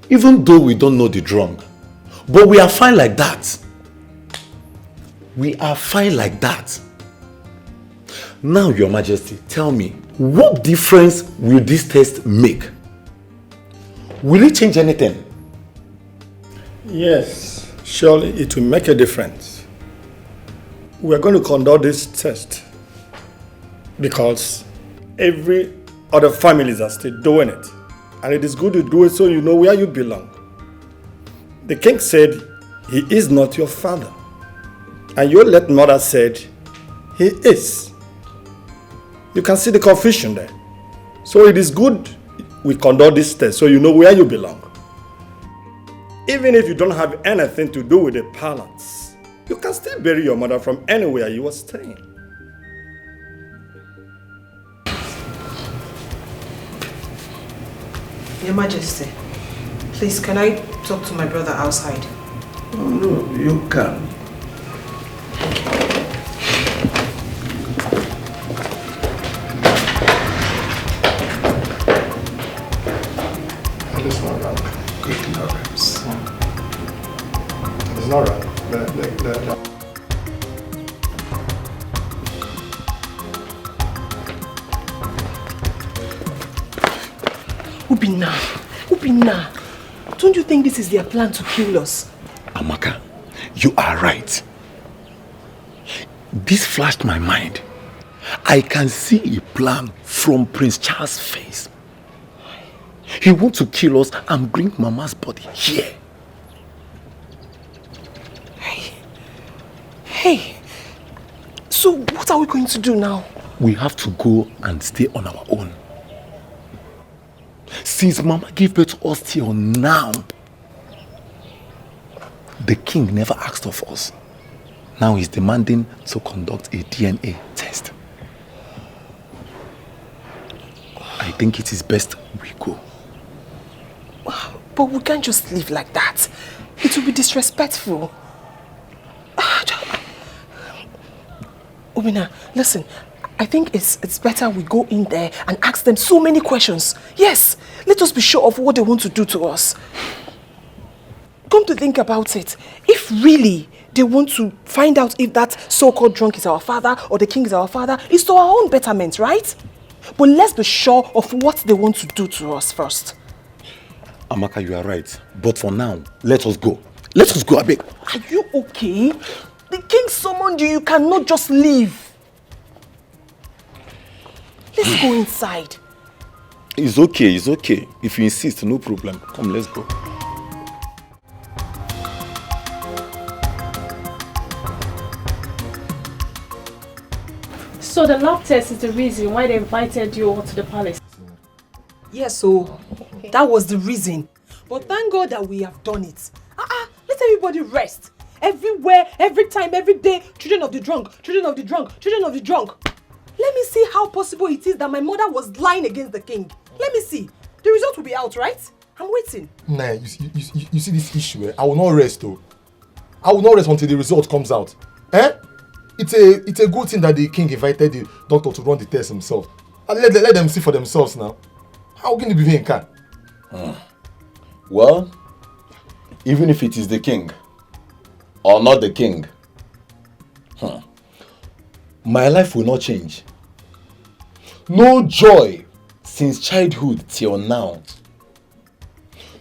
Even though we don't know the drunk. But we are fine like that. We are fine like that. Now, Your Majesty, tell me, what difference will this test make? Will it change anything? Yes, surely it will make a difference. We are going to conduct this test because every other families are still doing it. And it is good to do it so you know where you belong. The king said he is not your father. And your late mother said, he is. You can see the confusion there. So it is good we conduct this test so you know where you belong. Even if you don't have anything to do with the palace, you can still bury your mother from anywhere you were staying. Your Majesty, please can I talk to my brother outside? Oh, no, you can. It's not wrong. Ignorance. It's not wrong. Ubina, don't you think this is their plan to kill us? Amaka, you are right. This flashed my mind. I can see a plan from Prince Charles' face. He wants to kill us and bring Mama's body here. Hey, so what are we going to do now? We have to go and stay on our own. Since Mama gave birth to us till now, the king never asked of us. Now he's demanding to conduct a DNA test. I think it is best we go. But we can't just live like that. It will be disrespectful. Obina, listen. I think it's better we go in there and ask them so many questions. Yes, let us be sure of what they want to do to us. Come to think about it, if really they want to find out if that so-called drunk is our father or the king is our father, it's to our own betterment, right? But let's be sure of what they want to do to us first. Amaka, you are right. But for now, let us go. Let us go, Abeg. Are you okay? The king summoned you, you cannot just leave. Let's go inside. It's okay, it's okay. If you insist, no problem. Come, let's go. So the lab test is the reason why they invited you all to the palace? Yes, so that was the reason. But thank God that we have done it. Let everybody rest. Everywhere, every time, every day, children of the drunk, children of the drunk, children of the drunk. Let me see how possible it is that my mother was lying against the king. Let me see. The result will be out, right? I'm waiting. Nah, you see this issue, eh? I will not rest, though. I will not rest until the result comes out. Eh? It's a good thing that the king invited the doctor to run the test himself. And let them see for themselves now. How can it be in car? Well, even if it is the king, or not the king, my life will not change. No joy since childhood till now.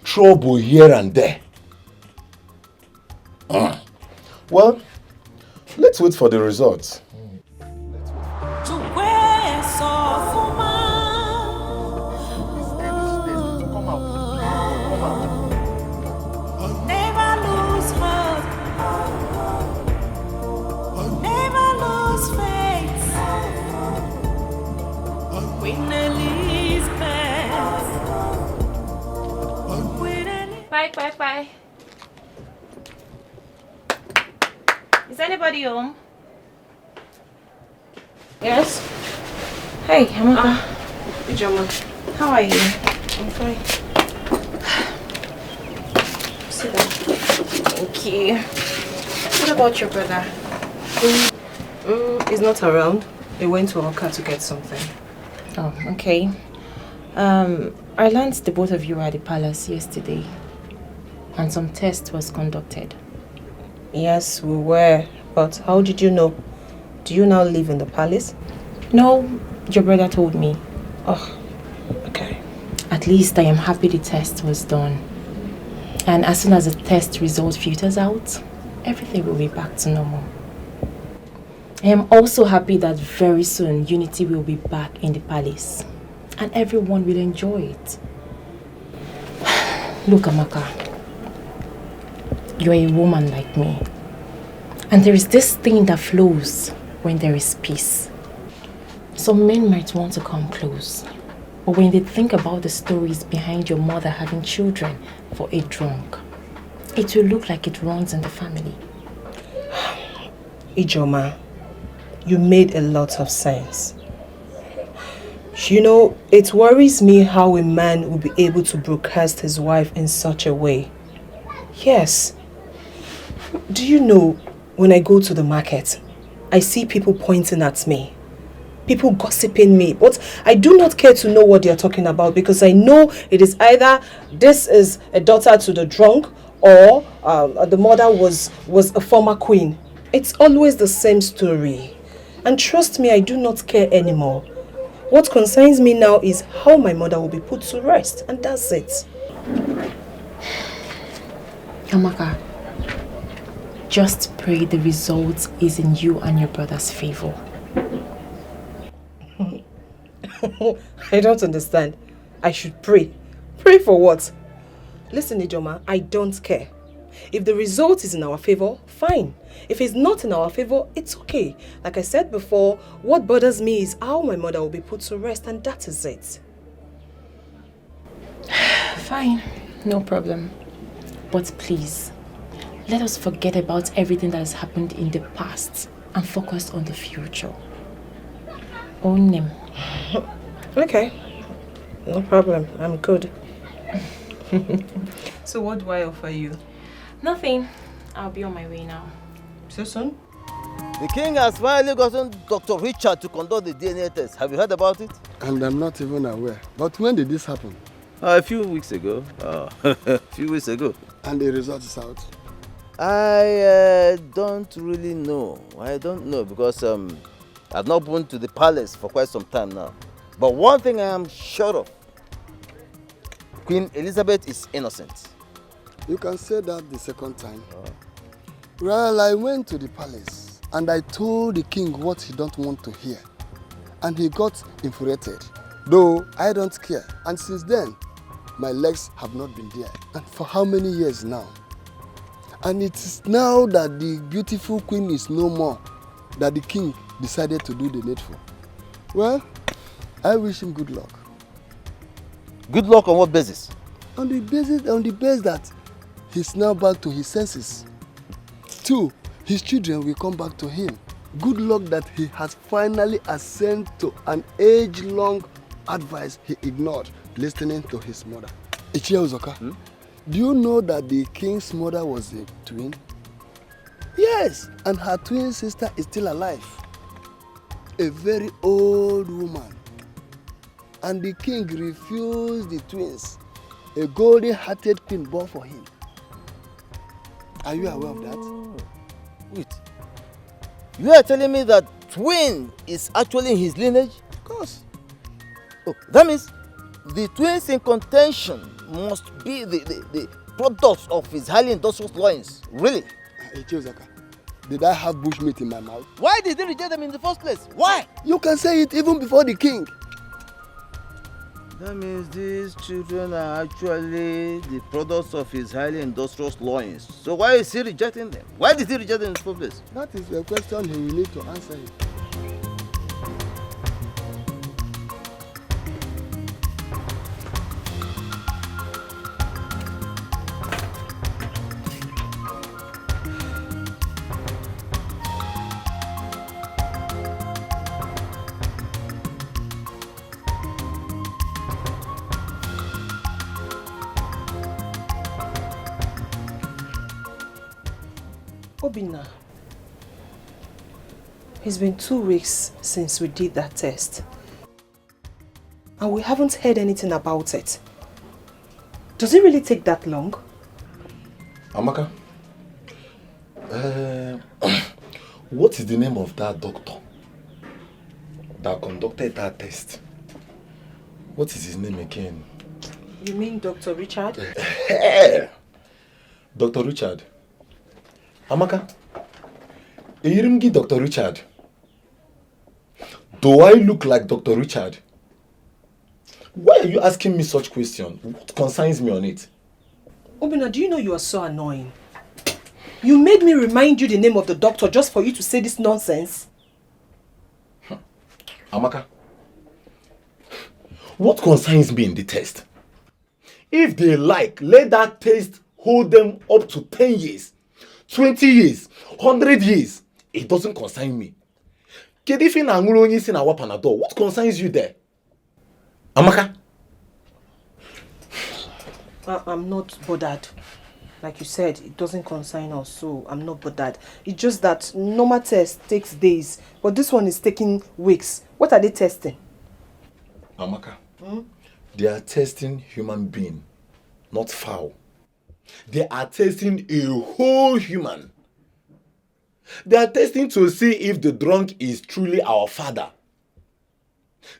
Trouble here and there. Well, let's wait for the results. Bye. Is anybody home? Yes? Hey, Amaka. Ijoma. How are you? I'm fine. Sit down. Thank you. What about your brother? He's not around. He went to Oka to get something. Oh, okay. I learned the both of you were at the palace yesterday. And some test was conducted. Yes, we were. But how did you know? Do you now live in the palace? No, your brother told me. Oh, okay. At least I am happy the test was done. And as soon as the test result filters out, everything will be back to normal. I am also happy that very soon unity will be back in the palace. And everyone will enjoy it. Look, Amaka. You're a woman like me. And there is this thing that flows when there is peace. Some men might want to come close. But when they think about the stories behind your mother having children for a drunk, it will look like it runs in the family. Ijoma, you made a lot of sense. You know, it worries me how a man will be able to broadcast his wife in such a way. Yes. Do you know, when I go to the market, I see people pointing at me. People gossiping me. But I do not care to know what they are talking about because I know it is either this is a daughter to the drunk or the mother was a former queen. It's always the same story. And trust me, I do not care anymore. What concerns me now is how my mother will be put to rest. And that's it. Amaka, just pray the result is in you and your brother's favor. I don't understand. I should pray. Pray for what? Listen, Ijoma, I don't care. If the result is in our favor, fine. If it's not in our favor, it's okay. Like I said before, what bothers me is how my mother will be put to rest, and that is it. Fine, no problem. But please, let us forget about everything that has happened in the past and focus on the future. Own him. Okay, no problem. I'm good. So what do I offer you? Nothing. I'll be on my way now. So soon? The king has finally gotten Dr. Richard to conduct the DNA test. Have you heard about it? And I'm not even aware. But when did this happen? A few weeks ago. A few weeks ago. And the result is out? I don't really know. I don't know because I've not been to the palace for quite some time now. But one thing I am sure of, Queen Elizabeth is innocent. You can say that the second time. Well, I went to the palace and I told the king what he don't want to hear. And he got infuriated. Though I don't care. And since then, my legs have not been there. And for how many years now? And it is now that the beautiful queen is no more that the king decided to do the needful. Well, I wish him good luck. Good luck on what basis? On the basis that he's now back to his senses. 2, his children will come back to him. Good luck that he has finally ascended to an age-long advice he ignored, listening to his mother. Ichie Uzoka, do you know that the king's mother was a twin? Yes, and her twin sister is still alive. A very old woman. And the king refused the twins. A golden-hearted queen born for him. Are you aware of that? Wait. You are telling me that twin is actually in his lineage? Of course. Oh, that means the twins in contention must be the products of his highly industrious loins. Really? Ichiozaka, did I have bushmeat in my mouth? Why did they reject them in the first place? Why? You can say it even before the king. That means these children are actually the products of his highly industrious loins. So why is he rejecting them? Why did he reject them in the first place? That is a question he will need to answer it. Obinna, it's been 2 weeks since we did that test. And we haven't heard anything about it. Does it really take that long? Amaka, what is the name of that doctor that conducted that test? What is his name again? You mean Dr. Richard? Dr. Richard. Amaka, Irimgi Dr. Richard. Do I look like Dr. Richard? Why are you asking me such questions? What concerns me on it? Obinna, do you know you are so annoying? You made me remind you the name of the doctor just for you to say this nonsense. Amaka, what concerns me in the test? If they like, let that test hold them up to 10 years, 20 years, 100 years. It doesn't concern me. What concerns you there? Amaka? I'm not bothered. Like you said, it doesn't concern us, so I'm not bothered. It's just that normal test takes days, but this one is taking weeks. What are they testing? Amaka, they are testing human being, not fowl. They are testing a whole human. They are testing to see if the drunk is truly our father.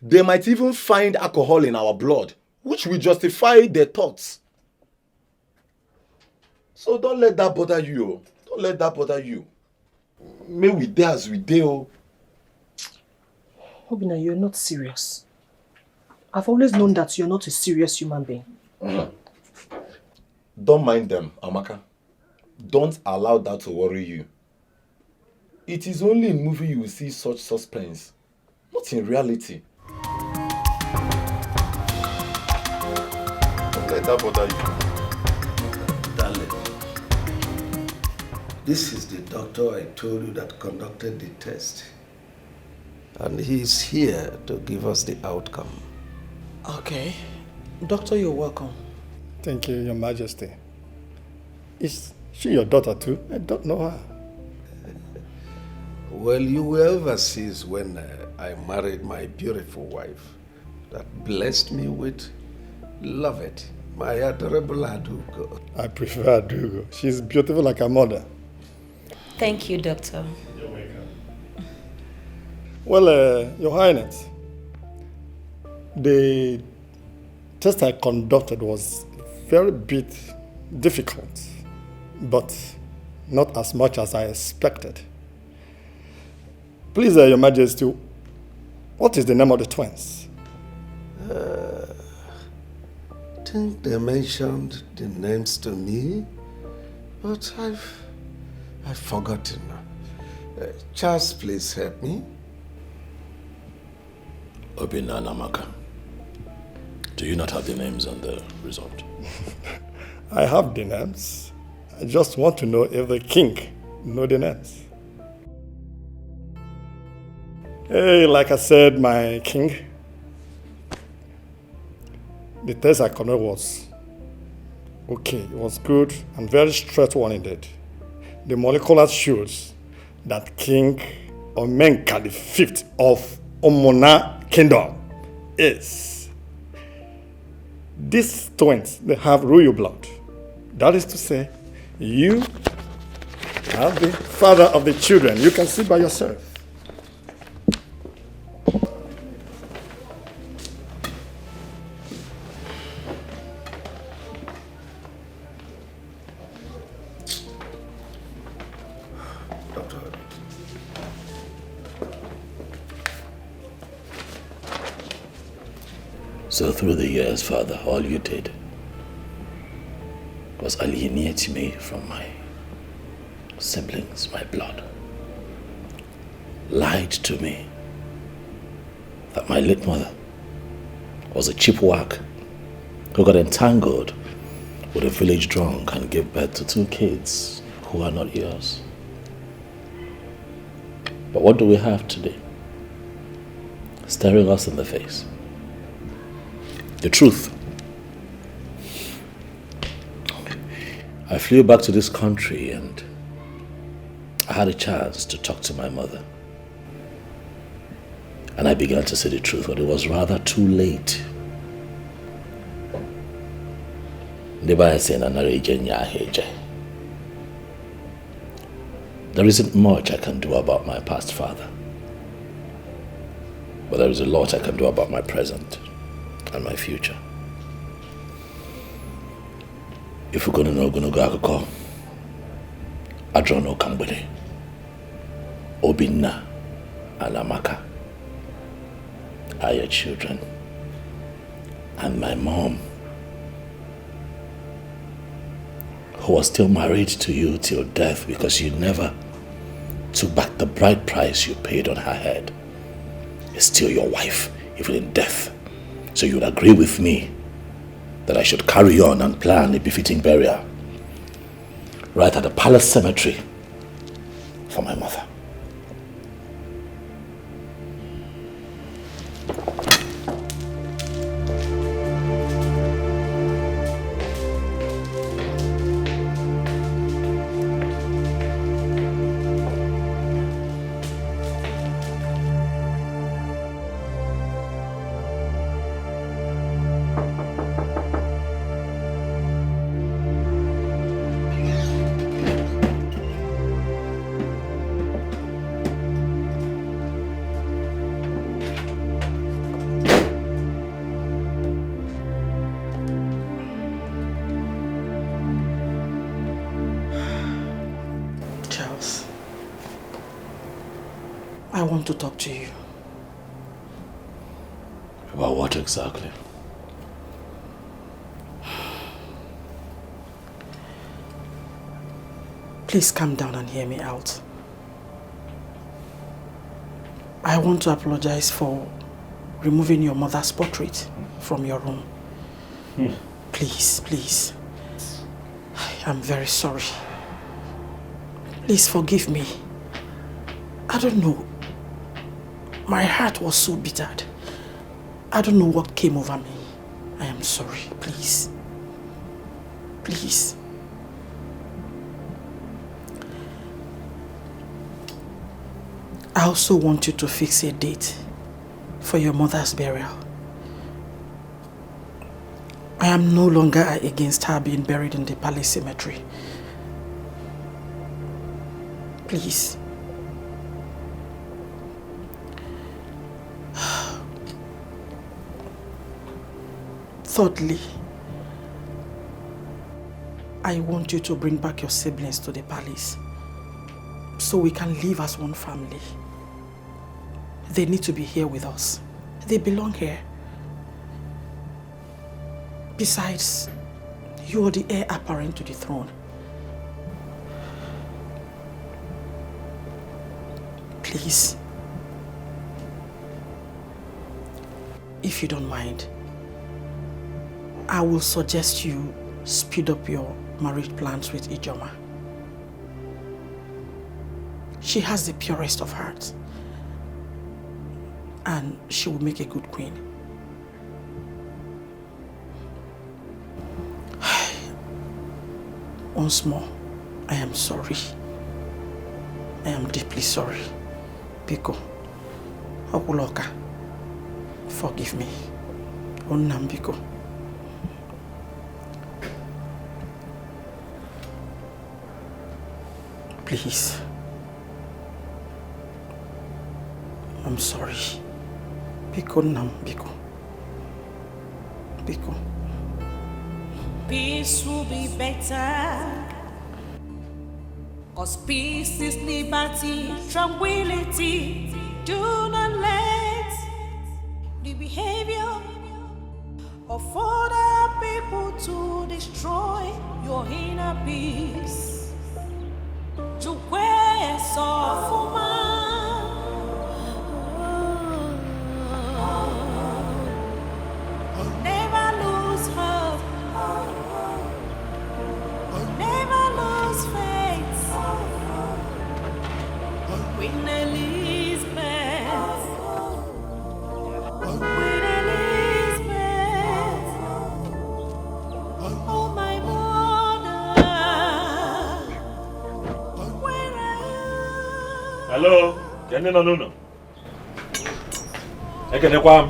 They might even find alcohol in our blood, which will justify their thoughts. So don't let that bother you. Don't let that bother you. May we die as we die. Obinna, you're not serious. I've always known that you're not a serious human being. Don't mind them, Amaka. Don't allow that to worry you. It is only in movie you will see such suspense, not in reality. Don't let that bother you. Darling, this is the doctor I told you that conducted the test. And he's here to give us the outcome. Okay. Doctor, you're welcome. Thank you, Your Majesty. Is she your daughter too? I don't know her. Well, you were overseas when I married my beautiful wife that blessed me with Lovett, my adorable Adugo. I prefer Adugo. She's beautiful like her mother. Thank you, Doctor. You're welcome. Well, Your Highness, the test I conducted was very bit difficult, but not as much as I expected. Please, Your Majesty, what is the name of the twins? I think they mentioned the names to me, but I've forgotten. Charles, please help me. Obinna and Amaka, do you not have the names on the result? I have the names. I just want to know if the king know the names. Hey, like I said, my king, the test I conducted was okay. It was good and very straight one indeed. The molecular shows that King Omenka V of Omona Kingdom is. These twins, they have royal blood. That is to say, you are the father of the children. You can see by yourself. So through the years, Father, all you did was alienate me from my siblings, my blood. Lied to me that my late mother was a cheap whack who got entangled with a village drunk and gave birth to 2 kids who are not yours. But what do we have today? Staring us in the face. The truth. I flew back to this country and I had a chance to talk to my mother. And I began to say the truth, but it was rather too late. There isn't much I can do about my past father, but there is a lot I can do about my present and my future. If we're gonna know akụkọ, Adrono Kambele, Obinna and Amaka are your children, and my mom, who was still married to you till death because you never took back the bride price you paid on her head, is still your wife, even in death. So you would agree with me that I should carry on and plan a befitting burial right at the palace cemetery for my mother. I want to talk to you. About what exactly? Please calm down and hear me out. I want to apologize for removing your mother's portrait from your room. Please, please. I'm very sorry. Please forgive me. I don't know. My heart was so bittered. I don't know what came over me. I am sorry, please. Please. I also want you to fix a date for your mother's burial. I am no longer against her being buried in the palace cemetery. Please. Thirdly, I want you to bring back your siblings to the palace so we can live as one family. They need to be here with us. They belong here. Besides, you are the heir apparent to the throne. Please, if you don't mind, I will suggest you speed up your marriage plans with Ijoma. She has the purest of hearts, and she will make a good queen. Once more, I am sorry. I am deeply sorry. Biko, Okuloka, forgive me. Onnam Biko. Please. I'm sorry. Biko Nam Biko. Biko. Peace will be better. Cause peace is liberty, tranquility. Do not let the behavior of other people to destroy your inner peace. To where soft man, never lose hope, never lose faith. Queen Elizabeth, Queen Elizabeth, oh my mother, where are you? Hello, Kenny no. Ekenekwam.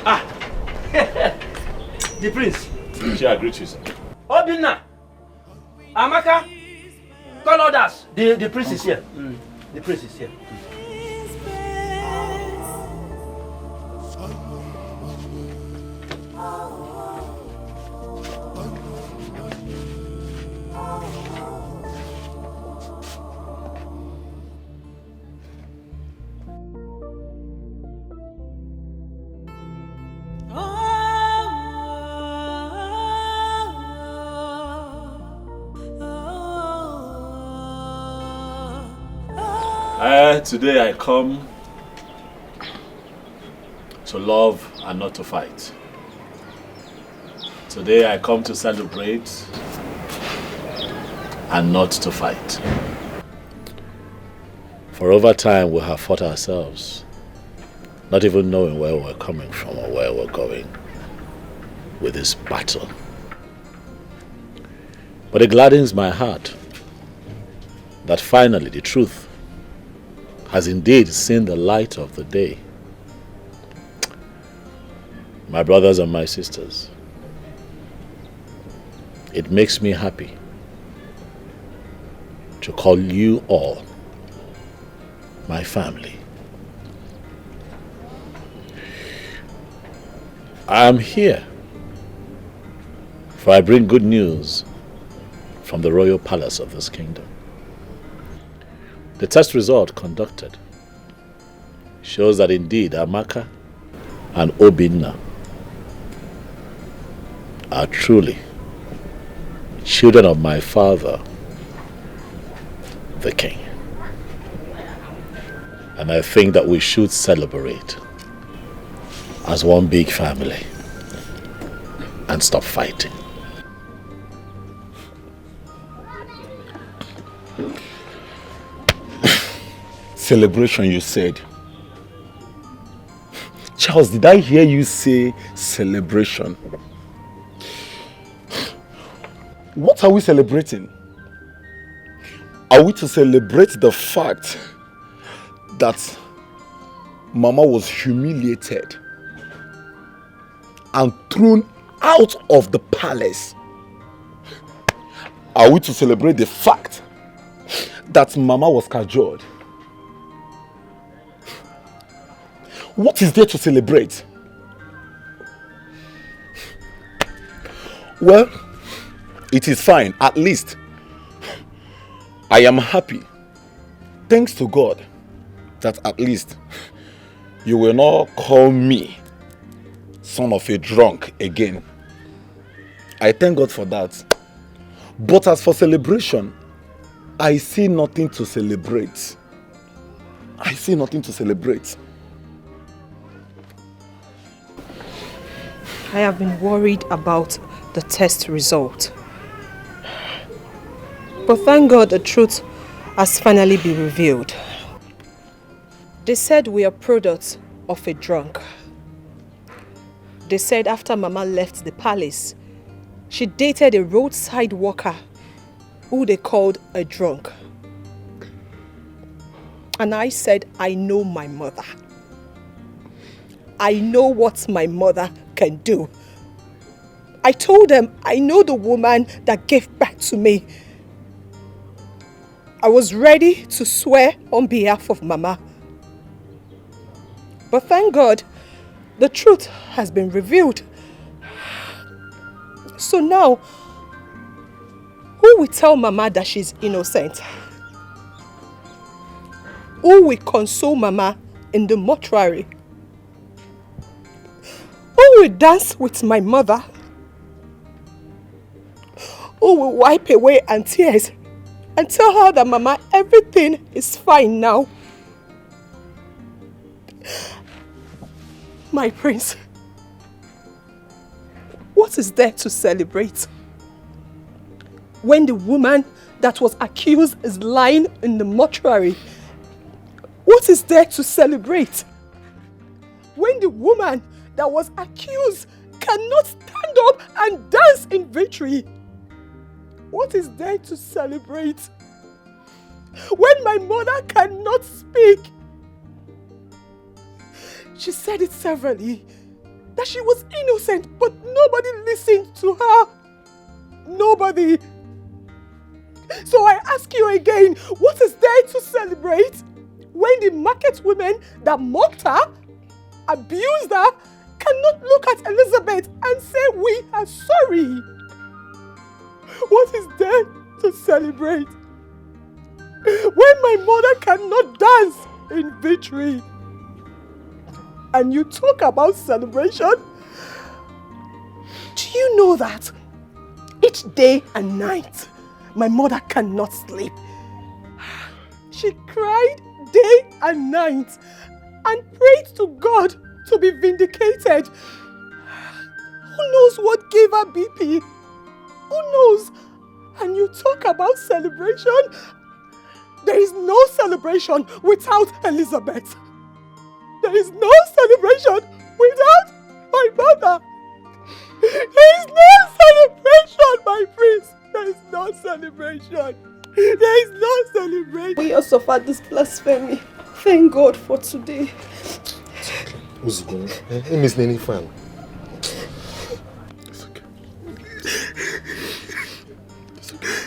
Ah, the prince. She agreed to you. Obinna, Amaka, call others. The prince is here. The prince is here. Today I come to love and not to fight. Today I come to celebrate and not to fight. For over time we have fought ourselves, not even knowing where we're coming from or where we're going with this battle. But it gladdens my heart that finally the truth has indeed seen the light of the day. My brothers and my sisters, it makes me happy to call you all my family. I am here, for I bring good news from the royal palace of this kingdom. The test result conducted shows that indeed Amaka and Obinna are truly children of my father, the king. And I think that we should celebrate as one big family and stop fighting. Celebration, you said. Charles, did I hear you say celebration? What are we celebrating? Are we to celebrate the fact that Mama was humiliated and thrown out of the palace? Are we to celebrate the fact that Mama was cajoled? What is there to celebrate? Well, it is fine. At least I am happy. Thanks to God that at least you will not call me son of a drunk again. I thank God for that. But as for celebration, I see nothing to celebrate. I see nothing to celebrate. I have been worried about the test result. But thank God the truth has finally been revealed. They said we are products of a drunk. They said after Mama left the palace, she dated a roadside worker who they called a drunk. And I said, I know my mother. I know what my mother can do. I told them I know the woman that gave birth to me. I was ready to swear on behalf of Mama. But thank God, the truth has been revealed. So now, who will tell Mama that she's innocent? Who will console Mama in the mortuary? Who will dance with my mother? Who will wipe away her tears and tell her that Mama, everything is fine now? My prince, what is there to celebrate? When the woman that was accused is lying in the mortuary, what is there to celebrate? When the woman that was accused cannot stand up and dance in victory, what is there to celebrate? When my mother cannot speak, she said it severally, that she was innocent, but nobody listened to her. Nobody. So I ask you again, what is there to celebrate? When the market women that mocked her, abused her, cannot look at Elizabeth and say, we are sorry. What is there to celebrate? When my mother cannot dance in victory, and you talk about celebration, do you know that each day and night, my mother cannot sleep? She cried day and night and prayed to God to be vindicated. Who knows what gave her BP? Who knows? And you talk about celebration? There is no celebration without Elizabeth. There is no celebration without my mother. There is no celebration, my prince. There is no celebration. There is no celebration. We have suffered this blasphemy. Thank God for today. Who's going? Miss Nene fan. It's okay. It's okay.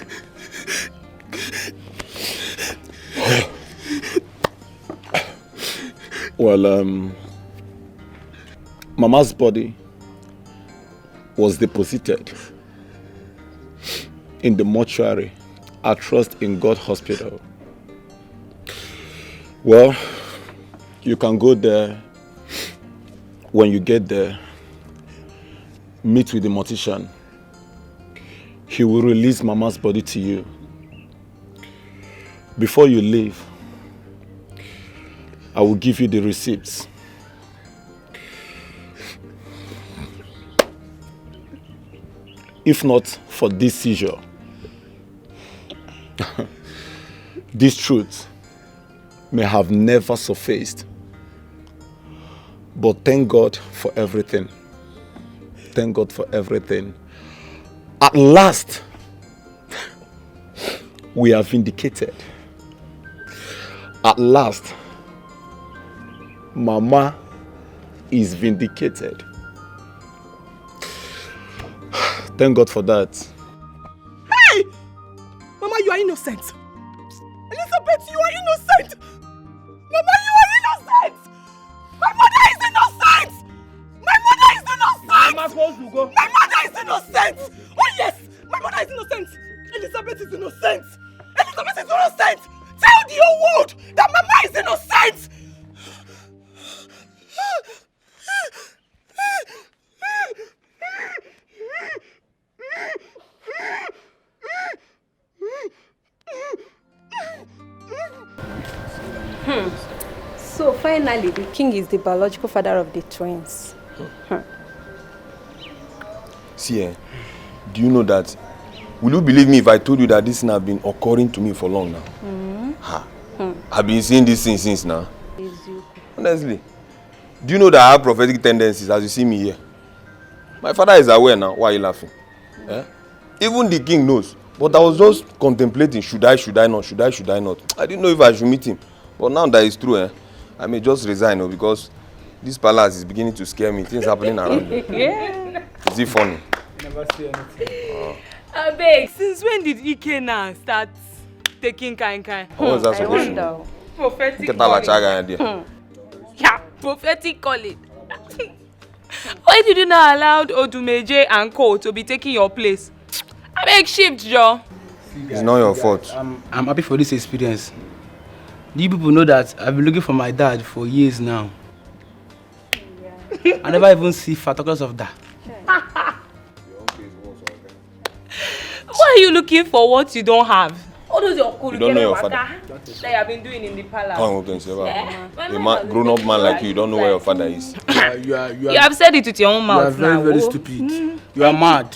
Well, Mama's body was deposited in the mortuary at Trust in God Hospital. Well, you can go there. When you get there, meet with the mortician. He will release Mama's body to you. Before you leave, I will give you the receipts. If not for this seizure, this truth may have never surfaced. But thank God for everything. Thank God for everything. At last, We are vindicated. At last, Mama is vindicated. Thank God for that. Hey! Mama, you are innocent. Elizabeth, you are innocent. Mama, you are innocent. My mother is innocent. My mother is innocent. Where am I supposed to go? My mother is innocent. Oh yes, my mother is innocent. Elizabeth is innocent. Elizabeth is innocent. Tell the whole world that Mama is innocent. So finally, the king is the biological father of the twins. See, do you know that? Will you believe me if I told you that this thing has been occurring to me for long now? I've been seeing this thing since now. Honestly. Do you know that I have prophetic tendencies as you see me here? My father is aware now. Why are you laughing? Even the king knows. But I was just contemplating, should I not? I didn't know if I should meet him. But now that it's true, I may just resign because this palace is beginning to scare me. Things happening around me. Is it funny? Never see anything. Abeg, since when did Ike now start taking kind? What was that supposed to do? Prophetic calling. Yeah, prophetic calling. Why did you not allow Odumeje and Co to be taking your place? Abeg, shift, Joe. It's not your fault. I'm happy for this experience. Do you people know that I've been looking for my dad for years now? I never even see photographs of that. Why are you looking for what you don't have? All those You don't know your father. that you have been doing in the palace. A grown-up man like you don't know where your father is. You have said it with your own mouth. You are very, very stupid. You are mad.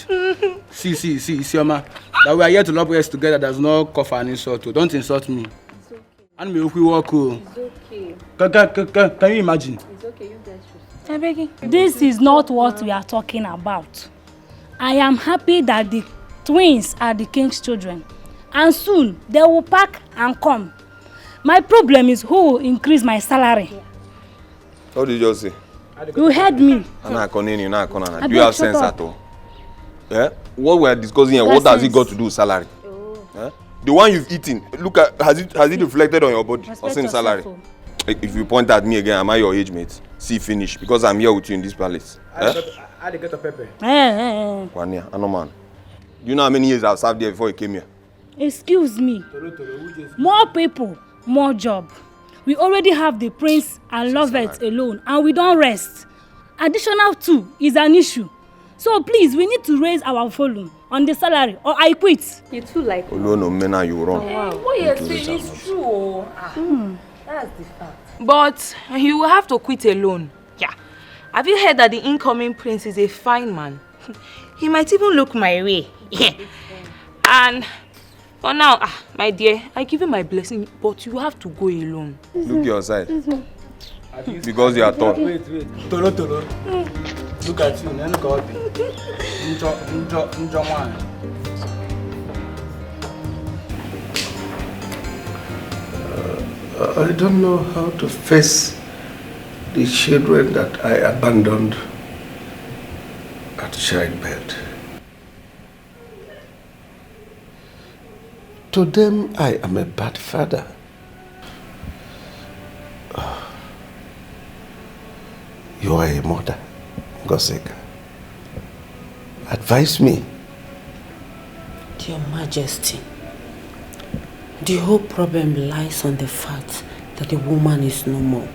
See, Isioma. That we are here to love us together does not cover an insult. Don't insult me. It's okay. And me, if we walk. It's okay. Can you imagine? It's okay, you guys should. I'm begging. This is not what we are talking about. I am happy that the twins are the king's children. And soon they will pack and come. My problem is who will increase my salary. What did you just say? You heard me. Do you have sense at all? What we are discussing here, what has it got to do with salary? The one you've eaten, look at, has it reflected on your body or same salary? If you point at me again, am I your age mate? See, finish, because I'm here with you in this palace. I get a pepper. Kwania, I know man. Do you know how many years I've served there before you came here? Excuse me. More people, more job. We already have the prince and lovers alone, and we don't rest. Additional 2 is an issue. So please, we need to raise our volume on the salary, or I quit. You too like. No, Mena, you wrong. What you're saying is true. That's the fact. But you will have to quit alone. Yeah. Have you heard that the incoming prince is a fine man? He might even look my way. And for now, my dear, I give you my blessing, but you have to go alone. Look your side. Because you are tall. Wait. Tolo. Look at you. Look at I don't know how to face the children that I abandoned at childbirth. To them, I am a bad father. You are a mother, Goseka. Advise me. Your Majesty, the whole problem lies on the fact that the woman is no more.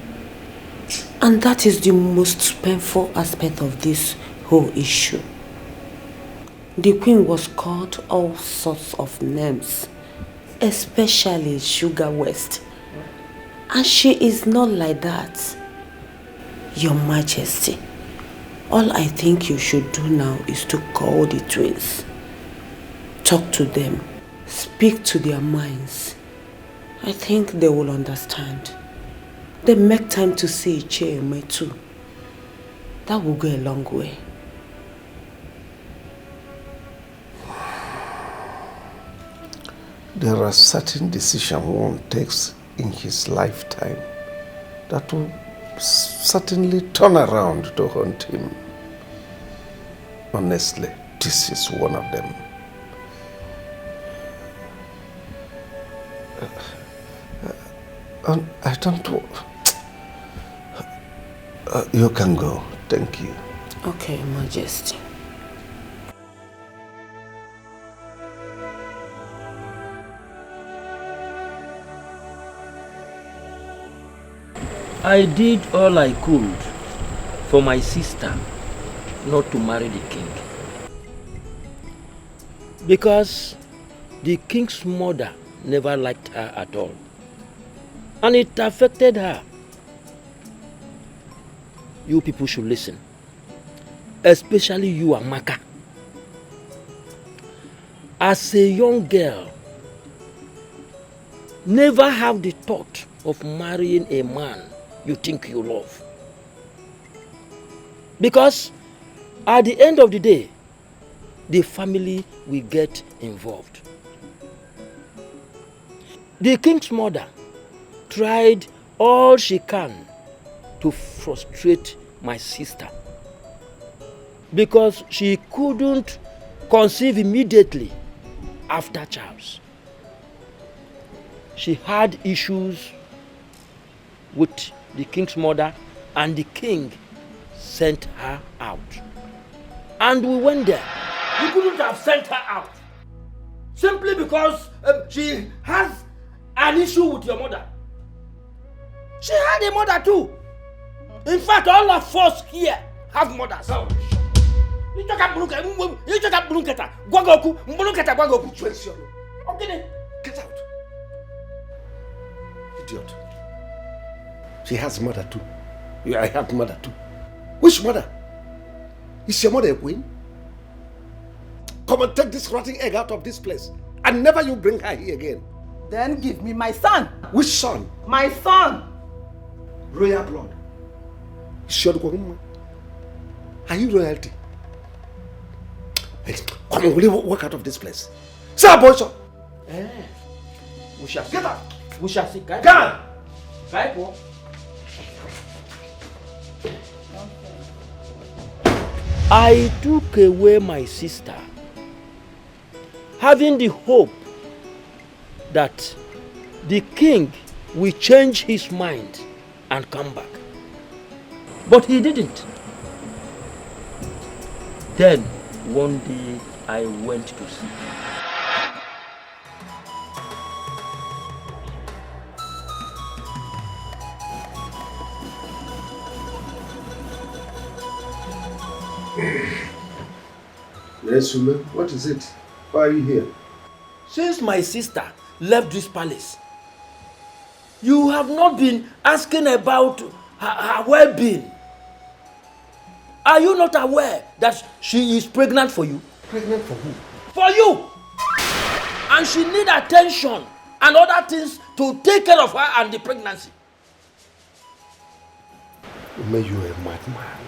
And that is the most painful aspect of this whole issue. The queen was called all sorts of names, especially Sugar West. And she is not like that. Your Majesty, all I think you should do now is to call the twins. Talk to them. Speak to their minds. I think they will understand. They make time to see Icheme too. That will go a long way. there are certain decisions one takes in his lifetime that will certainly turn around to haunt him. Honestly, this is one of them. I don't know. You can go. Thank you. Okay, Majesty. I did all I could for my sister not to marry the king. Because the king's mother never liked her at all. And it affected her. You people should listen. Especially you, Amaka. As a young girl, never have the thought of marrying a man you think you love. Because at the end of the day, the family will get involved. The king's mother tried all she can to frustrate my sister because she couldn't conceive immediately after Charles. She had issues with the king's mother, and the king sent her out. And we went there. We couldn't have sent her out simply because she has an issue with your mother. She had a mother too. In fact, all of us here have mothers. You talk about Get out. Idiot. She has a mother too. I have mother too. Which mother? Is your mother a queen? Come and take this rotting egg out of this place. And never you bring her here again. Then give me my son. Which son? My son. Royal blood. Are you royalty? Come on, will you walk out of this place? Sir, boy, sir. We shall see. Get out. We shall see. Get out. I took away my sister, having the hope that the king will change his mind and come back. But he didn't. Then, one day, I went to see. Yes, Sule, what is it? Why are you here? Since my sister left this palace, you have not been asking about her well-being. Are you not aware that she is pregnant for you? Pregnant for who? For you! And she needs attention and other things to take care of her and the pregnancy. May you a madman.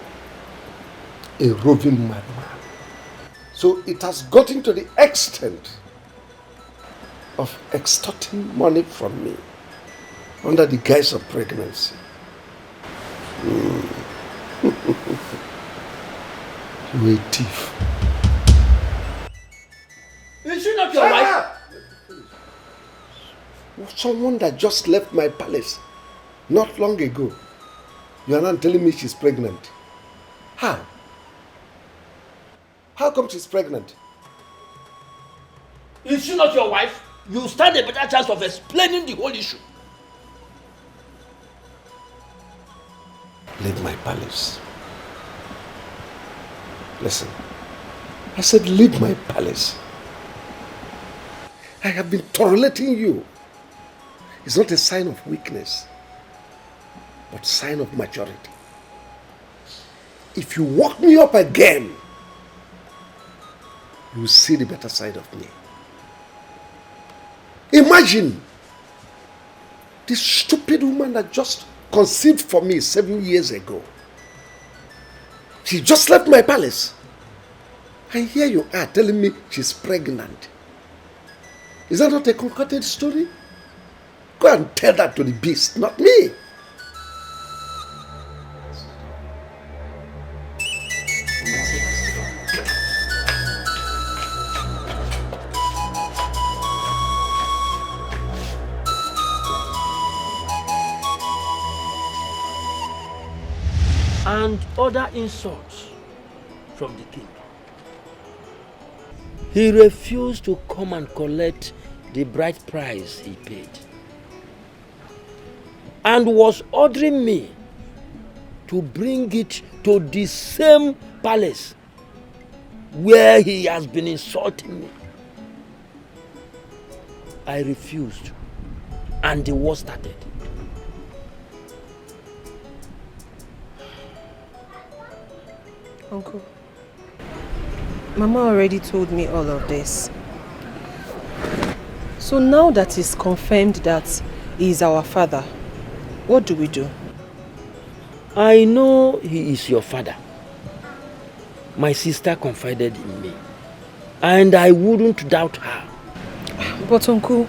A roving madman. So it has gotten to the extent of extorting money from me under the guise of pregnancy. You a thief. Is she not your wife? Someone that just left my palace not long ago. You are not telling me she's pregnant. How? How come she's pregnant? Is she not your wife? You stand a better chance of explaining the whole issue. Leave my palace. Listen, I said leave my palace. I have been tolerating you. It's not a sign of weakness, but sign of maturity. If you walk me up again, you will see the better side of me. Imagine this stupid woman that just conceived for me 7 years ago. She just left my palace. And here you are telling me she's pregnant. Is that not a concocted story? Go and tell that to the beast, not me. And other insults from the king. He refused to come and collect the bride price he paid, and was ordering me to bring it to the same palace where he has been insulting me. I refused, and the war started. Uncle, Mama already told me all of this. So now that it's confirmed that he is our father, what do we do? I know he is your father. My sister confided in me, and I wouldn't doubt her. But Uncle,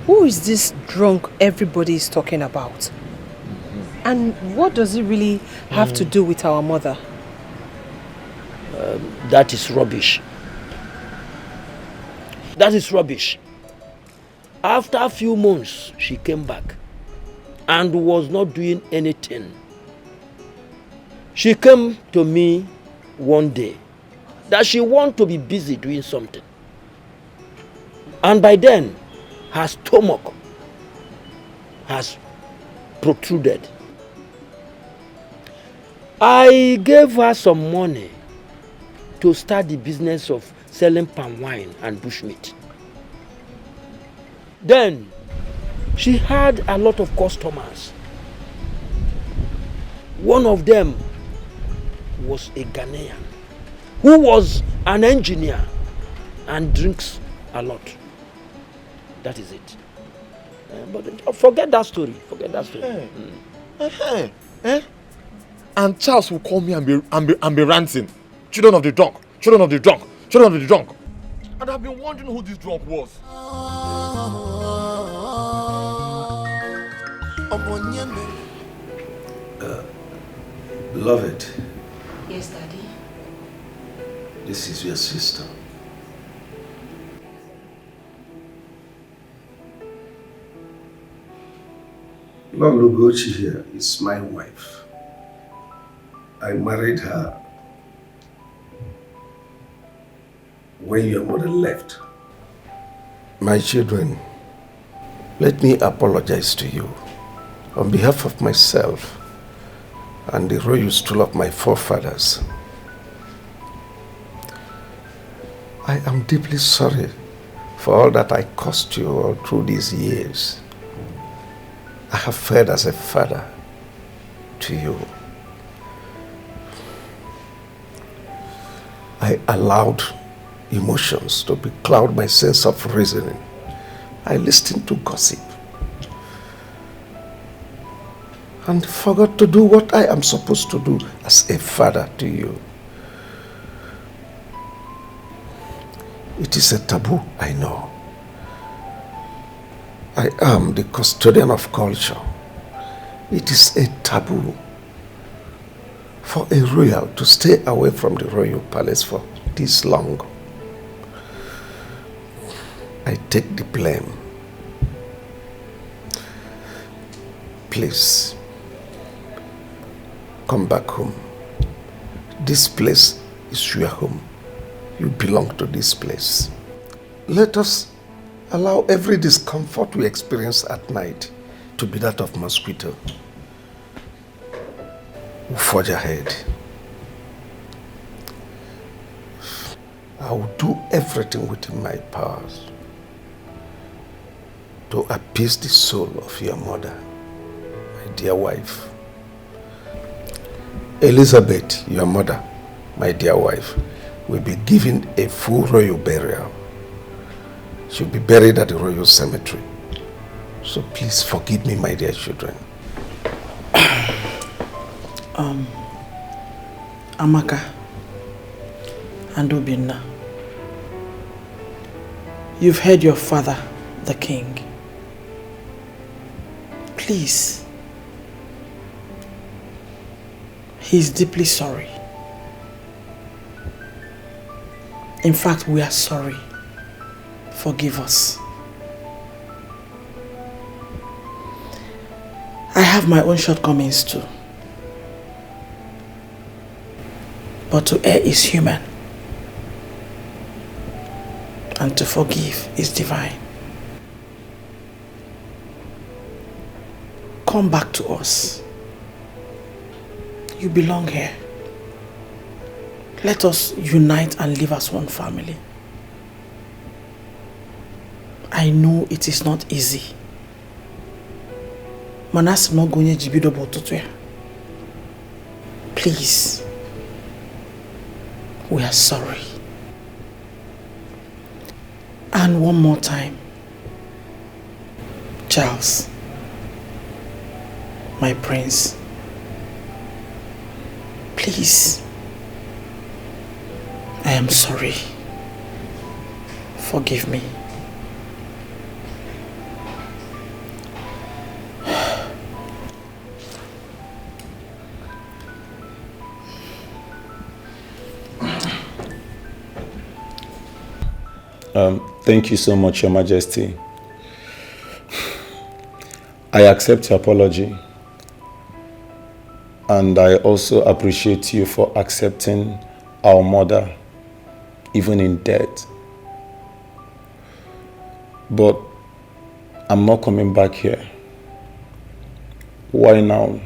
who is this drunk everybody is talking about? And what does it really have to do with our mother? That is rubbish. That is rubbish. After a few months, she came back and was not doing anything. She came to me one day that she wanted to be busy doing something. And by then, her stomach has protruded. I gave her some money to start the business of selling palm wine and bushmeat. Then, she had a lot of customers. One of them was a Ghanaian who was an engineer and drinks a lot. That is it. But forget that story. Forget that story. And Charles will call me and be ranting. Children of the drunk, children of the drunk, children of the drunk. And I've been wondering who this drunk was. Beloved. Yes, Daddy. This is your sister. Lugochi here is my wife. I married her when your mother left. My children, let me apologize to you on behalf of myself and the royal stool of my forefathers. I am deeply sorry for all that I caused you all through these years. I have fared as a father to you. I allowed emotions to becloud my sense of reasoning. I listened to gossip and forgot to do what I am supposed to do as a father to you. It is a taboo, I know. I am the custodian of culture. It is a taboo for a royal to stay away from the royal palace for this long. I take the blame. Please, come back home. This place is your home. You belong to this place. Let us allow every discomfort we experience at night to be that of mosquito. We'll forge ahead. I will do everything within my powers to appease the soul of your mother, my dear wife. Elizabeth, your mother, my dear wife, will be given a full royal burial. She'll be buried at the royal cemetery. So please forgive me, my dear children. Amaka and Obinna, You've heard your father, the king. Please. He's deeply sorry. In fact, we are sorry. Forgive us. I have my own shortcomings too. But to err is human. And to forgive is divine. Come back to us. You belong here. Let us unite and live as one family. I know it is not easy. Please. We are sorry. And one more time. Charles, my prince, please, I am sorry. Forgive me. Thank you so much, Your Majesty. I accept your apology. And I also appreciate you for accepting our mother, even in death. But I'm not coming back here. Why now?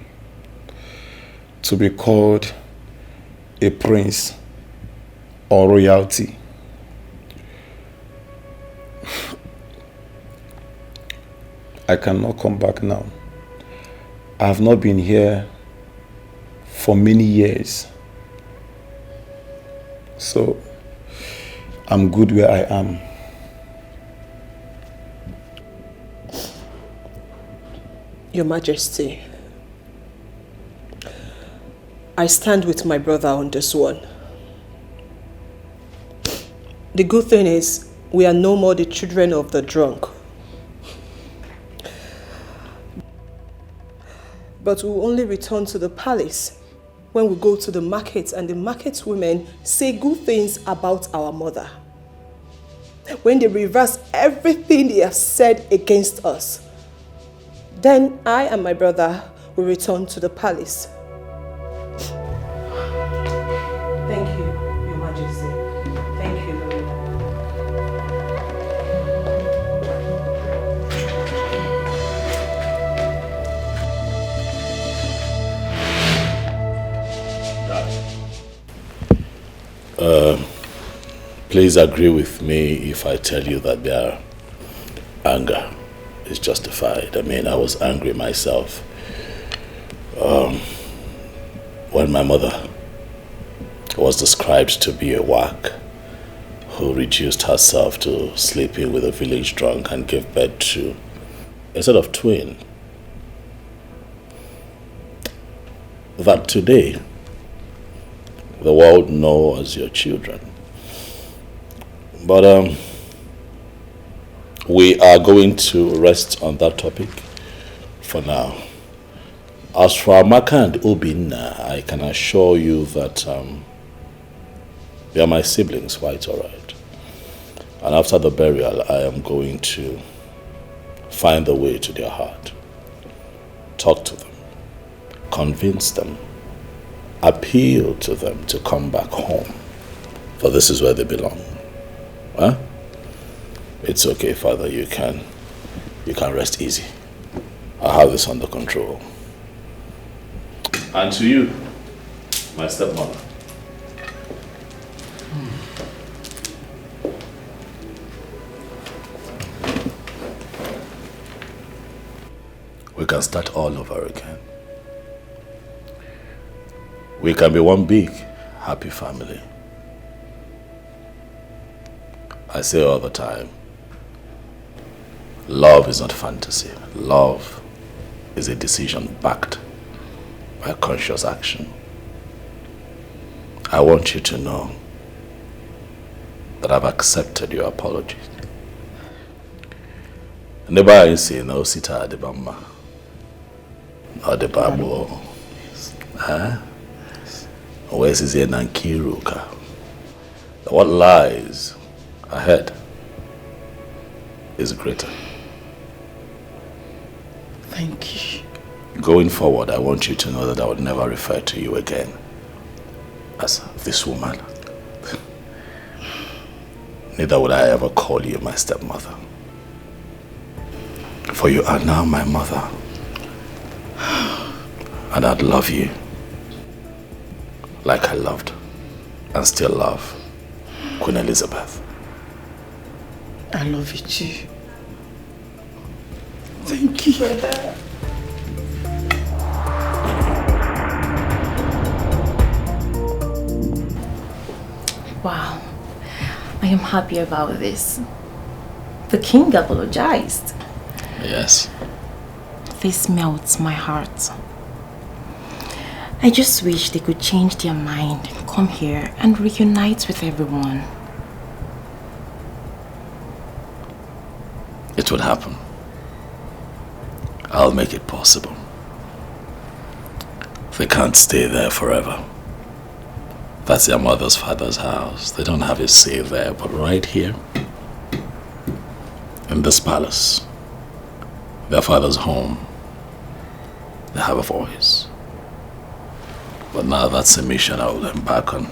To be called a prince or royalty. I cannot come back now. I have not been here for many years. So, I'm good where I am. Your Majesty, I stand with my brother on this one. The good thing is, we are no more the children of the drunk. But we will only return to the palace when we go to the market and the market women say good things about our mother. When they reverse everything they have said against us, then I and my brother will return to the palace. Thank you, Your Majesty. Thank you, Lord. Please agree with me if I tell you that their anger is justified. I mean, I was angry myself when my mother was described to be a whack who reduced herself to sleeping with a village drunk and gave birth to a set of twin. That today the world knows as your children. But we are going to rest on that topic for now. As for Amaka and Obinna, I can assure you that they are my siblings, quite all right. And after the burial, I am going to find the way to their heart. Talk to them. Convince them. Appeal to them to come back home. For this is where they belong. Huh? It's okay, Father. You can rest easy. I have this under control. And to you, my stepmother. We can start all over again. We can be one big, happy family. I say all the time, love is not fantasy. Love is a decision backed by conscious action. I want you to know that I've accepted your apologies Never say no sita de bamba. No de babo. Huh? Where's his Nankiruka? What lies ahead is greater. Thank you. Going forward, I want you to know that I would never refer to you again as this woman. Neither would I ever call you my stepmother. For you are now my mother. And I'd love you like I loved and still love Queen Elizabeth. I love you too. Thank you. Wow, I am happy about this. The king apologized. Yes. This melts my heart. I just wish they could change their mind, come here and reunite with everyone. It would happen. I'll make it possible. They can't stay there forever. That's their mother's father's house. They don't have a say there, but right here, in this palace, their father's home, they have a voice. But now that's a mission I will embark on.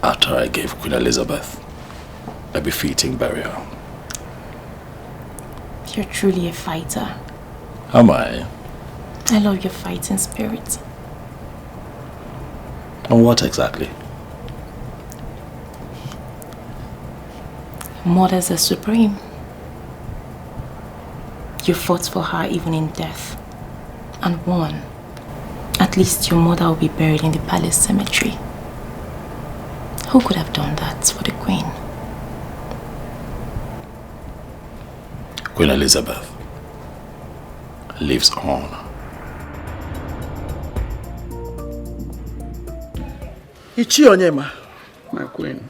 After I gave Queen Elizabeth a befitting burial. You're truly a fighter. Am I? I love your fighting spirit. And what exactly? Mothers are supreme. You fought for her even in death. And won. At least your mother will be buried in the palace cemetery. Who could have done that for the queen? Queen Elizabeth lives on. Ichi Onyema. My queen.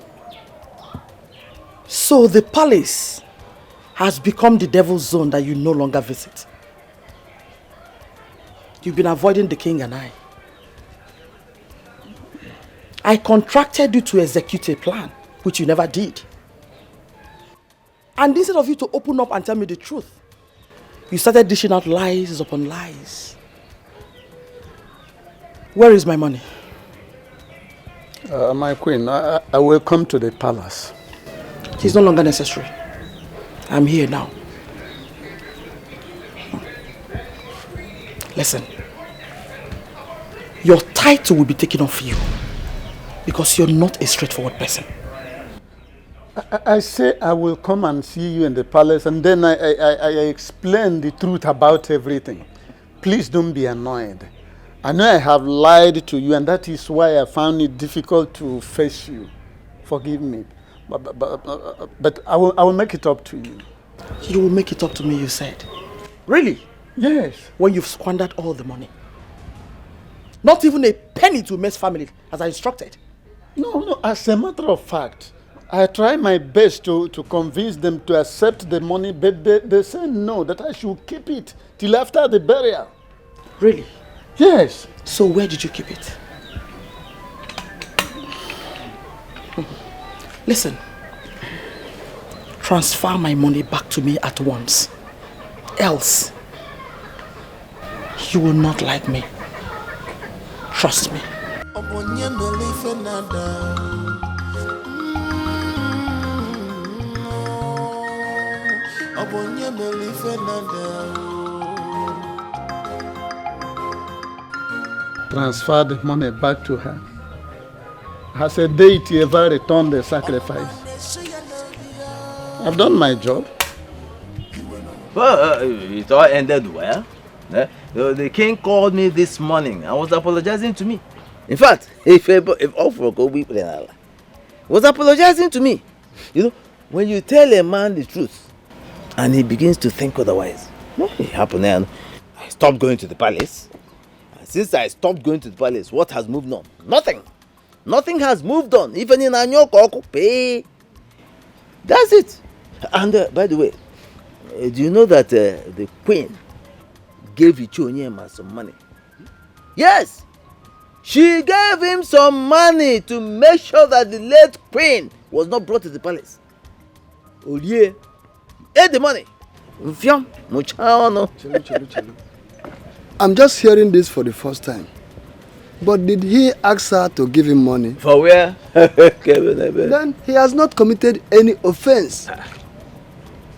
So the palace has become the devil's zone that you no longer visit. You've been avoiding the king and I. I contracted you to execute a plan, which you never did. And instead of you to open up and tell me the truth, you started dishing out lies upon lies. Where is my money? My queen, I will come to the palace. It's no longer necessary. I'm here now. Listen. Your title will be taken off you because you're not a straightforward person. I say I will come and see you in the palace and then I explain the truth about everything. Please don't be annoyed. I know I have lied to you and that is why I found it difficult to face you. Forgive me. But I will make it up to you. You will make it up to me, you said. Really? Yes. When you've squandered all the money. Not even a penny to Mess family as I instructed. No, as a matter of fact, I try my best to convince them to accept the money, but they say no, that I should keep it till after the burial. Really? Yes. So where did you keep it? Listen, transfer my money back to me at once. Else, you will not like me. Trust me. Transfer the money back to her. Has a deity ever returned the sacrifice? I've done my job. Well, it all ended well. The king called me this morning and was apologizing to me. In fact, if all for go be was apologizing to me. You know, when you tell a man the truth and he begins to think otherwise, it happened and I stopped going to the palace. And since I stopped going to the palace, what has moved on? Nothing. Nothing has moved on. Even in Anyoko pay. That's it. And by the way, do you know that the queen gave Uju Okoli some money? Yes! She gave him some money to make sure that the late queen was not brought to the palace. Olie ate the money. I'm just hearing this for the first time. But did he ask her to give him money? For where? Then he has not committed any offense.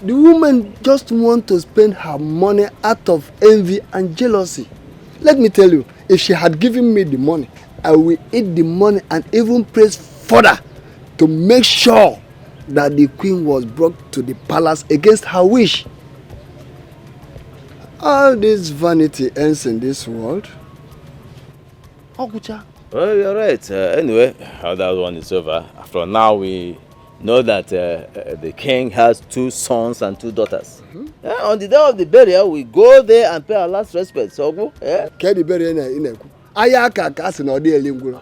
The woman just wants to spend her money out of envy and jealousy. Let me tell you, if she had given me the money, I will eat the money and even press further to make sure that the queen was brought to the palace against her wish. All this vanity ends in this world. Well, you're right. Anyway, how that one is over. After now, we know that the king has 2 sons and 2 daughters. On the day of the burial, we go there and pay our last respect. So go. Of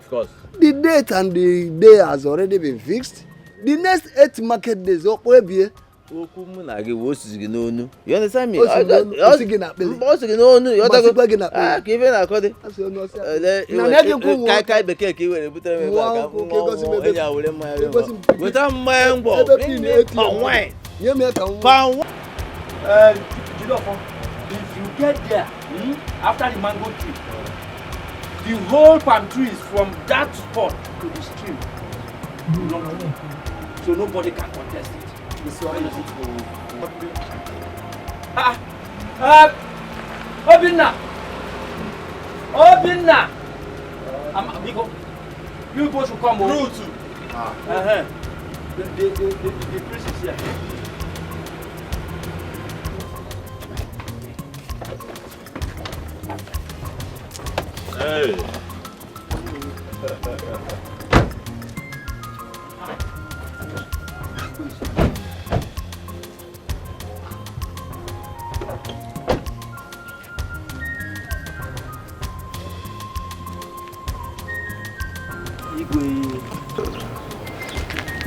course. The date and the day has already been fixed. The next 8 market days, you understand me? If you get there after the mango tree, the whole palm trees from that spot to the stream belong to me. So nobody can contest it. Obinna! You go to come over. The priest is here. Hey.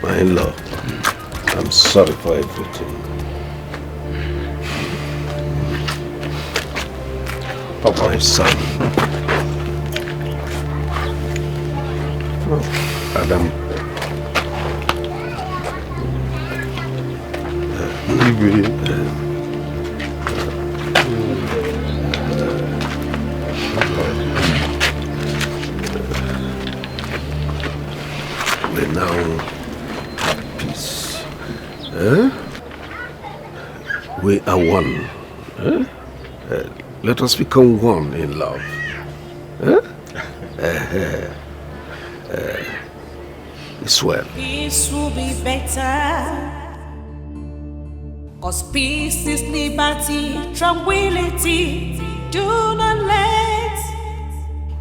My in-law, I'm sorry for everything. Papa, my son. Adam. We now have peace. We are one. Let us become one in love. It's well. Peace will be better. Cause peace is liberty, tranquility. Do not let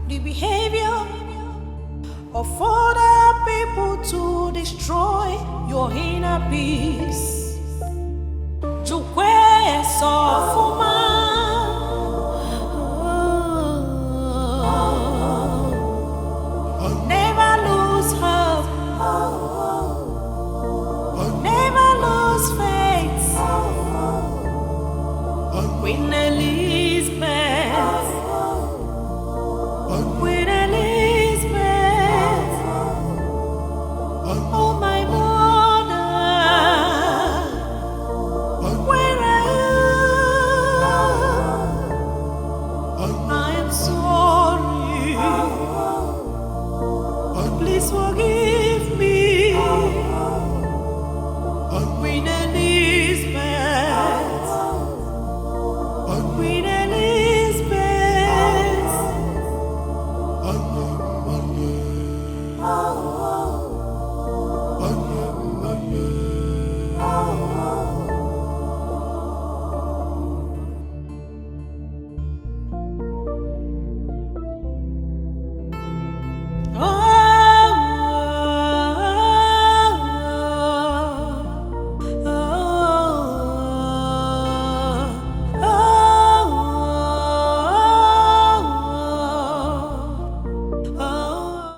the behavior of other people to destroy your inner peace. To where never lose hope. Never lose faith. Queen Elizabeth. Queen Elizabeth. Oh my mother. Where are you? I am sorry. Please forgive me. Queen Elizabeth. Queen Elizabeth.